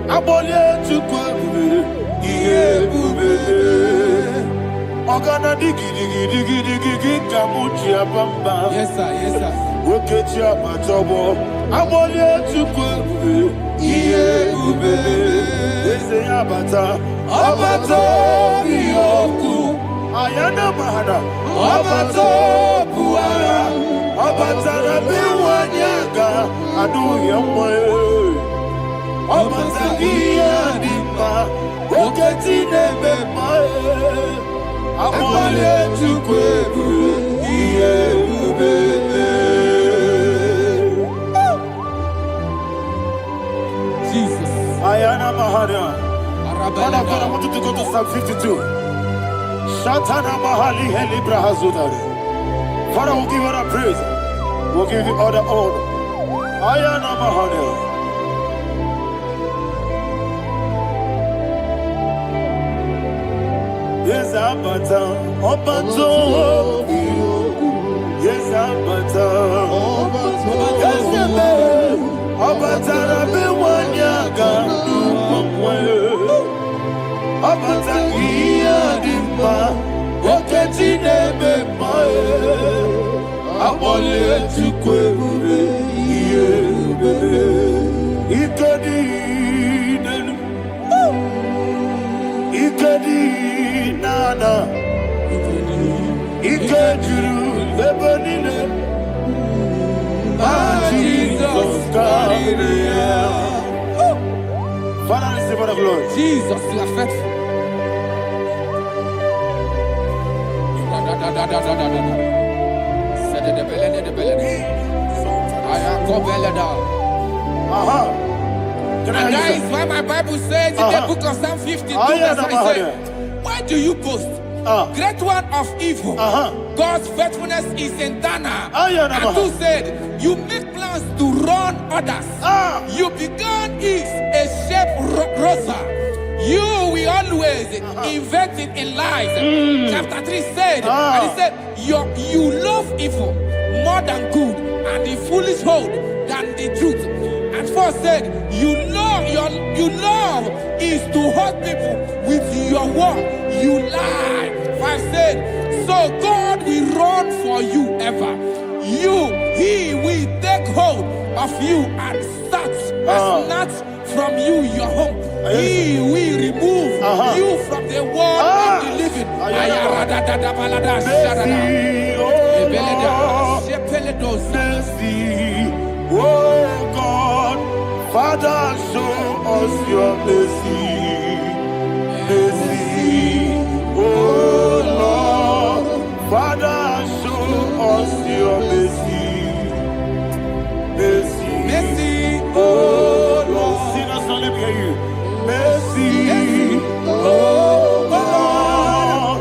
aboli etukwu ebube ihe ebube Ogana digi kamuchi abamba. Yes sir, yes sir. Okechi abatawo aboli etukwu ebube ihe ebube eze abata biyoku ayana mahana abata buara abata na biwanyaga aduye mwe Obata iya dimba, oketi nebe mae. Amale tukwebu, iye ubebe. Jesus. Ayana Mahana. I want you to go to Psalm 52. Shatana Mahali Heli Brahazudari. Father, we'll give you the praise. We'll give you all the honor. Ayana Mahana. Yes, Abata, Obato, yes, Abata, yes, Abata, Rabiwanyaga, Abata, Iadimba, Oketi Nebe, Abole Tukwe, Ikadi nana Ikajuru Lebanine Jesus God. Father, receive the glory. Jesus, you are faithful. And that is why my Bible says in the book of Psalm 52, why do you boast? Great one of evil. God's faithfulness is eternal. And who said, you make plans to run others. You began is a shape rosa. You will always invent it in lies. Chapter 3 said, and he said, you love evil more than good, and the foolish hold than the truth. And 4 said, you love is to hurt people with your word. You lie. 5 said, so God will run for you ever. He will take hold of you and snatch from you your home. He will remove you from the world of the living. Oh God, Father, show us your mercy. Mercy, oh Lord, Father, show us your mercy. Mercy, mercy, oh Lord. Sinners, let me hear you. Mercy, oh Lord,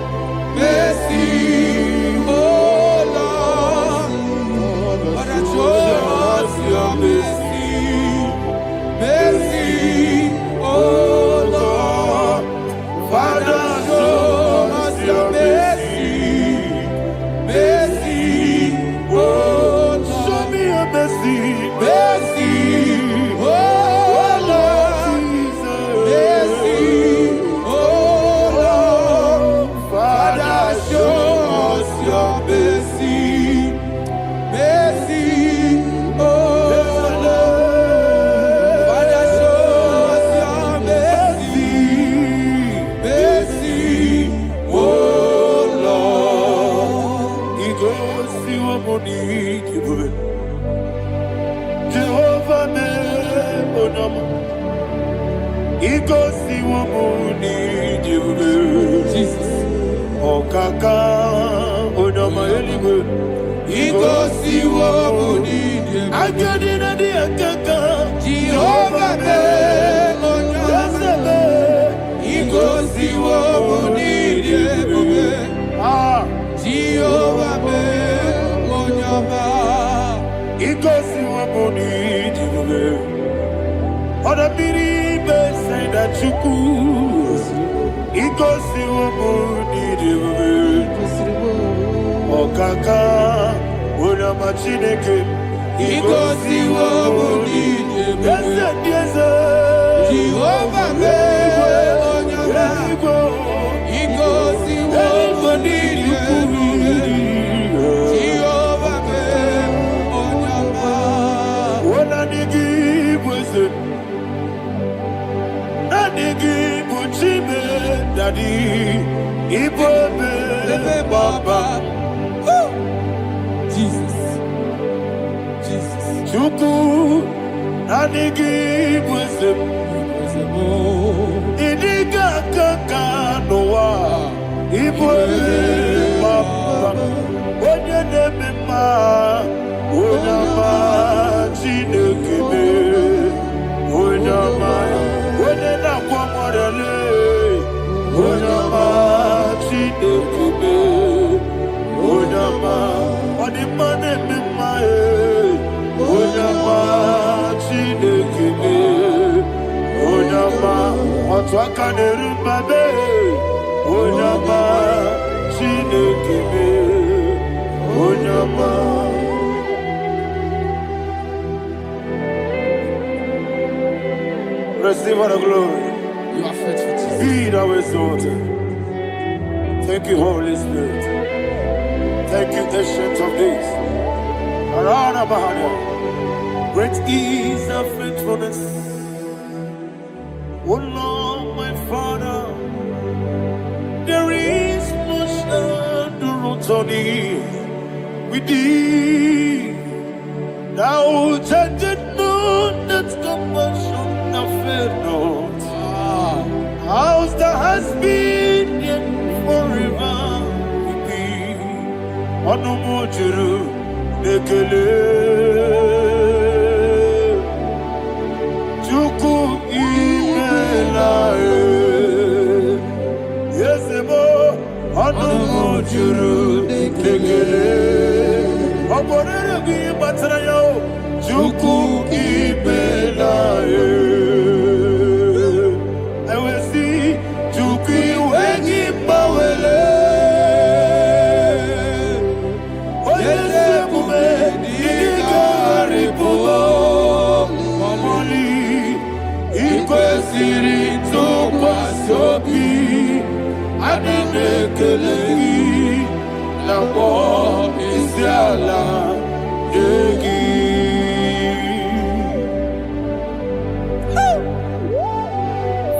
womuni jibube. Jehovah me onama. Igosi womuni jibube. Jesus. Okaka onama eligwe. Igosi womuni jibube. Agadina di akaka. Jehovah me onama. Igosi womuni jibube. Jehovah me onama. Igosi womuni jibube. Oda biri be say that you could. Igosi womuni jibube. Okaka una machineke. Igosi womuni jibube. Yes. Jehovah me onama. Igosi womuni jibube. Jehovah me onama. Ona nigi bwese. Nigi buchime daddy. Ibobe baba. Jesus. Chuku nigi bwese. Idiga kaka noa. Ibobe baba. Onye nemema. Onama chinekebe. Onama. Onye nakwa morele. Onama chinekebe. Onama. Onimane memae. Onama chinekebe. Onama. Otwaka nerumbabe. Onama chinekebe. Onama. Receive all the glory. You are faithful, Jesus. Be thou exalted. Thank you, Holy Spirit. Thank you, Ancient of Days. Arana Bahania. Great is thy faithfulness. Oh Lord, my Father, there is no shadow on thee. With thee, thou judgest not that compassion have failed not. How's the has been yet forever with thee? Onomojuru nekele. Chuku imelae. Yesebo onomojuru nekele. Oborere gwi batara yo. Chuku imelae.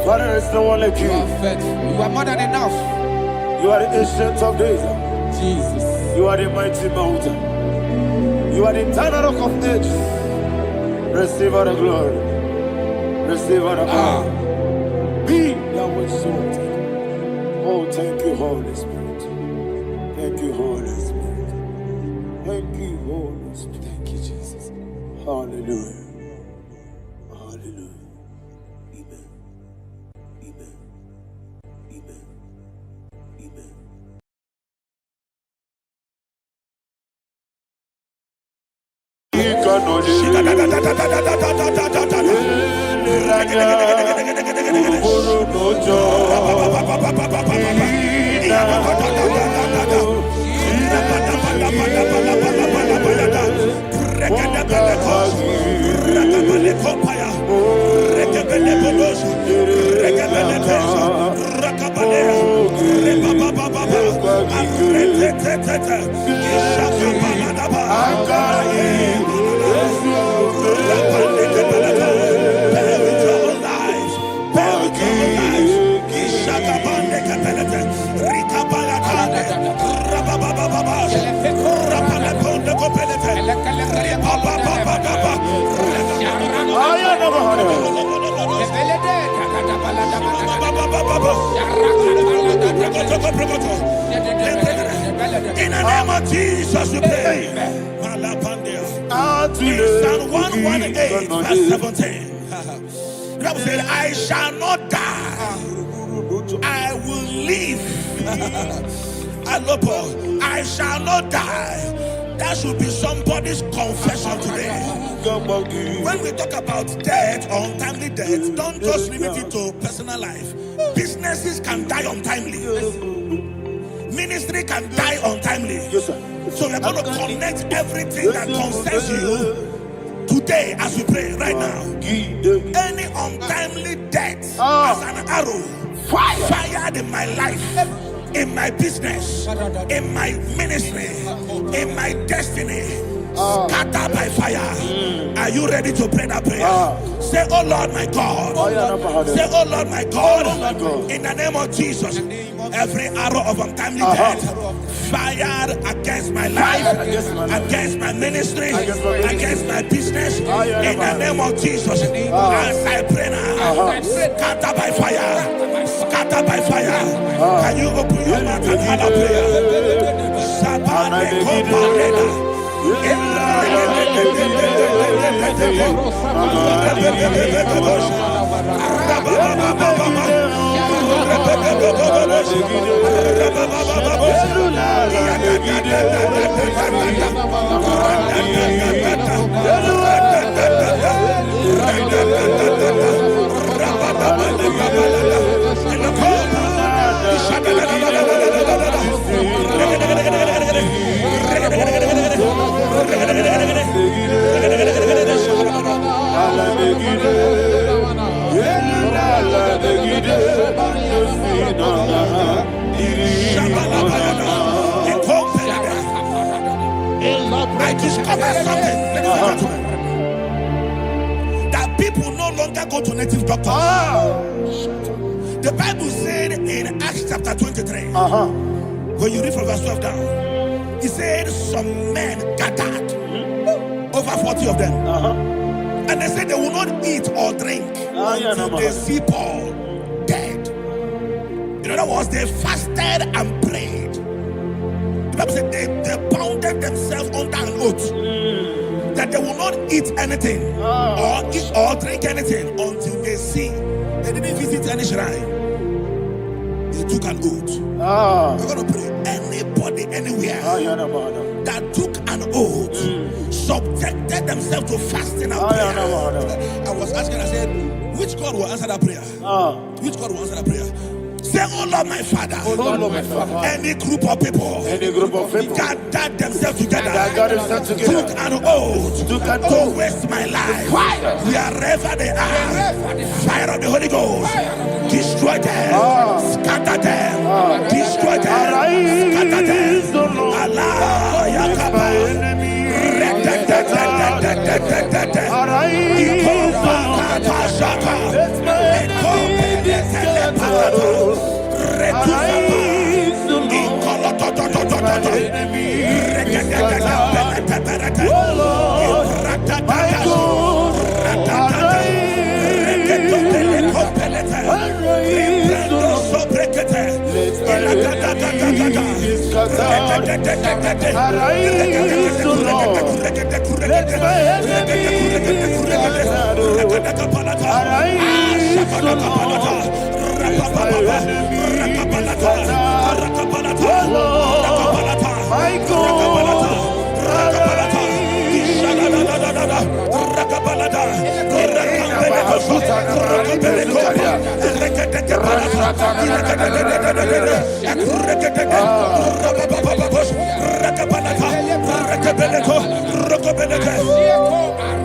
Father, is no one like you. You are faithful. You are more than enough. You are the ancient of days. Jesus. You are the mighty mountain. You are the eternal rock of ages. Receive all the glory. Receive all the honor. Be thou exalted. Oh, thank you, Holy Spirit. Thank you, Holy Spirit. Thank you, Holy Spirit. Thank you, Jesus. Hallelujah. Hallelujah. Amen. Amen. Amen. Amen. In the name of Jesus, we pray. In Psalm 118, verse 17, the Bible said, I shall not die, I will live. I shall not die. That should be somebody's confession today. When we talk about death or untimely death, don't just limit it to personal life. Businesses can die untimely. Ministry can die untimely. So we're going to connect everything that concerns you today as we pray right now. Any untimely death as an arrow fired in my life, in my business, in my ministry, in my destiny, scattered by fire. Are you ready to pray that prayer? Say, oh Lord my God. Say, oh Lord my God. In the name of Jesus, every arrow of untimely death fired against my life, against my ministry, against my business, in the name of Jesus, as I pray now, scattered by fire, scattered by fire. Can you open your mouth and have a prayer? I discovered something, ladies and gentlemen, that people no longer go to native doctors. The Bible said in Acts chapter 23, when you read from verse 12 down, it said some men gathered, over 40 of them, and they said they will not eat or drink until they see Paul dead. In other words, they fasted and prayed. The Bible said they bounded themselves under an oath that they will not eat anything or drink anything until they see. They didn't visit any shrine. They took an oath. We're going to pray. Anybody, anywhere that took an oath, subjected themselves to fasting and prayer. I was asking, I said, which God will answer that prayer? Which God will answer that prayer? Say, oh Lord my Father, any group of people gathered themselves together, took an oath to waste my life, wherever they are, fire of the Holy Ghost, destroy them, scatter them, destroy them, scatter them. Allah Yakaba,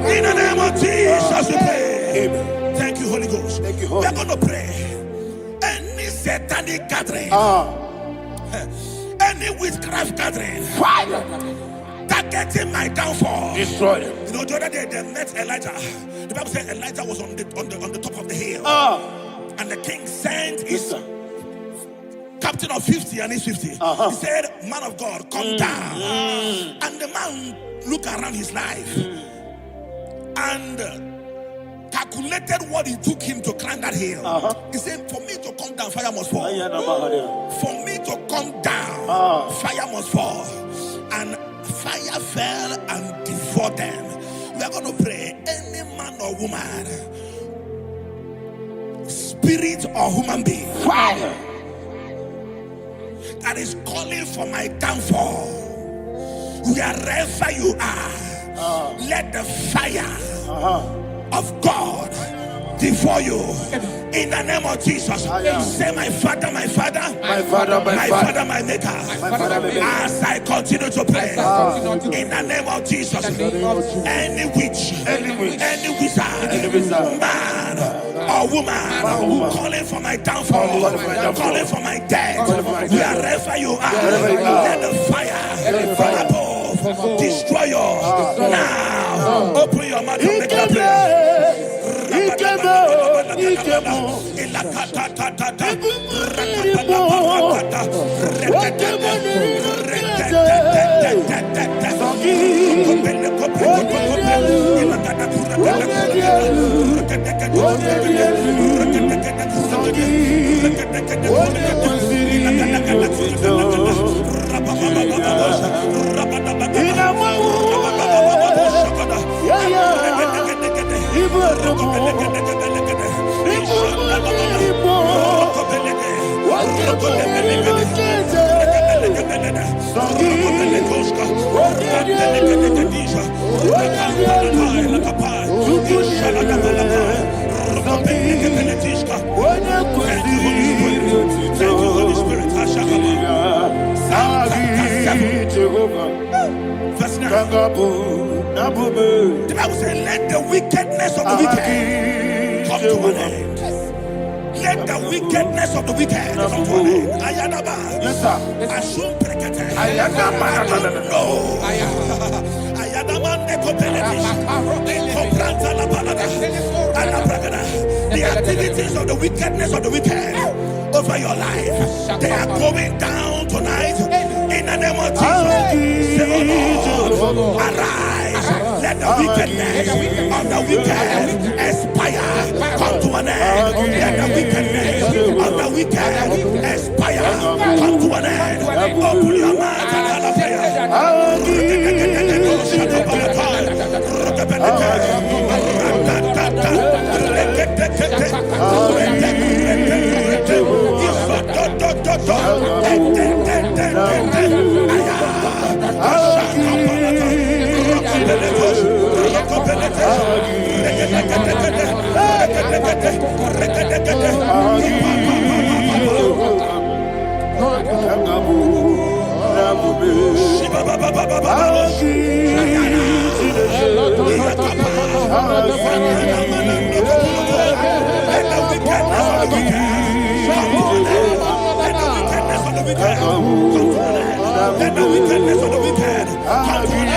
In the name of Jesus we pray. Thank you, Holy Ghost. We're going to pray. Any satanic gathering, any witchcraft gathering, targeting my downfall, destroy them. You know, the other day they met Elijah. The Bible said Elijah was on the top of the hill, and the king sent his captain of 50 and his 50. He said, man of God, come down. And the man looked around his life, and calculated what it took him to climb that hill. He said, for me to come down, fire must fall. For me to come down, fire must fall. And fire fell and devoured them. We are going to pray. Any man or woman, spirit or human being, fire, that is calling for my downfall, wherever you are, let the fire of God devour you in the name of Jesus. Say, my Father, my Father, my Father, my Father, my Maker. As I continue to pray in the name of Jesus, any witch, any wizard, man or woman calling for my downfall, calling for my death, wherever you are, let the fire from above destroy you now. Open your mouth and make a prayer. The Bible says, let the wickedness of the wicked come to an end. Let the wickedness of the wicked come to an end. Ayadaba. Yes, sir. Assume prekete. Ayadaba. No. Ayadaba nekopeletis. Nekopranta la balada. Alabragada. The activities of the wickedness of the wicked over your life, they are going down tonight in the name of Jesus. Say, oh Lord, arise. Let the wickedness of the wicked expire. Come to an end. Let the wickedness of the wicked expire. Come to an end. Open your mouth and have a prayer. Let the wickedness of the wicked come to an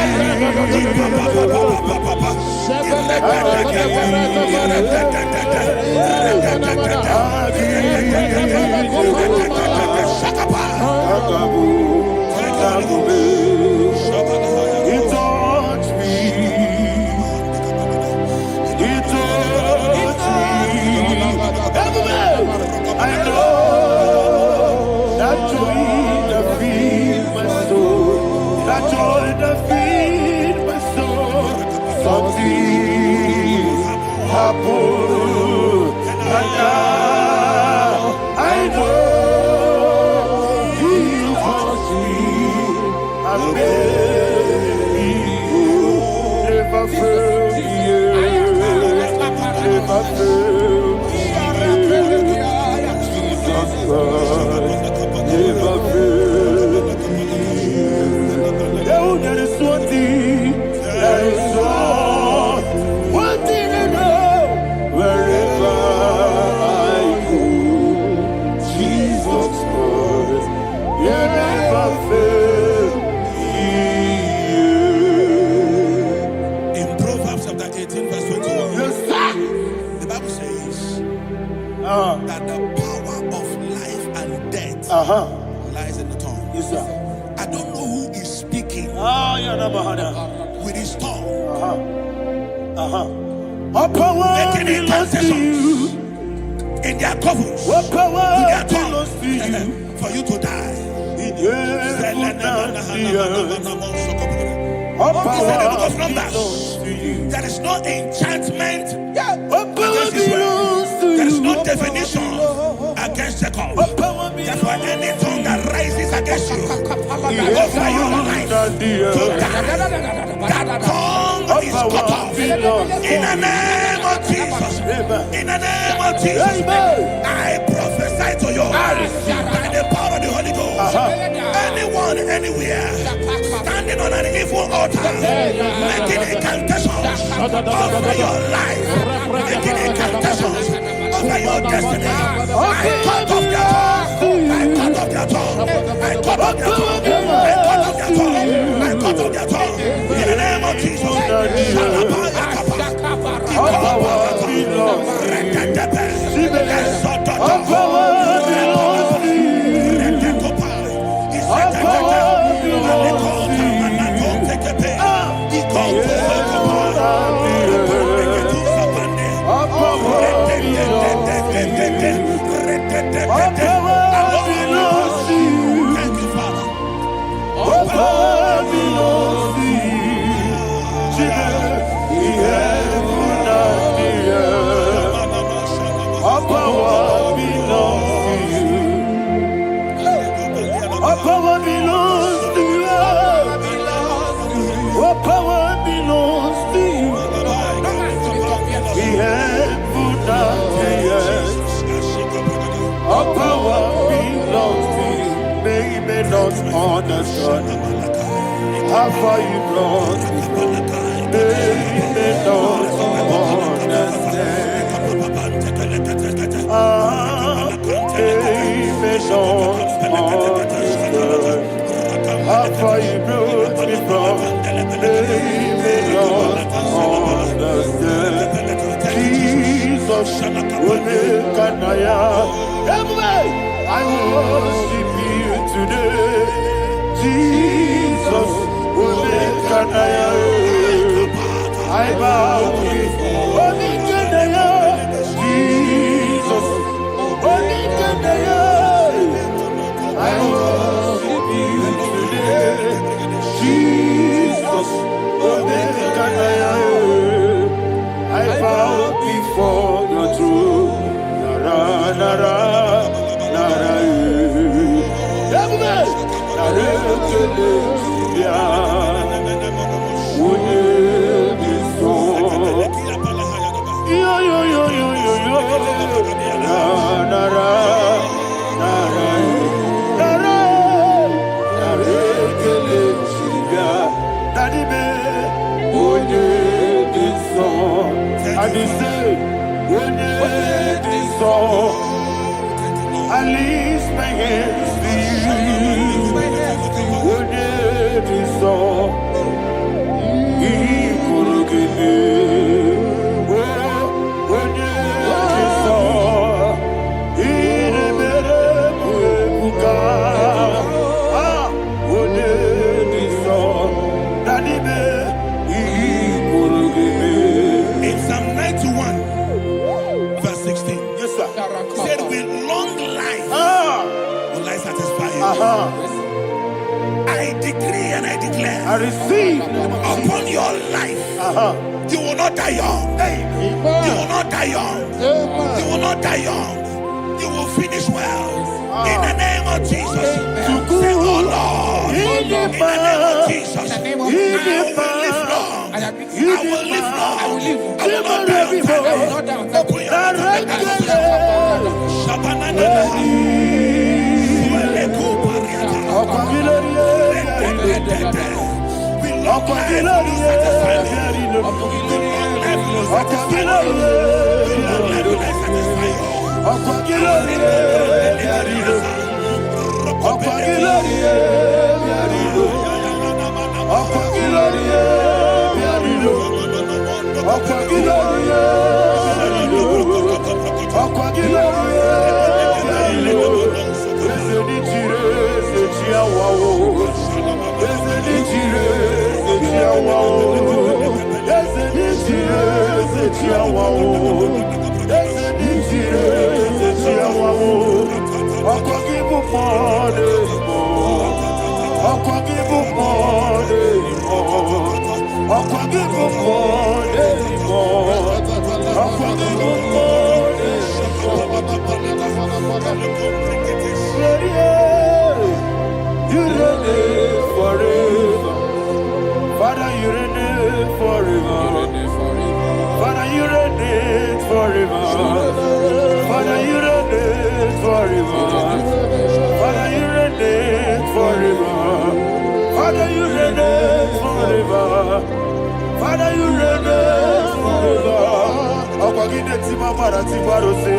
that the power of life and death lies in the tongue. Yes, sir. I don't know who is speaking with his tongue. making incantations in their covens with their tongue for you to die. He said in the book of Numbers, there is no enchantment against Israel. There is no definition against Jacob. Therefore, any tongue that rises against you over your life to die, that tongue is cut off. In the name of Jesus. In the name of Jesus. I prophesy to you by the power of the Holy Ghost. Anyone, anywhere, standing on an evil altar, making incantations over your life, making incantations over your destiny, I cut off their tongue. I cut off their tongue. I cut off their tongue. I cut off their tongue. I cut off their tongue. In the name of Jesus. Understand how far you brought me from. They don't understand. They don't understand how far you brought me from. They don't understand. Jesus, will make an I worship you today. Jesus, will make an I bow before Jesus, I worship you today. Jesus, will make an I bow before your throne. Nara, nara. I lift my hands to you. Would it be so? He could give me. Would it be so? He never would would it be so? Daddy, he could give me. In Psalm 91, verse 16, yes, sir. Said with long life will I satisfy you. I decree and I declare, I receive upon your life, you will not die young. You will not die young. You will not die young. You will finish well. In the name of Jesus. Say, oh Lord, in the name of Jesus, I will live long. I will live long. I will not die young. Open your Wow. Father, you reign forever. Father, you reign forever. Akwagide ti mama na ti barose.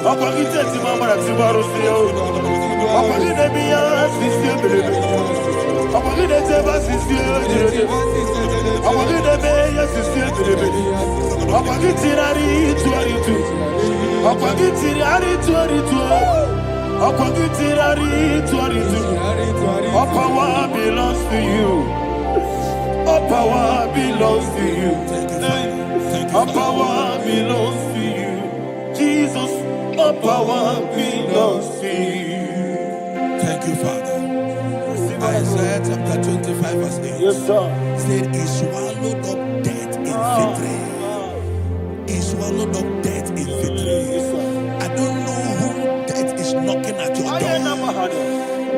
Akwagide ti mama na ti barose. Akwagide biya sisi belebe. Akwagide teba sisi belebe. Akwagide beya sisi belebe. Akwagide rari tuaritu. Akwagide rari tuaritu. Akwagide rari tuaritu. All power belongs to you. All power belongs to you. All power belongs to you. Jesus, all power belongs to you. Thank you, Father. Isaiah chapter 25 verse 8. Yes, sir. Said he swallowed up death in victory. He swallowed up death in victory. I don't know who death is knocking at your door.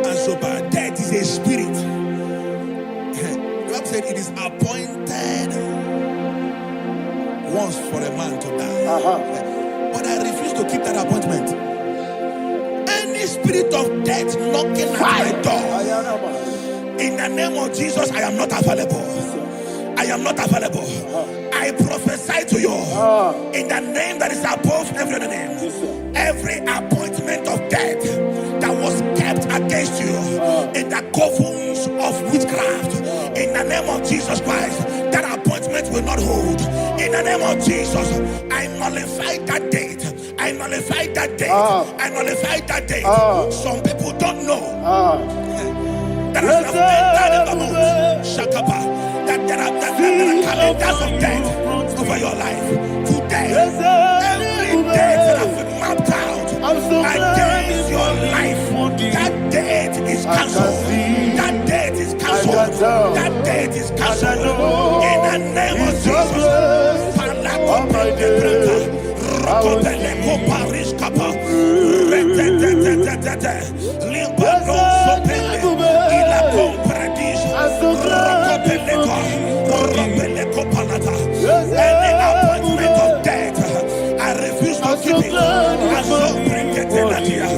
And so by death is a spirit. God said it is appointed once for a man to die. But I refuse to keep that appointment. Any spirit of death knocking at my door, in the name of Jesus, I am not available. I am not available. I prophesy to you in the name that is above every other name. Every appointment of death that was kept against you in the covens of witchcraft, in the name of Jesus Christ, that appointment will not hold. In the name of Jesus, I nullify that date. I nullify that date. I nullify that date. Some people don't know that as of Shakapa, that there are calendars of death over your life. Today, every date that has been mapped out against your life, that date is cancelled. That date is cancelled. That date is cancelled. In the name of Jesus. Any appointment of death, I refuse to keep it. I so bring it in here.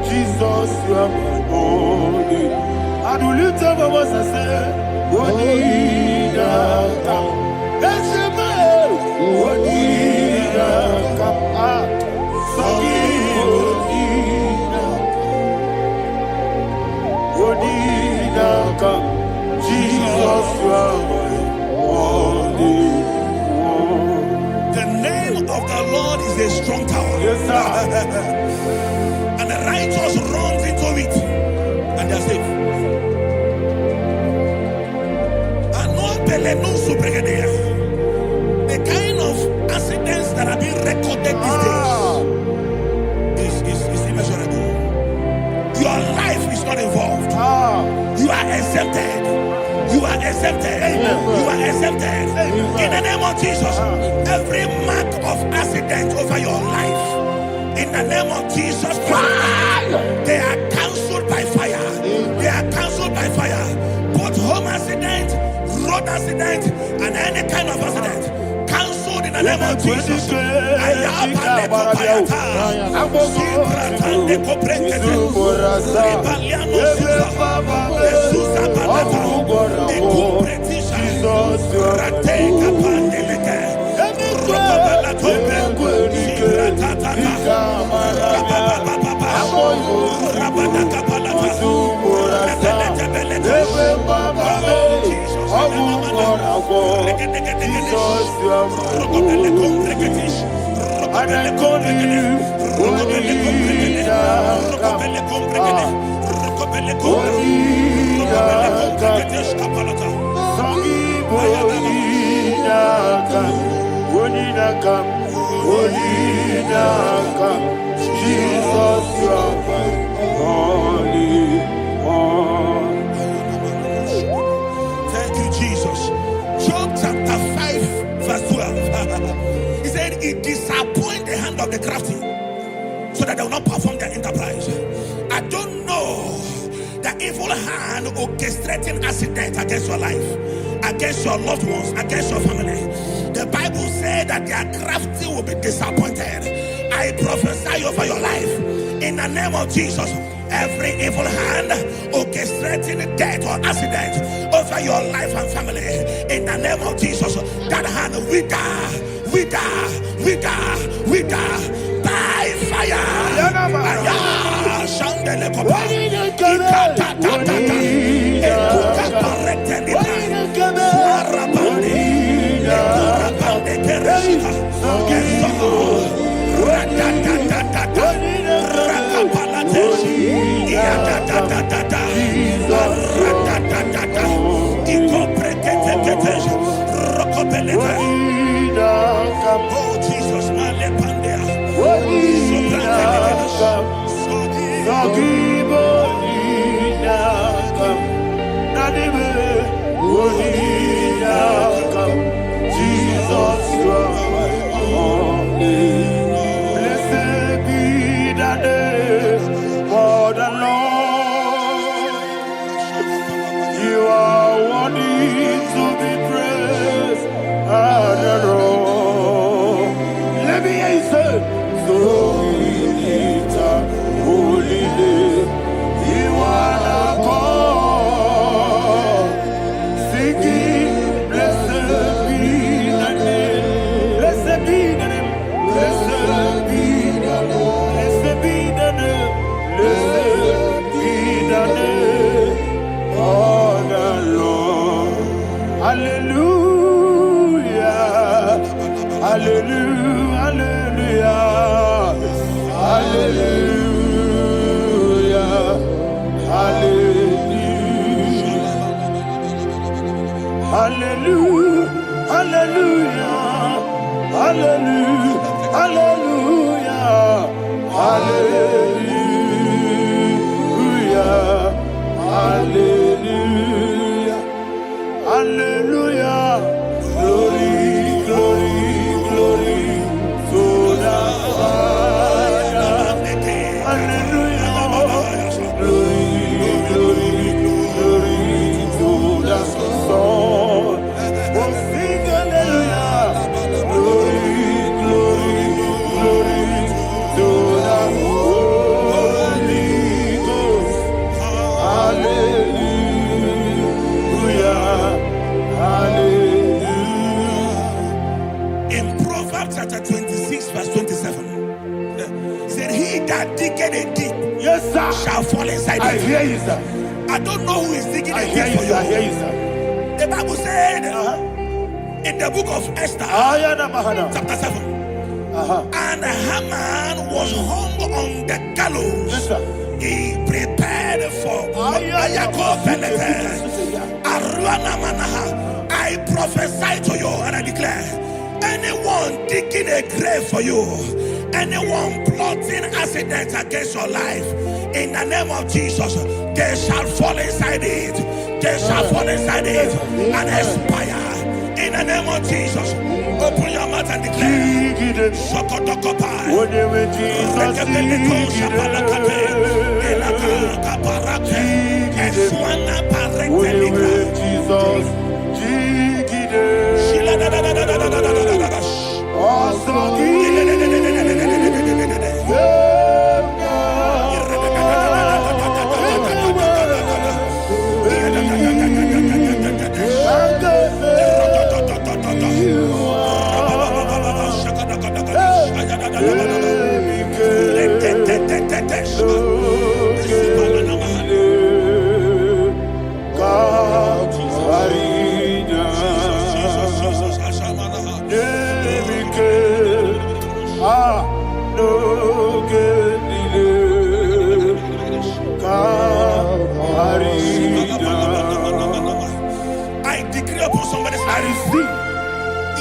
Jesus, you are my only. And we lift up our voice and say, Wonida come. Let's say, Wonida come. Songi Wonida come. Jesus, you are my only. The name of the Lord is a strong tower. Yes, sir. And the righteous runs into it and they are safe. The kind of accidents that are being recorded these days is immeasurable. Your life is not involved. You are exempted. You are exempted. You are exempted. In the name of Jesus, every mark of accident over your life, in the name of Jesus Christ, they are cancelled by fire. They are cancelled by fire. Both home accident, road accident, and any kind of accident, cancelled in the name of Jesus. Jesus, you are my only one. Thank you, Jesus. Job chapter 5, verse 12. He said, it disappoints the hand of the crafty, so that they will not perform their enterprise. I don't know the evil hand orchestrating accident against your life, against your loved ones, against your family. The Bible said that their crafty will be disappointed. I prophesy over your life in the name of Jesus. Every evil hand orchestrating death or accident over your life and family, in the name of Jesus, that hand wither by fire. Shandele kopa oh Jesus, Jesus, you are my only. Blessed be the name for the Lord. You are worthy to be praised and adored. Let me hear you say, so we lift up holy name. You are the God. Singing, blessed be the name. Blessed be the name. Blessed be the name. Blessed be the name. Blessed be the name of the Lord. Hallelujah. Hallelujah. Hallelujah. Hallelujah. Hallelujah. Hallelujah. Hallelujah. Hallelujah. Hallelujah. Hallelujah. Hallelujah. Glory, glory, glory to the Father. Hallelujah. Glory, glory, glory to the Son. Oh, sing hallelujah. Glory, glory, glory to the Holy Ghost. Hallelujah. Hallelujah. In Proverbs chapter 26, verse 27, he said, he that diggeth a deep, Yes, sir, shall fall inside I it. hear you, sir. I don't know who is digging I a hear deep you, for sir. I hear you. you, sir. The Bible said in the book of Esther, chapter 7, and Haman was hung on the gallows. Yes, sir. He prepared for I prophesy to you and I declare, anyone digging a grave for you, anyone plotting accidents against your life, in the name of Jesus, they shall fall inside it. They shall fall inside it and expire. In the name of Jesus, open your mouth and declare. Shokotokopai.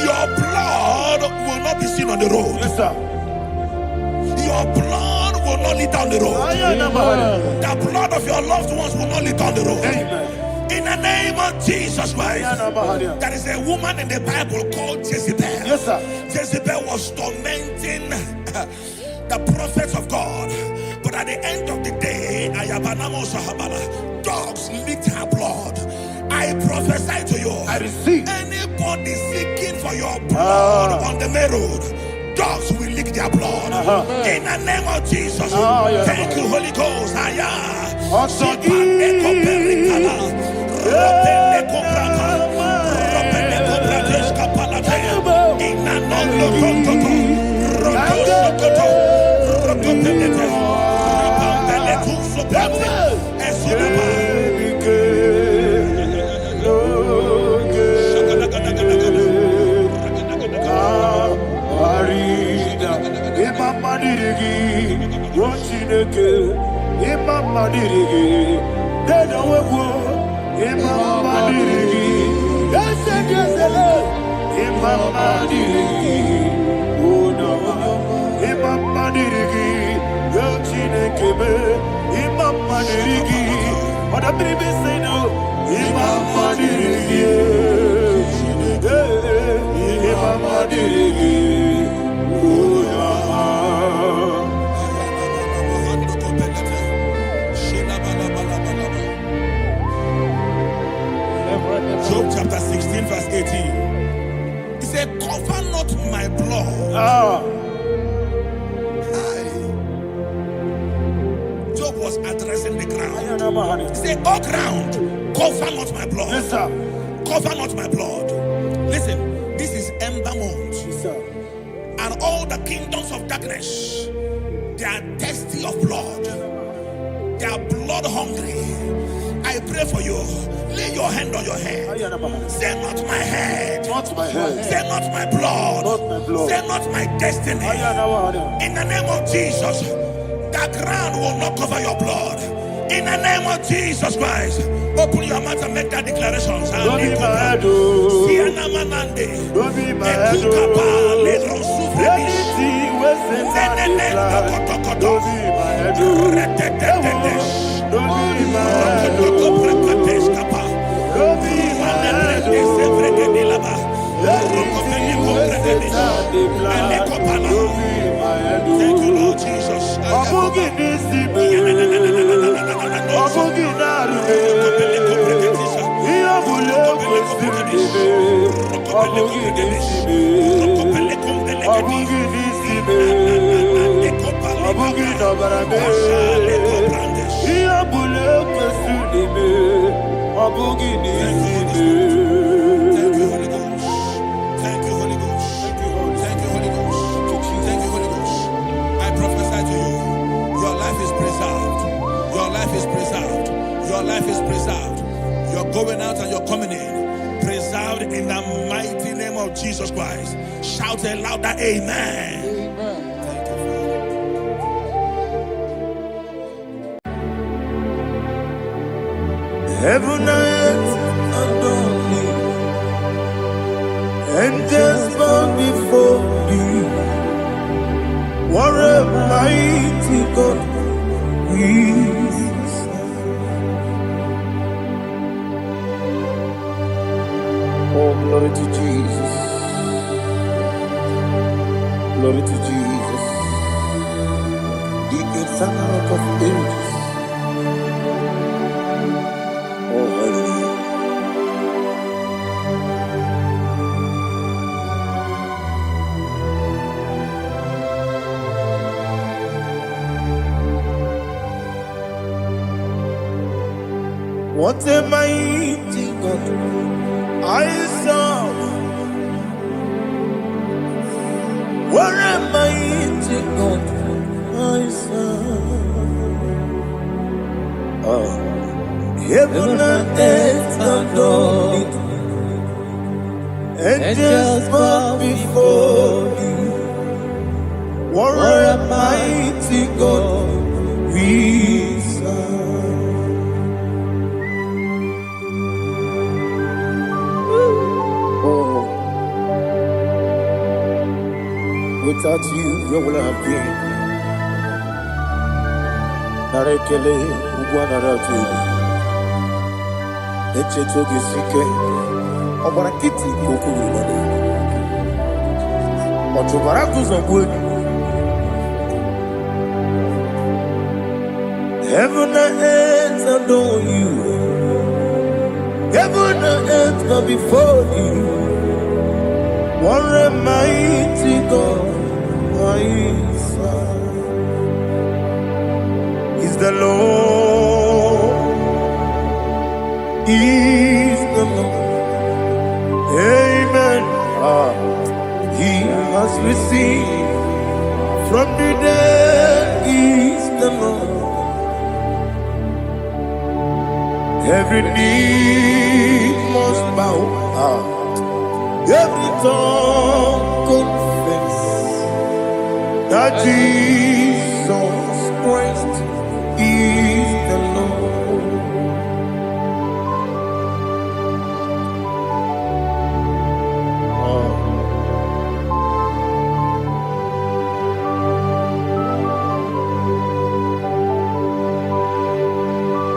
Your blood will not be seen on the road. Yes, sir. Your blood will not lead down the road. The blood of your loved ones will not lead down the road. Amen. In the name of Jesus Christ. There is a woman in the Bible called Jezebel. Yes, sir. Jezebel was tormenting the prophets of God. But at the end of the day, dogs licked her blood. I prophesy to you. I receive. Anybody seeking for your blood on the main road, dogs will lick their blood. In the name of Jesus. Thank you, Holy Ghost. Job chapter 16 verse 18. He said, cover not my blood. Job was addressing the ground. He said, oh ground, cover not my blood. Yes, sir. Cover not my blood. Listen, this is ember month. Yes, sir. And all the kingdoms of darkness, they are thirsty of blood. They are blood hungry. I pray for you. Lay your hand on your head. Say not my head. Not my head. Say not my blood. Not my blood. Say not my destiny. In the name of Jesus, the ground will not cover your blood. In the name of Jesus Christ, open your mouth and make that declaration. Don't be mad, oh. Don't be mad, oh. Anything was in that plan. Don't be mad, oh. Don't be mad, oh. Don't be mad, oh. Anything was in that plan. Don't be mad, oh. Thank you, Lord Jesus. Your life is preserved. You're going out and you're coming in. Preserved in the mighty name of Jesus Christ. Shout a louder amen. Amen. Thank you, Father. Heaven and earth adore me, angels bow before thee. What a mighty God we serve. Oh, glory to Jesus. Glory to Jesus. The eternal rock of ages. Oh, hallelujah. What a mighty God I serve. What a mighty God I serve. Heaven and earth adore it. Angels bow before thee. What a mighty God we serve. Without you, where would I have been? Narekele, Ugwanaratu. Echetoge Sike. Obarakiti Kokuru. Otobarakus of wood. Heaven and earth adore you. Heaven and earth bow before you. What a mighty God I serve. Is the Lord. Is the Lord. Amen. He has received from the dead. Is the Lord. Every knee must bow. Every tongue confess that Jesus Christ is the Lord.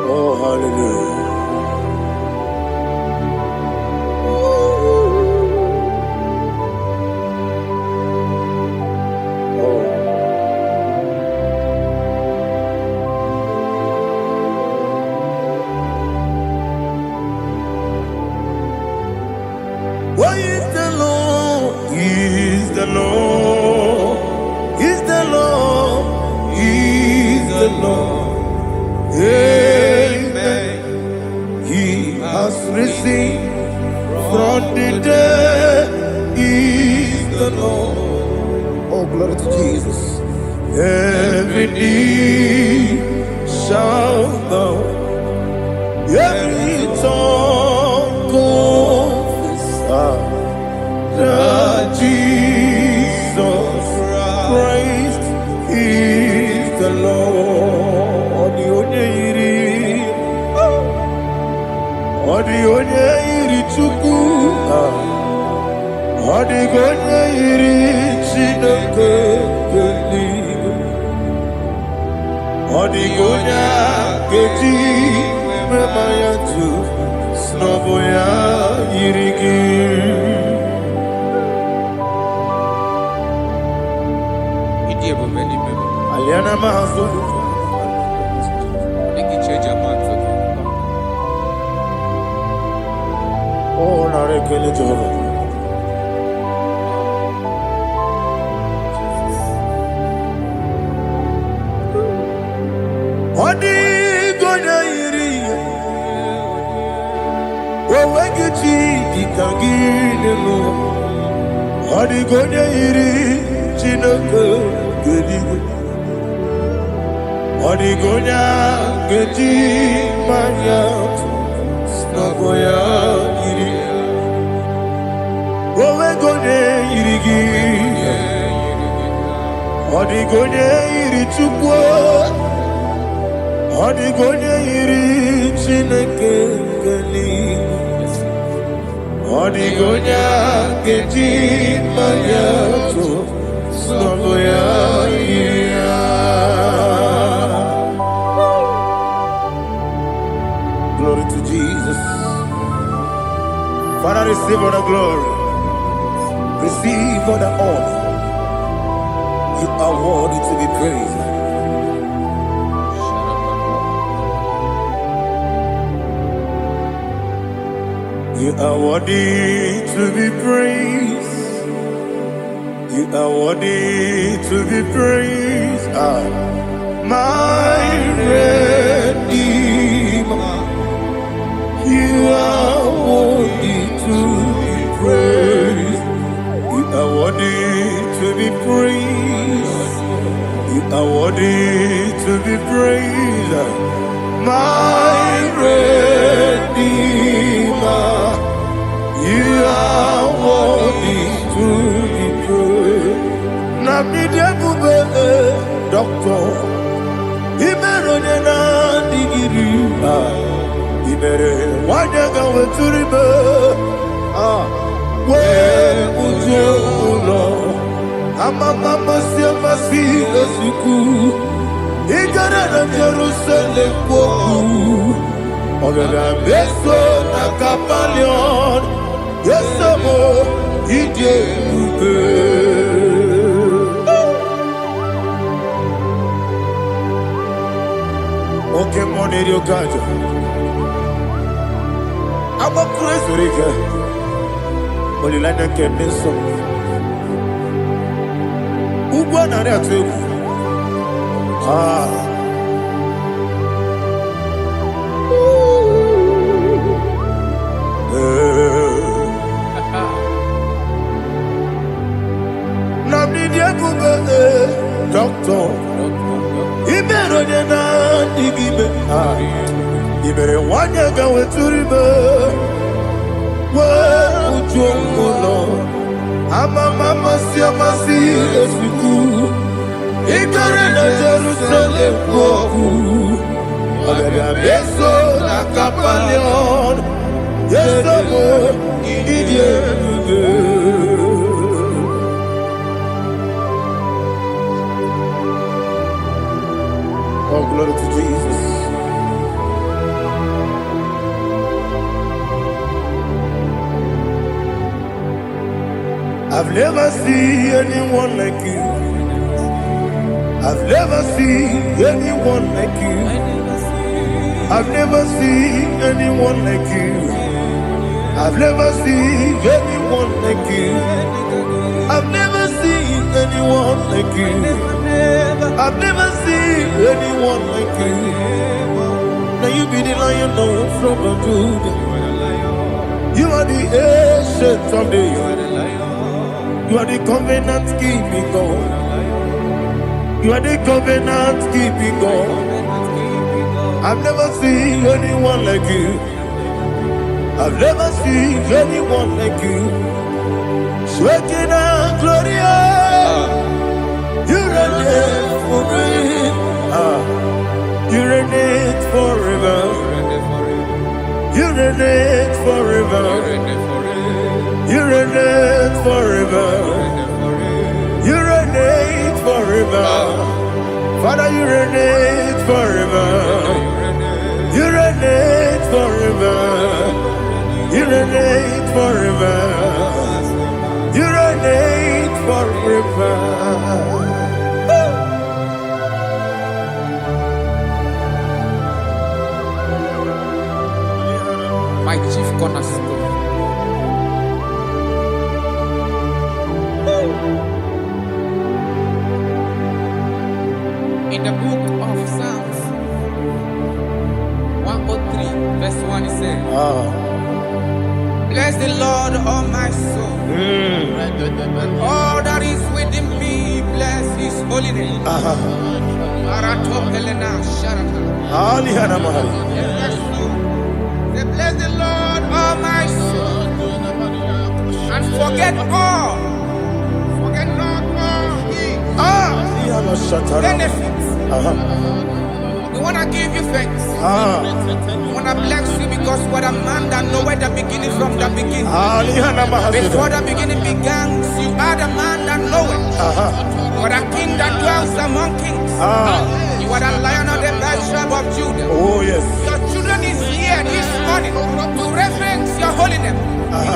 Oh, hallelujah. Why is the Lord? Is the Lord? Is the Lord? Is the Lord? Amen. He has risen from the dead. Is the Lord? Oh, glory to Jesus. Every knee shall bow. Every tongue confess that Jesus Christ is the Lord. The only Chukwu, the only Chineke, the only Keji, Memaya tu, Snoboya Yirigi. Aliana Mahazo. Oh, Narekele Joro. Odi Goya Yiri. Wegiti Dikagino. Odi Goya Yiri. Chinoko. Odigonya geti manya snagoya iri Owegonya irigi Odigonya iri chukwo Odigonya iri chineke geli Odigonya geti manya snagoya iri Glory to Jesus. Father, receive all the glory. Receive all the honor. You are worthy to be praised. You are worthy to be praised. You are worthy to be praised. My Redeemer. You are worthy to be praised. You are worthy to be praised. You are worthy to be praised. My Redeemer. You are worthy to be praised. Namidebube, Doctor. Imeronena digiri. Ibere wanyaga weturibe we ujo ulo Mama Siamasi Suku Igara Jerusalem Woku Ogada Beso Nakapalion Yesamo Ide Ube Oke Money Yokaja I'm a crazy Rika Olilana Keneso Ugwa na retu Namni dia kubele doctor Ibero de na digibe Ibere wanya ga weturibe Wa ujongo Mama Siamasi Suku Igara na Jerusalem Woku Ogada Beso Nakapalion Yesamo Idie Oh, glory to Jesus. I've never seen anyone like you. I've never seen anyone like you. I've never seen anyone like you. I've never seen anyone like you. I've never seen anyone like you. I've never seen anyone like you. Now you be the lion from the Judah. You are the ancient of days. You are the covenant keeping God. You are the covenant keeping God. I've never seen anyone like you. I've never seen anyone like you. Shekinah Gloria, you reign for me. You reign forever. You reign forever. You reign forever. You reign forever. Father, you reign forever. You reign forever. You reign forever. You reign forever. My chief cornerstone. In the book of Psalms 103 verse 1 it says, bless the Lord, all my soul, and all that is within me, bless his holy name. Bless the Lord, all my soul, and forget not all his benefits. We want to give you thanks. We want to bless you because what a man that knoweth the beginning from the beginning. Before the beginning began, you are the man that knoweth. You are the king that dwells among kings. You are the lion of the tribe of Judah. Oh yes. Your children is here this morning to reverence your holy name.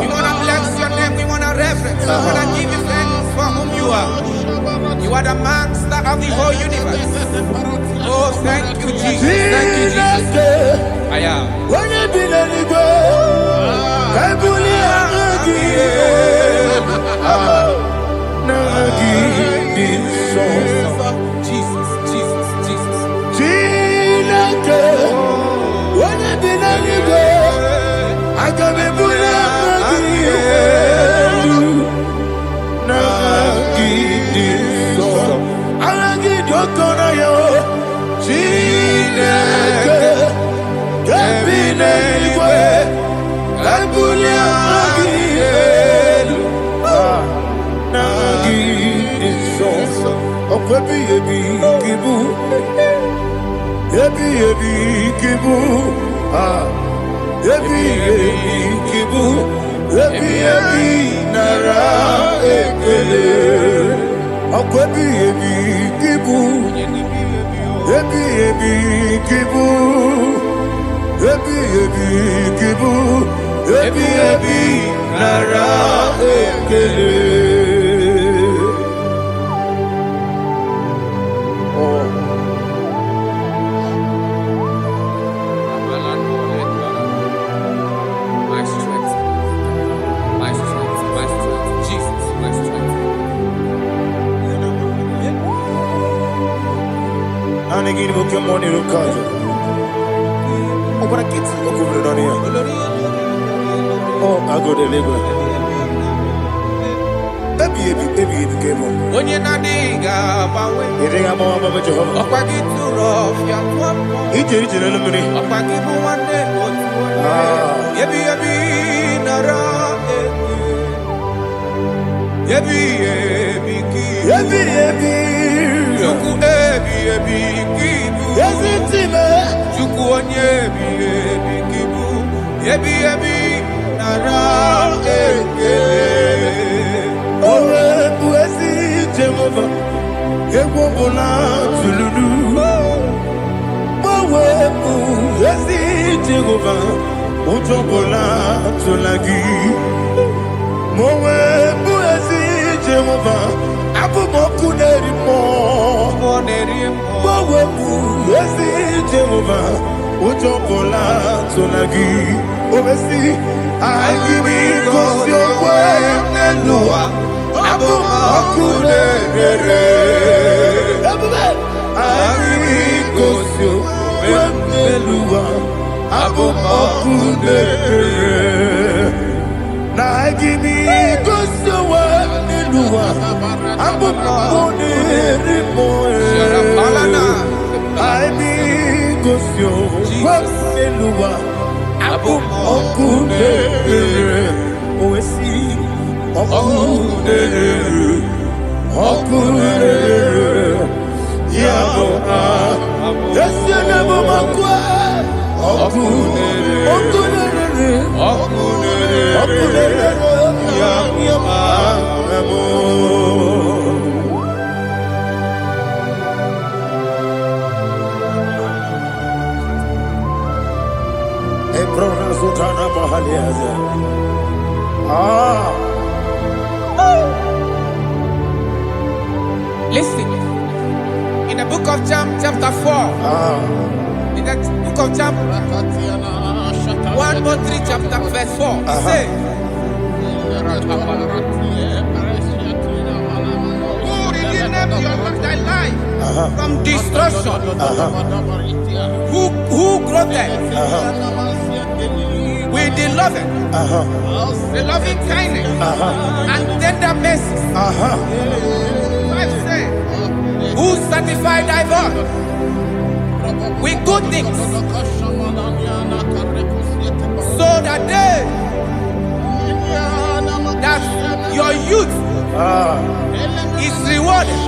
We want to bless your name. We want to reverence. We want to give you thanks for whom you are. You are the master of the whole universe. Oh, thank you, Jesus. Thank you, Jesus. I am. Jesus, Jesus, Jesus. Akwebi ebi kibu. Ebi ebi kibu. Ebi ebi kibu. Ebi ebi nara ekele. Oh. My strength, my strength, my strength, Jesus, my strength. Nani gini buke moni rukaja. Obara kiti okubre nani ya. Oh, ago de lego. Baby kemo. Onye na diga bawe. Iringa mama baba Jehovah. Okwagi turo fia twampo. Ije na lumini. Okwagi buwane otuwane. Yebi nara eke. Yebi ki. Yebi. Juku ebi kibu. Yesi time. Juku onye ebi kibu. Yebi nara eke. Owe buesi Jehovah. Egwo bola tululu. Owe buesi Jehovah. Ojo bola tulagi. Mowe buesi Jehovah. Abu moku nerimo. Mowe buesi Jehovah. Ojo bola tulagi. Obesi agimi kosyo kwenelua. Abu moku nerere. Agimi kosyo kwenelua. Abu moku nerere. Na agimi kosyo kwenelua. Abu moku nerimo. Agimi kosyo kwenelua. Abu moku nerere. Owesi moku nerere. Moku nerere. Yabo Yesi nebo makwa. Moku nerere. Moku nerere. Moku nerere. Yabo Ebrona Sultana Bahaliaza. Listen, in the book of Psalm chapter 4, in the book of Psalm 103 chapter verse 4, it says, who redeemed thy life from destruction? Who clothed with the loving kindness and tender mercies? Who sanctified thy body with good things, so that your youth is rewarded.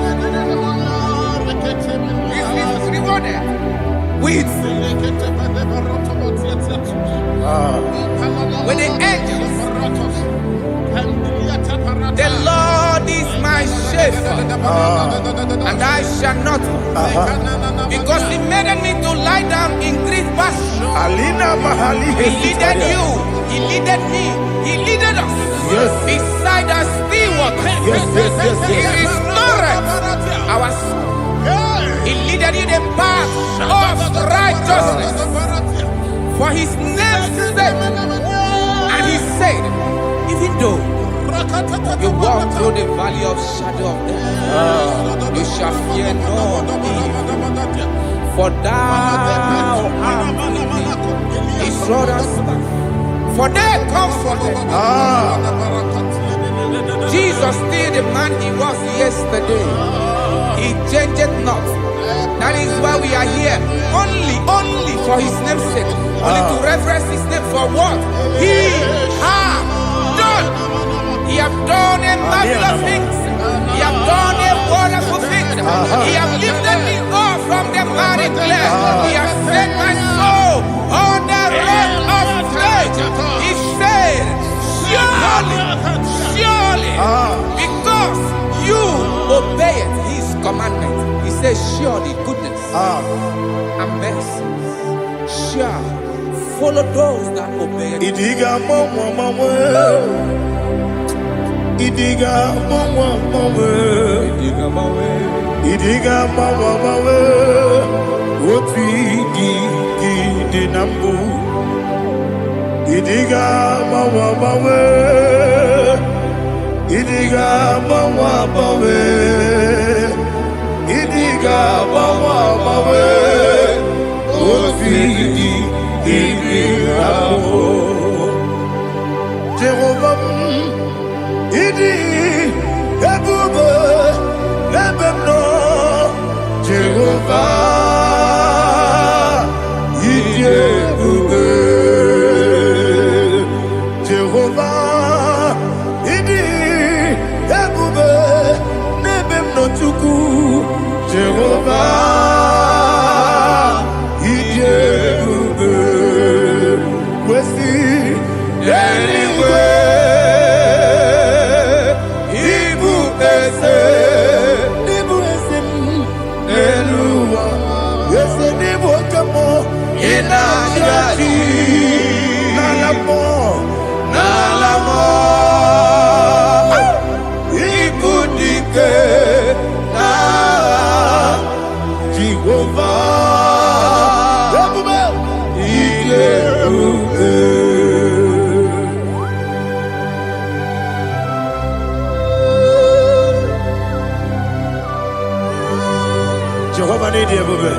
Is rewarded with the angels. The Lord is my shepherd, and I shall not want, because He made me to lie down in green pastures. He leaded you, He leaded me, He leaded us beside the still waters. He restored our soul. He leaded you the path of righteousness for His name's sake. And He said, even though you walk through the valley of shadow of death, you shall fear no evil, for thou art with me. His rod and staff, for they comforted. Jesus still the man He was yesterday. He changed not. That is why we are here. Only for His name's sake. Only to reverence His name for what He has done. He has done a marvelous things. He has done a wonderful thing. He has lifted me up from the miry clay. He has set my soul on the rock of faith. He said, surely, because you obey commandment. He says, surely goodness and mercy shall follow those that obey him. Idiga mama, Idiga mama, Idiga mama, what we di nambu. Idiga mama, Idiga mama, Idiga mama, what we di nambu. Jehovah, Idi, Ebube, Ebemno, Jehovah, Idi, Ebube, Jehovah, Idi, Ebube, Nebemno Chuku, Jehovah, Idi, Ebube, Wesi, anyway. Jehovah need you, baby.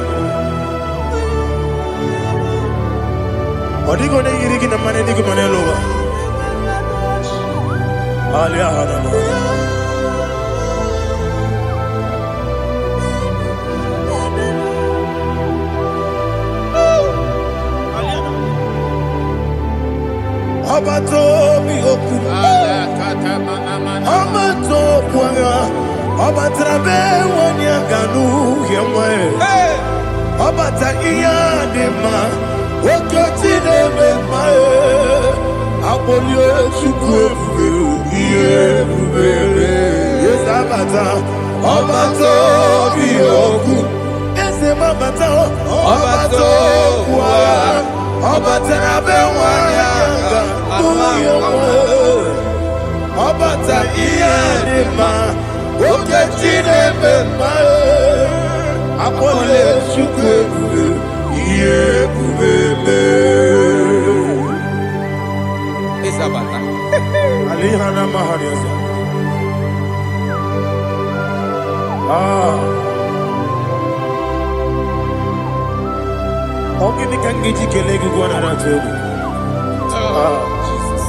Odigo ne yiriki na mane digo mane loba. Alia hana. Abato mi oku. Abato puanga. Abatrabe wanya ganu yemwe. Abata iya dema. Okoti neme mae. Apolio chukwu iye bubere. Yes abata. Abato mi oku. Ese mabata. Abato kwa. Abatrabe wanya ganu yemwe. Abata iya dema. Okoti neme mae. Apolio chukwu iye bubere. Isabata. Alihana mahariasa. Ogini kangiji kelegu gwana ratogu. Jesus.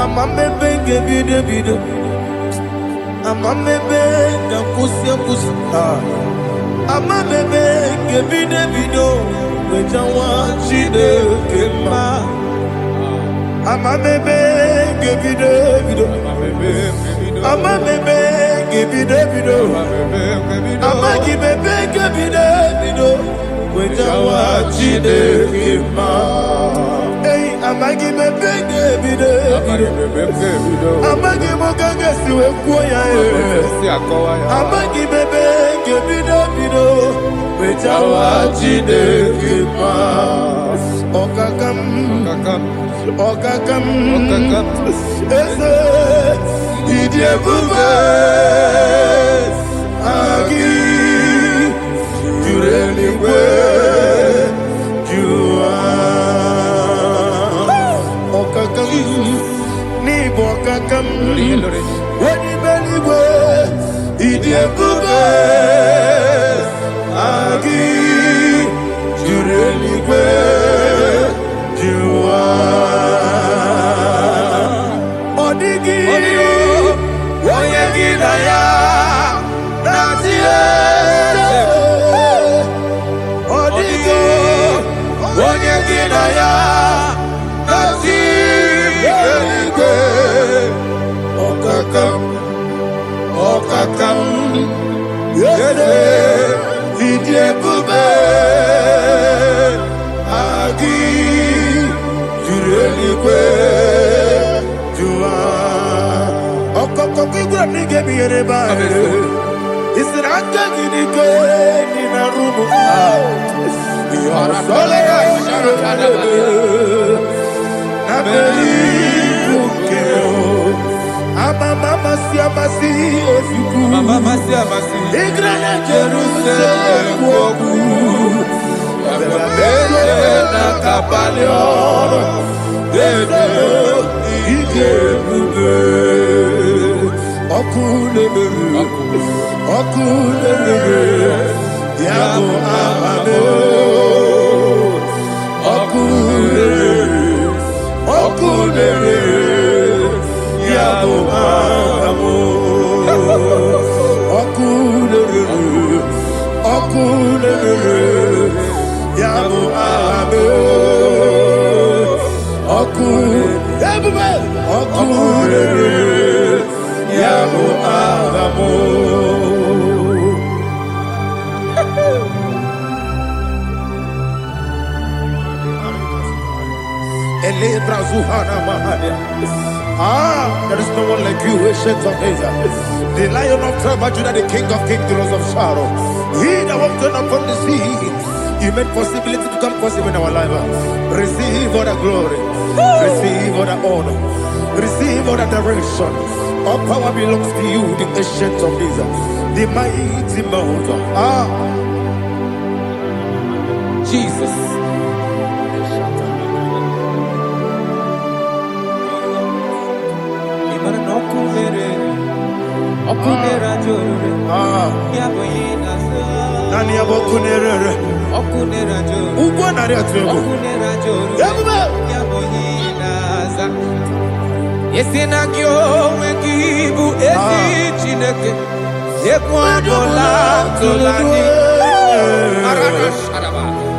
Amamebe ngebido. Amamebe ngakusi. Amamebe ngebido. Wejawa chide kema. Amamebe ngebido. Amamebe ngebido. Amagibebe ngebido. Wejawa chide kema. Hey, amagibebe ngebido. Amagimogaga siwe kuya. Amagibebe ngebido. Wejawa chide kema. Okakam. Ese idie bube. Agi jureli we jua. Okakam ni bokakam. Wani beli we idie bube. Agi jureli we jua. Odigi oyegi daya natie. Odigi oyegi daya natie. Okakam yede idie bube. Agi jureli we jua. Okakam kokigura nige biereba. Isiranga gidike ni na rumu. Yosole Nabeli ukeo. Mama siamasi osuku. Mama siamasi. Igrana Jerusalem wogu. Bebe na kapalioro. Bebe ike bube. Okulele. Yabo amamo. Okulele. Yabo amamo. Okulele. Yabo amamo. Okulele. Yabo amamo. There is no one like you, ancient of days. The Lion of tribe of Judah, the King of kings, the Rose of Sharon. He that walked upon the sea. You made possibility to come possible in our life. Receive all the glory. Receive all the honor. Receive all the direction. All power belongs to you, the ancient of days. The mighty mountain. Jesus. Nani abokunere. Ugwa nari atwego. Yesina kyo wekibu esi chineke. Yekwadola tolani.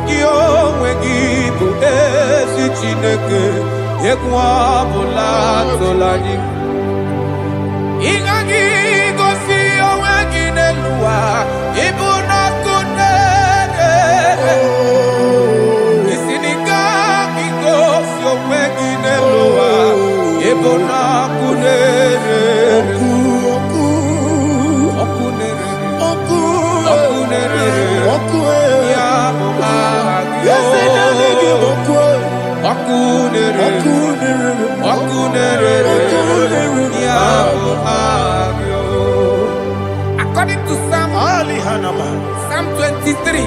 Kyo wekibu esi chineke. Yekwadola tolani. Ingagi gosi owegine luwa. Ibuna kunere. Isinika gosi owegine luwa. Ibuna kunere. According to Psalm 23.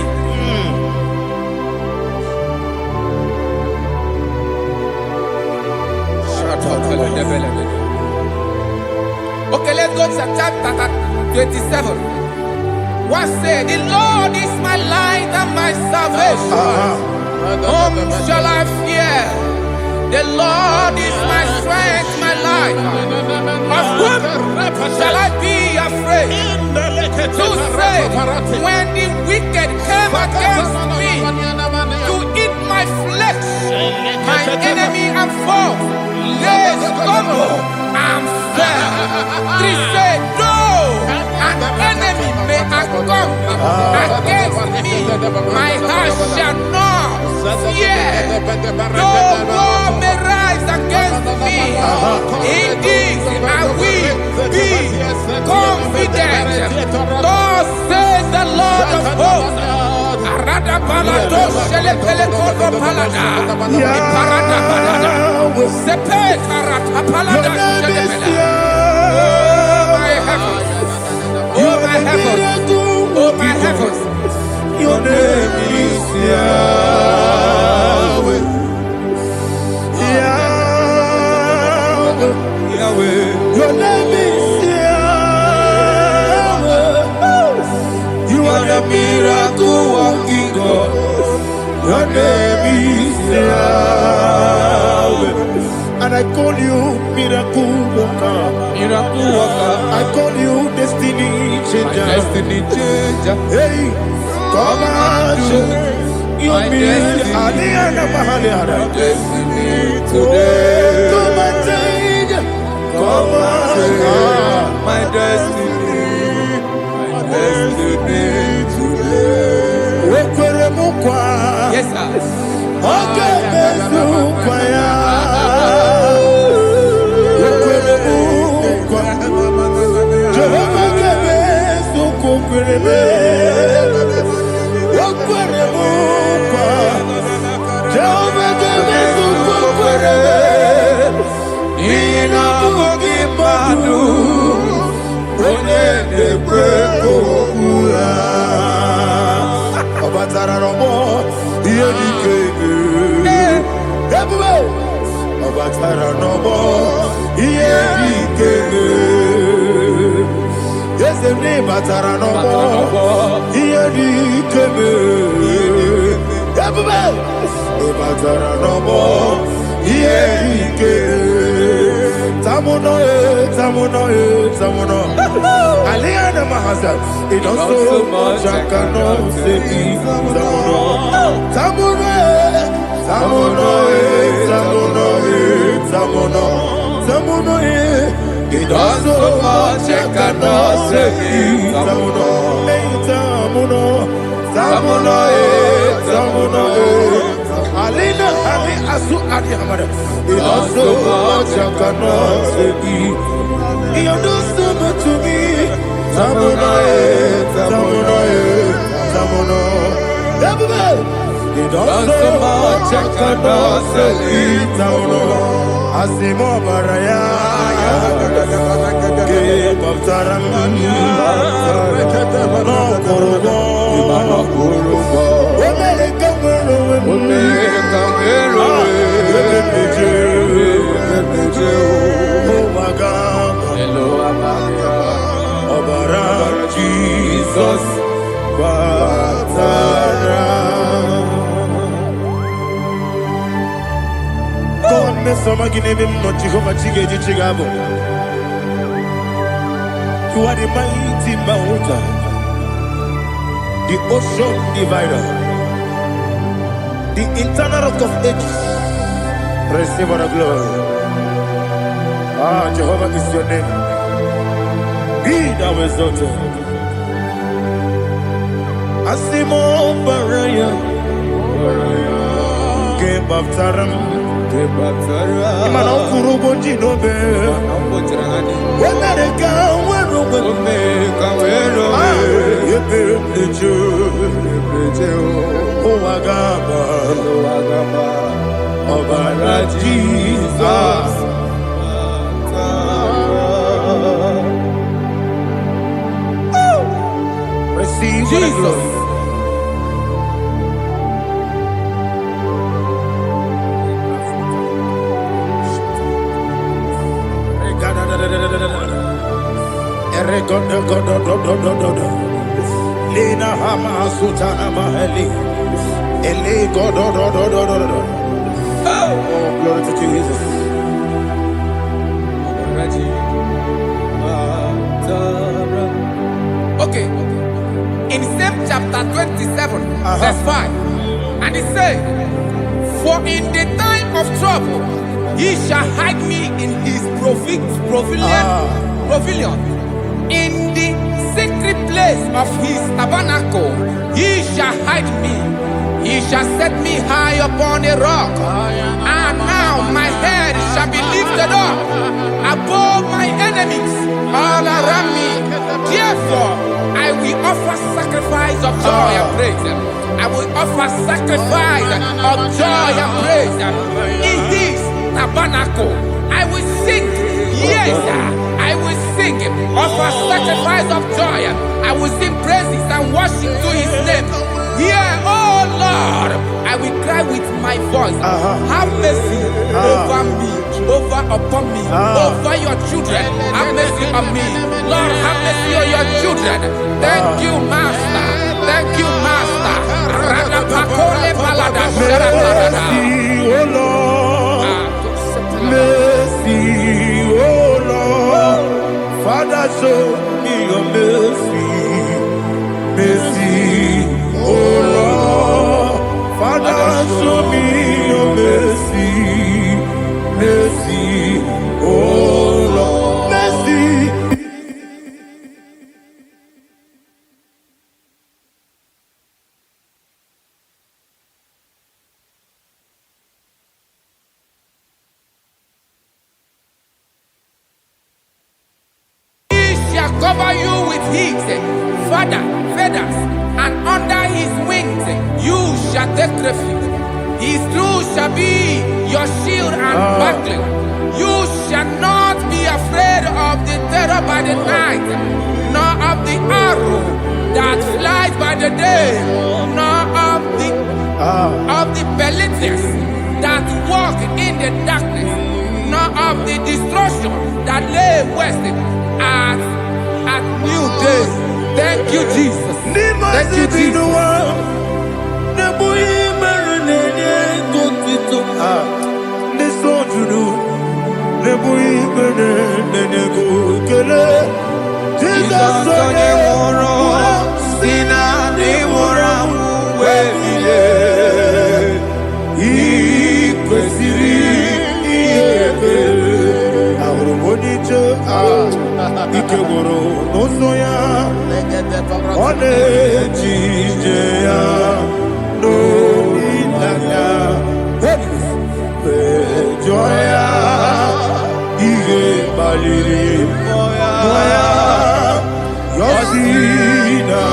Okay, let's go to chapter 27. What said? The Lord is my light and my salvation. Whom shall I fear? The Lord is my strength, my life. Of whom shall I be afraid? To say, when the wicked came against me to eat my flesh, my enemy and foe, they stumble and fell. 3 say, though an enemy may have come against me, my heart shall not fear. Though war may rise against me, in this I will be confident. Thus says the Lord of hosts. Arada palado shele pele kodo palada. Iparada palada. Sepe karata palada shele pele. Oh my heavens. Oh my heavens. Your name is Yahweh. Yahweh. Your name is Yahweh. You are the miracle working God. Your name is Yahweh. And I call you miracle worker. Miracle worker. I call you destiny changer. Destiny changer. Hey, come on, your destiny. Today. Come and change. Come on, my destiny. My destiny today. Yes, sir. Okay, batara n'ọgbọ ihe dị ike eze m batara n'ọgbọ ihe dị ike ebube ị batara n'ọgbọ ihe dị ike tamuno Aliana Mahasa, it don't so much I cannot say tamuno it don't so much I cannot say tamuno Alina Ali Asu Adi Hamada. It don't so much I cannot say. You do so much to me. Tamuno. It don't so much I cannot say. Tamuno. Asimo Baraya. Give up Taram. No Kurugo. Jesus, God, me some give him much Jehovah Chigedi Chigabo. You are the mighty mountain, the ocean divider, the internal rock of ages. Receive the glory. Jehovah is your name. Be thou exalted. Asimo Baraya, Game of Taram, Imano Kurubo Jinobe, when I go, when Jesus. Receive Jesus. Lena Hama Sutana Maheli. Ele God. Oh, glory to Jesus. Okay. In same chapter 27, verse 5, and it says, for in the time of trouble, he shall hide me in his pavilion. In the secret place of his tabernacle, he shall hide me. He shall set me high upon a rock. And now my head shall be lifted up above my enemies all around me. Therefore, I will offer sacrifice of joy and praise. I will offer sacrifice of joy and praise. In his tabernacle, I will sing. Yes, I will sing. Offer sacrifice of joy. I will sing praises and worship to his name. Here, oh Lord, I will cry with my voice. Have mercy over me, upon me, over your children. Have mercy on me. Lord, have mercy on your children. Thank you, Master. Thank you, Master. Mercy, oh Lord. Mercy, oh Lord. Father, show me your mercy. Mercy, oh Lord. Father, show me your mercy. Mercy, oh Lord. Mercy. Cover you with his feathers, and under his wings you shall take refuge. His truth shall be your shield and buckler. You shall not be afraid of the terror by the night, nor of the arrow that flies by the day, nor of the pestilence that walk in the darkness, the destruction that lay west at new day. Thank you, Jesus. Thank you, Jesus. Jesus onye nwụrụ si na ndị nwụrụ anwụ wee bilie, ị kwesịrị ihe ahụrụ m onye ije ike gwụrụ n'ụzọ ya, ọ na-eji ije ya n'olileanya wee jụọ ya ihe kpaliri mmụọ ya, yosi na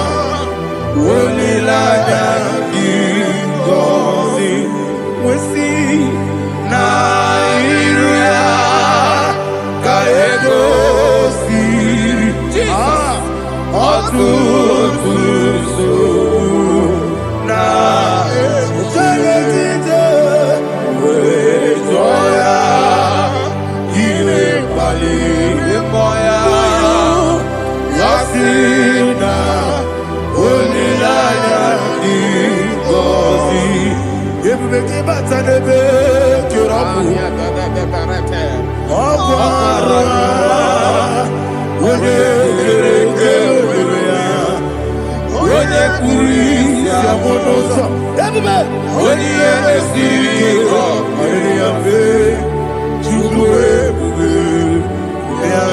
olileanya dị ngọzi kwesị na iru ya ka egosiri ọtụtụ nsogbu na ejelegide wee jụọ ya ihe kpaliri mmụọ ya, yosi na olileanya dị ngọzi. Ebube gị bata n'ebe kere ọkụ arụ onye kere eke were ya, onye kpụrụ isi abụ n'ụzọ, ebube onye ihe esiri ike ọrịrị ya mfe, Chukwu ebube ya.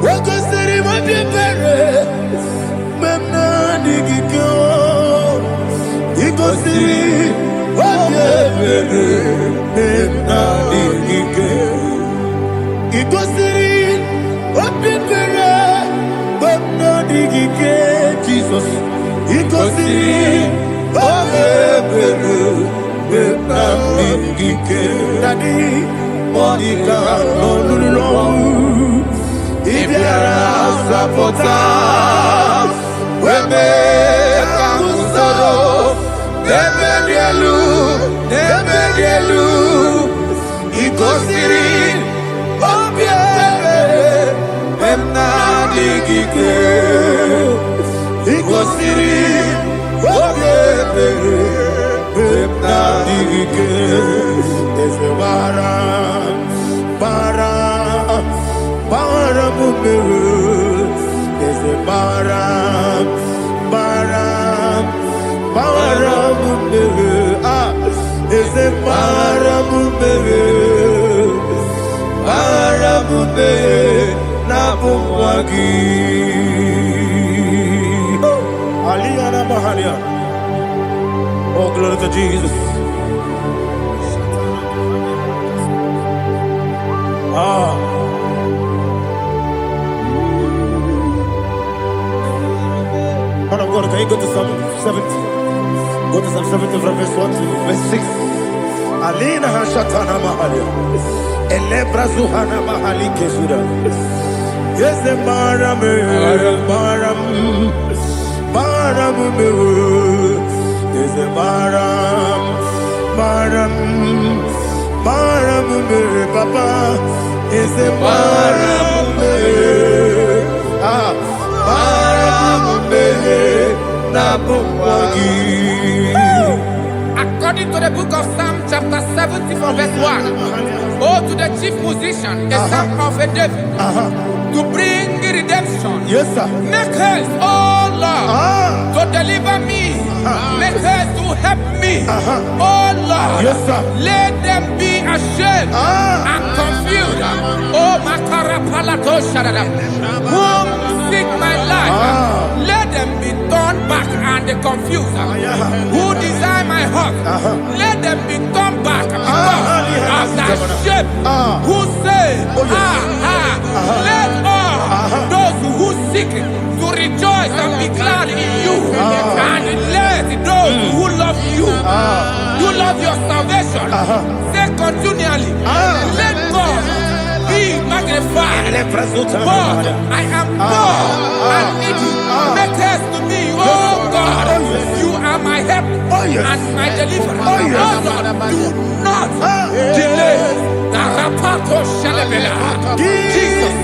Wakasiri mabibere memna digiko, ikosiri mabibere memna digike, ikosiri mabibere memna digike, Jesus, ikosiri mabibere memna digike, Daddy, Monica, no. Ibiara sapota, weme kamusoro, nebelielu, ikosiri, obiere, memna digike, ikosiri, obiere, memna digike, ezewara, is a baram, is a baramube, Nabuwagi. Aliyana Mahalia. Oh, glory to Jesus. Man of God, can you go to Psalm 70? Go to Psalm 70 from verse 1 to verse 6. Alina Hashatana Mahalia. Elebra Zuhana Mahali Kesuda. Yes, the Baram. Yes, the Baram. Papa. Yes, the Baram. According to the book of Psalm chapter 70 from verse 1, oh, to the chief musician, a son of a David, to bring redemption. Yes, sir. Make haste, oh Lord, to deliver me. Make haste to help me. Oh Lord, yes, sir. Let them be ashamed and confused. Oh, Makara Palato Shadada, whom seek my life, let them be turned back and confused. Who desire my heart, let them be turned back because of that shape. Who say, let all those who seek to rejoice and be glad in you, and let those who love you, you love your salvation, say continually, let God Lord, I am poor and needy. Make haste to me, oh God. You are my help and my deliverer. Oh Lord, do not delay. Jesus.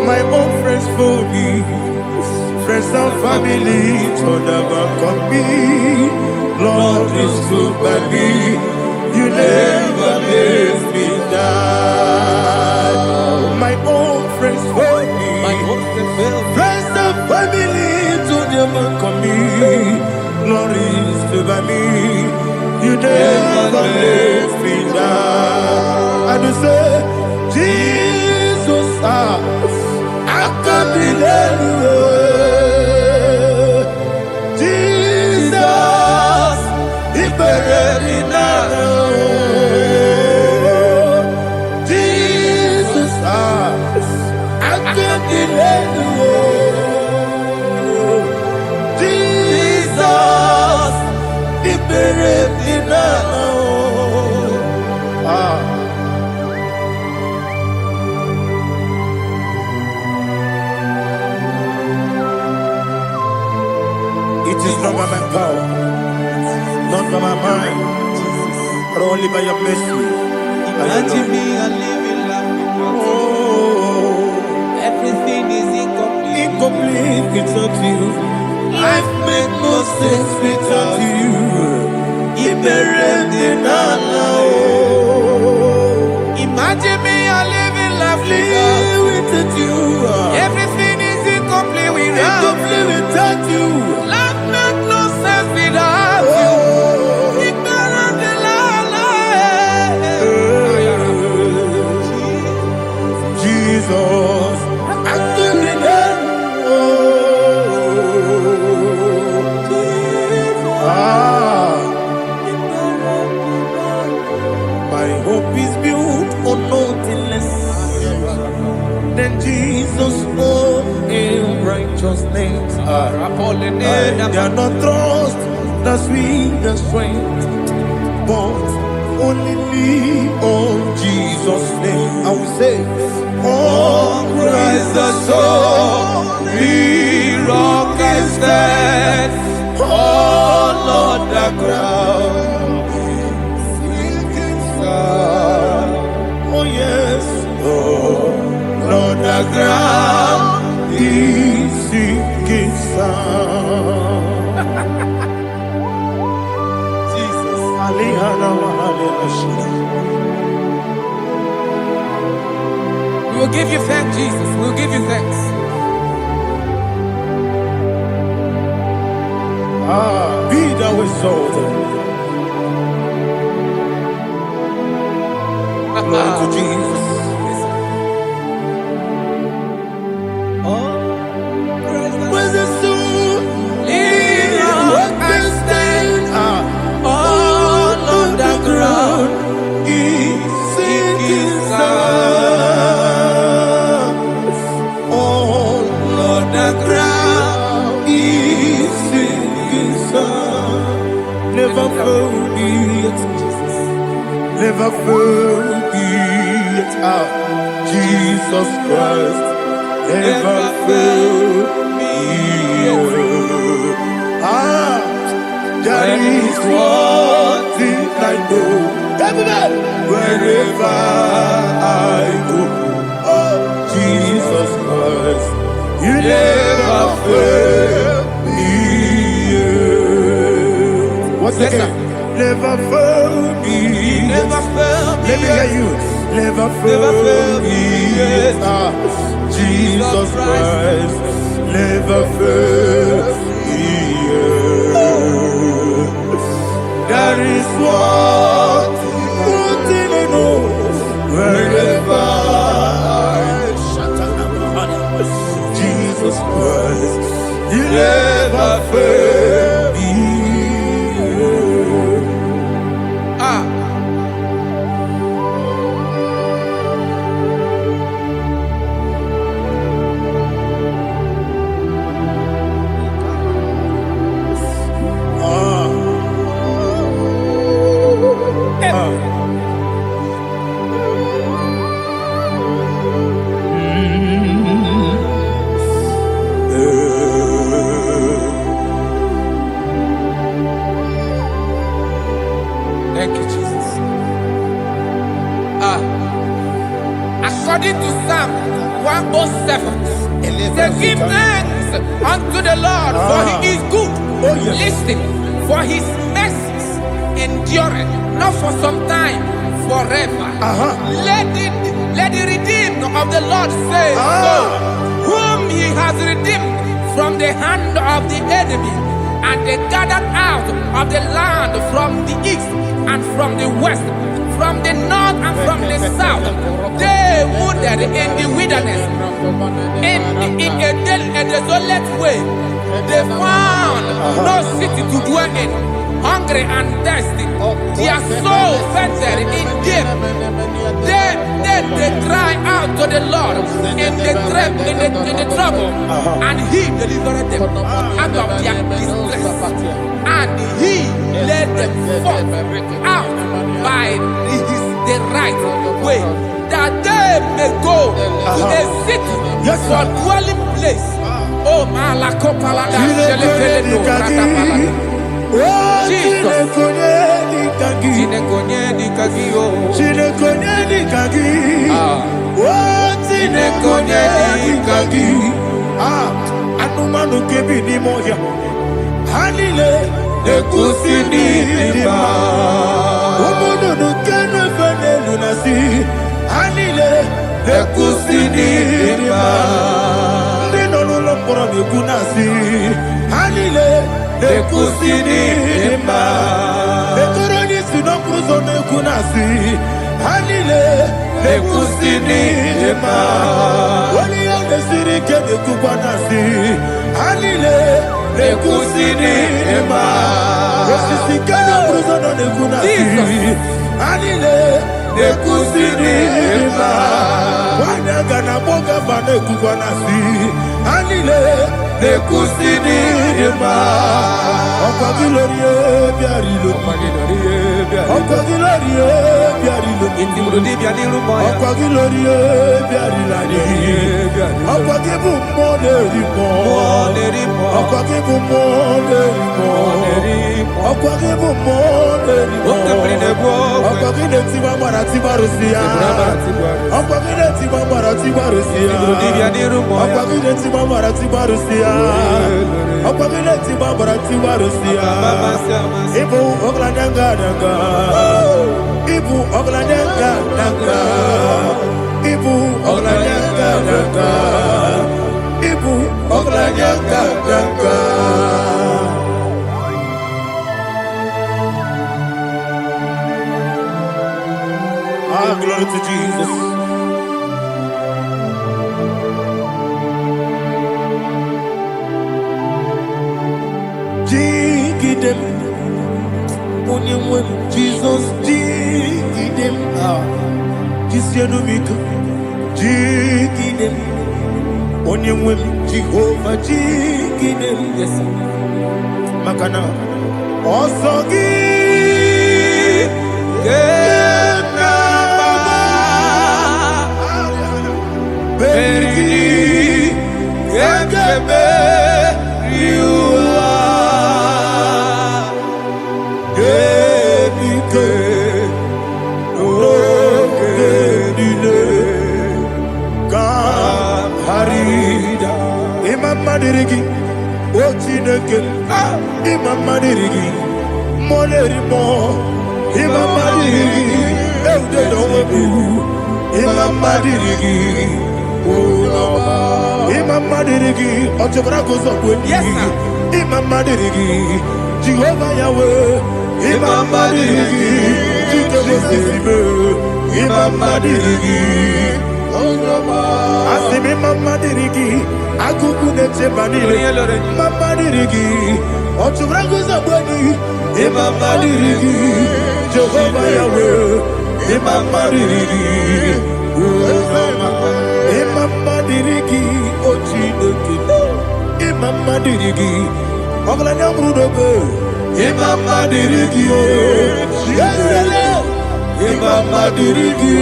My own friends for me, friends and family, told about me. Lord is good by me. You never let me die. My own friends for me, friends and family, told about me. Lord is good by me. You never let me die. And you say, Jesus, I can't believe you. Jesus, He buried me now. Jesus, I can't believe you. Jesus, He buried me now. It is not by my power, not by my mind, but only by your mercy. Imagine me a living life without you. Everything is incomplete. Incomplete without you. Life makes no sense without you. Imagine me a living life without you. Everything is incomplete without you. Life makes no sense without you. Jesus, I couldn't my hope is built on nothing less than Jesus' own righteousness. I cannot trust the sweetest strength, but only lean on Jesus' name. I will say, On Christ the solid rock I stand. Oh Lord, the ground is sinking sand. Oh yes, oh Lord, the ground is sinking sand. Jesus, We will give you thanks, Jesus. We will give you thanks. Be thou exalted. Glory to Jesus. Where's the soul? What can stand? All on the ground is sinking sand. All on the ground is sinking sand. Never forget, never forget, Jesus Christ. Never fail me. That is one thing I know. Wherever I go, oh Jesus Christ, you never fail me. What's again? Never fail me. Never fail me. Let me hear you. Never fail me. Jesus Christ never fails me. That is one thing I know. Wherever Jesus Christ, He never fails me. Thank you, Jesus. According to Psalm 107, say, give thanks unto the Lord, for He is good. Listen, for His mercies endureth, not for some time, forever. Let the redeemed of the Lord say so, whom He has redeemed from the hand of the enemy, and they gathered out of the land from the east and from the west, from the north and from the south. They wandered in the wilderness, in a desolate way. They found no city to dwell in, hungry and thirsty. Their soul fainted in death. They cry out to the Lord in the trouble, and He delivered them out of their distress, and He led them forth out by the right way, that they may go to a city for dwelling place. Oh, Malakopalada, Jesus. Anumanu kebi ni moya Hanile Ekusini nima Omono nukenu fene lunasi Hanile Ekusini nima Nino luloporo nikunasi Hanile Ekusini nima Ekoroni sinokruzo nikunasi Hanile Ekusini nima Wali yone sirike nikubanasi Hanile Ekusini nima Esisikana bruzono nikunasi Hanile Ekusini nima Wanaga na boga vane kubanasi Hanile Ekusini nima Ọkwa gị lórí bịara ilo. Ọkwa gị lórí bịara ilo. Ọkwa gị lórí bịara ila ni. Ọkwa gị bụ mmụọ na-eri mmụọ. Ọkwa gị bụ mmụọ na-eri mmụọ. Ọkwa gị bụ mmụọ na-eri mmụọ. Ọkwa gị na-etiba gbara tibarụsi ya. Ọkwa gị na-etiba gbara tibarụsi ya. Ọkwa gị na-etiba gbara tibarụsi ya. Ọkwa gị na-etiba gbara tibarụsi ya. Ịbụ ọgladanga danga. Ịbụ ọgladanga danga. Ịbụ ọgladanga danga. Ịbụ ọgladanga danga. Ah, glory to Jesus. Jigidem, onimwem Jesus, jigidem. Ah, Jisianumika, jigidem, onimwem Jehovah, jigidem. Yes, Makana, osogi, Berigi, Gekebe, Riua, Genike, Genile, Harida, Imam Madirigi, Ochineke, Imam Madirigi, Molerimo, Imam Madirigi, Eudedomu, Imam Madirigi. Imam Madirigi, Yes, sir. Imam Madirigi, Jehovah Yahweh, Imam Madirigi, Imam Madirigi, Asim Imam Madirigi, Akukune Maniri, Imam Madirigi, Ochubraguzabwani, Imam Madirigi, Jehovah Yahweh, Imam Madirigi, Imam Madirigi, Ochineke, Imam Madirigi, Oglanya Brudobe, Imam Madirigi, Imam Madirigi,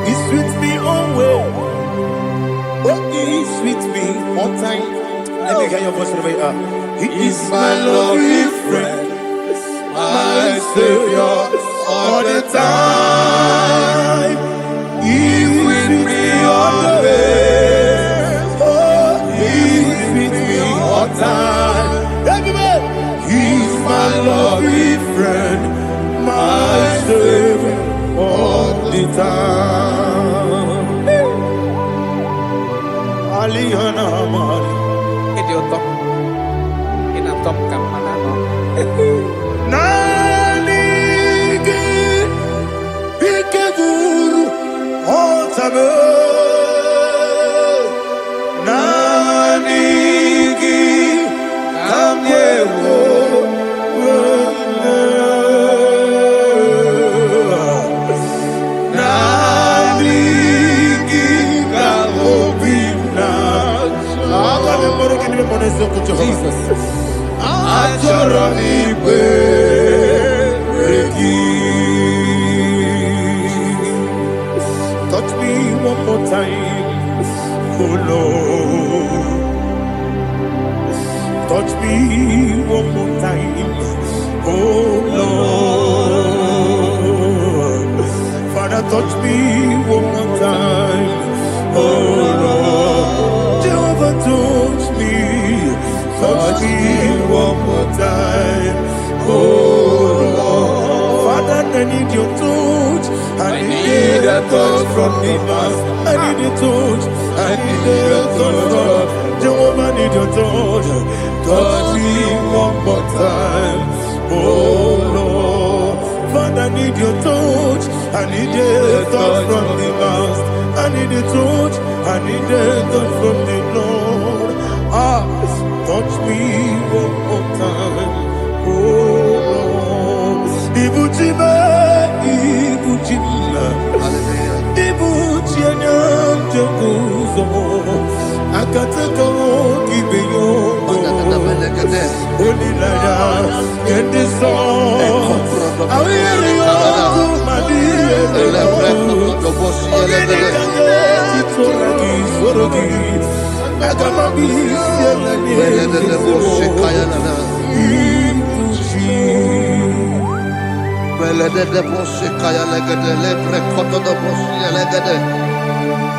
he sweets me away. Oh, he sweets me all time. Let me hear your voice right now. He is my lovely friend, my Savior all the time. He with me always. Oh, he's with me all time. Everybody, he's my lovely friend, my Savior all the time. Alihana Mari. Nanigi, Ikeguru, Otame. Nanigi, Kamyewo. Nanigi, Kamobina. Jesus. Touch me one more time, oh Lord. Touch me one more time, oh Lord. Father, touch me one more time, oh Lord. Jehovah, touch me one more time, oh Lord. Father, I need your touch. I need a touch from the past. I need a touch. I need a touch from Jehovah. I need your touch. Touch me one more time, oh Lord. Father, I need your touch. I need a touch from the past. I need a touch. I need a touch from the Lord. Ah, touch me one more time, oh Lord. Ibuchime, Ibuchime, Ibuchime, Ibuchime, kataka kibeyo onilaya kendiso awiriyo kumadiye ogenikage titoragi sorogi agamabi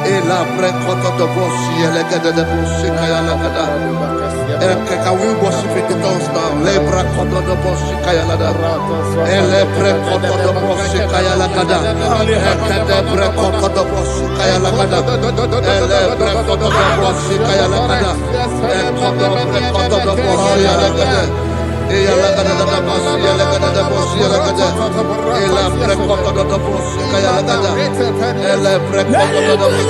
Ela precoto do bossi, ela gada de bossi, kaya la gada. Can we worship in the tongues now? Lebra koto do bossi, kaya la gada. Ele precoto do bossi, kaya la gada. Ekede precoto do bossi, kaya la gada. Ele precoto do bossi, kaya la gada. Ekodo precoto do bossi, kaya la gada. Ela gada da bossi, ela gada da bossi, ela gada. Ela precoto do bossi, kaya la gada. Ele precoto do bossi.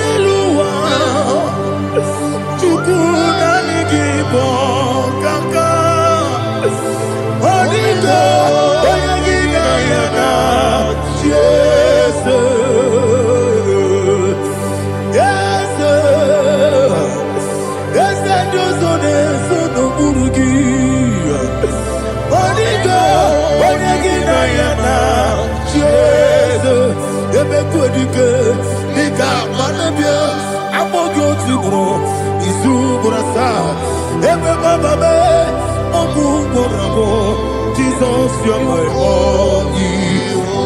Jesus, you're my only.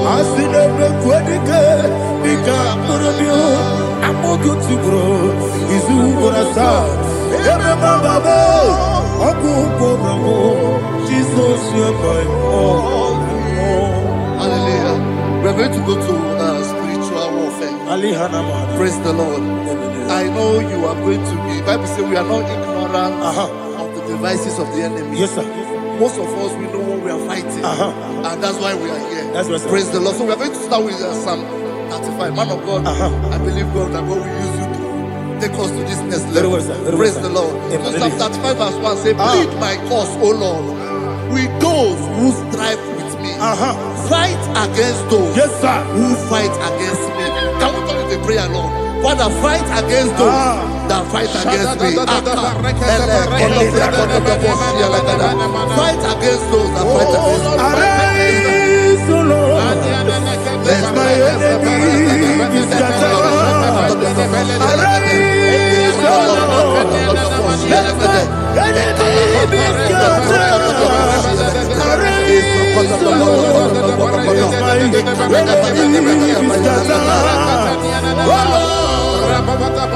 I see never quite I'm more good to grow. Is who gonna start? Jesus, you're my all. Hallelujah. We're going to go to spiritual warfare. Praise the Lord. I know you are going to be. Bible says we are not ignorant of the devices of the enemy. Yes, sir. Most of us, we know what we are fighting. And that's why we are here. That's right, sir. Praise the Lord. So we are going to start with Psalm 35. Man of God, I believe God that God will use you to take us to this next level. Well, sir. Praise the Lord. So Psalm 35 verse 1 says, plead my cause, O Lord, with those who strive with me. Fight against those who fight against me. Can we call it a prayer, Lord? Father, fight against those that fight against me. Fight against those that fight against me. Arise, O Lord. Let my enemy be scattered. Arise, O Lord. Let my enemy be scattered. Arise, O Lord. Let my enemy be scattered. Oh Lord.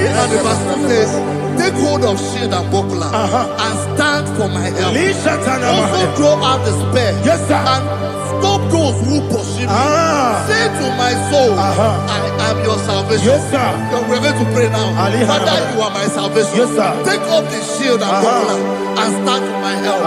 And the verse 2 says, take hold of shield and buckler and stand for my help. Also throw out the spear and stop those who pursue me. Say to my soul, I am your salvation. We're going to pray now. Father, you are my salvation. Take off the shield and buckler and stand for my help.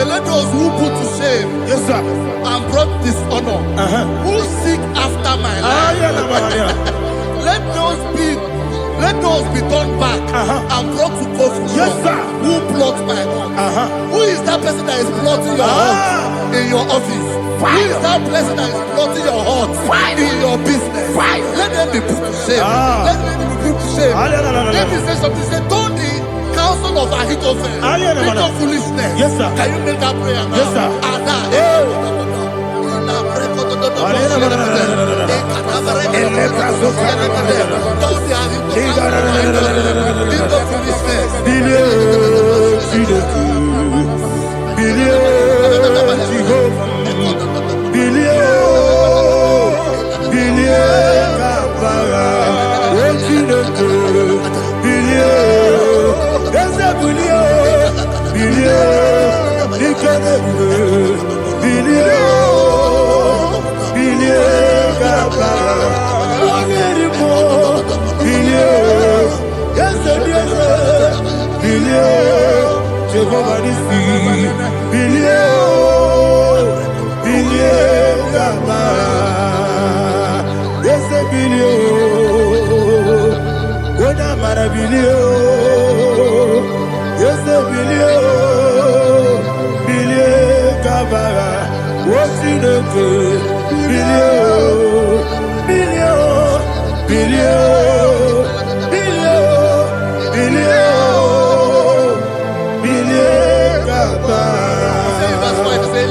Let those who put to shame and brought dishonor, who seek after my life, let those be turned back and brought to confusion. Who plot my heart? Who is that person that is plotting your heart in your office? Who is that person that is plotting your heart in your business? Let them be put to shame. Let them be put to shame. Let me say something. Say, Tony, counsel of Ahithophel. No foolishness. Yes, sir. Can you make that prayer now? Yes, sir.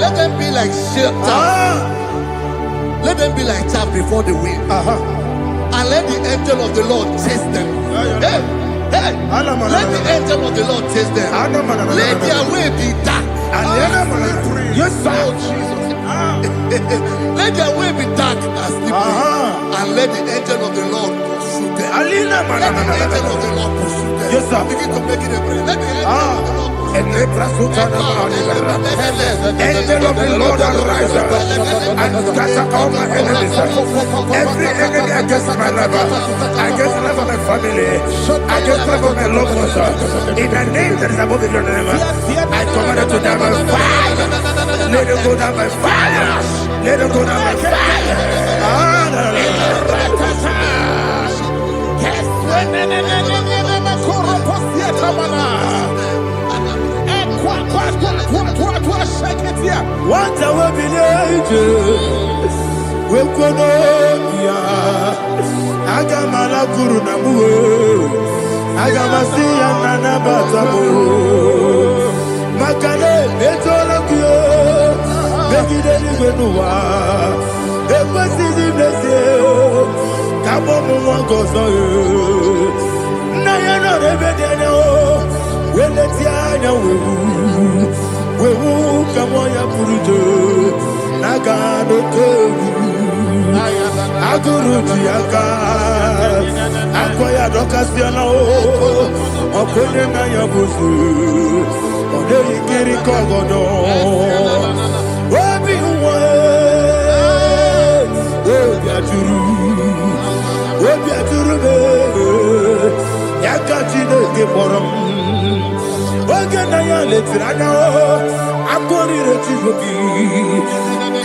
Let them be like let them be like chaff before the wind. And let the angel of the Lord chase them. Hey, let the angel of the Lord chase them. Let their way be dark. Yes, sir. Let their way be dark as slippery. And let the angel of the Lord pursue them. Let the angel of the Lord pursue them. Yes, sir. Begin to make it a prayer. Let the angel of the Lord Angel of the Lord arise and scatter all my enemies. Every enemy against my life, against the life of my family, against the life of my loved ones. In the name that is above your name, I command it to die by fire. Let it go down by fire. Let it go down by fire. What a village, we could Agamala Guru Namu, Agamasi and Nanabatamu, Makale, Betolakio, Begidani Benua, Equasi Blessio, Kabomu Gozo, Nayana Rebedeno, Weletiana. Wewu kamoya purujo nagano kewu aguru jiaka akoya dokasiana o okone na yabuzu ode ikiri kogodo obi uwe obi aturu be yakati no keporom oge na ya letirana akori retirobi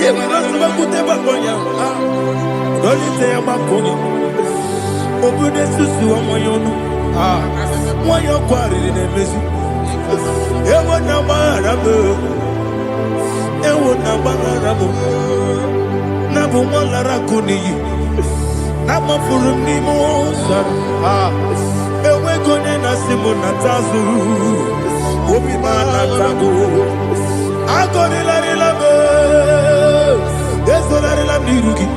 yebara suba kuteba konya doli te makonya obude susu omoyonu moyo kwari ne mezu ewo na marabu na bu molara kuni na mafuru ni mosa ewe gone na simu na tazu obi mana tago agone la relabe ezo la relabe nirugi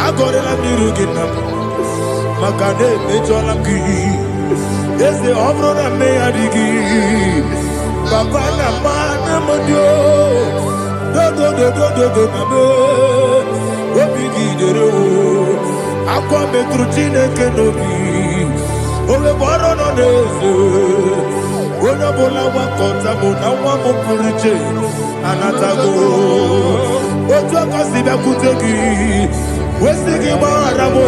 agone la nirugi na makade mejola ki eze obro na me adigi papa na mana modio do na me obi gidero akwa metrutine kenobi ole boro no nezo ona bola wa kota bona wa mo purije anatago ojo akasibe kutegi wesigi mara mo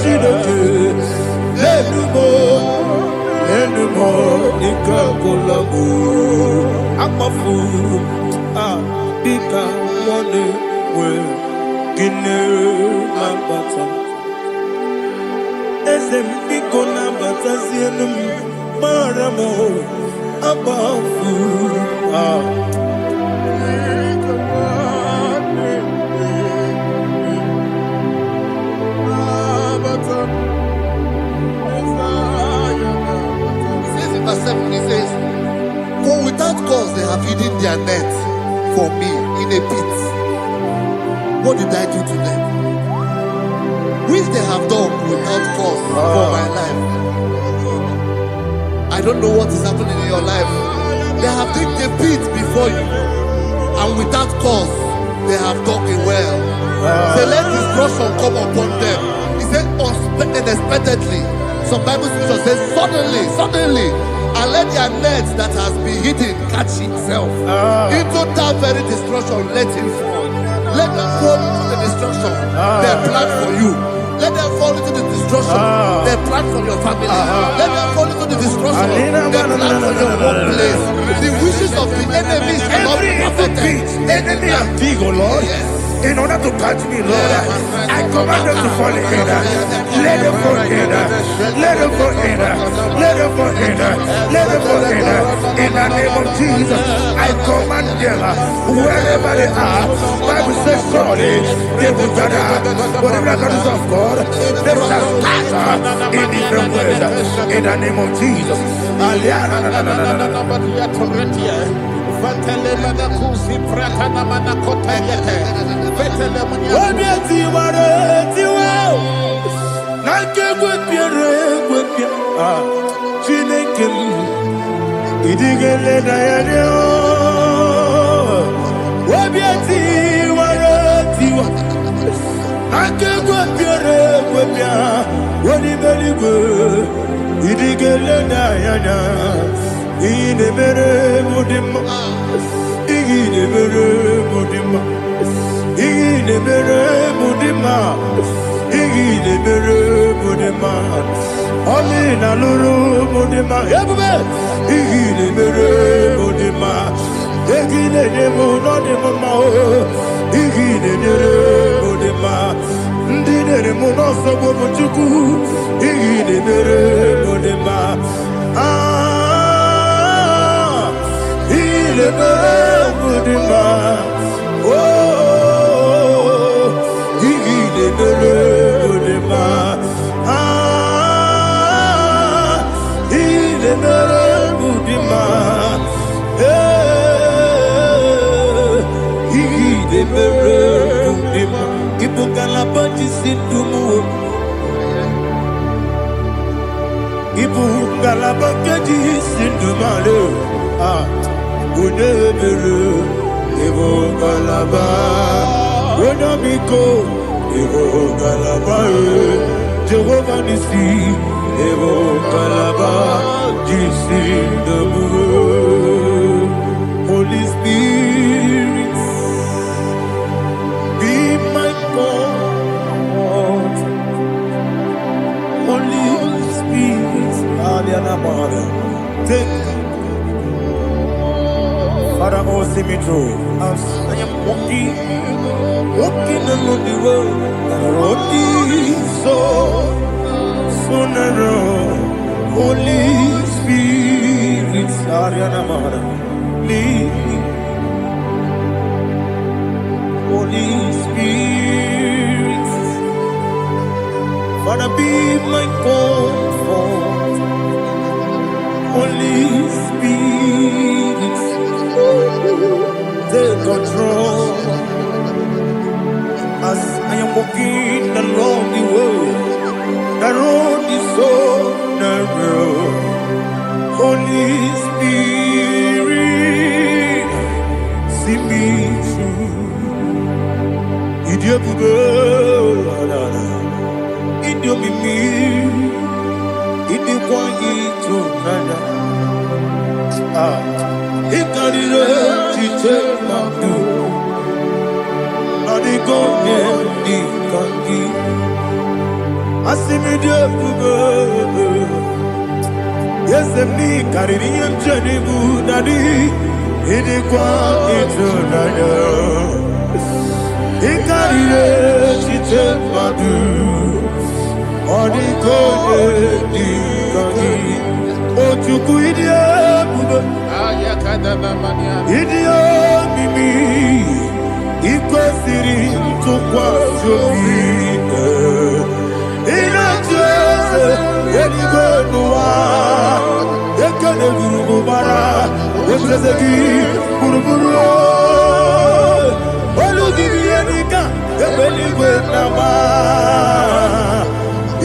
chidoke lenumo ikakolago akpafu dika wone we gine mabata ese mbiko na batasi enum maramo abafu they have hidden their net for me in a pit. What did I do to them? Which they have done without cause for my life. I don't know what is happening in your life. They have digged a pit before you, and without cause, they have dug it well. Say, let destruction come upon them. He said, unexpectedly. Some Bible scripture says, suddenly, and let their net that has been hidden catch itself. Into that very destruction, let him fall. Let them fall into the destruction they plan for you. Let them fall into the destruction they plan for your family. Let them fall into the destruction they plan for your workplace. The wishes of the enemies cannot be perfected. Enemy and big, oh Lord. Yes. In order to catch me, Lord, I command them to fall in. Let them fall in. Let them fall in. Let them fall in. Let them fall in. In the name of Jesus, I command them wherever they are. Bible says surely they will gather. Whatever that is of God, they shall scatter in different ways. In the name of Jesus. Jehovah Nissi, Evo Kalaba, Jesus the Holy Spirit, be my God. Holy Spirit, take Father, oh, see me through. As I am walking along the road, and the road is so narrow. Holy Spirit, lead me. Holy Spirit, Father, be my comfort. Holy Spirit, take control. As I am walking along the road is so narrow. Holy Spirit, see me through. Idiopube, Idiomimi, Idikwanito, Ikarire, Chichemadu. Yes, me Caribbean journey daddy. It is quite eternal. It carries it madu. Or the good oh to Guidia. Idiot mimi. Ikosiri tukwa sofine Inatese Yenigonua Ekene gurubara Seseki, Buruburu, Oludibianika, Ebeligwe Nama,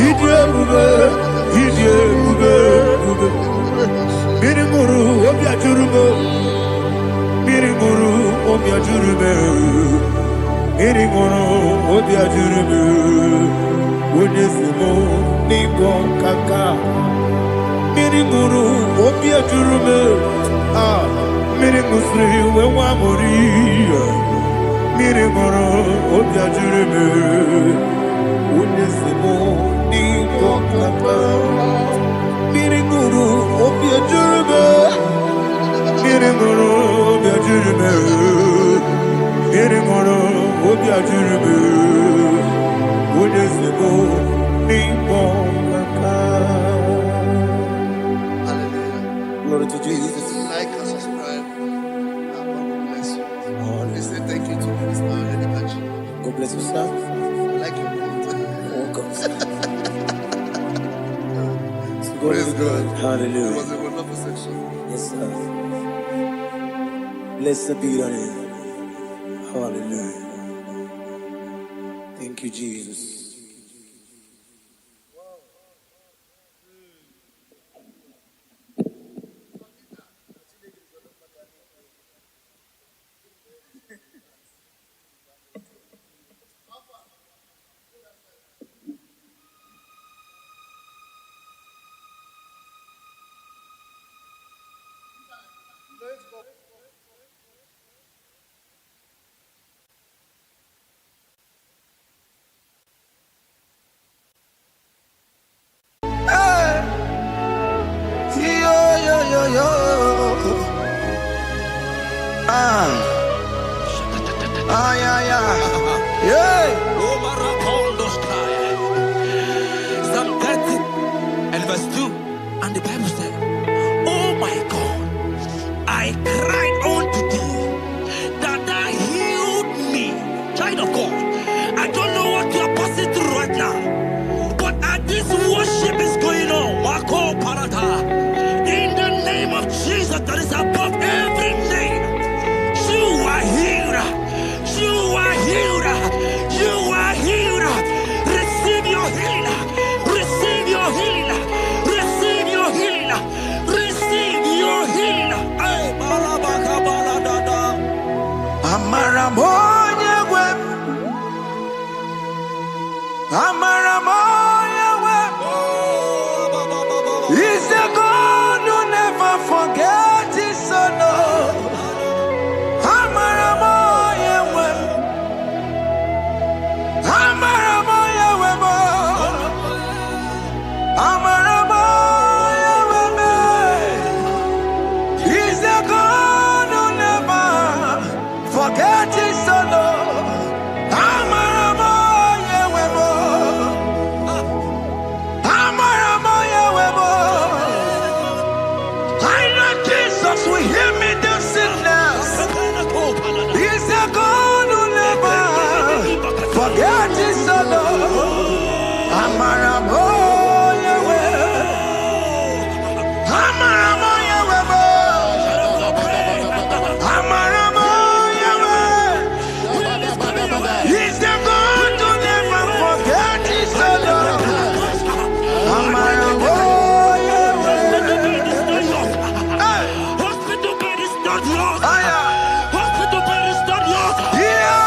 Idiabube, Mirimuru, Obiajurume, Mirimuru, Obiajurume, Mirimuru, Obiajurume, Unesimo, Nigo Kaka, Mirimuru, Obiajurume, Mirimusri, Wewamuri, Mirimuru, Obiajurume, Unesimo, Nigo Kaka, Mirimuru, Obiajurume, Mirimuru, Obiajurume, Mirimuru, Obiajurume, Unesimo, Nigo Kaka. Glory to Jesus. Like and subscribe. God bless you. They say thank you to Minister Lady Bachi. God bless you, sir. I like your quote. Welcome. Praise God. It Hallelujah. was a wonderful section. Yes, sir. Blessed be your name. Hallelujah. Thank you, Jesus. Psalm 30 and verse 2. And the Bible said, oh my God, I cried unto thee that thou healed me. Child of God, I don't know what you are passing through right now, but as this worship is going on, Wako Parata, in the name of Jesus that is above every name, you are healed. You are healed. You are healed. Receive your healing. Receive your healing. Receive your healing. Receive your healing. Ay, balabaka baladada. Amaramoya web. Amaramoya web. He's a God who never forgets his son. Amaramoya web. Amaramoya web. Amaramoya web. He's a God who never forgets his son. Amaramoya web. Amaramoya web. I know Jesus will hear me the sickness. He's a God who never forget his son. Amaramoya web. Amaramoya web. Amaramoya web. He's the God who never forget his son. Amaramoya web. Hospital bed is not yours. Aya. Hospital bed is not yours. Yeah.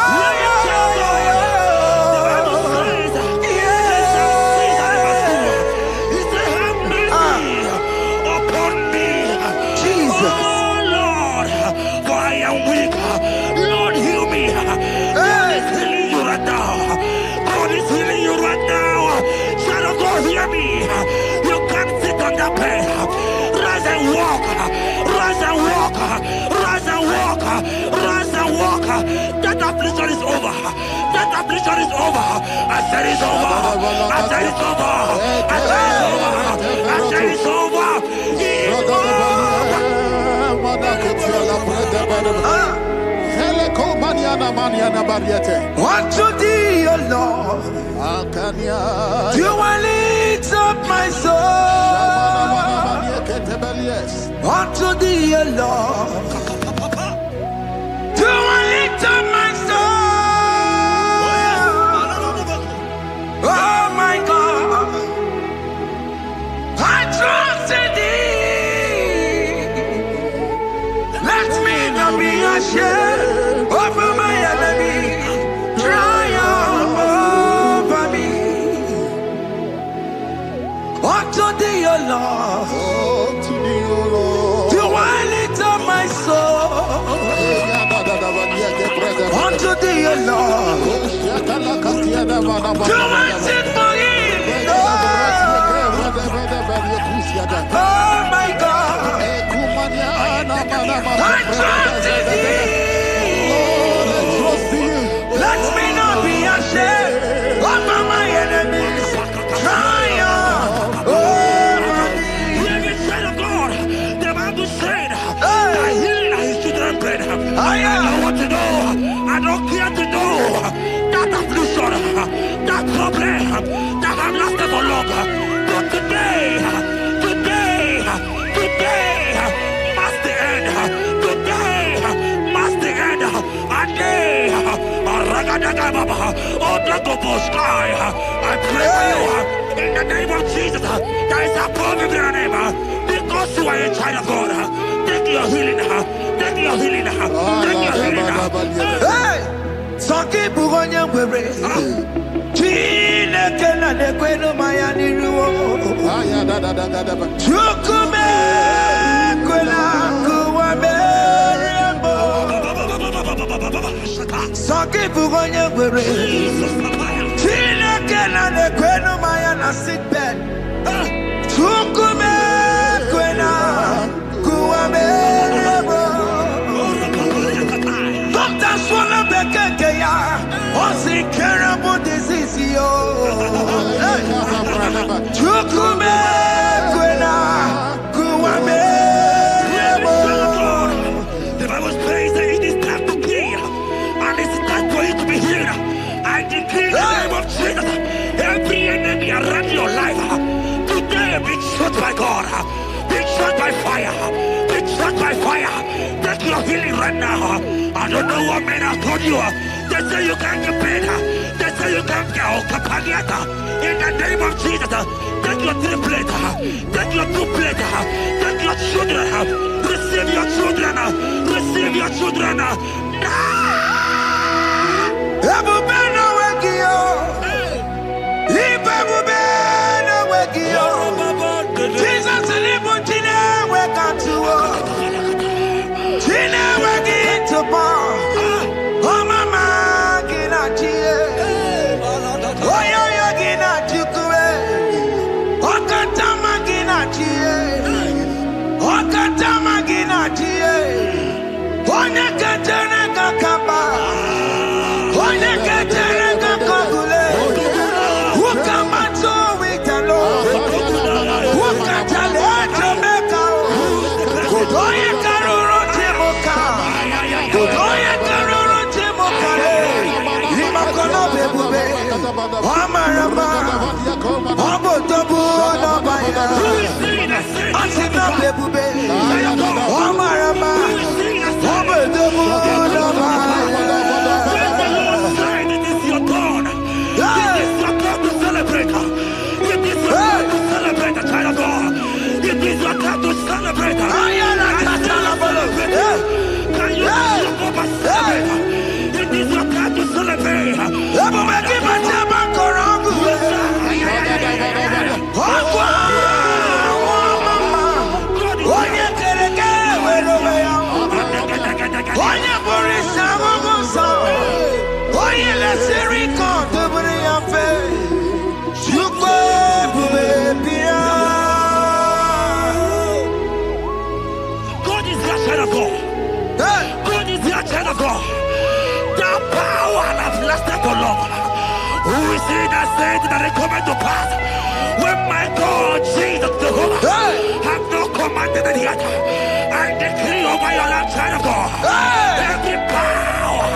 That affliction is over. That affliction is over. I said it's over. I said it's over. I said it's over. I said it's over. Unto thee, O Lord, do I lift up my soul. Unto thee alone do I lift up my soul. Oh my God, I trust in thee. Let me not be ashamed over my enemy. Triumph over me. Unto thee alone do I lift up my soul. Unto thee alone do I sing for him. Oh my God, I trust in thee. Let me not be ashamed over my enemies. Triumph over me. Living child of God, the Bible said, I heal his children bread. I don't want to know, I don't care to know that affliction, that problem, that have lasted for long. But today, must the end. Today, must the end. And day, I pray for you in the name of Jesus. There is a problem in your name. Because you are a child of God. Take your healing. Take your healing. Take your healing. Hey! Sanki bugonya wewe. Chine kena de kwenu mayani ruo. Chukume kwela kuwa merembo. Sanki bugonya wewe. Chine kena de kwenu mayana sickbed. Chukume kwela kuwa merembo. Doctor swallow bekeke ya. Only terrible disease yo. Chukume kwena kuwame. The Bible says that it is time to heal, and it's time for you to be healed. I decree in the name of Jesus, every enemy around your life today be shot by God, be shot by fire, be shot by fire. Take your healing right now. I don't know what men have told you. They say you can't get better. They say you can't get Kapaniata. In the name of Jesus, take your 3 plate, take your 2 plate, take your children, receive your children, receive your children. Ebubena wekio. Ibebubena wekio. Jesus libu tine wekatuo. Tine wekito pa. That it come to pass when my God Jesus Jehovah have not commanded it yet. I decree over your life, child of God, every power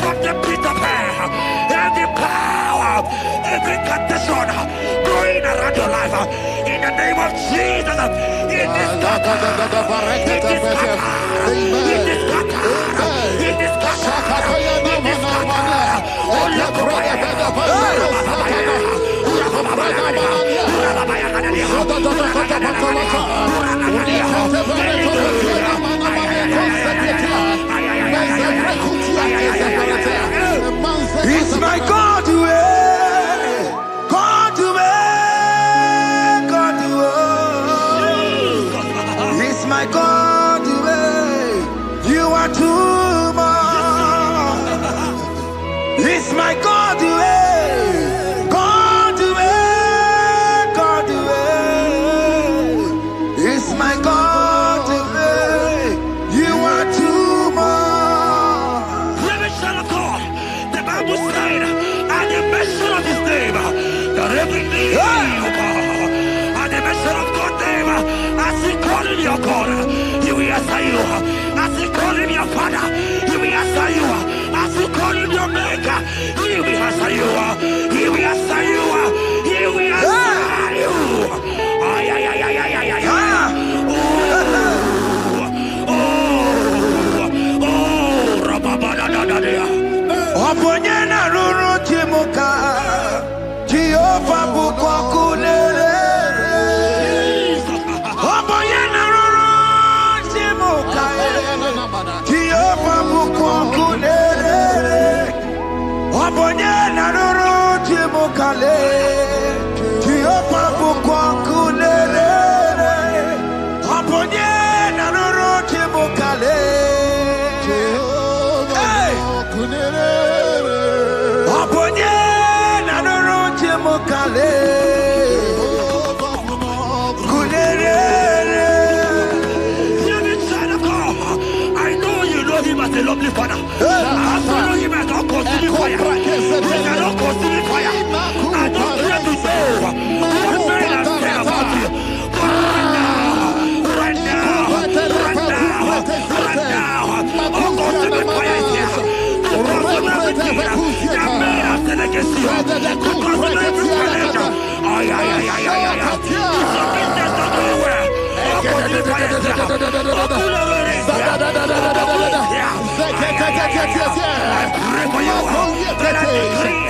from the pit of hell, every power, every condition going around around your life. In the name of Jesus, it is scattered. It is scattered. It is scattered. It is scattered. It is scattered. Oh, look over It's my God way, God way, God way. It's my God way. You are too much. It's my God way, God way, God way. It's my God way. You are too much. the Bible said, at the mention of his name, that every knee will bow. At the mention of God's name, as he call him your God, he will answer you. As he call him your Father, he will answer you. As you call him your Maker, he will answer you. He will answer you. He will answer you. Ay, ay, ay, ay, ay, ay, ay, ay. Oponyena ruru chimuka, Jehovah bukokulele. Oponyena ruru chimuka, Jehovah bukokulele. Oponyena ruru chimuka le, Jehovah bukokulele. Oponyena ruru chimuka le. I know you know him as a lovely father. I follow him as a consuming fire. He cannot consume fire. I don't care to say what men have said about you. But right now, oh, consuming fire is here. To consume everything that men have said against you. To consume every challenge. Ay, ay, ay, ay, ay, ay. It's your business not going well. Oh, consuming fire is here. Oh, pull over it here. I pray for you. That I decree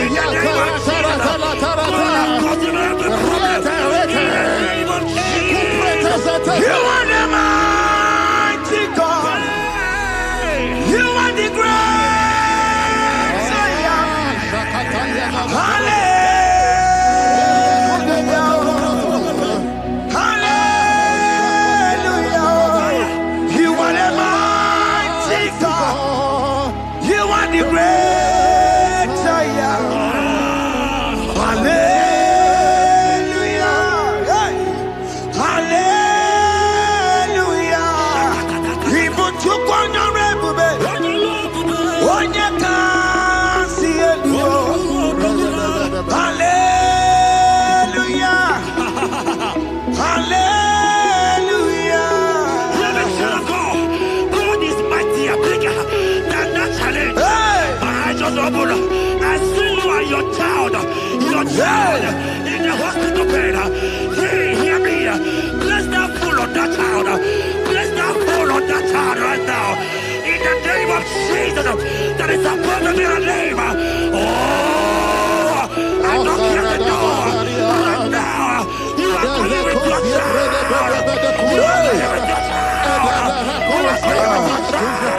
in the name of Jesus. God, consume every problem. In the name of Jesus. You are the mighty God. You are the great Zion. Hallelujah. In the hospital bed, hear me. Bless that fool on that child. Bless that fool on that child right now. In the name of Jesus, that is above the middle name. Oh, I don't care the door. Right now, you are coming with your child. You are coming with your child. You are coming with your child.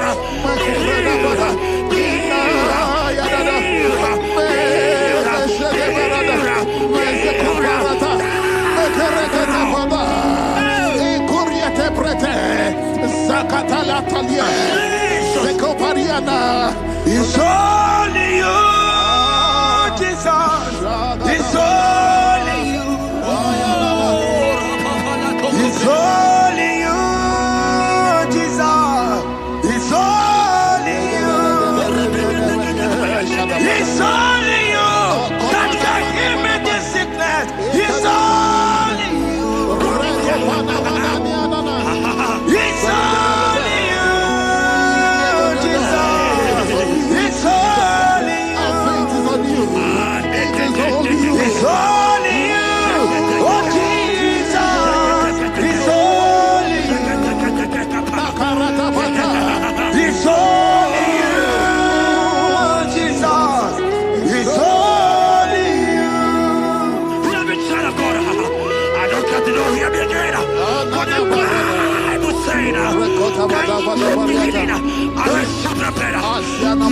It's only you, Jesus. It's only you. It's only you, Jesus. It's only you. It's only you that can heal me this sickness. It's only you. It's only you, Jesus. It's only beginning, I will shut the bed.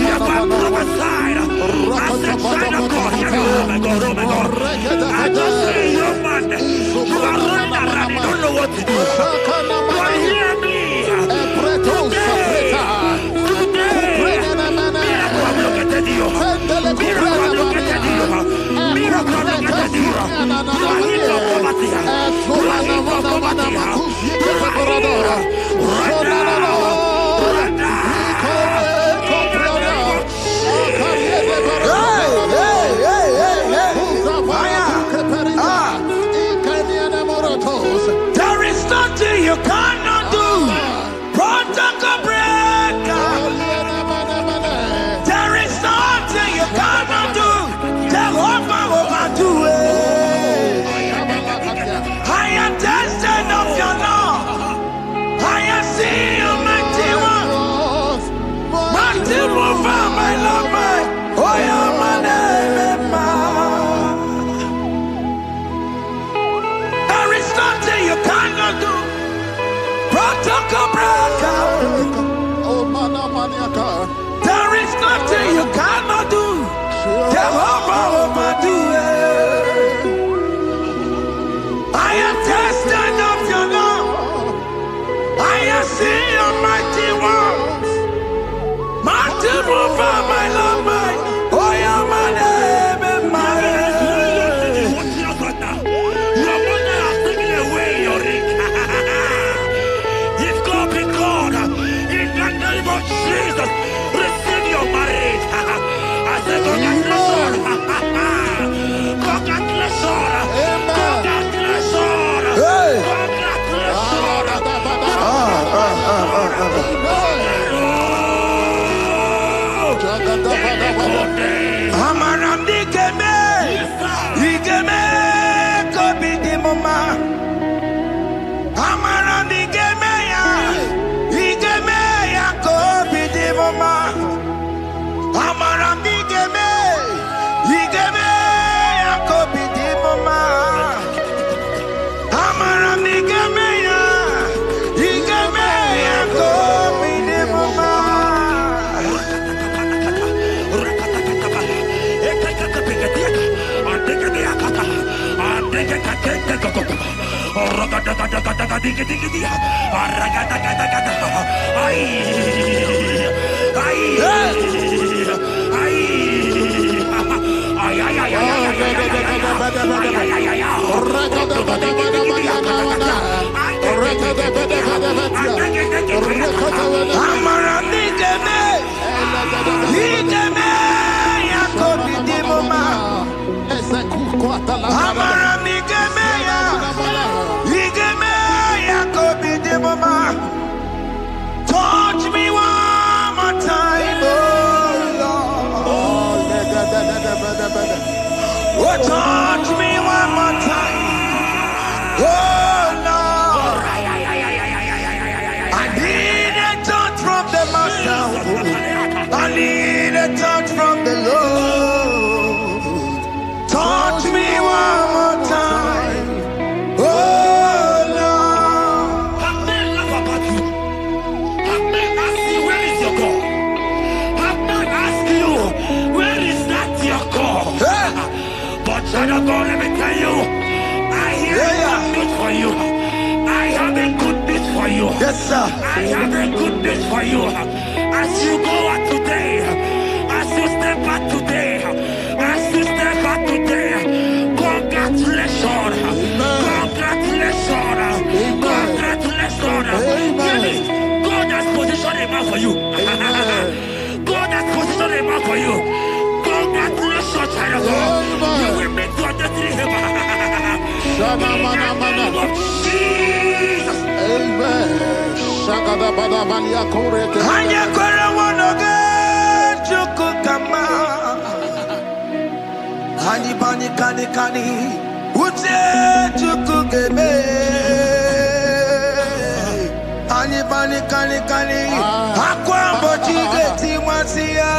Never prophesied. I said, China God, oh my God, oh my God. I just see you, man. You are running around, you don't know what to do. But hear me. There is nothing you cannot do. Protocol breaker. There is nothing you cannot do. Jehovah will do it. I am tested of your law. I am seeing you, mighty one. Mighty mover, my love, my. Oh, yeah, my name, there is nothing you cannot do. Protocol breaker. There is nothing you cannot do. Jehovah will do it. I am tested of your love. I am seeing your mighty ones. Mighty mover, my love, my. Oh, yeah, my name and my your mother has taken away your ring. If God be God, in the name of Jesus, receive your marriage. I said, congratulations. Congratulations. Touch me one more time, oh Lord. Oh, touch me one more time, oh Lord. I need a touch from the Master. I need a touch from the Lord. Touch me one more time, oh Lord. Have men laugh about you. Have men ask you, where is your God? Have men ask you, where is that your God? But China God, let me tell you, I hear a good news for you. I have a good news for you. Yes, sir. I have a good news for you. As you go out today, as you step out today, as you step out today, congratulations. Congratulations. Congratulations. God has positioned a man for you. God has positioned a man for you. Congratulations, China God. You will make your destiny helper. In the name of Jesus. Amen. Hanya kwere wonoge chukukama. Hani bani kani kani uche chukugeme. Hani bani kani kani akwambo chigeti mwasiya.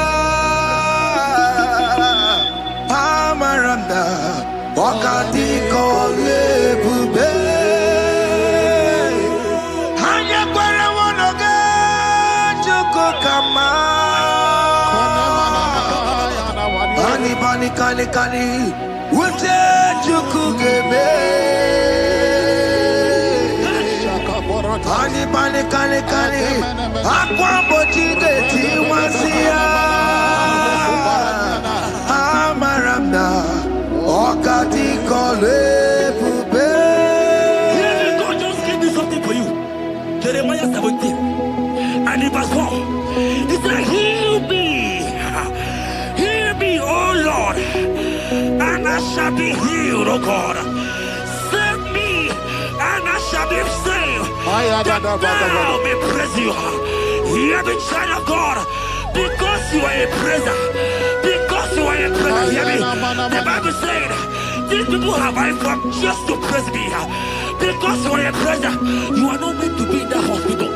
Amaranda wakati kole bube. Hanya kwere wonoge kani. Ute chukugebe. Kani. Akwa bochige tiwasia. Amaramna. Okati kole bube. God just gave me something for you. Jeremiah 17 and in verse 4. He said, heal me, oh Lord, and I shall be healed, oh God. Save me, and I shall be saved. That thou may praise you. Hear me, child of God, because you are a praiser. Because you are a praiser, hear me. The Bible said, these people have I come just to praise me. Because you are a praiser, you are not meant to be in that hospital.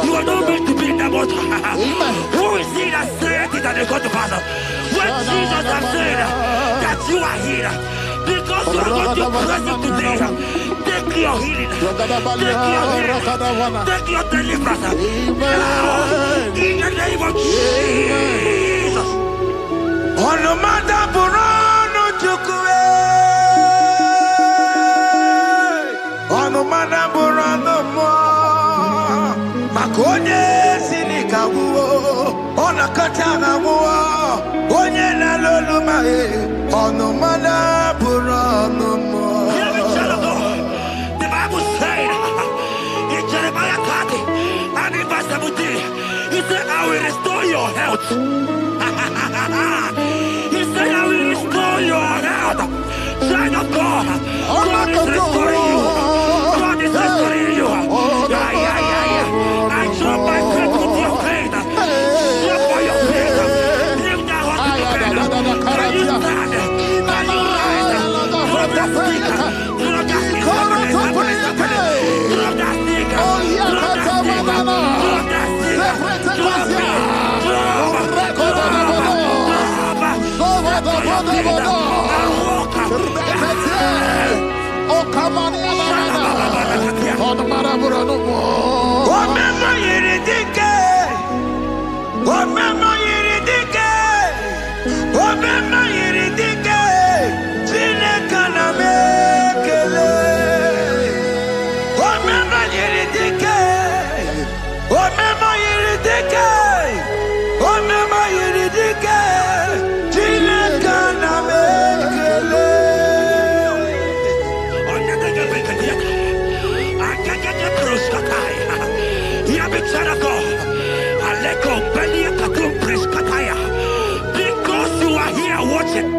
You are not meant to be in that bottle. Who is he that said it and they got to pass? When Jesus has said that you are healed, because you are going to praise him today, take your healing, take your deliverance. Now, in the name of Jesus. On the matter Burano Chukwe. On the matter Burano Mo. Makonye Sinika Wo. On a Katana Wo. Onye Nalolu Mae. On the matter Burano Mo. The Bible said in Jeremiah 30 and in verse 17, he said, I will restore your health. He said, I will restore your health. Child of God, God is restoring you. God is restoring you. I drop my faith with your faith. Drop by your faith. Leave that hospital bed. Can you stand? Can you rise? Drop that stick. Drop that stick. Drop that stick. Because you are here watching,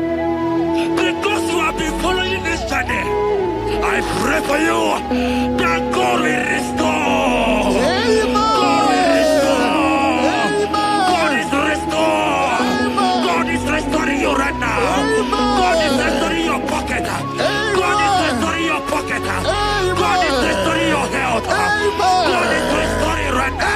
because you have been following this journey, I pray for you that God will restore. God will restore. God is restoring. God is restoring you right now. God is restoring your pocket. God is restoring your pocket. God is restoring your health. God is restoring right now.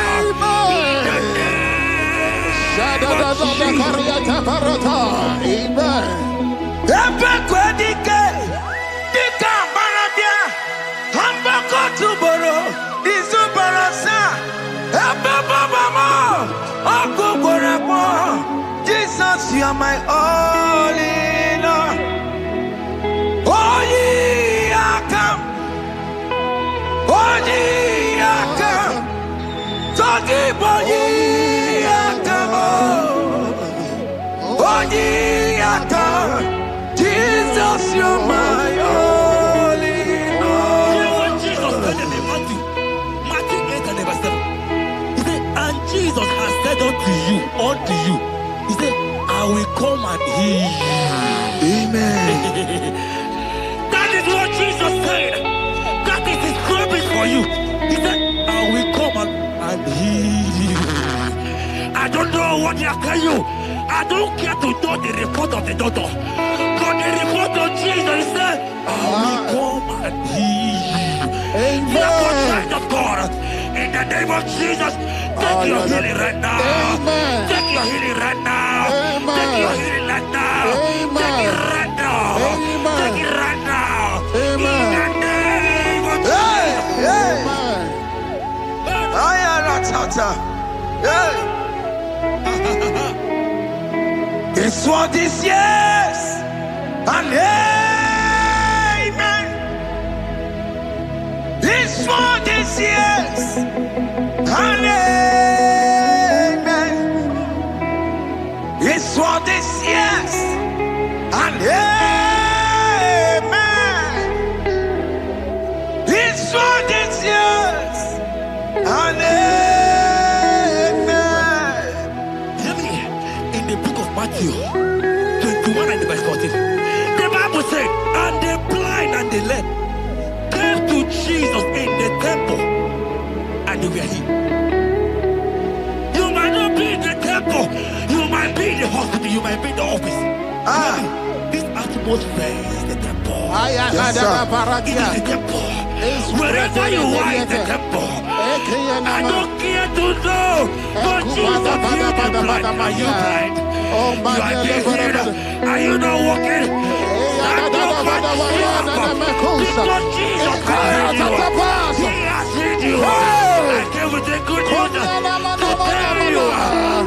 Jesus, you are my all in all. Oh, ye are come. Oh, ye are come. Talking about ye are come. Oh, ye are come. Jesus, you are my all in all. You know what Jesus said in Matthew 8 and verse 7? He said, and Jesus has said unto you, he said, I will come and heal you. Amen. That is what Jesus said. That is his promise for you. He said, I will come and heal you. I don't know what they are telling you. I don't care to know the report of the doctor. But the report of Jesus, he said, I will come and heal you. Therefore, child of God, in the name of Jesus, take your healing right now. Take your healing right now. Take your healing right now. Take it right now. Take it right now. In the name of Jesus. This world is yes and amen. This world is yes and amen. This world is yes and amen. This world is yes and amen. Hear me. In the book of Matthew 21 and verse 14, the Bible said, and the blind and the lame came to Jesus in the temple, and they were healed. You might not be in the temple, you might be in the hospital, you might be in the office. This atmosphere is the temple. Yes, sir. It is the temple. Wherever you are in the temple, I don't care to know, but Jesus healed the blind. Are you blind? You are healed. Are you not walking? Stand up and because Jesus has healed you. He has healed you. I came with the good news to tell you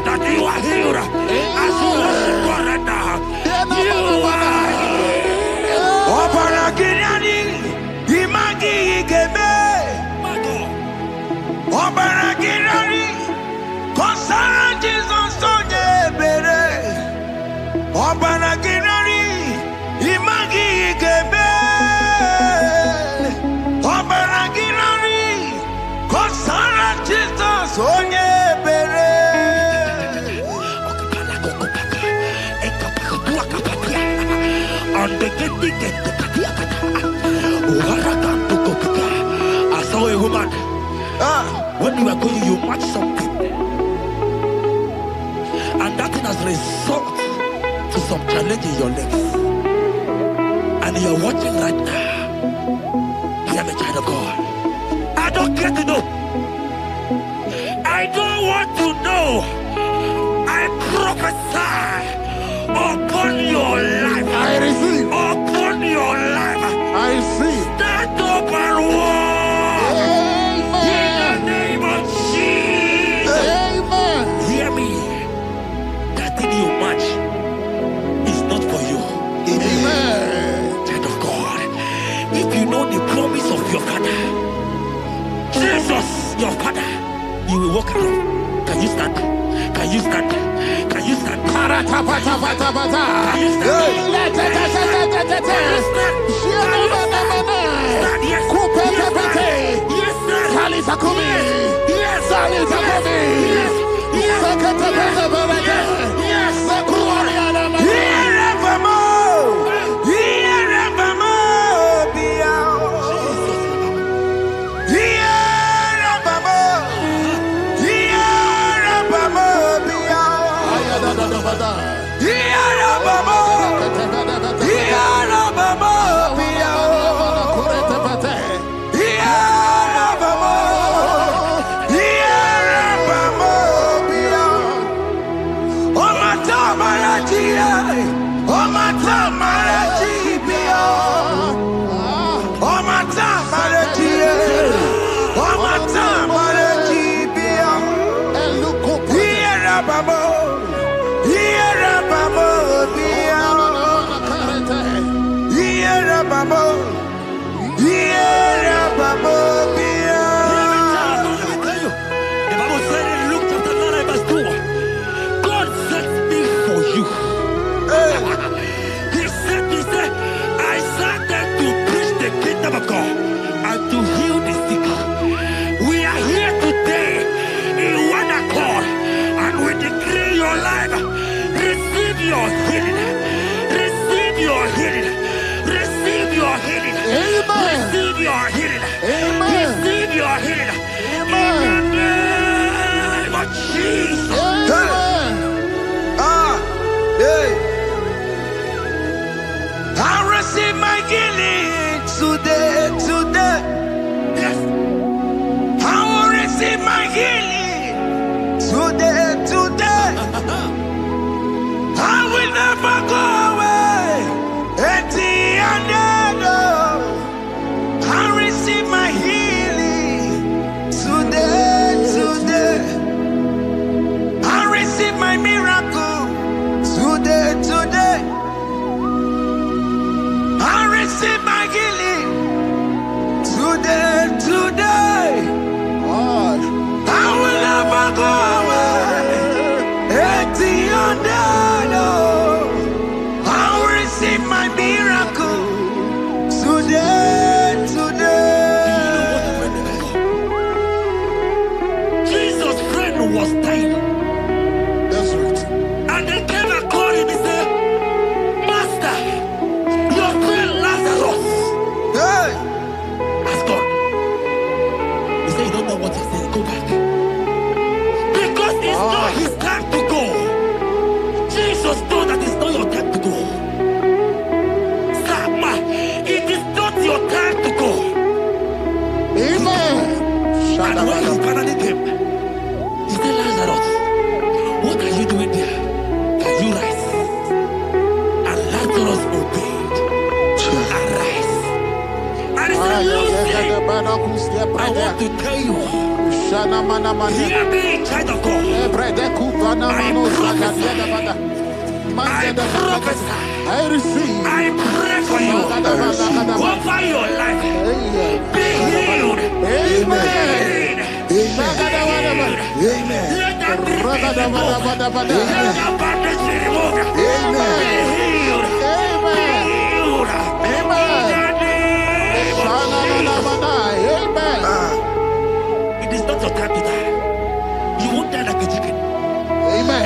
that you are healed. As you worship God right now, you are healed. Obaragirani, imagi igeme. Obaragirani, konsara Jesus sonye bere. Obaragirani, imagi igeme. Obaragirani, konsara Jesus sonye bere. I saw a woman. When you were going, you match something, and that thing has resulted to some challenge in your legs. And you're watching right now. Hear me, child of God. I don't care to know. I don't want to know. I prophesy upon your life. I receive. Upon your life. I receive. Stand up and walk. In the name of Jesus. Amen. Hear me. That thing you match is not for you. Amen. Child of God. If you know the promise of your father, Jesus, your father, you will walk around. Can you stand? Can you stand? Can you stand? Can you Hear me, child of God. I prophesy. I receive. I pray for you. Over your life. Be healed. Amen. Let that sickness be removed. Let that bandage be removed. Be healed. Be healed. In the name of Jesus. It is not your time to die. You won't die like a chicken. Amen.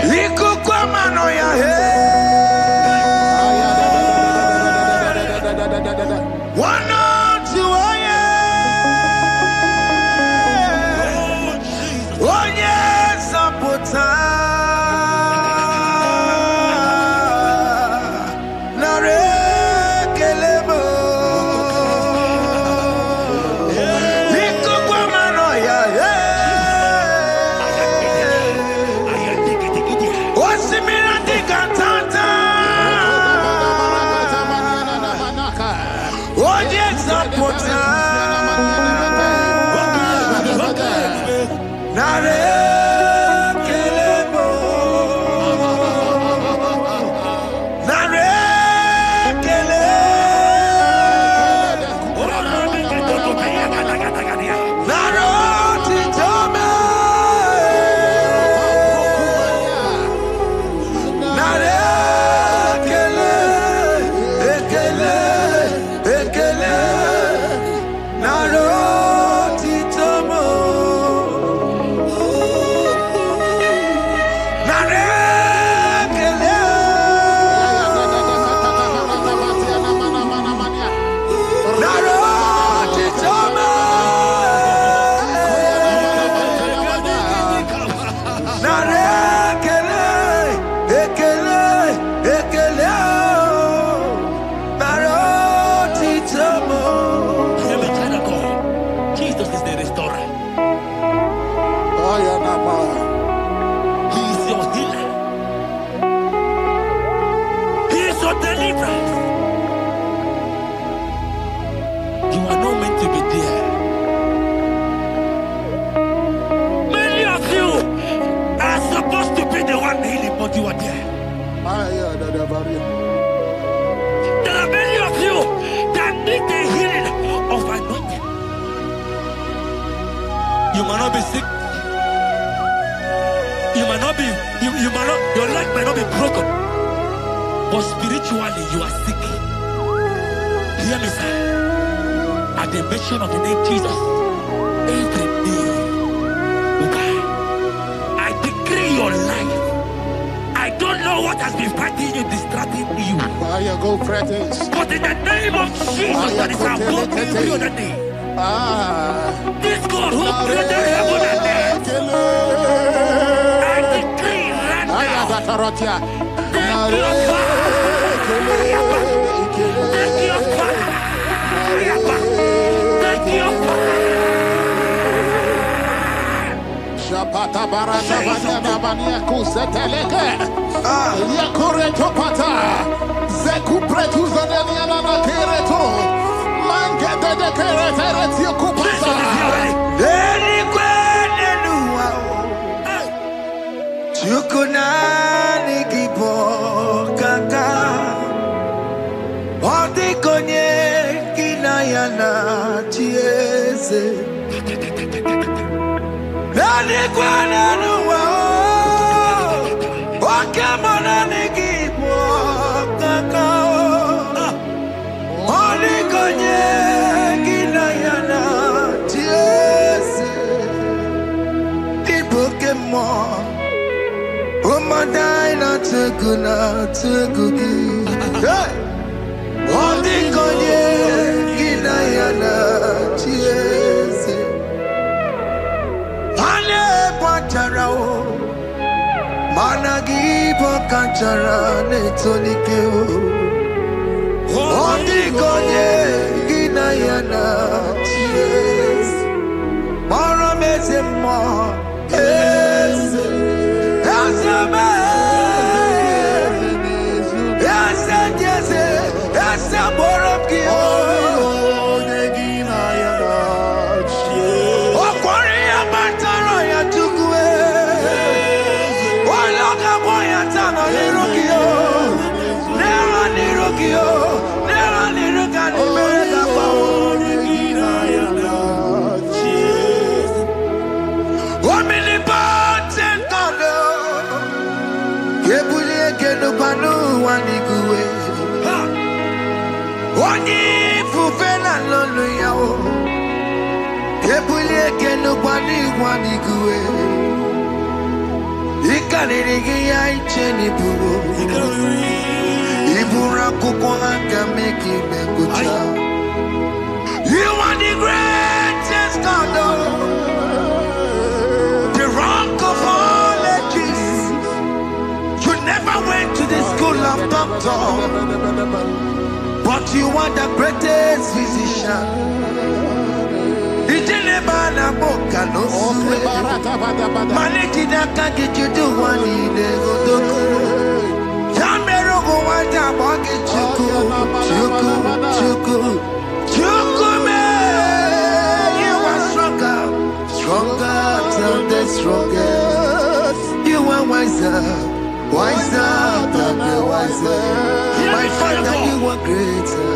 There are many of you that need the healing of anointing. You might not be sick. You might not be, your leg might not be broken. But spiritually you are sick. Hear me, sir. At the mention of the name Jesus, every day will die. I decree your life. I don't know what has been fighting you, distracting you. But in the name of Jesus, that is above every other name. This God who created heaven and earth, I decree right now, take your fire. Take your fire. Take your fire. Shapata barata banyana bania kuseteleke. Yakure topata. Zeku pretu zaneliana na kereto. Mangete de keretere tio kupata. Deni kwene nuwa. Chukunani kipo kaka. Odi konye kinayana chieze. Deni kwene nuwa. Wakemona nikipo kaka. Odi konye kinayana chieze. Ibokemo. Umadai na tegugi. Hey! Odi konye kinayana chieze. Ane pachara o. Managi pokachara netonike o. Odi konye kinayana chieze. Mara meze mo. Eze. Eze me. Eze jeze. Eze borobki o. Okwari amatara You are the greatest God, the rock of all ages. You never went to the school of doctor, but you are the greatest physician. Strongest. You are wiser than the wiser. My Father, you are greater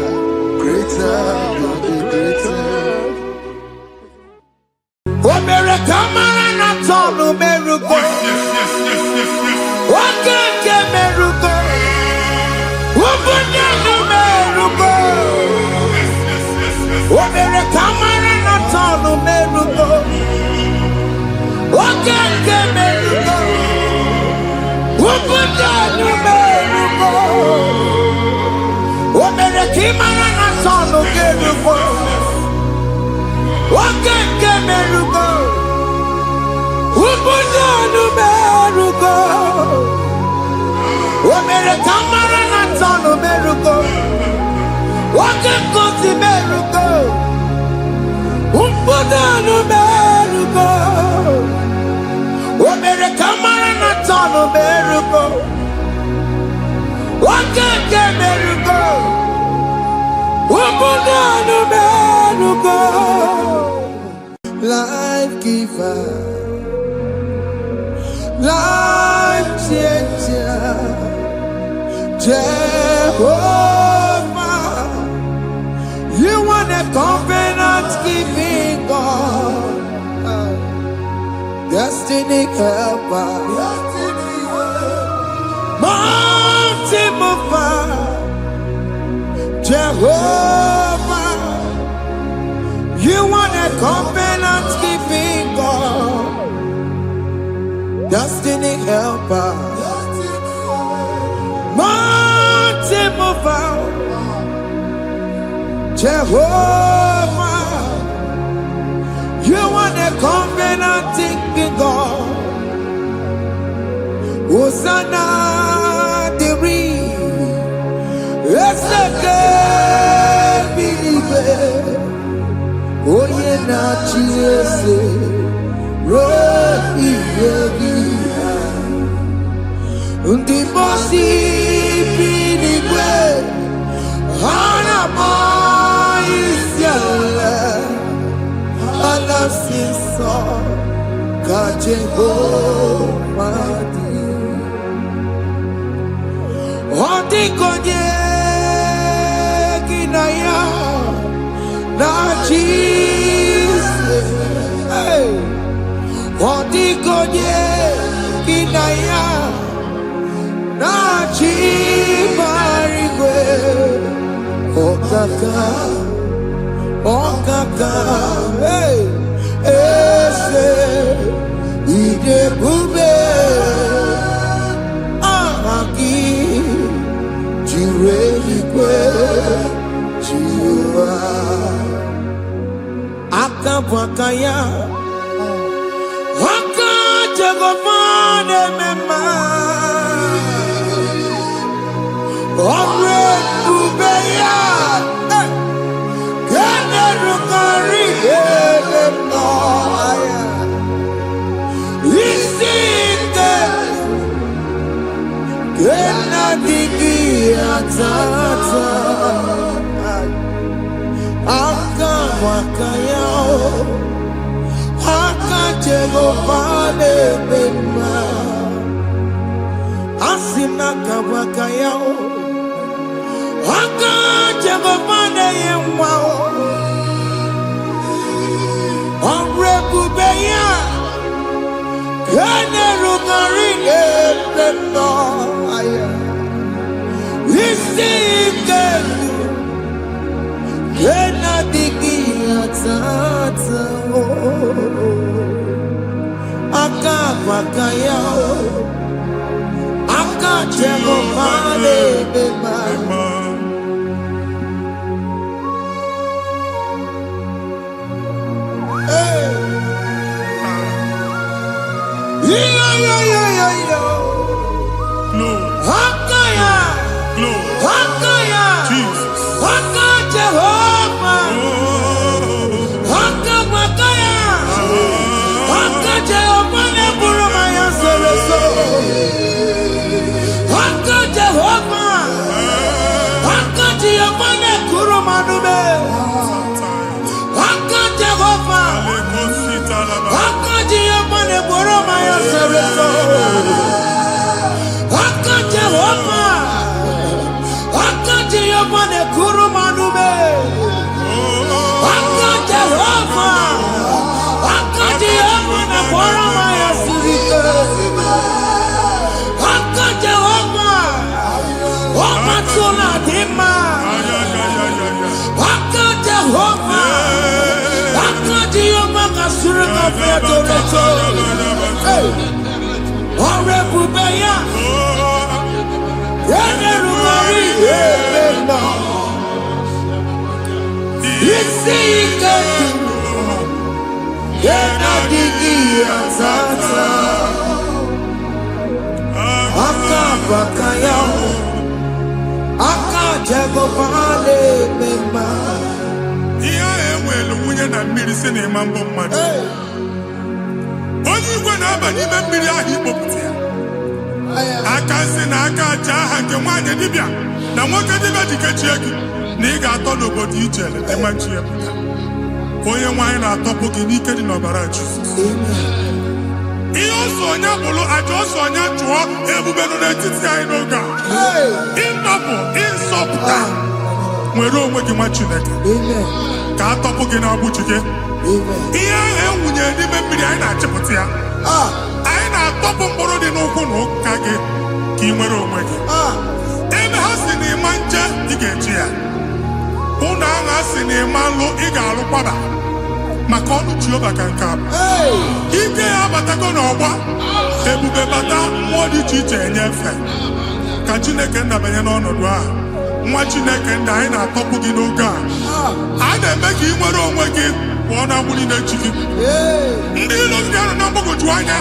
than the greater. Oh, miracle, man, not all no miracle. What can miracle? What can miracle? Oh, miracle, man, not all no miracle. What can miracle? What can miracle? Oh, miracle, man, not all no miracle. What can miracle? What miracle? Oh, miracle, man, not all no miracle. What can miracle? What miracle? Oh, miracle, man, not all no miracle. What can miracle? What miracle? Life giver, life changer, Jehovah, you want a covenant keeping God, destiny helper, mountain mover, Jehovah, you want a covenant keeping God, destiny helper, mountain mover, Jehovah, you want a covenant keeping God. Hosanna, the oh, yeah, not Jesus. The bossy pinigwe, Hanama is yalla, Alasiso, Kajebo, Madi, Hontikonye, Kinaya, na Jesus, hey, Hontikonye, Kinaya. Nachi marigwe, okaka, hey, ese, ide bube, ahaki, jirelikwe, jiwa, akapakaya, akajagofane mema. Omre kubeya, kene rukari hele noaya, isite, kena digi atata, aka wakayao, aka jego vale bema. simna kabakayao. Aka jagopane yemwao. Omrebubeya. Kane rugarine pendo aya. Isikelu. Kena digi atata. Aka bakayao. Aka jagopane bema. Hakaya, Hakaya, Jesus, Haka Jehovah, Haka Bakaya, Haka Jehovah, Neburumaya Sereso, Haka Jehovah, Haka Jehovah, Nekurumanube, Haka Jehovah, Haka Jehovah, Neburumaya Sereso. Haka Jehovah, Haka Jehovah ne kurumanume. Haka Jehovah, Haka Jehovah ne kuramaya sirike. Haka Jehovah, Haka tuna dima. Haka Jehovah, Haka Jehovah kasurika featoreto. Orebubeya. Onye igwe na-aba n'ime mmiri ahụ ikpopụta ya. Aka nsị na aka aja aha nke nwaanyị dibịa na nwoke dibịa ji kechie gị na ị ga-atọ n'obodo ijele ịmachi ya pụta. Onye nwaanyị na-atọpụ gị n'ike dị n'ọbara Jizọs. Ihe ọsọ onye bụrụ aja ọsọ onye chụọ ebube nọ n'etiti anyị n'oge a. Ịtọpụ ịsọpụta nwere onwe gị nwa Chineke ka atọpụ gị n'agbụchi gị. Ihe ahụ ewunye n'ime mmiri anyị na-achịpụta ya. Anyị na-atọpụ mkpụrụ dị n'ụkwụ na ụka gị ka ị nwere onwe gị. Ebe ha si na ịma nje ị ga-eji ya. Ụlọ ahụ ha si na ịma nlụ ị ga-alụkwaba maka ọnụ Jehova ka nke a bụ. Ike ya abatago n'ọgba ebube bata mmụọ dị iche iche enyefe ka Chineke ndabanye n'ọnọdụ ahụ. Nwa Chineke ndị anyị na-atọpụ gị n'oge a. A na-eme ka ị nwere onwe gị pụọ na mgbuli na-echi gị. Ndị ilo gị ga-anọ na mgbagwoju anya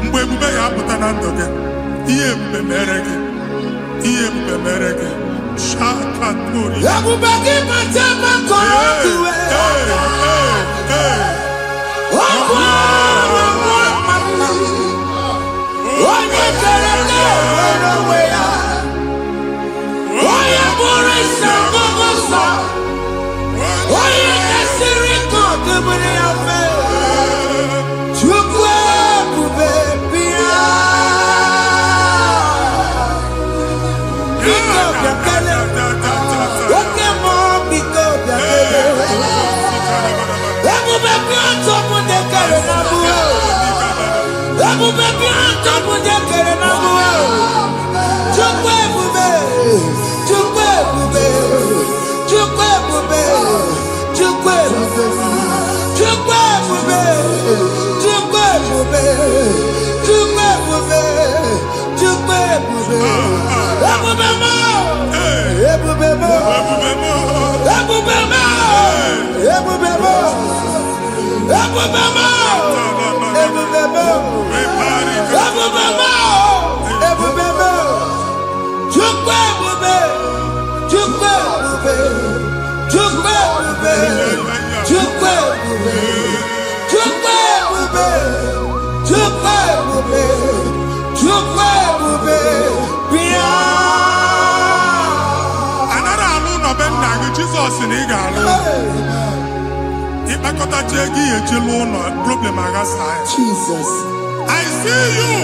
mgbe ebube ya apụta na ndụ gị. Ihe ebube mere gị. Ihe ebube mere gị. Shakatori. Ebube gị mata ebe kọrọ iwe. Onye kere ka nwere onwe ya. Onye bụrụ isi ọgụgụ nsọ. Onye kesịrị ka ọ dịbụrụ ya mfe. Chukwu ebube bịa. Biko bịakele. Oke mmụọ biko bịakele. Ebube bịa tọpụ ndị kere na mbuo. Ebube bịa tọpụ ndị kere na mbuo. Chukwu ebube. Chukwu ebube. Chukwu ebube. Chukwu ebube. Chukwu ebube. Chukwu ebube. Chukwu ebube. Chukwu ebube. Ebube mo. Ebube mo. Ebube mo. Ebube mo. Ebube mo. Ebube mo. Ebube mo. Ebube mo. Ebube mo. Chukwu ebube. Chukwu ebube. Chukwu ebube. Chukwu ebube. Chukwu ebube. Chukwu ebube. Chukwu ebube. Bịa. Anara alụ nọbe nna gị Jizọs na ị ga-alụ. Ịkpakọtacha ego ihe eji lụọ ụlọ problem aghasa ya. Jesus. I see you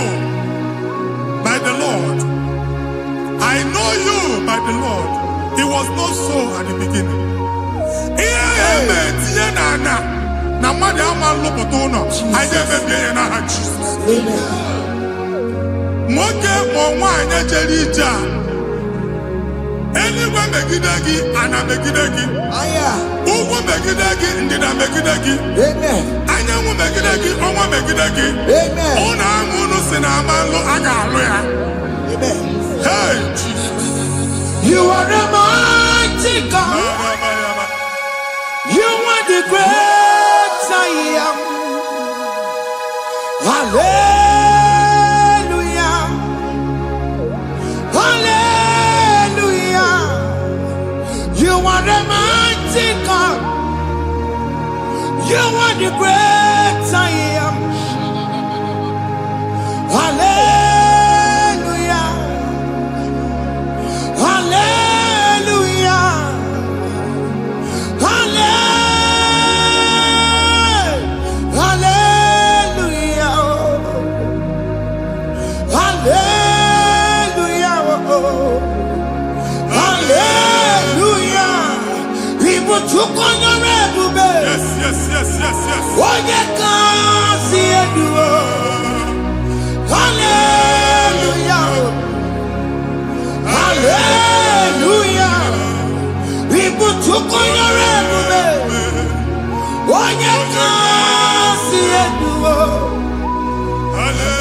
by the Lord by the Lord. It was not so at the beginning. Anywhere megidagi and a megidagi. Ugo megidagi ndida megidagi. Amen. Anyamu megidagi onwa megidagi. Amen. Ona amunu sinamalo agaluya. Amen. Hey Jesus. You are the mighty God. You are the great I am. Hallelujah. Hallelujah. You are the mighty God. You are the great I am. Hallelujah. Hallelujah. Hallelujah. Hallelujah. Hallelujah. People took on your red. Yes, yes, yes, yes, yes. Oh, you can't see it. Hallelujah. Hallelujah. People took on your red. Oh, you can't see it.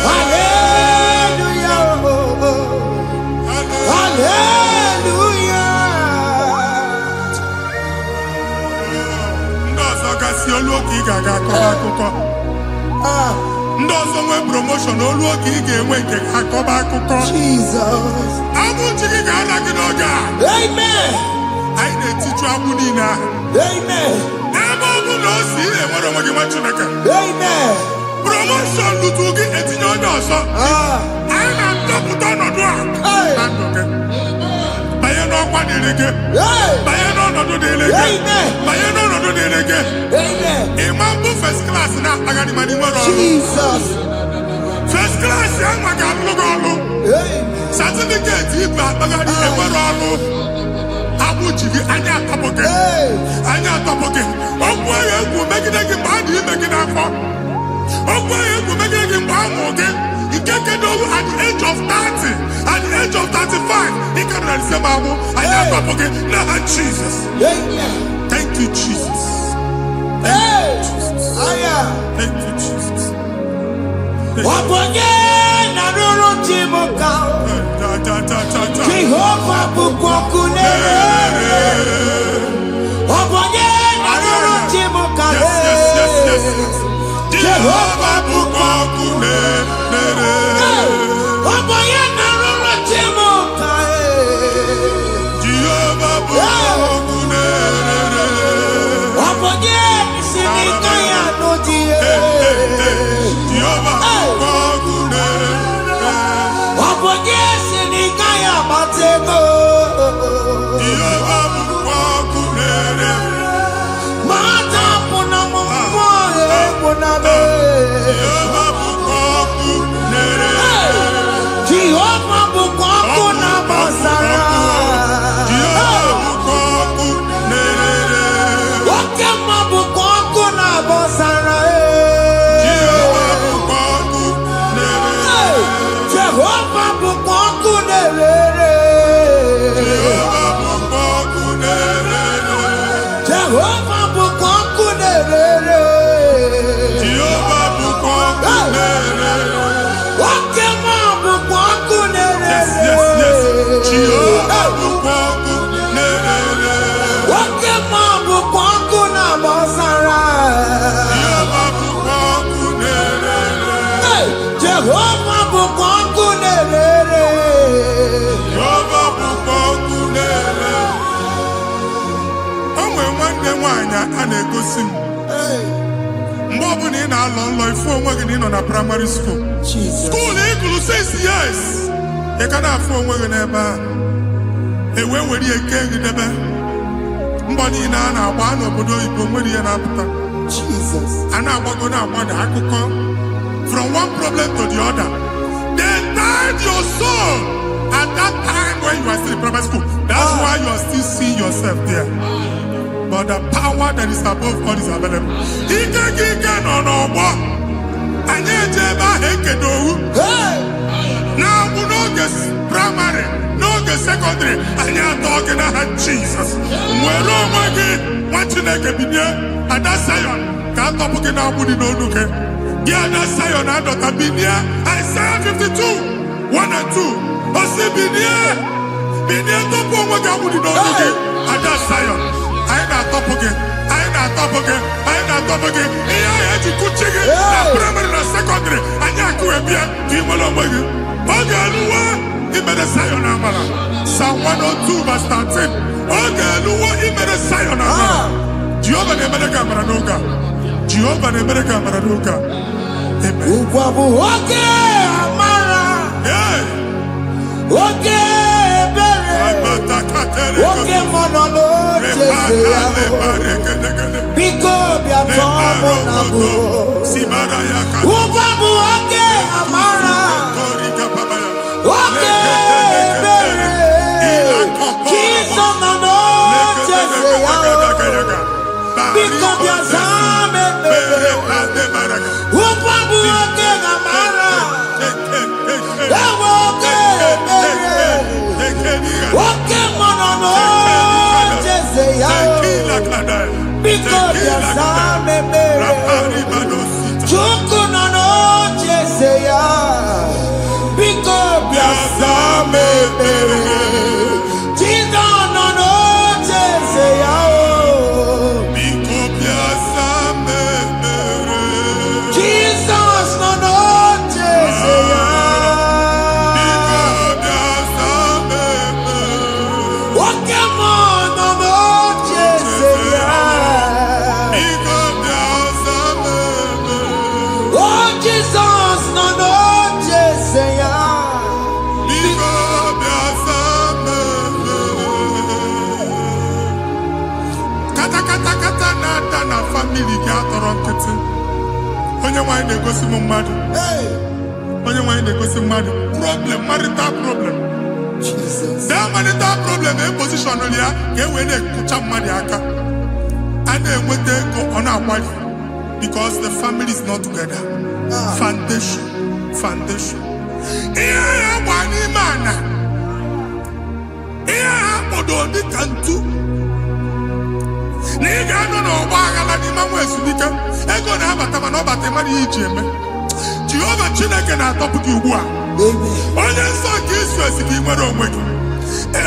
Hallelujah. Hallelujah. Ndozo kasi oluoki gaga akọba Ndozo nwe promotion oluoki ga-enwe nke akọba akụkọ. Jesus. Abụ chiki ga-ala gị n'oge a. Amen. Anyị na-etiju abụ niile ahụ. Amen. Ebe ọ bụ na o si enwere onwe gị nwa Chineke. Amen. Promotion lutu gị etinye onye ọzọ. Anyị na-adọpụta ọnọdụ a na ndụ gị. Banye n'ọkwa dịrị gị. Banye n'ọnọdụ dịrị gị. Banye n'ọnọdụ dịrị gị. Ịma mbụ first class na-akpagharị ma n'ime ọrụ. Jesus. First class ya nwa ga-alụ gị ọrụ. Certificate ibe akpagharị enwere ọrụ. Abụ ji gị anya atọpụ gị. Anya atọpụ gị. Okwu agha egwu megide gị mgbe a dị ime gị n'afọ. Okwu agha egwu megide gị mgbe a mụ gị. Ike kedowu at the age of 30, at the age of 35, he can receive Bible. I never forget. Now, Jesus. Thank you, Jesus. Thank you, Jesus. Thank you, Jesus. Jehovah Bukwakunere. Jehovah Bukwakunere. Jehovah Bukwakunere. Jehovah a na-egosi mgbe ọ bụla ị na-alọ nlọ ifu onwe gị na ị nọ na primary school school ị gụrụ 6 years ị ka na-afụ onwe gị n'ebe a ewee were ihe nke gị debe mbọ niile a na-agba n'obodo oyibo nwere ihe na-apụta a na-agbago na-agbada akụkọ from one problem to the other. They tied your soul at that time when you were still in primary school. 12 there. But the power that is above all is available. Ike no more. Anye jeba hekedo. Now we no get primary, no get secondary. Anya talking about Jesus. Where omagi want to make a binya and that Zion can't talk again now we no look. Yeah, that Zion and that binya. Isaiah 52, 1 and 2. Ose binya to po waga we no look. And that Zion. I not top again. I not top again. I not top again. Yeah, you could check it. Primary and secondary. Anya kuebia. Kimolo wagi. Ogaluwa, imere Zion amala. Psalm 102 verse 13. Ogaluwa, imere Zion amala. Jehovah ne mere kamera noga. Jehovah ne mere kamera noga. Amen. Ukwabu oge amara. Yeah. Oge bere. Oge monolo jese yabo. Biko biatomo nabu. Ukwabu oge amara. Oge bere. Jesus no jese yabo. Biko biazame bere. Ukwabu oge amara. Oge bere. Oge monolo jese yabo. Biko biazame bere. Chuku no jese yabo. Biko biazame bere. Jesus no jese yabo. Jesus no jese yabo. Oke mono no jese yabo. Oh Jesus no jese yabo. Kata na family ga atọrọ nkịtị. Onye nwanyị na-egosi m mmadụ. Onye nwanyị na-egosi mmadụ. Problem, marital problem. Jesus. That marital problem in position on ya ka e wee na-ekucha mmadụ aka. A na-enweta ego ọ na-akwali because the family is not together. Foundation. Ihe ya gba n'ime ana. Ihe ha kpọdo dị ka ntu. Na ị ga-anọ n'ọgba aghara n'ime nwa ezumike. Ego na-abata mana ọ bata mmadụ ihe iji eme. Jehova Chineke na-atọpụ gị ugbu a. Onye nsọ nke isu esi ka ị nwere onwe gị.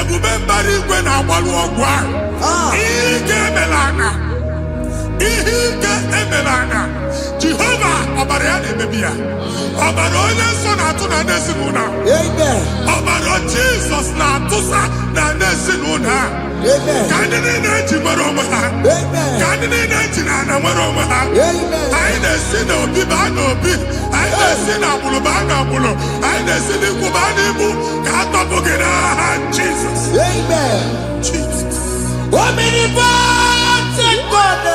Ebube mbara igwe na-agbalụ ọgwụ ahụ. Ihe ike emela ana. Jehova ọbara ya na-emebi ya. Ọbara onye nsọ na-atụ na ndị ezinụlọ. Ọbara Jizọs na-atụsa na ndị ezinụlọ ha. Ka ndị niile eji nwere onwe ha. Ka ndị niile eji na ana nwere onwe ha. Anyị na-esi n'obi baa n'obi. Anyị na-esi n'agbụrụ baa n'agbụrụ. Anyị na-esi n'ikwu baa n'ikwu. Ka a tọpụ gị n'aha Jizọs. Omnipotent God.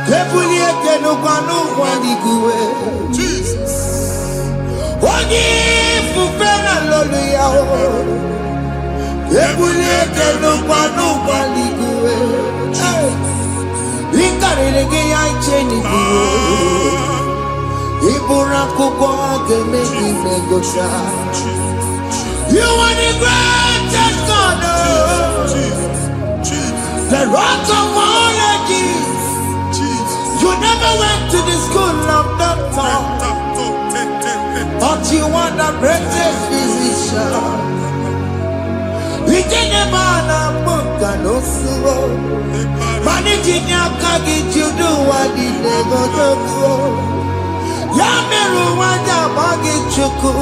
Kebulie kenukanu waniguwe. Jesus. Onye ifufe na lolu ya o. Kebulie kenukanu waniguwe. Ikarịrị gị ya iche n'iguwe. Iburu akwụkwọ ga-eme gị megota. You are the greatest God. The rock of all ages. You never went to the school of doctor, but you are the greatest physician. We didn't man a book and no suro. Managing your kagi to do what the never do. Yameru wanja bagi chuku.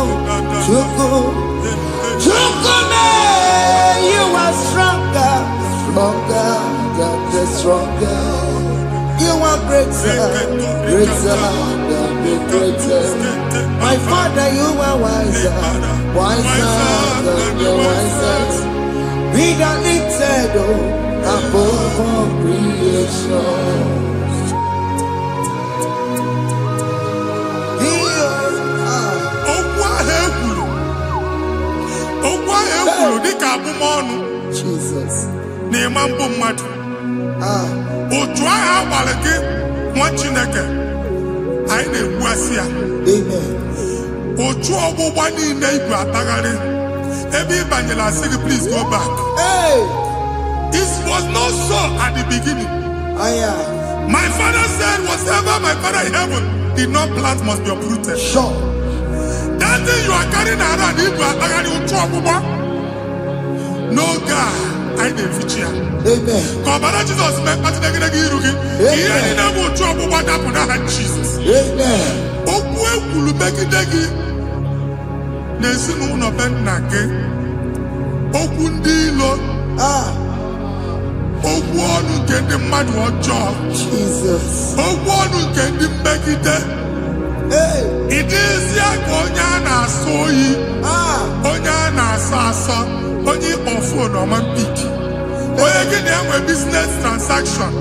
Chuku me, you are stronger than the stronger. You are greater than the greatest. My Father, you are wiser than the wisest. Be the lifted above all creation. Okwu ahụ ekwuru dịka abụmọnụ. Jesus. N'ịmambu mmadụ. Otu ahụ agbalị gị nwa Chineke. Anyị na-egbu asị ya. Amen. Otu ọgbụgba niile Igbo atagharị. Ebe ị banyere asị gị, please go back. Hey. It was not so at the beginning. My father said, whatever my father in heaven did not plant must be uprooted. Sure. That thing you are carrying around, Igbo atagharị otu ọgbụgba. No God, I didn't feature. Amen. Kọbara Jesus mee kpatụ negidegi iru gị. Ihe niile bụ otu ọgbụgba dapụ n'aha Jesus. Amen. Okwu ekwuru megide gị n'ezinụlọ be nna gị. Okwu ndị ilo. Okwu ọnụ nke ndị mmadụ ọjọọ. Jesus. Okwu ọnụ nke ndị mmegide. Ị dịzịa ka onye a na-asọ oyi. Onye a na-asọ asọ. Onye ịkpọ fon ọma mpiki. Onye gị na-enwe business transaction.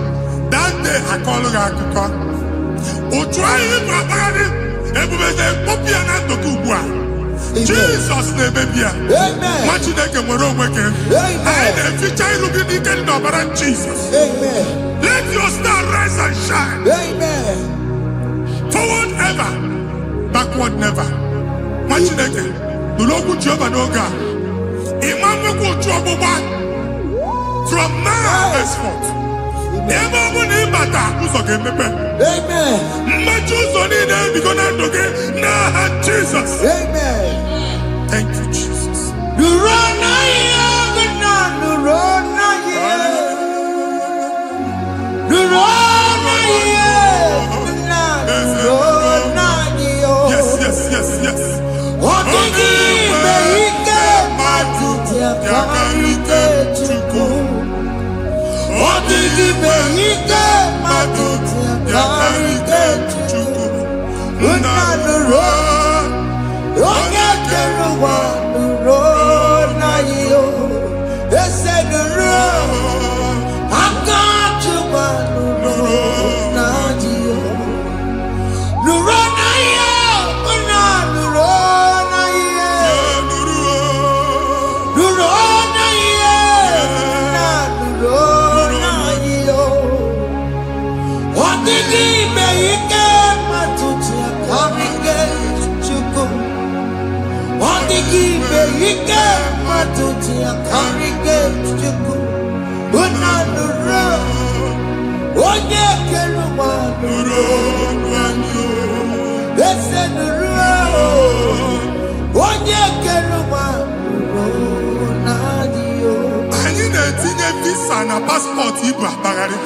That day akọlụ gị akụkọ. Otu anyị bụ akpagharị ebubeze mkpọpụ ya na ndụkọ ugbu a. Jesus na-emebi ya. Nwa Chineke nwere onwe gị. Anyị na-eficha ilu gị n'ike dị n'ọbara Jesus. Let your star rise and shine. Forward ever, backward never. Nwa Chineke nụrụ okwu Jehova n'oge a. Ịma mmekwa otu ọgbụgba from now henceforth. Ebe ọ bụ na ịbata ụzọ ga-emepe. Mmechi ụzọ niile ebigo na ndụ gị n'aha Jesus. Thank you, Jesus. Yes, yes, yes, yes. Anyị na-etinye visa na paspọtụ Igbo akpagharị.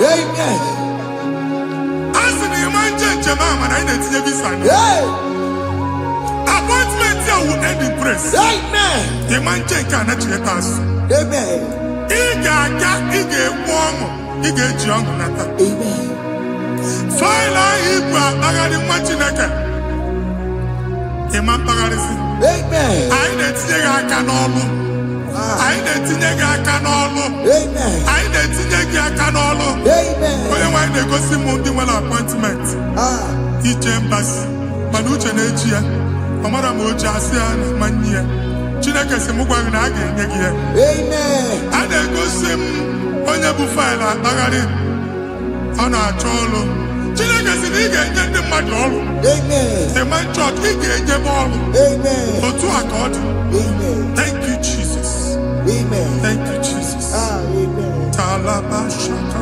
A sị na ịma njem a mana anyị na-etinye visa na appointment ya will end in praise. Ịma nke a na-echeta azụ. Ị ga-aga, ị ga-ekwu ọṅụ, ị ga-eji ọṅụ nata. Faịlụ ahụ Igbo akpagharị nwa Chineke. Ịma mkpagharịsị. Anyị na-etinye gị aka n'ọlụ. Anyị na-etinye gị aka n'ọlụ. Anyị na-etinye gị aka n'ọlụ. Onye nwe anyị na-egosi m ndị nwere appointment. Ije mbasi mana uche na-eji ya. Ọ mara ma o ji asị ya na manye ya. Chineke sị m gwa gị na a ga-enye gị ya. A na-egosi m onye bụ faịlụ akpagharị. Ọ na-achọ ọrụ. Chineke sị na ị ga-enye ndị mmadụ ọrụ. Ịma chọọchị ị ga-enye m ọrụ. Otu a ka ọ dị. Thank you, Jesus. Thank you, Jesus. Talabashaka.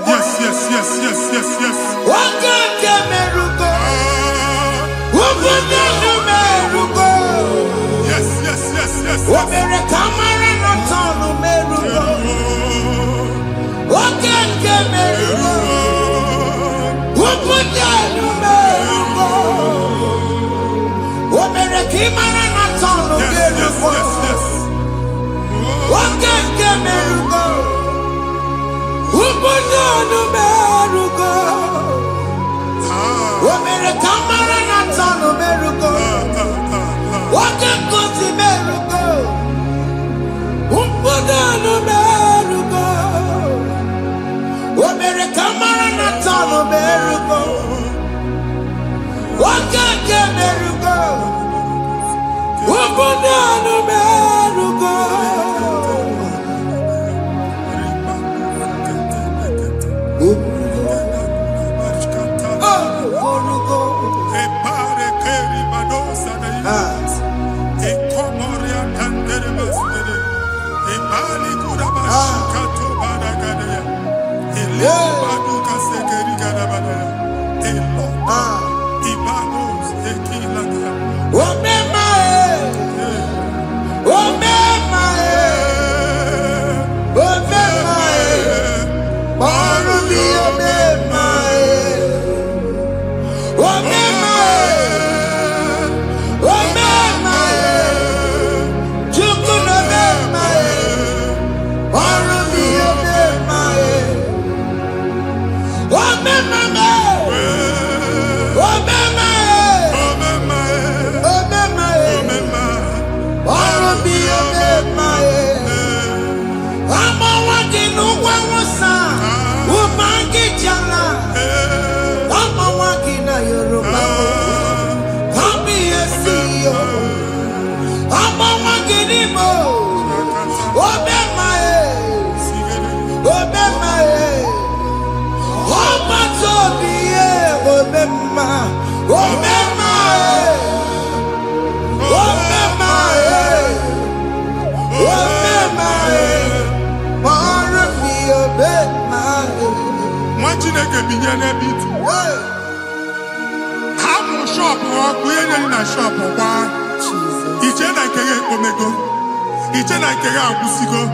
Yes, yes, yes, yes, yes, yes. Yes, yes, yes, yes. Shop or creating a shop or bar. Each and I can omego. Each and I can